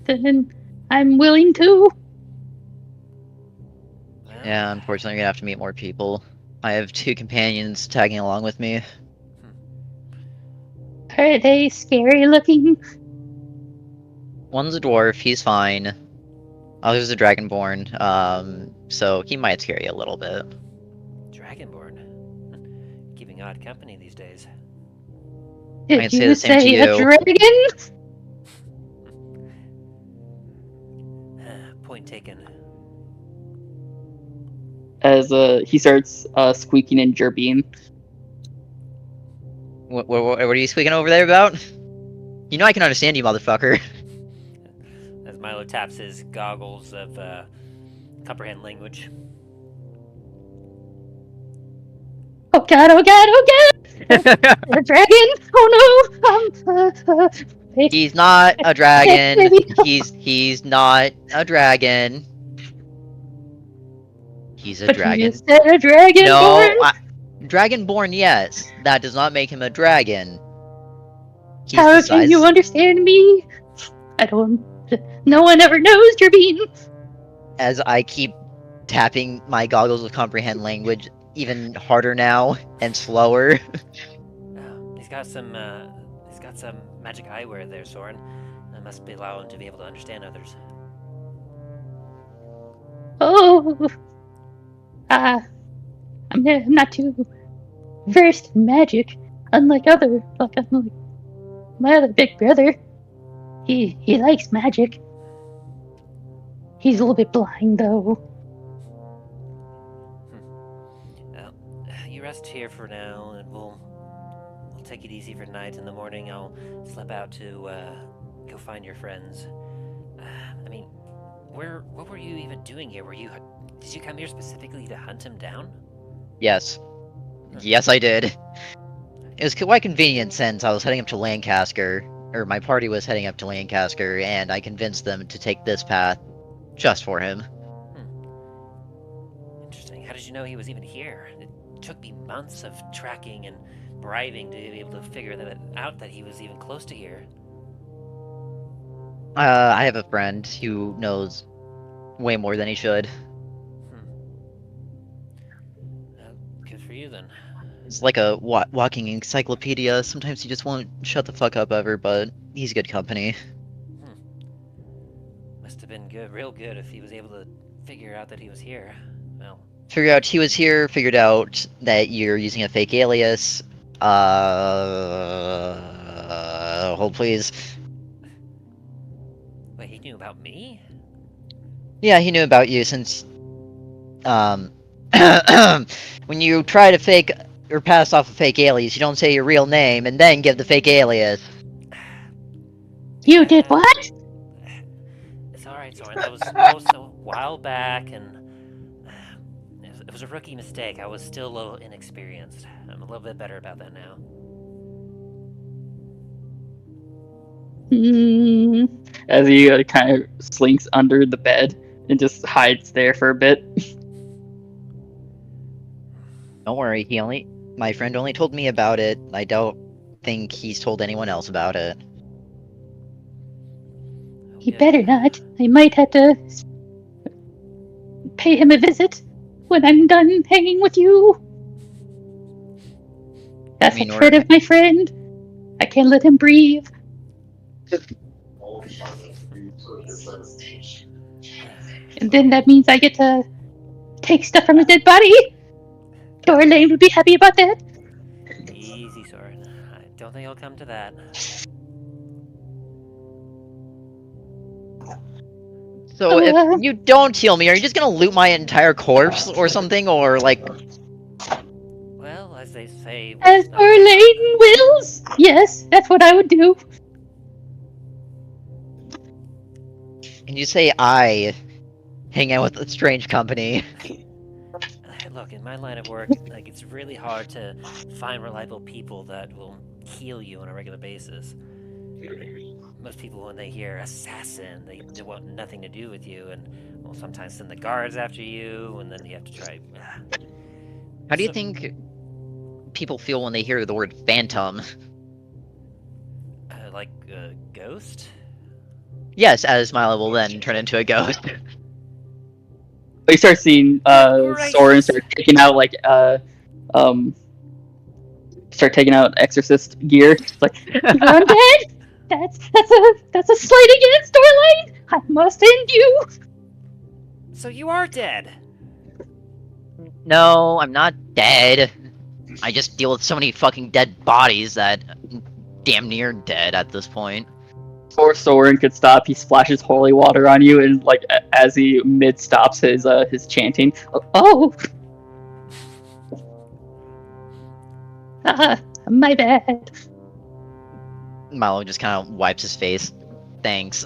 then I'm willing to? Well, Yeah, unfortunately, you're gonna have to meet more people. I have 2 companions tagging along with me. Are they scary looking? One's a dwarf, he's fine. Other's a dragonborn, so he might scare you a little bit. Dragonborn. Keeping odd company these days. Did I'd say you the same to say a you. dragon? Point taken. As he starts squeaking and chirping. What are you speaking over there about? You know I can understand you, motherfucker. As Milo taps his goggles of comprehend language. Oh god, oh god, oh god! A dragon? Oh no! He's not a dragon. Maybe. He's not a dragon. He's a But dragon. you said a dragon. No, Dragonborn, yes. That does not make him a dragon. He's How the can size. you understand me? I don't. No one ever knows, Jabin. As I keep tapping my goggles of comprehend language even harder now and slower. He's got some magic eyewear there, Soren. That must be allow him to be able to understand others. Oh. I'm not too versed in magic, unlike my other big brother. He likes magic. He's a little bit blind though. Well, you rest here for now, and we'll take it easy for tonight. In the morning, I'll slip out to go find your friends. I mean, what were you even doing here? Did you come here specifically to hunt him down? Yes. Yes, I did. It was quite convenient since I was heading up to Lancaster, or my party was heading up to Lancaster, and I convinced them to take this path just for him. Interesting. How did you know he was even here? It took me months of tracking and bribing to be able to figure out that he was even close to here. I have a friend who knows way more than he should. Good for you, then. It's like a walking encyclopedia. Sometimes he just won't shut the fuck up ever, but he's good company. Must have been good, real good, if he was able to figure out that he was here. Well, Figured out he was here, figured out that you're using a fake alias. Hold please. wait, he knew about me? Yeah, he knew about you since, when you try to fake or pass off a fake alias, you don't say your real name and then give the fake alias. You did what? It's alright, Soren. That was a while back, and it was a rookie mistake. I was still a little inexperienced. I'm a little bit better about that now. As he kind of slinks under the bed and just hides there for a bit. Don't worry, my friend only told me about it. I don't think he's told anyone else about it. He better not. I might have to pay him a visit when I'm done hanging with you. That's a threat of my friend. I can't let him breathe. And then that means I get to take stuff from his dead body. T.R.A.I.N would be happy about that. Easy, Soren. I don't think it'll come to that. So if you don't heal me, are you just gonna loot my entire corpse or something, or like? Well, as they say... As T.R.A.I.N wills, yes, that's what I would do. Can you say I hang out with a strange company? Look, in my line of work, like, it's really hard to find reliable people that will heal you on a regular basis. Most people, when they hear assassin, they want nothing to do with you, and well, sometimes send the guards after you, and then you have to try. How do you think people feel when they hear the word phantom? Like a ghost? Yes, as Milo will then turn into a ghost. You start seeing Soren start taking out start taking out exorcist gear. It's like, You're undead? That's a slight against T.R.A.I.N. I must end you. So you are dead. No, I'm not dead. I just deal with so many fucking dead bodies that I'm damn near dead at this point. before Soren could stop, he splashes holy water on you, and like as he mid stops his chanting. Oh. My bad. Milo just kind of wipes his face. Thanks.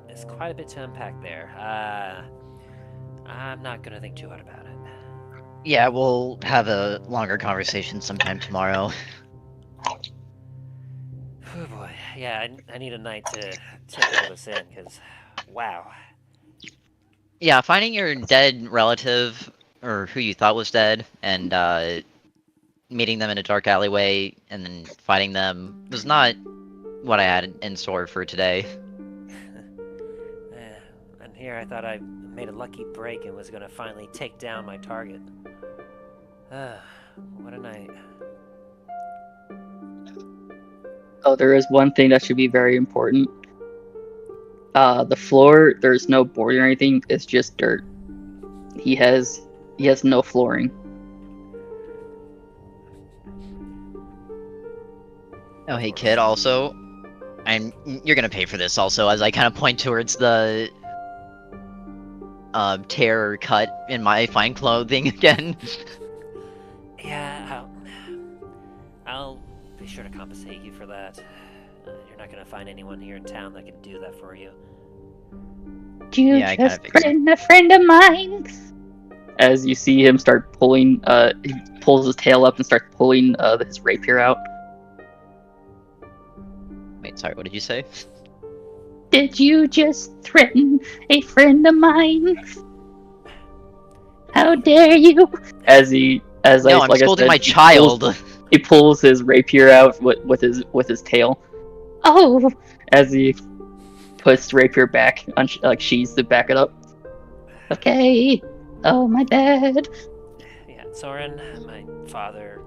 There's quite a bit to unpack there. I'm not gonna think too hard about it. Yeah, we'll have a longer conversation sometime tomorrow. Oh boy, yeah, I need a night to take all this in, because, wow. Yeah, finding your dead relative, or who you thought was dead, and meeting them in a dark alleyway, and then fighting them was not what I had in store for today. And here I thought I made a lucky break and was gonna finally take down my target. What a night. Oh, there is one thing that should be very important. The floor, there's no boarding or anything, it's just dirt. He has no flooring. Oh, hey kid, also, you're gonna pay for this also, as I kind of point towards the tear cut in my fine clothing again. Yeah, I'll be sure to compensate you for that. You're not gonna find anyone here in town that can do that for you. You Yeah, I kinda just figured. friend a friend of mine. As you see him start pulling, he pulls his tail up and starts pulling his rapier out. Wait, sorry, what did you say? Did you just threaten a friend of mine? How dare you? No, I'm scolding my child. He pulls his rapier out with his tail. Oh! As he puts the rapier back, sheathes to back it up. Okay. Oh, my bad. Yeah, Soren, my father,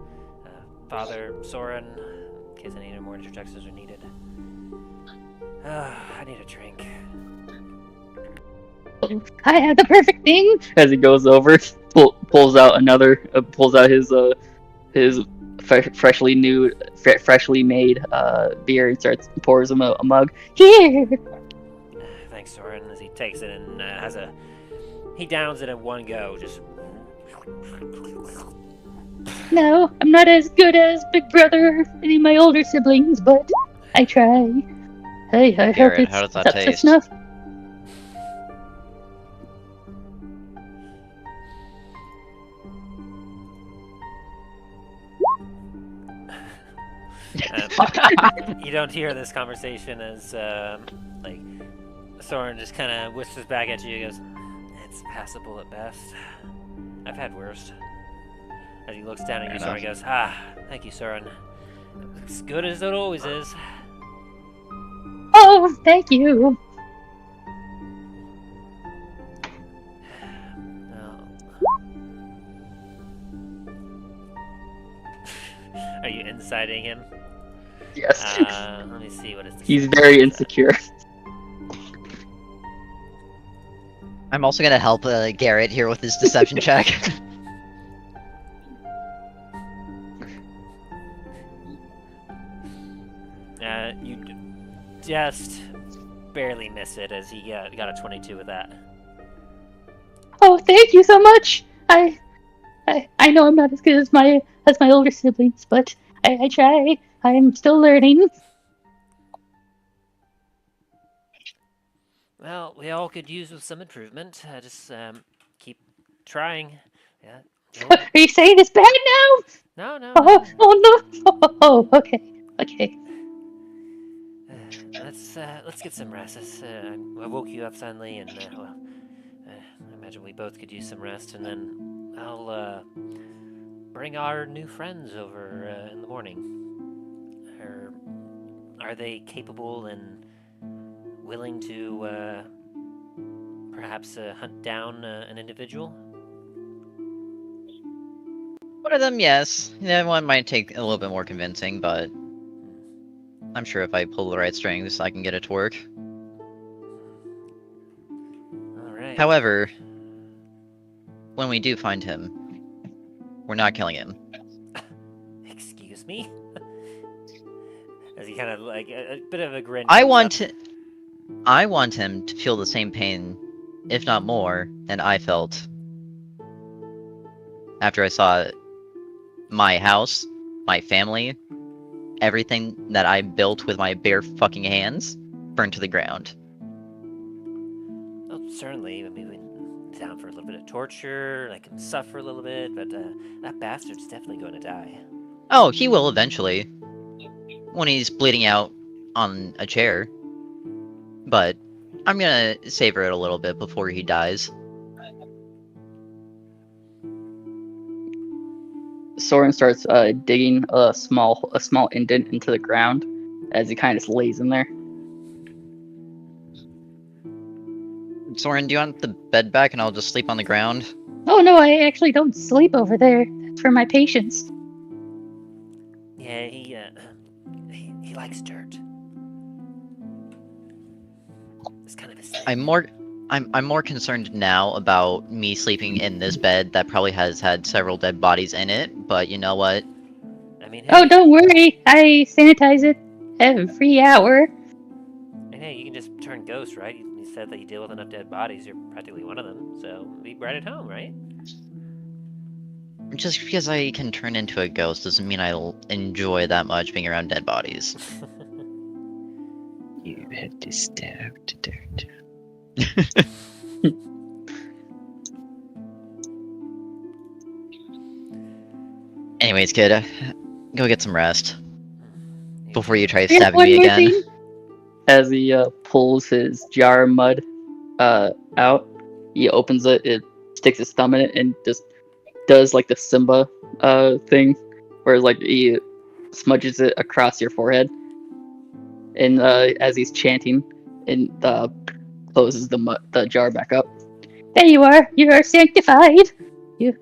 Soren, in case any more introductions are needed. I need a drink. I have the perfect thing. As he goes over, pulls out his freshly made beer and pours him a mug. Here. Thanks, Soren, as he takes it and he downs it in one go, just. No, I'm not as good as Big Brother or any of my older siblings, but I try. Hey, I hope Garrett, it's how does that that's taste? enough. You don't hear this conversation as, Soren just kind of whispers back at you and goes, "It's passable at best. I've had worse." As he looks down at you, Soren goes, thank you, Soren. As good as it always is. Oh, thank you. Are you inciting him? Yes. Let me see what is. He's very insecure. I'm also gonna help Garrett here with his deception check. You just barely miss it as he got a 22 with that. Oh, thank you so much. I know I'm not as good as my older siblings, but I try. I'm still learning. Well, we all could use with some improvement. Just keep trying. Yeah. Are you saying it's bad now? No. Oh no. Oh, okay. Let's get some rest. I woke you up suddenly, and I imagine we both could use some rest. And then I'll bring our new friends over in the morning. Are they capable and willing to perhaps hunt down an individual? One of them, yes. The one might take a little bit more convincing, but I'm sure if I pull the right strings, I can get it to work. Alright. However, when we do find him, we're not killing him. Excuse me? As he kind of like a bit of a grin. I want him to feel the same pain, if not more, than I felt after I saw my house, my family, everything that I built with my bare fucking hands burned to the ground. Oh, certainly. I mean, down for a little bit of torture, let him suffer a little bit, but that bastard's definitely going to die. Oh, he will eventually. When he's bleeding out on a chair. But I'm gonna savor it a little bit before he dies. Soren starts digging a small indent into the ground as he kind of just lays in there. Soren, do you want the bed back and I'll just sleep on the ground? Oh no, I actually don't sleep over there. That's for my patients. Yeah, he likes dirt. It's kind of his thing. I'm more concerned now about me sleeping in this bed that probably has had several dead bodies in it, but you know what? I mean, Oh, hey, don't worry. I sanitize it every hour. and hey, you can just turn ghost, right? You said that you deal with enough dead bodies, you're practically one of them, so be right at home, right? Just because I can turn into a ghost doesn't mean I'll enjoy that much being around dead bodies. You have disturbed dirt. Anyways, kid, go get some rest before you try Yeah, stabbing one me more again. thing. As he pulls his jar of mud out, he opens it, it sticks his thumb in it, and just does like the Simba thing, where like he smudges it across your forehead, and as he's chanting, and closes the jar back up. There you are. You are sanctified. You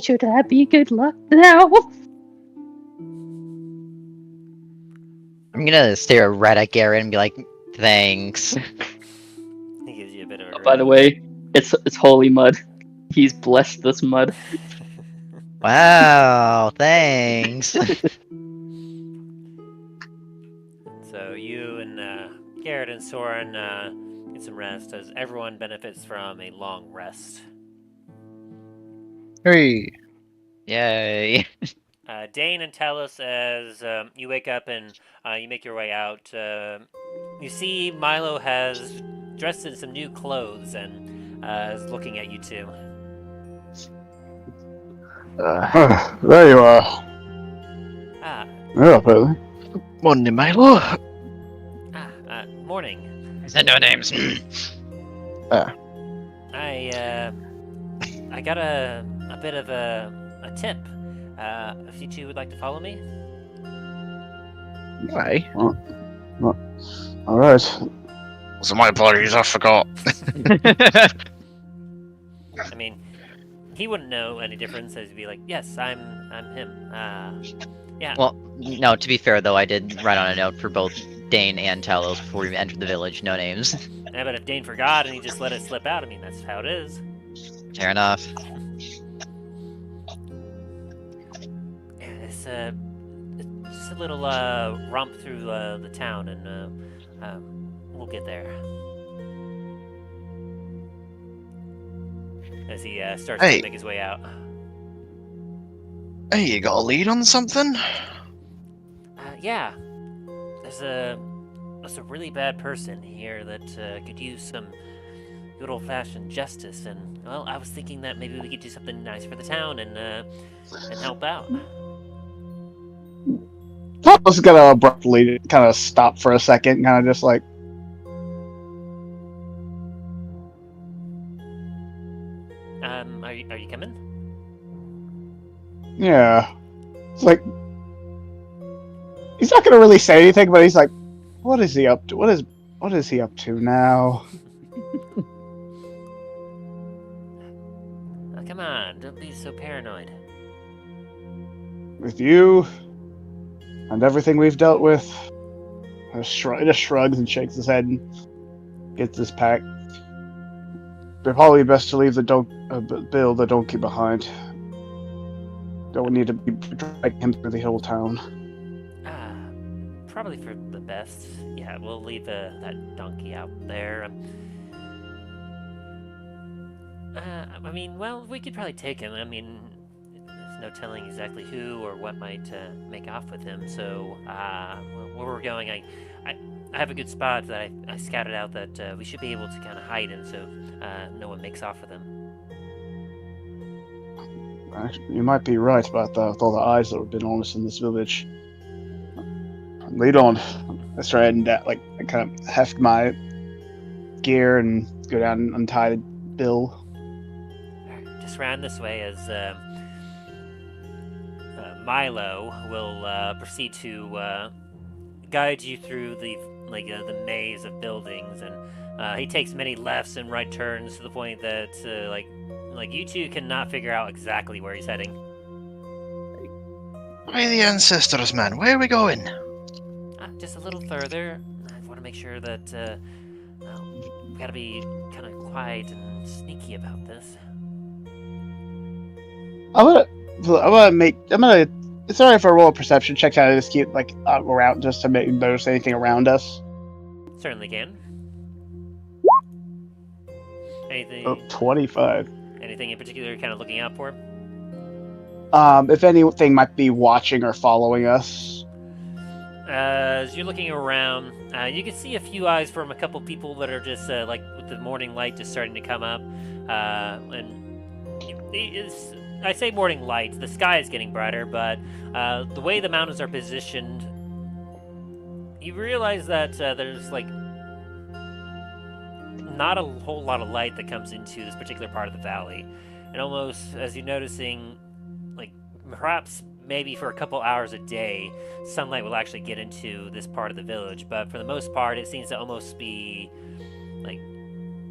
should have me good luck now. I'm gonna stare right at Garrett and be like, thanks. He gives you a bit of a By the way, it's holy mud. He's blessed this mud. Wow, thanks. So you and Garrett and Soren get some rest, as everyone benefits from a long rest. Hey, Yay. Dane and Talus, as you wake up and you make your way out, you see Milo has dressed in some new clothes and is looking at you two. There you are. Ah, Yeah, Billy. morning, Milo. morning. Said no names. I got a bit of a tip. If you two would like to follow me. Why? All right. So my apologies, I forgot. I mean, he wouldn't know any difference, as he'd be like, "Yes, I'm him." Yeah. Well, no, to be fair though, I did write on a note for both Dane and Talos before we entered the village, no names. Yeah, but if Dane forgot and he just let it slip out, I mean, that's how it is. Fair enough. Yeah, it's just a little romp through the town, and we'll get there. As he starts Hey. to make his way out. Hey, you got a lead on something? Yeah, there's a really bad person here that could use some good old-fashioned justice, and well, I was thinking that maybe we could do something nice for the town and help out. Papa's gonna abruptly kind of stop for a second, kind of just like, Are you coming? yeah. It's like, he's not gonna really say anything, but he's like, what is he up to? What is he up to now? Oh, come on, don't be so paranoid. With you and everything we've dealt with. Just shrugs and shakes his head and gets his pack. But probably best to leave Bill the donkey behind. Don't need to be dragging him through the hill town. Probably for the best. Yeah, we'll leave that donkey out there. I mean, well, we could probably take him. I mean, there's no telling exactly who or what might make off with him. So, where we're going, I have a good spot that I scouted out that we should be able to kind of hide in, so no one makes off with them. You might be right about that with all the eyes that have been on us in this village. Lead on. Let's try and I kind of heft my gear and go down and untie the bill. Just round this way as Milo will proceed to guide you through the maze of buildings, and he takes many lefts and right turns to the point that you two cannot figure out exactly where he's heading. Why the ancestors, man? Where are we going? Just a little further. I want to make sure that we gotta be kind of quiet and sneaky about this. I'm gonna. It's alright if I roll a perception check to just keep around, just to notice anything around us. Certainly can. Anything? Oh, 25. Anything in particular you're kind of looking out for? If anything might be watching or following us. As you're looking around, you can see a few eyes from a couple people that are just with the morning light just starting to come up, and I say morning light. The sky is getting brighter, but the way the mountains are positioned, you realize that there's not a whole lot of light that comes into this particular part of the valley, and almost as you're noticing, perhaps maybe for a couple hours a day, sunlight will actually get into this part of the village, but for the most part, it seems to almost be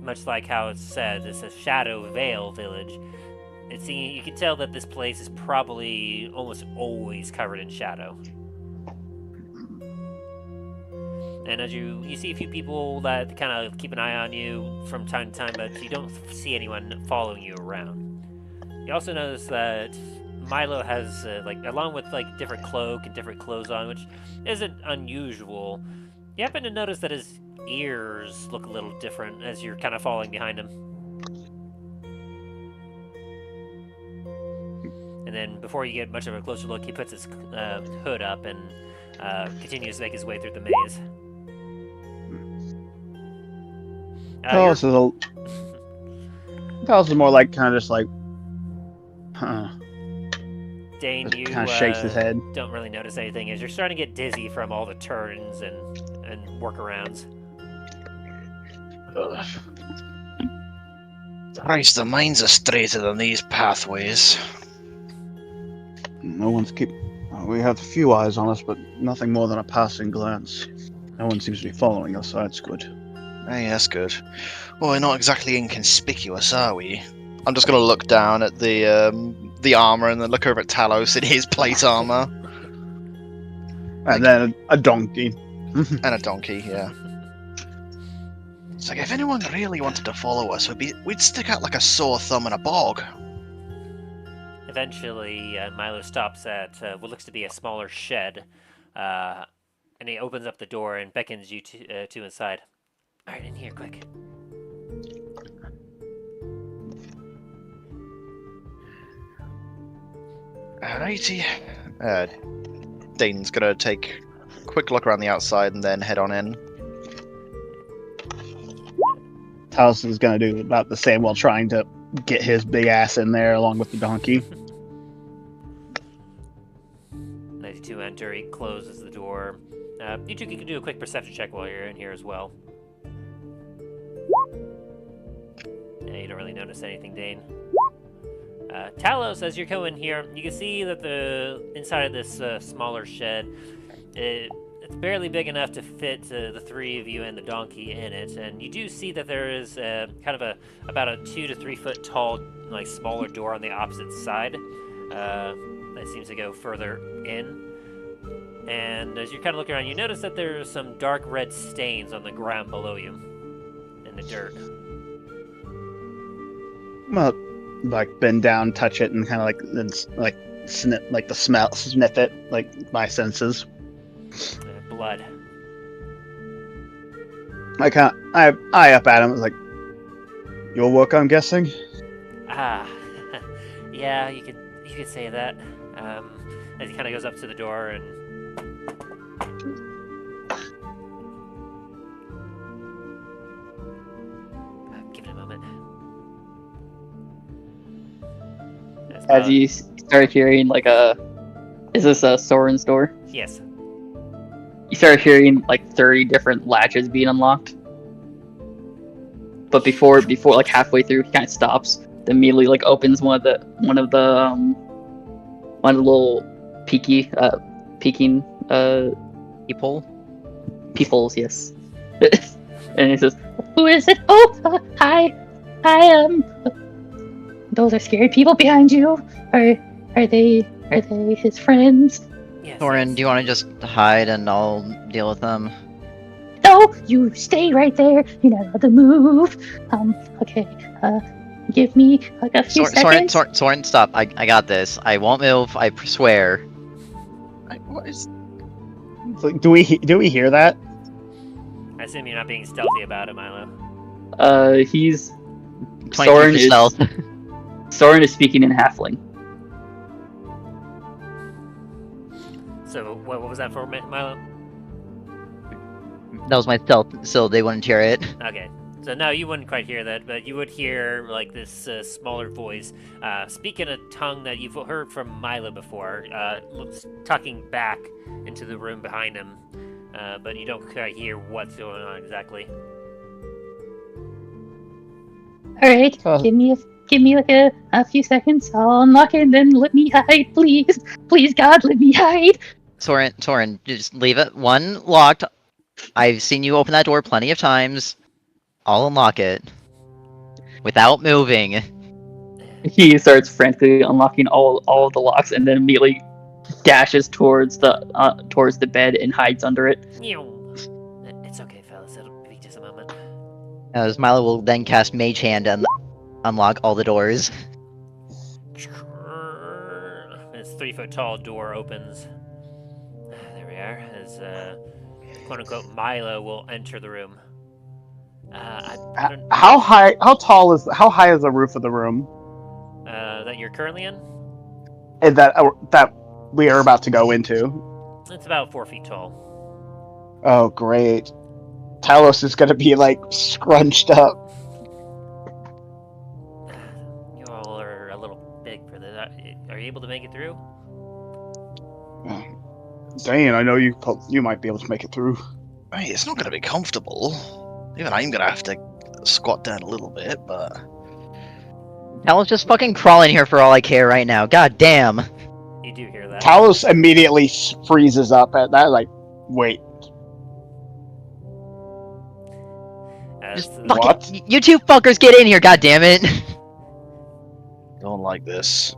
much like how it's said, it's a shadow veil village. You can tell that this place is probably almost always covered in shadow. And as you see a few people that kind of keep an eye on you from time to time, but you don't see anyone following you around. You also notice that Milo has, along with different cloak and different clothes on, which isn't unusual. You happen to notice that his ears look a little different as you're kind of following behind him. And then before you get much of a closer look, he puts his hood up and continues to make his way through the maze. Carlos is more kind of just huh. Dane, you kind of shakes his head. Don't really notice anything as you're starting to get dizzy from all the turns and workarounds. Christ, the minds are straighter than these pathways. No one's we have a few eyes on us, but nothing more than a passing glance. No one seems to be following us, so that's good. Hey, that's good. Well, we're not exactly inconspicuous, are we? I'm just gonna look down at the armor and then look over at Talos in his plate armor. And then a donkey. And a donkey, yeah. It's if anyone really wanted to follow us, we'd stick out like a sore thumb in a bog. Eventually, Milo stops at what looks to be a smaller shed, and he opens up the door and beckons you to inside. All right, in here, quick. Alrighty. Dane's gonna take a quick look around the outside and then head on in. Talos is gonna do about the same while trying to get his big ass in there along with the donkey. As you two enter, he closes the door. You two can do a quick perception check while you're in here as well. Yeah, you don't really notice anything, Dane. Talos, as you're going here, you can see that the inside of this smaller shed, it's barely big enough to fit the three of you and the donkey in it, and you do see that there is about a 2 to 3 foot tall, smaller door on the opposite side that seems to go further in. And as you're kind of looking around, you notice that there's some dark red stains on the ground below you, in the dirt. Well, bend down, touch it, and kind of sniff it, my senses. Blood. I eye up at him, your work, I'm guessing? Yeah, you could say that. As he kind of goes up to the door and give it a moment. As you start hearing like is this a Soren store? Yes. You start hearing like 30 different latches being unlocked. But before like halfway through, he kind of stops. Then immediately like opens one of the little peeking peepholes, yes. And he says, "Who is it? Oh, hi, those are scary people behind you. Are they his friends?" Yes. Soren, do you want to just hide and I'll deal with them? No, you stay right there. You're not allowed to move. Okay. Give me like a few seconds. Soren, stop. I got this. I won't move. I swear. What is? Like, do we hear that? I assume you're not being stealthy about it, Milo. He's 23 for stealth. Soren is speaking in halfling. So what was that for, Milo? That was my stealth, so they wouldn't hear it. Okay. So no, you wouldn't quite hear that, but you would hear like this smaller voice speak in a tongue that you've heard from Milo before, talking back into the room behind him, but you don't quite hear what's going on exactly. All right, give me like a few seconds. I'll unlock it and then let me hide, please. Please, God, let me hide. Soren, just leave it one locked. I've seen you open that door plenty of times. I'll unlock it. Without moving. He starts frantically unlocking all of the locks and then immediately dashes towards the bed and hides under it. It's okay, fellas. It'll be just a moment. As Milo will then cast Mage Hand and unlock all the doors. This 3-foot tall door opens. There we are. As quote-unquote Milo will enter the room. How high is the roof of the room? That you're currently in? And that we are about to go into. It's about 4 feet tall. Oh, great. Talos is gonna be like scrunched up. You all are a little big for this. Are you able to make it through? Dane, I know you might be able to make it through. Hey, it's not going to be comfortable. Even I'm going to have to squat down a little bit, but... Talos just fucking crawling here for all I care right now. God damn. You do hear that. Talos immediately freezes up at that, like, wait. Just What? fucking, you two fuckers get in here, god damn it. Don't like this.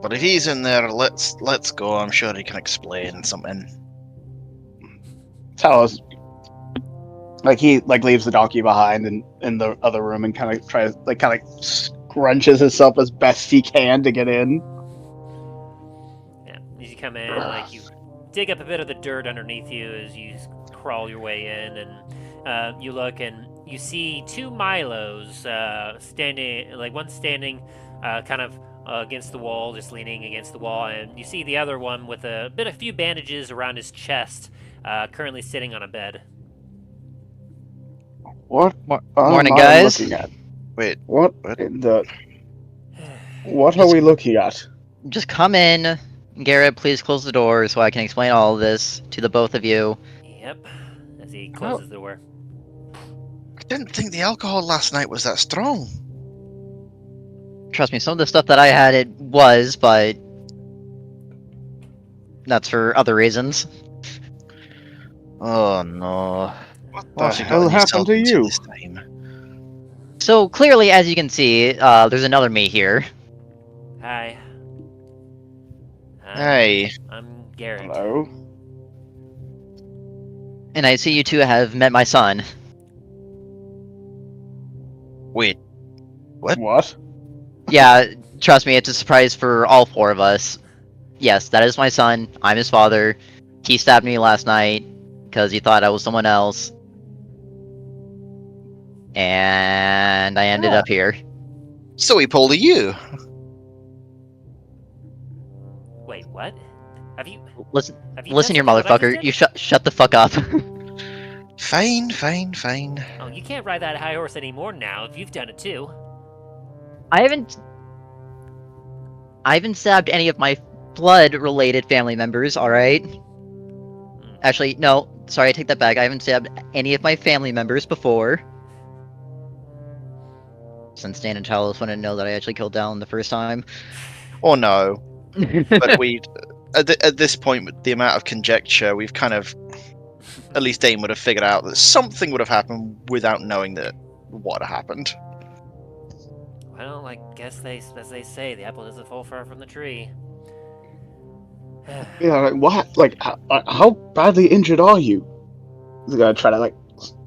But if he's in there, let's go. I'm sure he can explain something. Talos, like, he leaves the donkey behind in the other room and kind of scrunches himself as best he can to get in. Yeah, as you come in, like, you dig up a bit of the dirt underneath you as you crawl your way in, and you look and you see two Milos standing, like one standing kind of against the wall, just leaning against the wall, and you see the other one with a few bandages around his chest, currently sitting on a bed. What? Morning, guys. Wait, what are we looking at? Just come in. Garrett, please close the door so I can explain all of this to the both of you. Yep, as he closes the door. I didn't think the alcohol last night was that strong. Trust me, some of the stuff that I had, it was, but that's for other reasons. Oh no. What the hell happened to you? This time? So, clearly, as you can see, there's another me here. Hi. Hey. I'm Garrett. Hello? And I see you two have met my son. Wait. What? What? Yeah, trust me, it's a surprise for all four of us. Yes, that is my son. I'm his father. He stabbed me last night because he thought I was someone else. And I ended up here. So he pulled a you. Wait, what? Have you Listen done here, something that I just motherfucker. did? You shut the fuck up. Fine, fine, fine. Oh, you can't ride that high horse anymore now if you've done it too. I haven't stabbed any of my blood-related family members, alright? Actually, no. Sorry, I take that back. I haven't stabbed any of my family members before. Since Dan and Talos want to know that I actually killed Dallen the first time. Or no. But at this point, with the amount of conjecture, we've kind of, at least Dane would have figured out that something would have happened without knowing that what happened. Well, I guess as they say, the apple doesn't fall far from the tree. Yeah, like what? Like, how badly injured are you? He's gonna try to like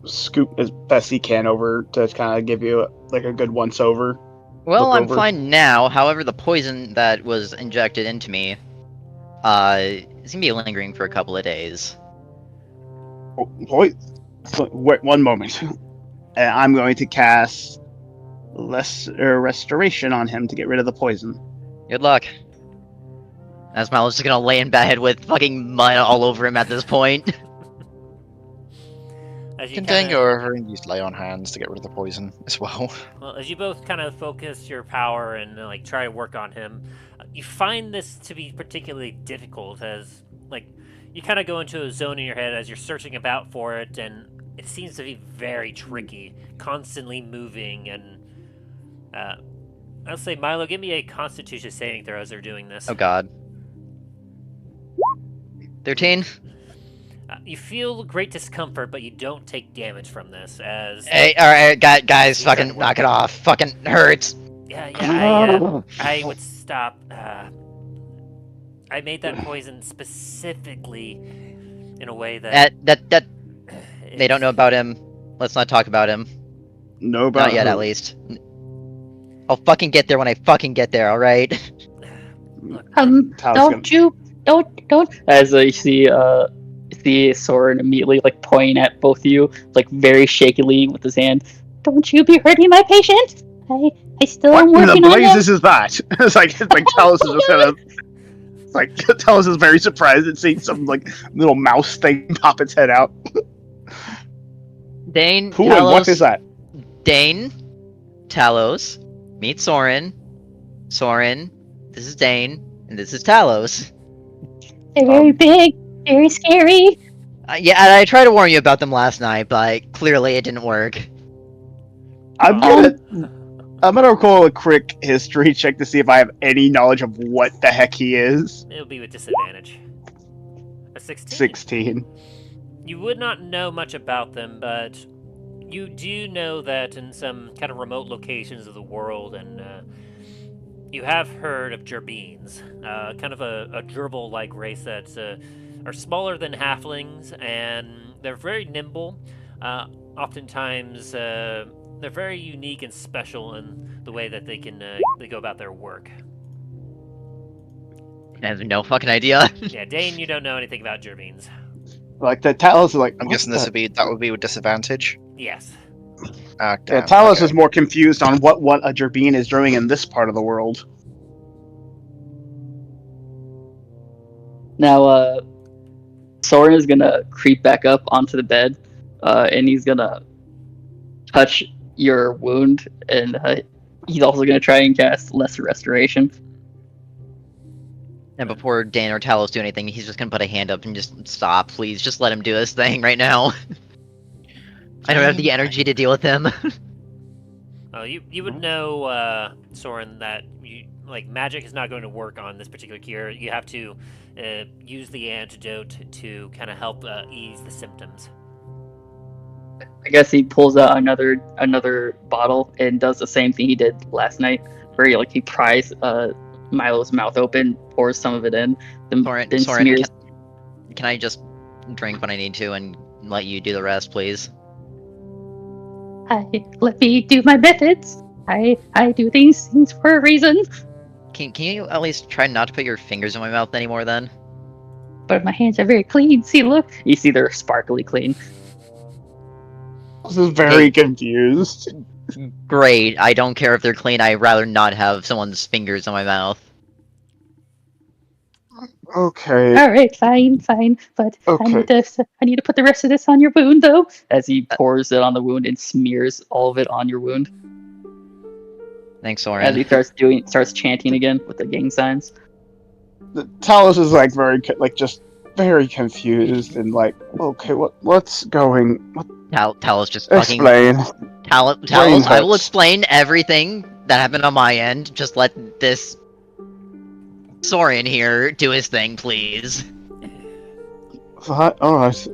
scoop as best he can over to kind of give you like a good once over. Well, Look I'm over. fine now. However, the poison that was injected into me, is gonna be lingering for a couple of days. Oh, wait, one moment, and I'm going to cast restoration on him to get rid of the poison. Good luck. As Milo's just gonna lay in bed with fucking mud all over him at this point. As you Can Dan kinda- go over and use lay on hands to get rid of the poison as well? Well, as you both kind of focus your power and like try to work on him, you find this to be particularly difficult as like you kind of go into a zone in your head as you're searching about for it, and it seems to be very tricky, constantly moving. And I'll say, Milo, give me a Constitution saving throw as they're doing this. Oh god. 13? You feel great discomfort, but you don't take damage from this. As Hey, alright, guys, fucking knock it off. Fucking hurts. I would stop. I made that poison specifically in a way that They don't know about him. Let's not talk about him. No, about Not yet, who? at least. I'll fucking get there when I fucking get there, alright? Talos Don't. As you see Soren immediately like pointing at both of you, like very shakily with his hand. Don't you be hurting my patient? I still am What in working the on him. blazes is that? It's like Talos is just kind of like Talos is very surprised at seeing some like little mouse thing pop its head out. Dane, Who and what Talos, is that? Dane, Talos, meet Soren. Soren, this is Dane, and this is Talos. They're very big, very scary. Yeah, I tried to warn you about them last night, but clearly it didn't work. I'm gonna roll a quick history check to see if I have any knowledge of what the heck he is. it'll be with disadvantage. A 16. 16. You would not know much about them, but you do know that in some kind of remote locations of the world, and you have heard of gerbines, kind of a gerbil-like race that are smaller than halflings, and they're very nimble. Oftentimes, they're very unique and special in the way that they go about their work. I have no fucking idea. Yeah, Dane, you don't know anything about gerbines. Like the Talos is like. I'm what guessing the- that would be with disadvantage. Yes. Ah, Yeah, damn, Talos okay. is more confused on what a gerbine is doing in this part of the world. Now, Soren is gonna creep back up onto the bed, and he's gonna touch your wound, and he's also gonna try and cast Lesser Restoration. And before Dan or Talos do anything, he's just gonna put a hand up and just stop. Please, just let him do this thing right now. I don't have the energy to deal with him. You would know, Soren, that magic is not going to work on this particular cure. You have to use the antidote to kind of help ease the symptoms. I guess he pulls out another bottle and does the same thing he did last night, where he pries Milo's mouth open, pours some of it in, then Soren, smears. can I just drink when I need to and let you do the rest, please? Let me do my methods. I do things for a reason. Can you at least try not to put your fingers in my mouth anymore then? But my hands are very clean. See, look. You see they're sparkly clean. This is very confused. Great, I don't care if they're clean, I'd rather not have someone's fingers in my mouth. Okay. All right, fine, but I Okay. need to put the rest of this on your wound, though. As he pours it on the wound and smears all of it on your wound. Thanks, As Soren. he starts chanting again with the gang signs. Talos is like just very confused and like, okay, what's going? What? Talos just fucking... Explain. Brain Talos, I will hurts. explain everything that happened on my end. Just let this Soren here do his thing, please. All right.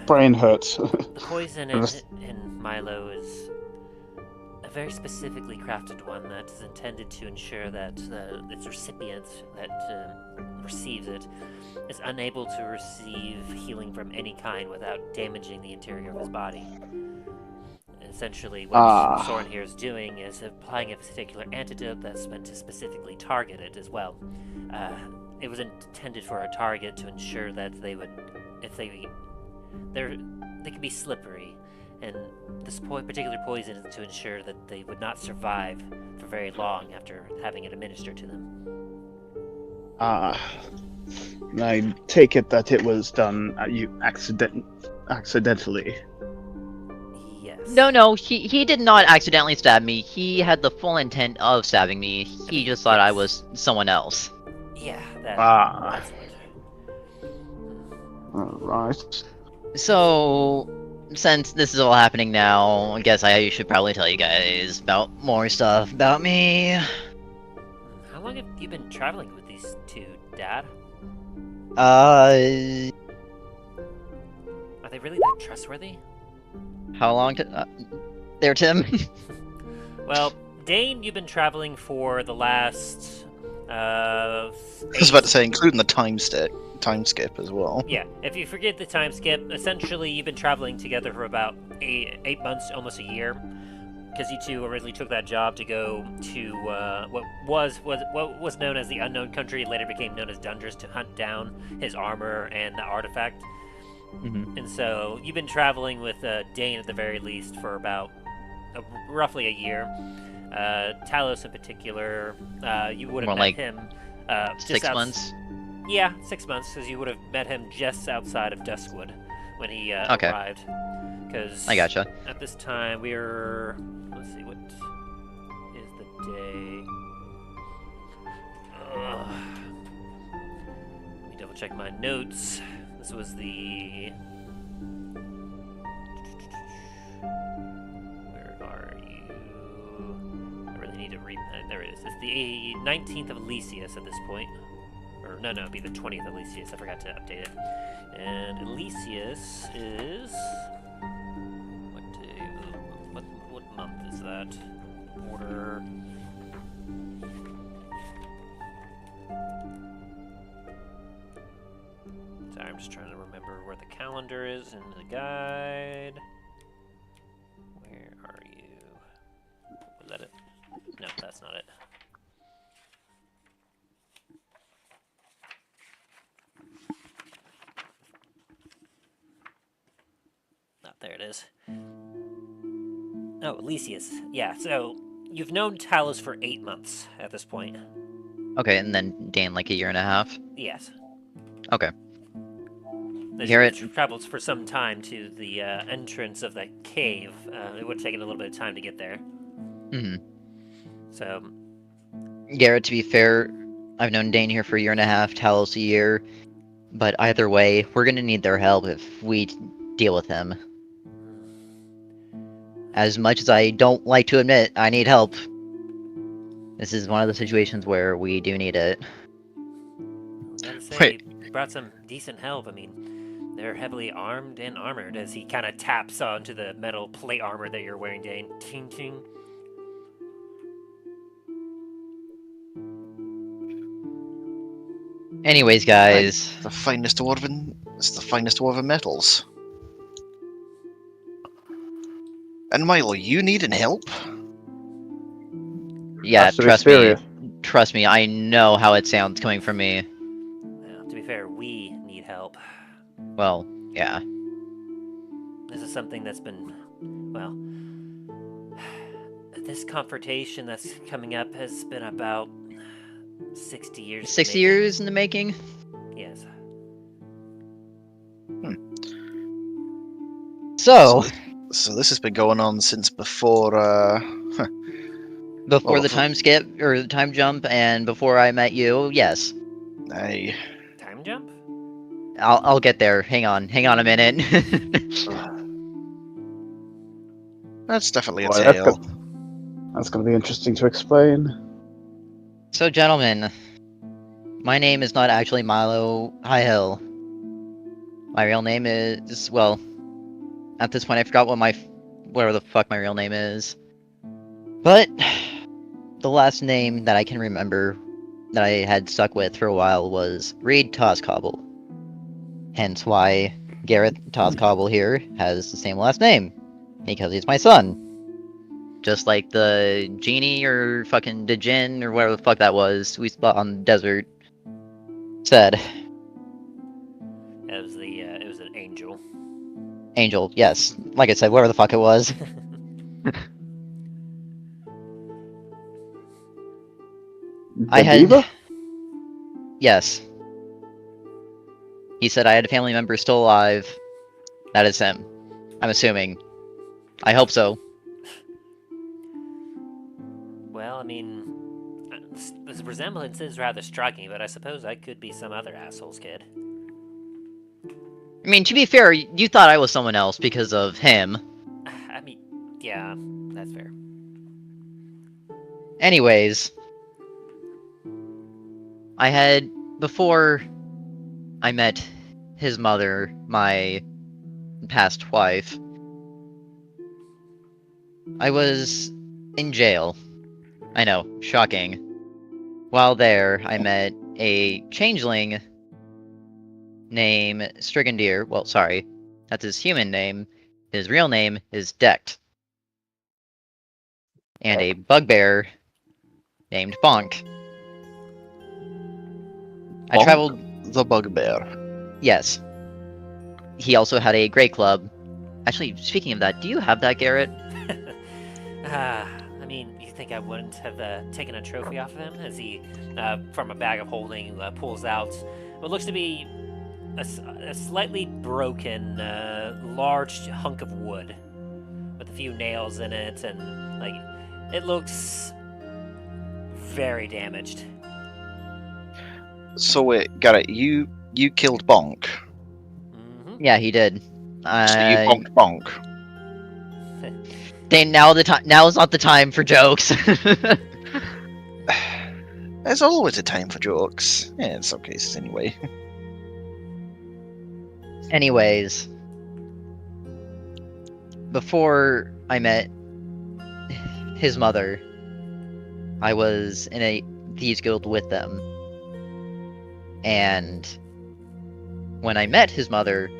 Brain hurts. The poison in Milo is a very specifically crafted one that is intended to ensure that its recipient that receives it is unable to receive healing from any kind without damaging the interior of his body. Essentially, what Soren here is doing is applying a particular antidote that's meant to specifically target it as well. It was intended for a target to ensure that they would, if they could be slippery, and this particular poison is to ensure that they would not survive for very long after having it administered to them. I take it that it was done accidentally. Yes. No, he did not accidentally stab me. He had the full intent of stabbing me. He just thought I was someone else. Yeah, that's it. Alright. So, since this is all happening now, I guess I should probably tell you guys about more stuff about me. How long have you been traveling with these two, Dad? Are they really that trustworthy? How long there, Tim? Well, Dane, you've been traveling for the last... I was about to say, including the time skip as well. Yeah, if you forget the time skip, essentially you've been traveling together for about 8 months, almost a year. Because you two originally took that job to go to what was known as the Unknown Country, later became known as Dundras, to hunt down his armor and the artifact. Mm-hmm. And so you've been traveling with Dane at the very least for about roughly a year. Talos in particular, you would have met like him 6 months. Yeah, 6 months, because you would have met him just outside of Duskwood when he Okay. arrived. Because I gotcha. at this time we're... Let's see, what is the day? Let me double check my notes. This was the... Where are you? I really need to read... there it is. It's the 19th of Elysius at this point. Or, no, it'd be the 20th of Elysius. I forgot to update it. And Elysius is... What day? What month is that? Order... Sorry, I'm just trying to remember where the calendar is in the guide. Where are you? Was that it? No, that's not it. There it is. Oh, Elysius. Yeah, so you've known Talos for 8 months at this point. Okay, and then Dane like a year and a half. Yes. Okay. Garrett travels for some time to the entrance of the cave. It would have taken a little bit of time to get there. Mm-hmm. So... Garrett, to be fair, I've known Dane here for a year and a half, Talos a year. But either way, we're gonna need their help if we deal with him. As much as I don't like to admit, I need help. This is one of the situations where we do need it. I gotta say, you brought some decent help. I mean, they're heavily armed and armored, as he kind of taps onto the metal plate armor that you're wearing, Dane. Ting ting. Anyways, guys. The finest dwarven metals. And Milo, you needing help? Yeah, That's serious. Trust me, I know how it sounds coming from me. Well, to be fair, we need help. Well, yeah. This is something that's been, well, this confrontation that's coming up has been about 60 years. 60 years in the making? Yes. So, So this has been going on since before. before well, the time skip or the time jump, and before I met you, yes. Hey, Time jump? I'll get there. Hang on a minute. that's definitely a Boy, that's tale. That's gonna be interesting to explain. So, gentlemen, my name is not actually Milo Highhill. My real name is, well, at this point I forgot whatever the fuck my real name is. But the last name that I can remember that I had stuck with for a while was Reed Toscobble. Hence why Garrett Toscobble here has the same last name. Because he's my son. Just like the genie or fucking the djinn or whatever the fuck that was we spot on the desert said. It was an angel. Angel, yes. Like I said, whatever the fuck it was. I had... Diva? Yes. He said I had a family member still alive. That is him. I'm assuming. I hope so. Well, I mean, the resemblance is rather striking, but I suppose I could be some other asshole's kid. I mean, to be fair, you thought I was someone else because of him. I mean, yeah, that's fair. Anyways, before I met his mother, my past wife, I was in jail. I know, shocking. While there, I met a changeling named Strigandir. Well, sorry, that's his human name. His real name is Dekt. And a bugbear named Bonk. I Bonk? traveled... The bugbear. Yes. He also had a great club. Actually, speaking of that, do you have that, Garrett? I mean, you think I wouldn't have taken a trophy off of him? As he, from a bag of holding, pulls out what looks to be a slightly broken, large hunk of wood with a few nails in it, and like it looks very damaged. So wait, Garrett, you killed Bonk. Mm-hmm. Yeah, he did. So you bonked Bonk. Now is not the time for jokes. There's always a time for jokes. Yeah, in some cases anyway. Anyways, before I met his mother, I was in a thieves guild with them. And when I met his mother,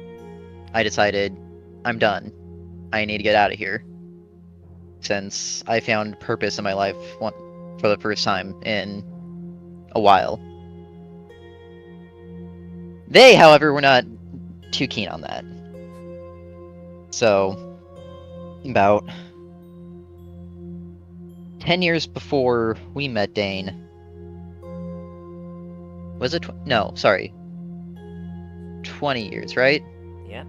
I decided, I'm done. I need to get out of here. Since I found purpose in my life for the first time in a while. They, however, were not too keen on that. So, about 10 years before we met Dane, was it? No, sorry. 20 years, right? Yeah.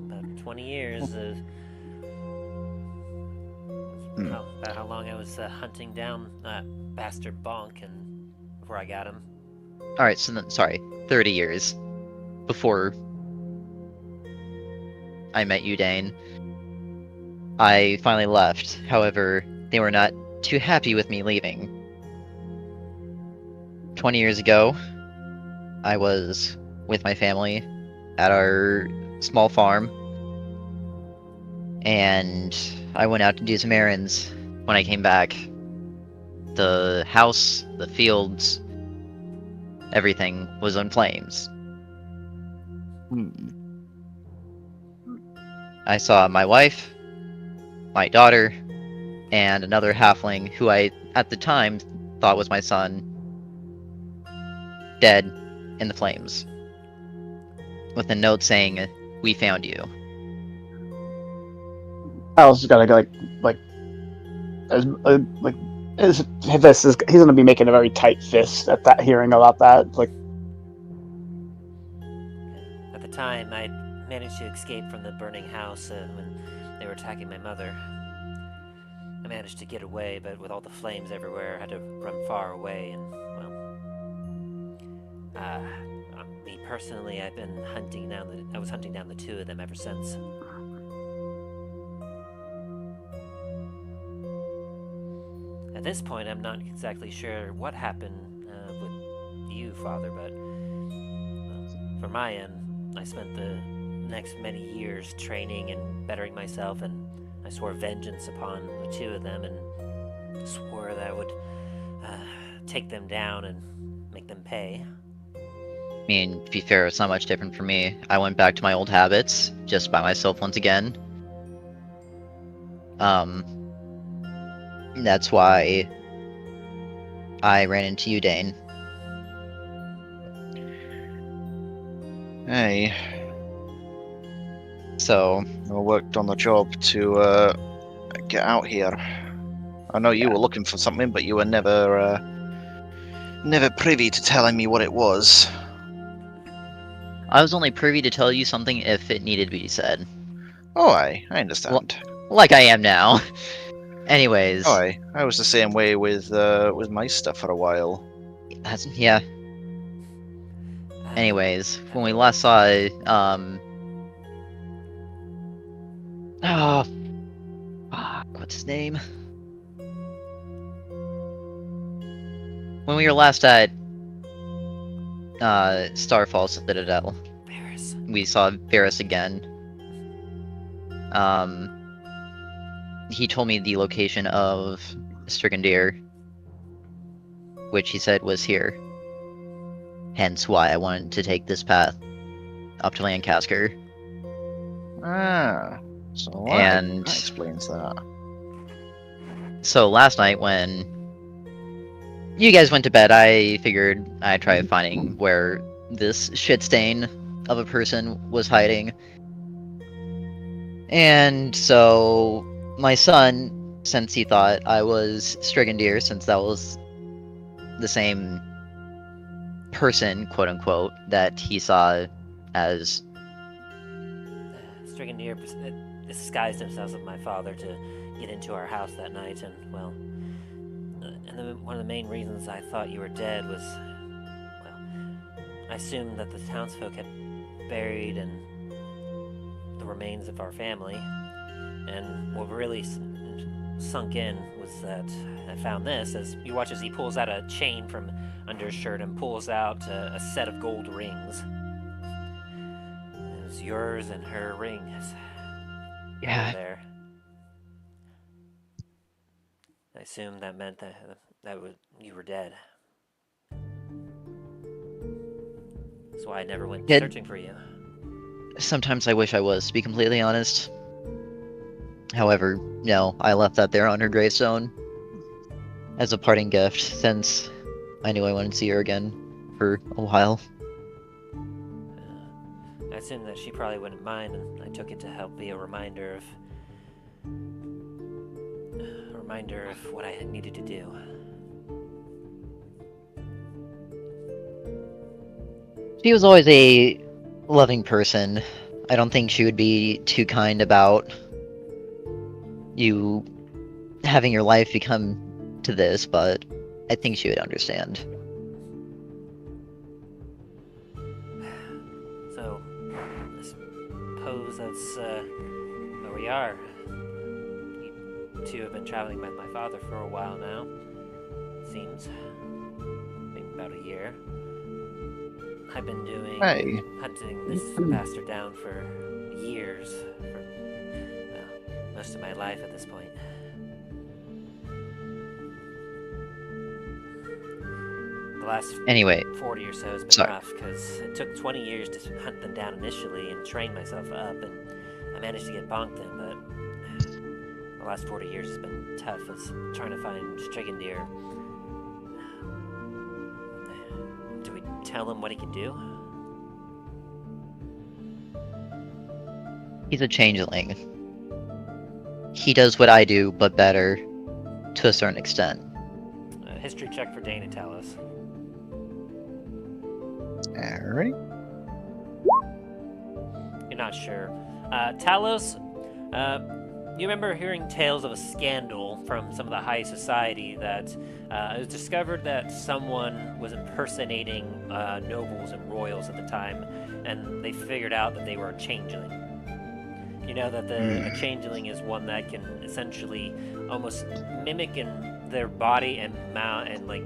About 20 years of... About how long I was hunting down that bastard Bonk and before I got him. Alright, so then, sorry, 30 years before I met you, Dane. I finally left. However, they were not too happy with me leaving. 20 years ago, I was with my family at our small farm, and I went out to do some errands. When I came back, the house, the fields, everything was in flames. I saw my wife, my daughter, and another halfling who I, at the time, thought was my son, dead in the flames. With a note saying, "We found you." I was gonna go he's gonna be making a very tight fist at that hearing about that. Like, time, I'd managed to escape from the burning house when they were attacking my mother. I managed to get away, but with all the flames everywhere, I had to run far away, and, well... me personally, I was hunting down the two of them ever since. At this point, I'm not exactly sure what happened with you, Father, but well, for my end, I spent the next many years training and bettering myself, and I swore vengeance upon the two of them, and swore that I would take them down and make them pay. I mean, to be fair, it's not much different for me. I went back to my old habits, just by myself once again. That's why I ran into you, Dane. Hey, So, I worked on the job to get out here. I know you were looking for something, but you were never privy to telling me what it was. I was only privy to tell you something if it needed to be said. Oh, I understand. Like I am now. Anyways. Oh, I was the same way with my stuff for a while. Yeah. Anyways, when we last saw oh, fuck, what's his name? When we were last at Starfall Citadel, Varys. we saw Varys again. He told me the location of Strigandir, which he said was here. Hence why I wanted to take this path up to Lancaster. Ah, so And- that explains that. So last night when you guys went to bed, I figured I'd try finding where this shit stain of a person was hiding. And so my son, since he thought I was Strigandir, since that was the same person, quote unquote, that he saw as Strigandir disguised themselves as my father to get into our house that night, and, well... one of the main reasons I thought you were dead was... well, I assumed that the townsfolk had buried the remains of our family, and what really sunk in was that I found this, as you watch as he pulls out a chain from under his shirt and pulls out a set of gold rings. It was yours and her rings. Yeah. There. I assumed that meant that you were dead. That's why I never went Dead. searching for you. Sometimes I wish I was, to be completely honest. However, no, I left that there on her gravestone as a parting gift, since I knew I wanted to see her again for a while. I assumed that she probably wouldn't mind, and I took it to help be a reminder of what I needed to do. She was always a loving person. I don't think she would be too kind about you having your life become to this, but I think she would understand. So, I suppose that's where we are. You two have been traveling with my father for a while now. It seems. Maybe about a year. I've been doing hunting this bastard down for years. For most of my life at this point. The last Anyway, 40 or so has been sorry. rough, because it took 20 years to hunt them down initially and train myself up, and I managed to get bonked them, but the last 40 years has been tough as trying to find Strigandir. Do we tell him what he can do? He's a changeling. He does what I do, but better, to a certain extent. History check for Dane and tell us. Alright. not sure. Talos, you remember hearing tales of a scandal from some of the high society that it was discovered that someone was impersonating nobles and royals at the time, and they figured out that they were a changeling. You know that a changeling is one that can essentially almost mimic in their body and like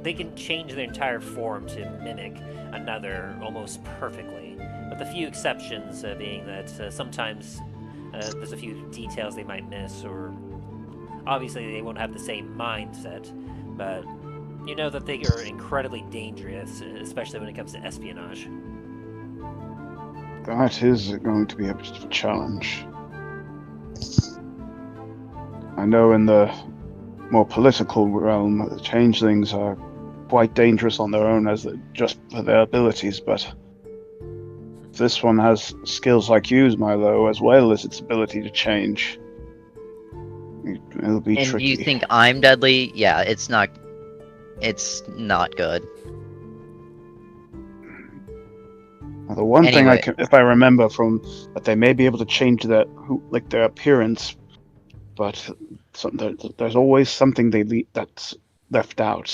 they can change their entire form to mimic another almost perfectly, with a few exceptions being that sometimes there's a few details they might miss, or obviously they won't have the same mindset, but you know that they are incredibly dangerous, especially when it comes to espionage. That is going to be a bit of a challenge. I know in the more political realm, the changelings are quite dangerous on their own just for their abilities, but if this one has skills like yours, Milo, as well as its ability to change, it'll be tricky. And you think I'm deadly? Yeah, it's not good. Now, the one thing Anyway. if I remember from that, they may be able to change their appearance, but there's always something that's left out.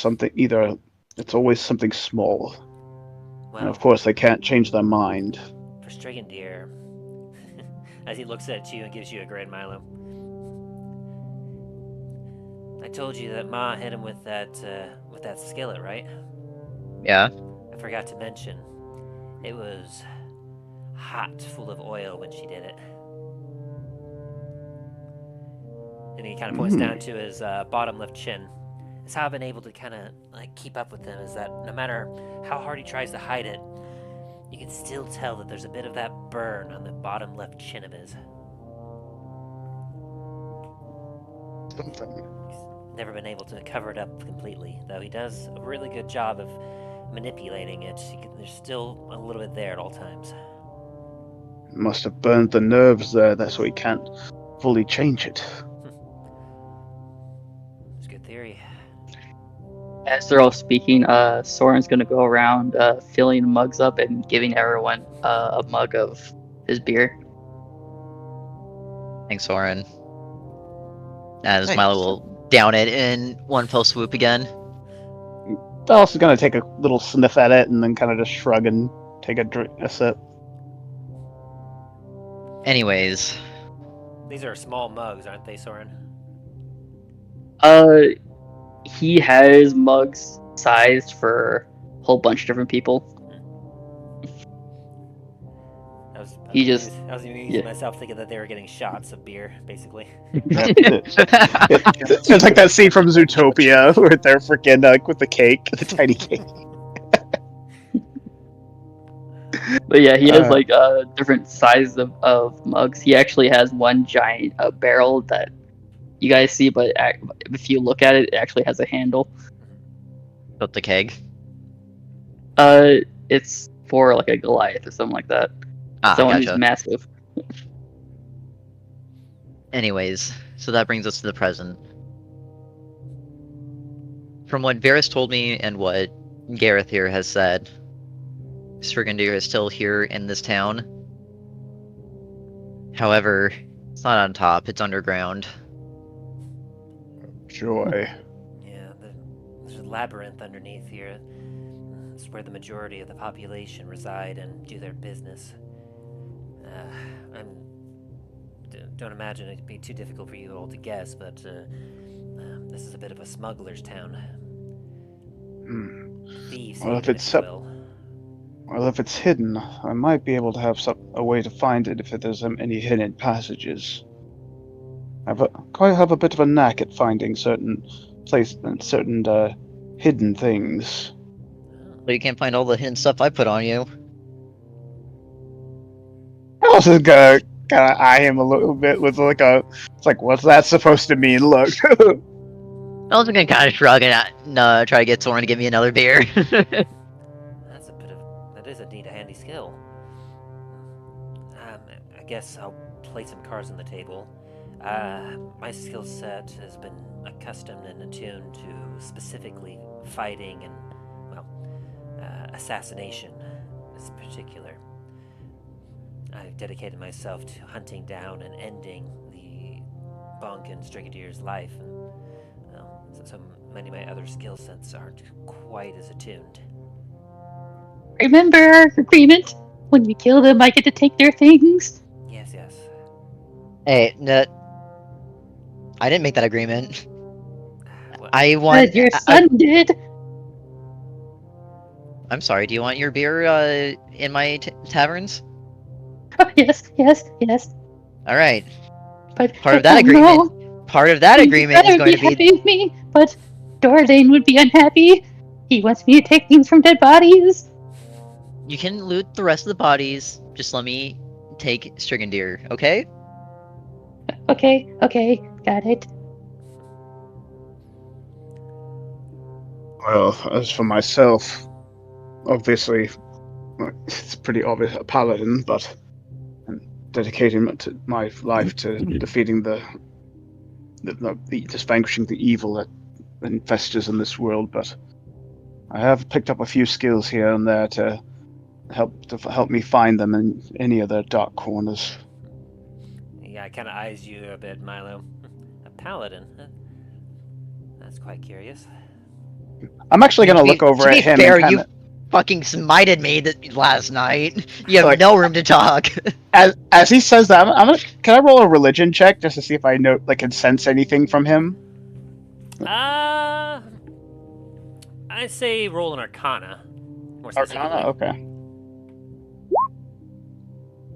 It's always something small. Well, And of course, they can't change their mind. for Strigan Deer, as he looks at you and gives you a grin, Milo. I told you that Ma hit him with that skillet, right? Yeah. I forgot to mention, it was hot, full of oil when she did it. And he kind of points down to his bottom left chin. It's how I've been able to kind of like keep up with him, is that no matter how hard he tries to hide it, you can still tell that there's a bit of that burn on the bottom left chin of his. Never been able to cover it up completely, though he does a really good job of manipulating it. There's still a little bit there at all times. Must have burned the nerves there, that's why he can't fully change it. It's a good theory. As they're all speaking, Soren's gonna go around filling mugs up and giving everyone a mug of his beer. Thanks, Soren. As Thanks. Milo will down it in one fell swoop again. Also gonna take a little sniff at it and then kind of just shrug and take a sip. Anyways, These are small mugs, aren't they, Soren? He has mugs sized for a whole bunch of different people. I was Yeah. using myself thinking that they were getting shots of beer, basically. It's like that scene from Zootopia where they're freaking with the cake, the tiny cake. But yeah, he has like different sizes of mugs. He actually has one giant barrel that you guys see, but if you look at it, it actually has a handle. Built the keg. It's for like a Goliath or something like that. Ah, Someone gotcha. who's massive. Anyways, so that brings us to the present. From what Varys told me and what Gareth here has said, Strigandir is still here in this town. However, it's not on top, it's underground. Joy. Yeah, there's a labyrinth underneath here. It's where the majority of the population reside and do their business. Don't imagine it'd be too difficult for you all to guess, but this is a bit of a smuggler's town. Thieves' Well, if haven, it's if you will. Well, if it's hidden, I might be able to have a way to find it if there's any hidden passages. I have a bit of a knack at finding certain hidden things. But you can't find all the hidden stuff I put on you. I was just gonna kind of eye him a little bit with it's like, what's that supposed to mean? Look. I was gonna kind of shrug and try to get Soren to give me another beer. That is indeed a handy skill. I guess I'll play some cards on the table. My skill set has been accustomed and attuned to specifically fighting and, assassination in particular. I've dedicated myself to hunting down and ending the Bonk and Strigadeer's life, and well, so many of my other skill sets aren't quite as attuned. Remember our agreement? When we kill them, I get to take their things. Yes, yes. Hey, I didn't make that agreement. Well, I want. But your son did. I'm sorry. Do you want your beer in my taverns? Oh, yes, yes, yes. All right. But Part of that oh, agreement. no. Part of that agreement is Father going would to be be. happy with me, but Dallen would be unhappy. He wants me to take things from dead bodies. You can loot the rest of the bodies. Just let me take Strigandeer, okay? Okay, got it. Well, as for myself, obviously, it's pretty obvious a paladin, but I'm dedicating my life to defeating just vanquishing the evil that infests in this world. But I have picked up a few skills here and there to help me find them in any of the dark corners. yeah, I kind of eyes you a bit, Milo. A paladin? Huh? That's quite curious. I'm actually going to look over to be at him fair, and you kind fucking smited me last night. You have Like- no room to talk. of, as he says that, can I roll a religion check just to see if I can sense anything from him? I say roll an Arcana. More specifically. Arcana, okay.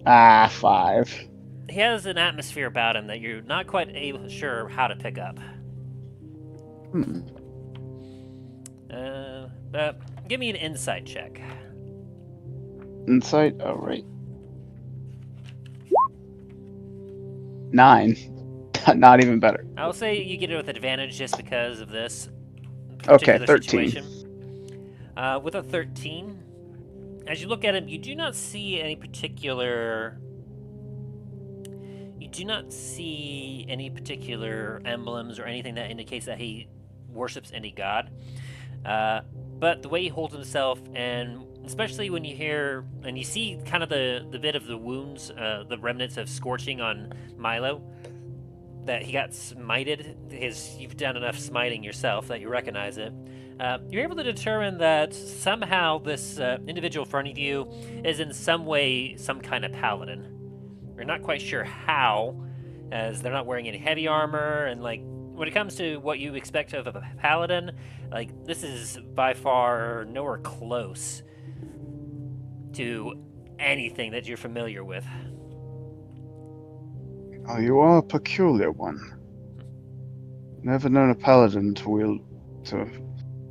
5. He has an atmosphere about him that you're not quite sure how to pick up. Give me an insight check. Insight, all right. 9. Not even better. I'll say you get it with advantage just because of this Okay, particular 13. situation. With a 13, as you look at him, you do not see any particular emblems or anything that indicates that he worships any god. But the way he holds himself, and especially when you hear and you see kind of the bit of the wounds, the remnants of scorching on Milo, that he got smited. You've done enough smiting yourself that you recognize it. You're able to determine that somehow this individual in front of you is in some way some kind of paladin. You're not quite sure how, as they're not wearing any heavy armor, and like when it comes to what you expect of a paladin, like this is by far nowhere close to anything that you're familiar with. Oh, you are a peculiar one. Never known a paladin to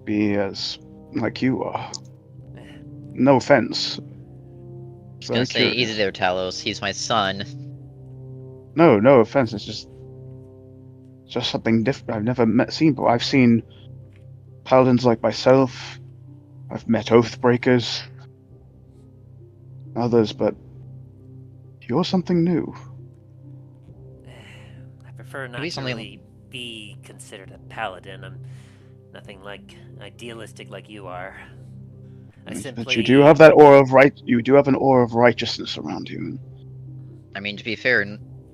be as like you are. No offense. I was gonna say, easy there, Talos. He's my son. No offense. It's just something different. I've never seen, but I've seen paladins like myself. I've met oathbreakers, others, but you're something new. I prefer not Maybe to something- really be considered a paladin. I'm nothing like idealistic like you are. But you do have that aura of right. You do have an aura of righteousness around you. I mean, to be fair,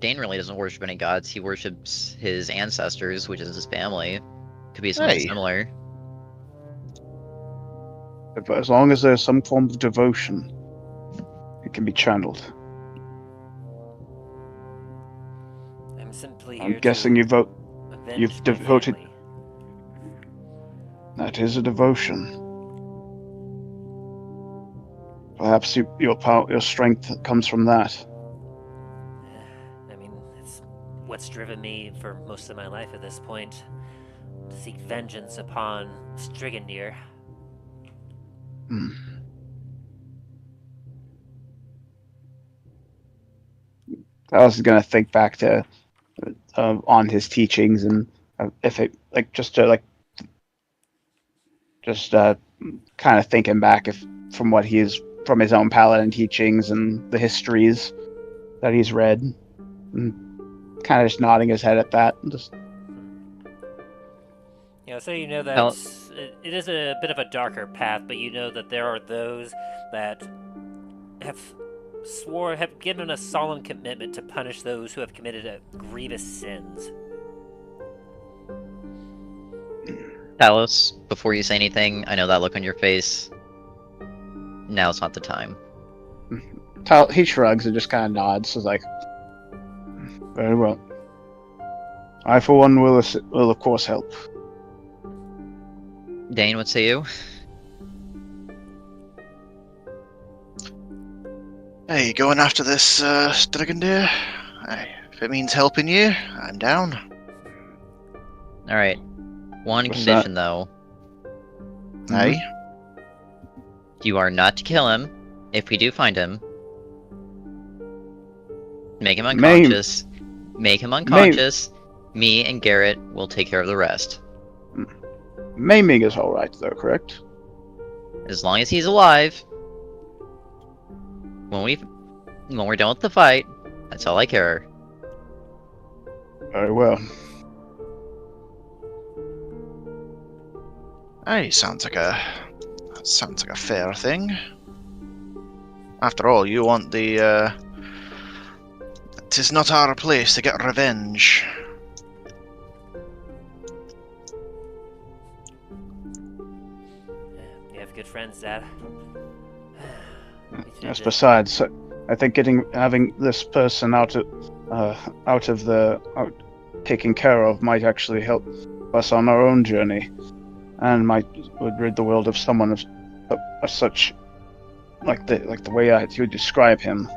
Dane really doesn't worship any gods. He worships his ancestors, which is his family. Could be something Hey. similar. But as long as there's some form of devotion, it can be channeled. I'm simply I'm here guessing to you've avenge my devoted- family. That is a devotion. Perhaps your strength comes from that. I mean, it's what's driven me for most of my life at this point. To seek vengeance upon Strigandeer. Hmm. I was gonna think back to on his teachings and if it like just to kind of thinking back from what from his own paladin teachings and the histories that he's read, and kind of just nodding his head at that. Yeah, so you know that it is a bit of a darker path, but you know that there are those that have have given a solemn commitment to punish those who have committed grievous sins. Talos, before you say anything, I know that look on your face. Now's not the time. He shrugs and just kind of nods. He's like, very well. I, for one, will of course help. Dane, what say you? Hey, going after this Strigandir? If it means helping you, I'm down. Alright. One What's condition, though. Hey? You are not to kill him. If we do find him, make him unconscious. Make him unconscious. Me and Garrett will take care of the rest. Maiming is alright, though, correct? As long as he's alive. When we're done with the fight, that's all I care. Very well. Hey, sounds like a fair thing. After all, you want the 'tis not our place to get revenge. You have good friends, Dad. Yes, besides, I think having this person taken care of might actually help us on our own journey, and would rid the world of someone of such, like the way you describe him.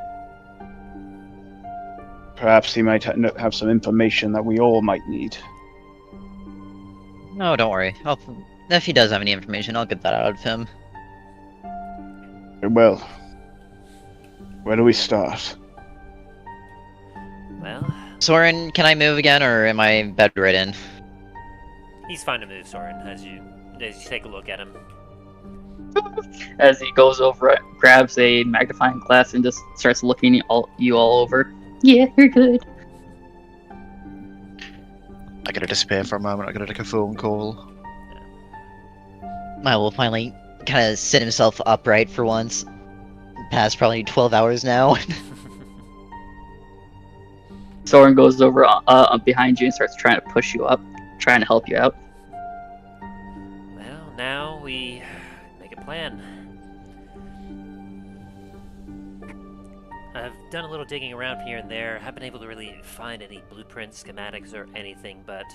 Perhaps he might have some information that we all might need. No, don't worry. If he does have any information, I'll get that out of him. Very well. Where do we start? Well, Soren, can I move again, or am I bedridden? he's fine to move, Soren, as you take a look at him. As he goes over, grabs a magnifying glass and just starts looking you all over. Yeah, you're good. I gotta disappear for a moment. I gotta take a phone call. Milo will finally kind of sit himself upright for once. Past probably 12 hours now. Soren goes over behind you and starts trying to push you up, trying to help you out. Well, now we make a plan. I've done a little digging around here and there. Haven't been able to really find any blueprints, schematics, or anything, but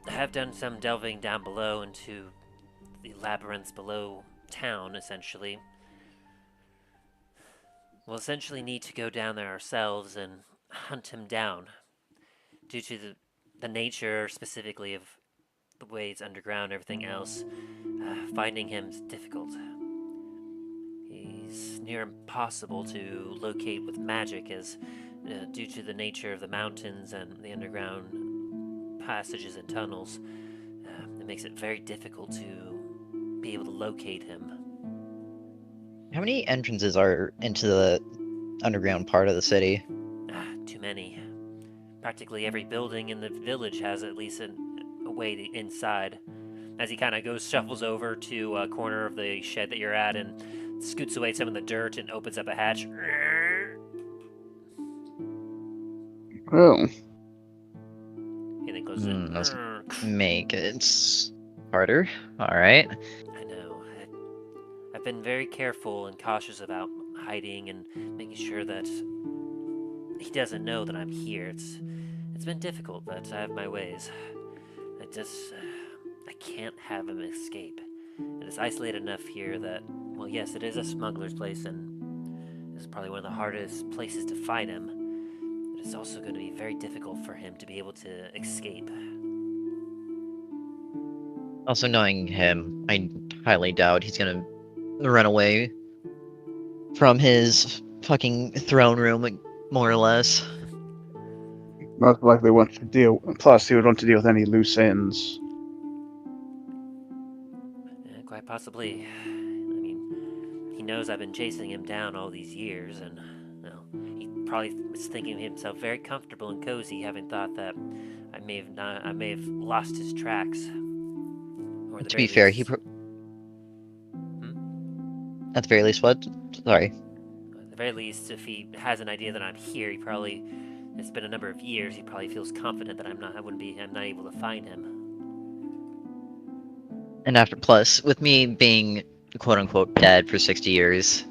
I have done some delving down below into the labyrinths below town, essentially. We'll essentially need to go down there ourselves and hunt him down, due to the nature, specifically, of the way it's underground and everything else. Finding him's difficult. He's near impossible to locate with magic, as due to the nature of the mountains and the underground passages and tunnels. It makes it very difficult to be able to locate him. How many entrances are into the underground part of the city? Too many. Practically every building in the village has at least a way inside. As he kind of shuffles over to a corner of the shed that you're at and scoots away some of the dirt and opens up a hatch. Oh. And then closes it. Let's make it harder. Alright. I know. I've been very careful and cautious about hiding and making sure that he doesn't know that I'm here. It's been difficult, but I have my ways. I can't have him escape. It is isolated enough here that, well, yes, it is a smuggler's place, and this is probably one of the hardest places to find him. But it's also going to be very difficult for him to be able to escape. Also, knowing him, I highly doubt he's gonna run away from his fucking throne room, more or less. Most likely wants to deal. Plus, he would want to deal with any loose ends. Quite possibly. I mean, he knows I've been chasing him down all these years, and well, he probably was thinking himself very comfortable and cozy, having thought that I may have lost his tracks. Or To be fair, he... At the very least, what? Sorry. At the very least, if he has an idea that I'm here, he probably, it's been a number of years, he probably feels confident that I'm not able to find him. And after, plus, with me being quote unquote dead for 60 years,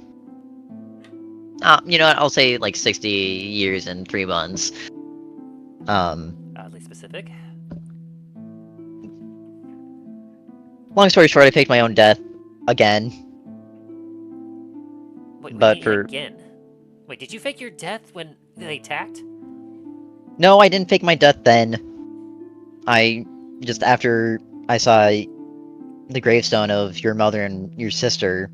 you know what, I'll say like 60 years and 3 months. Oddly specific. Long story short, I faked my own death again. Wait, But for again? Wait, did you fake your death when they attacked? no, I didn't fake my death then. I just after I saw the gravestone of your mother and your sister,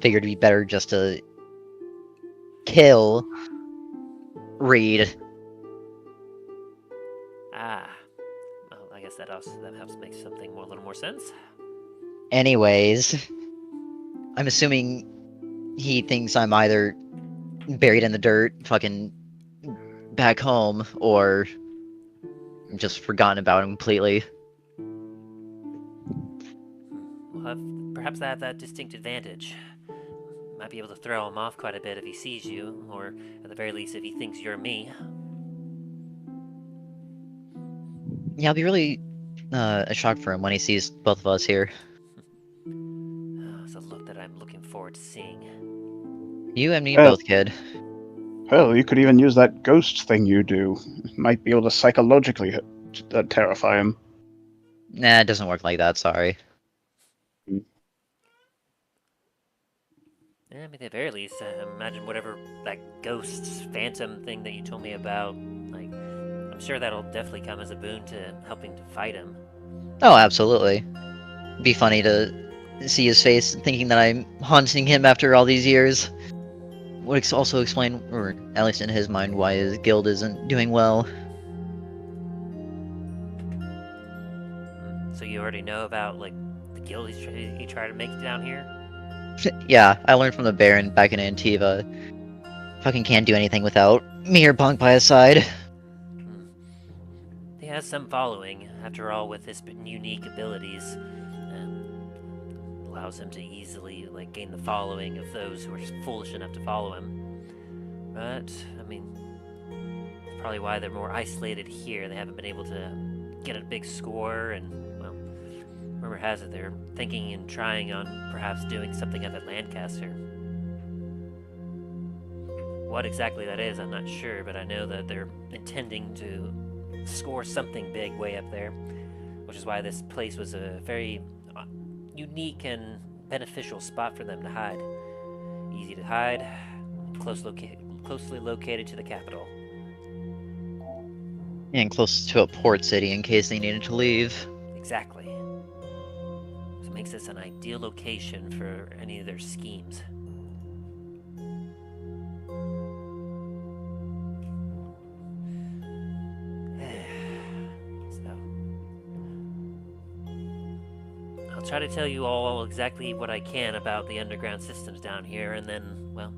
figured it'd be better just to kill Reed. Ah. Well, I guess that helps make something a little more sense. Anyways, I'm assuming he thinks I'm either buried in the dirt, fucking back home, or just forgotten about him completely. Perhaps I have that distinct advantage. Might be able to throw him off quite a bit if he sees you, or at the very least if he thinks you're me. Yeah, I'll be really a shock for him when he sees both of us here. It's a look that I'm looking forward to seeing. You and me both, kid. Hell, you could even use that ghost thing you do. Might be able to psychologically terrify him. Nah, it doesn't work like that, sorry. Yeah, I mean, at the very least, imagine whatever that ghost phantom thing that you told me about. Like, I'm sure that'll definitely come as a boon to helping to fight him. Oh, absolutely. It'd be funny to see his face thinking that I'm haunting him after all these years. Would also explain, or at least in his mind, why his guild isn't doing well. So you already know about, like, the guild he tried to make down here? Yeah, I learned from the Baron back in Antiva. Fucking can't do anything without me or Punk by his side. He has some following, after all, with his unique abilities. Allows him to easily, like, gain the following of those who are foolish enough to follow him. But, I mean, it's probably why they're more isolated here. They haven't been able to get a big score, and, well, rumor has it they're thinking and trying on perhaps doing something up at Lancaster. What exactly that is, I'm not sure, but I know that they're intending to score something big way up there, which is why this place was a very unique and beneficial spot for them to hide. Easy to hide, closely located to the capital. And close to a port city in case they needed to leave. Exactly. So it makes this an ideal location for any of their schemes. I'll try to tell you all exactly what I can about the underground systems down here, and then, well,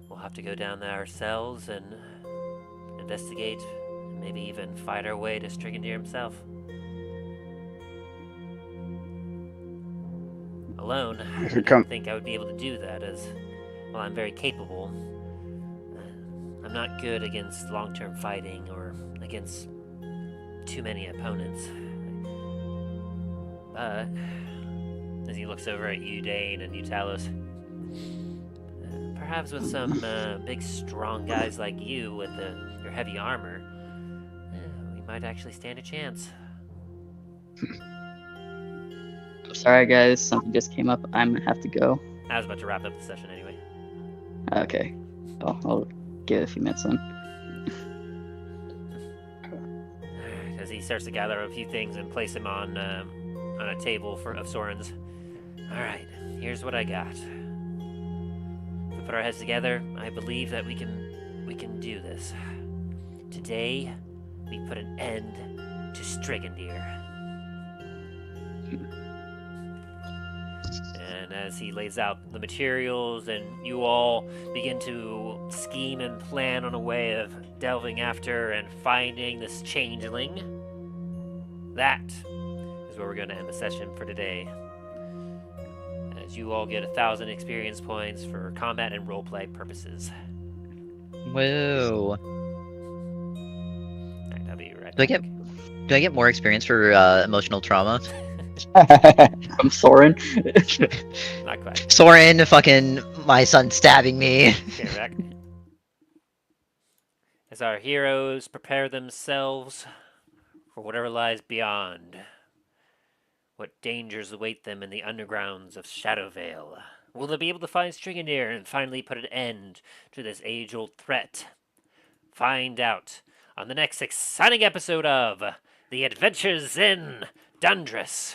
we'll have to go down there ourselves and investigate, and maybe even fight our way to Strigandir himself. Alone, I don't think I would be able to do that, as, well, I'm very capable. I'm not good against long-term fighting or against too many opponents. But as he looks over at you, Dane, and you, Talos, perhaps with some big, strong guys like you with your heavy armor, we might actually stand a chance. Sorry, guys. Something just came up. I'm gonna have to go. I was about to wrap up the session anyway. Okay. Well, I'll give it a few minutes then. As he starts to gather a few things and place them on a table of Soren's. All right, here's what I got. If we put our heads together, I believe that we can do this. Today, we put an end to Strigandir. And as he lays out the materials and you all begin to scheme and plan on a way of delving after and finding this changeling, that is where we're going to end the session for today. as you all get 1,000 experience points for combat and roleplay purposes. Whoa. Alright, I'll be right Do I back. Do I get more experience for emotional trauma? From Soren. Not quite. Soren, fucking my son stabbing me. Okay, back. As our heroes prepare themselves for whatever lies beyond, what dangers await them in the undergrounds of Shadowvale? Will they be able to find Striganir and finally put an end to this age-old threat? Find out on the next exciting episode of The Adventures in Dundras.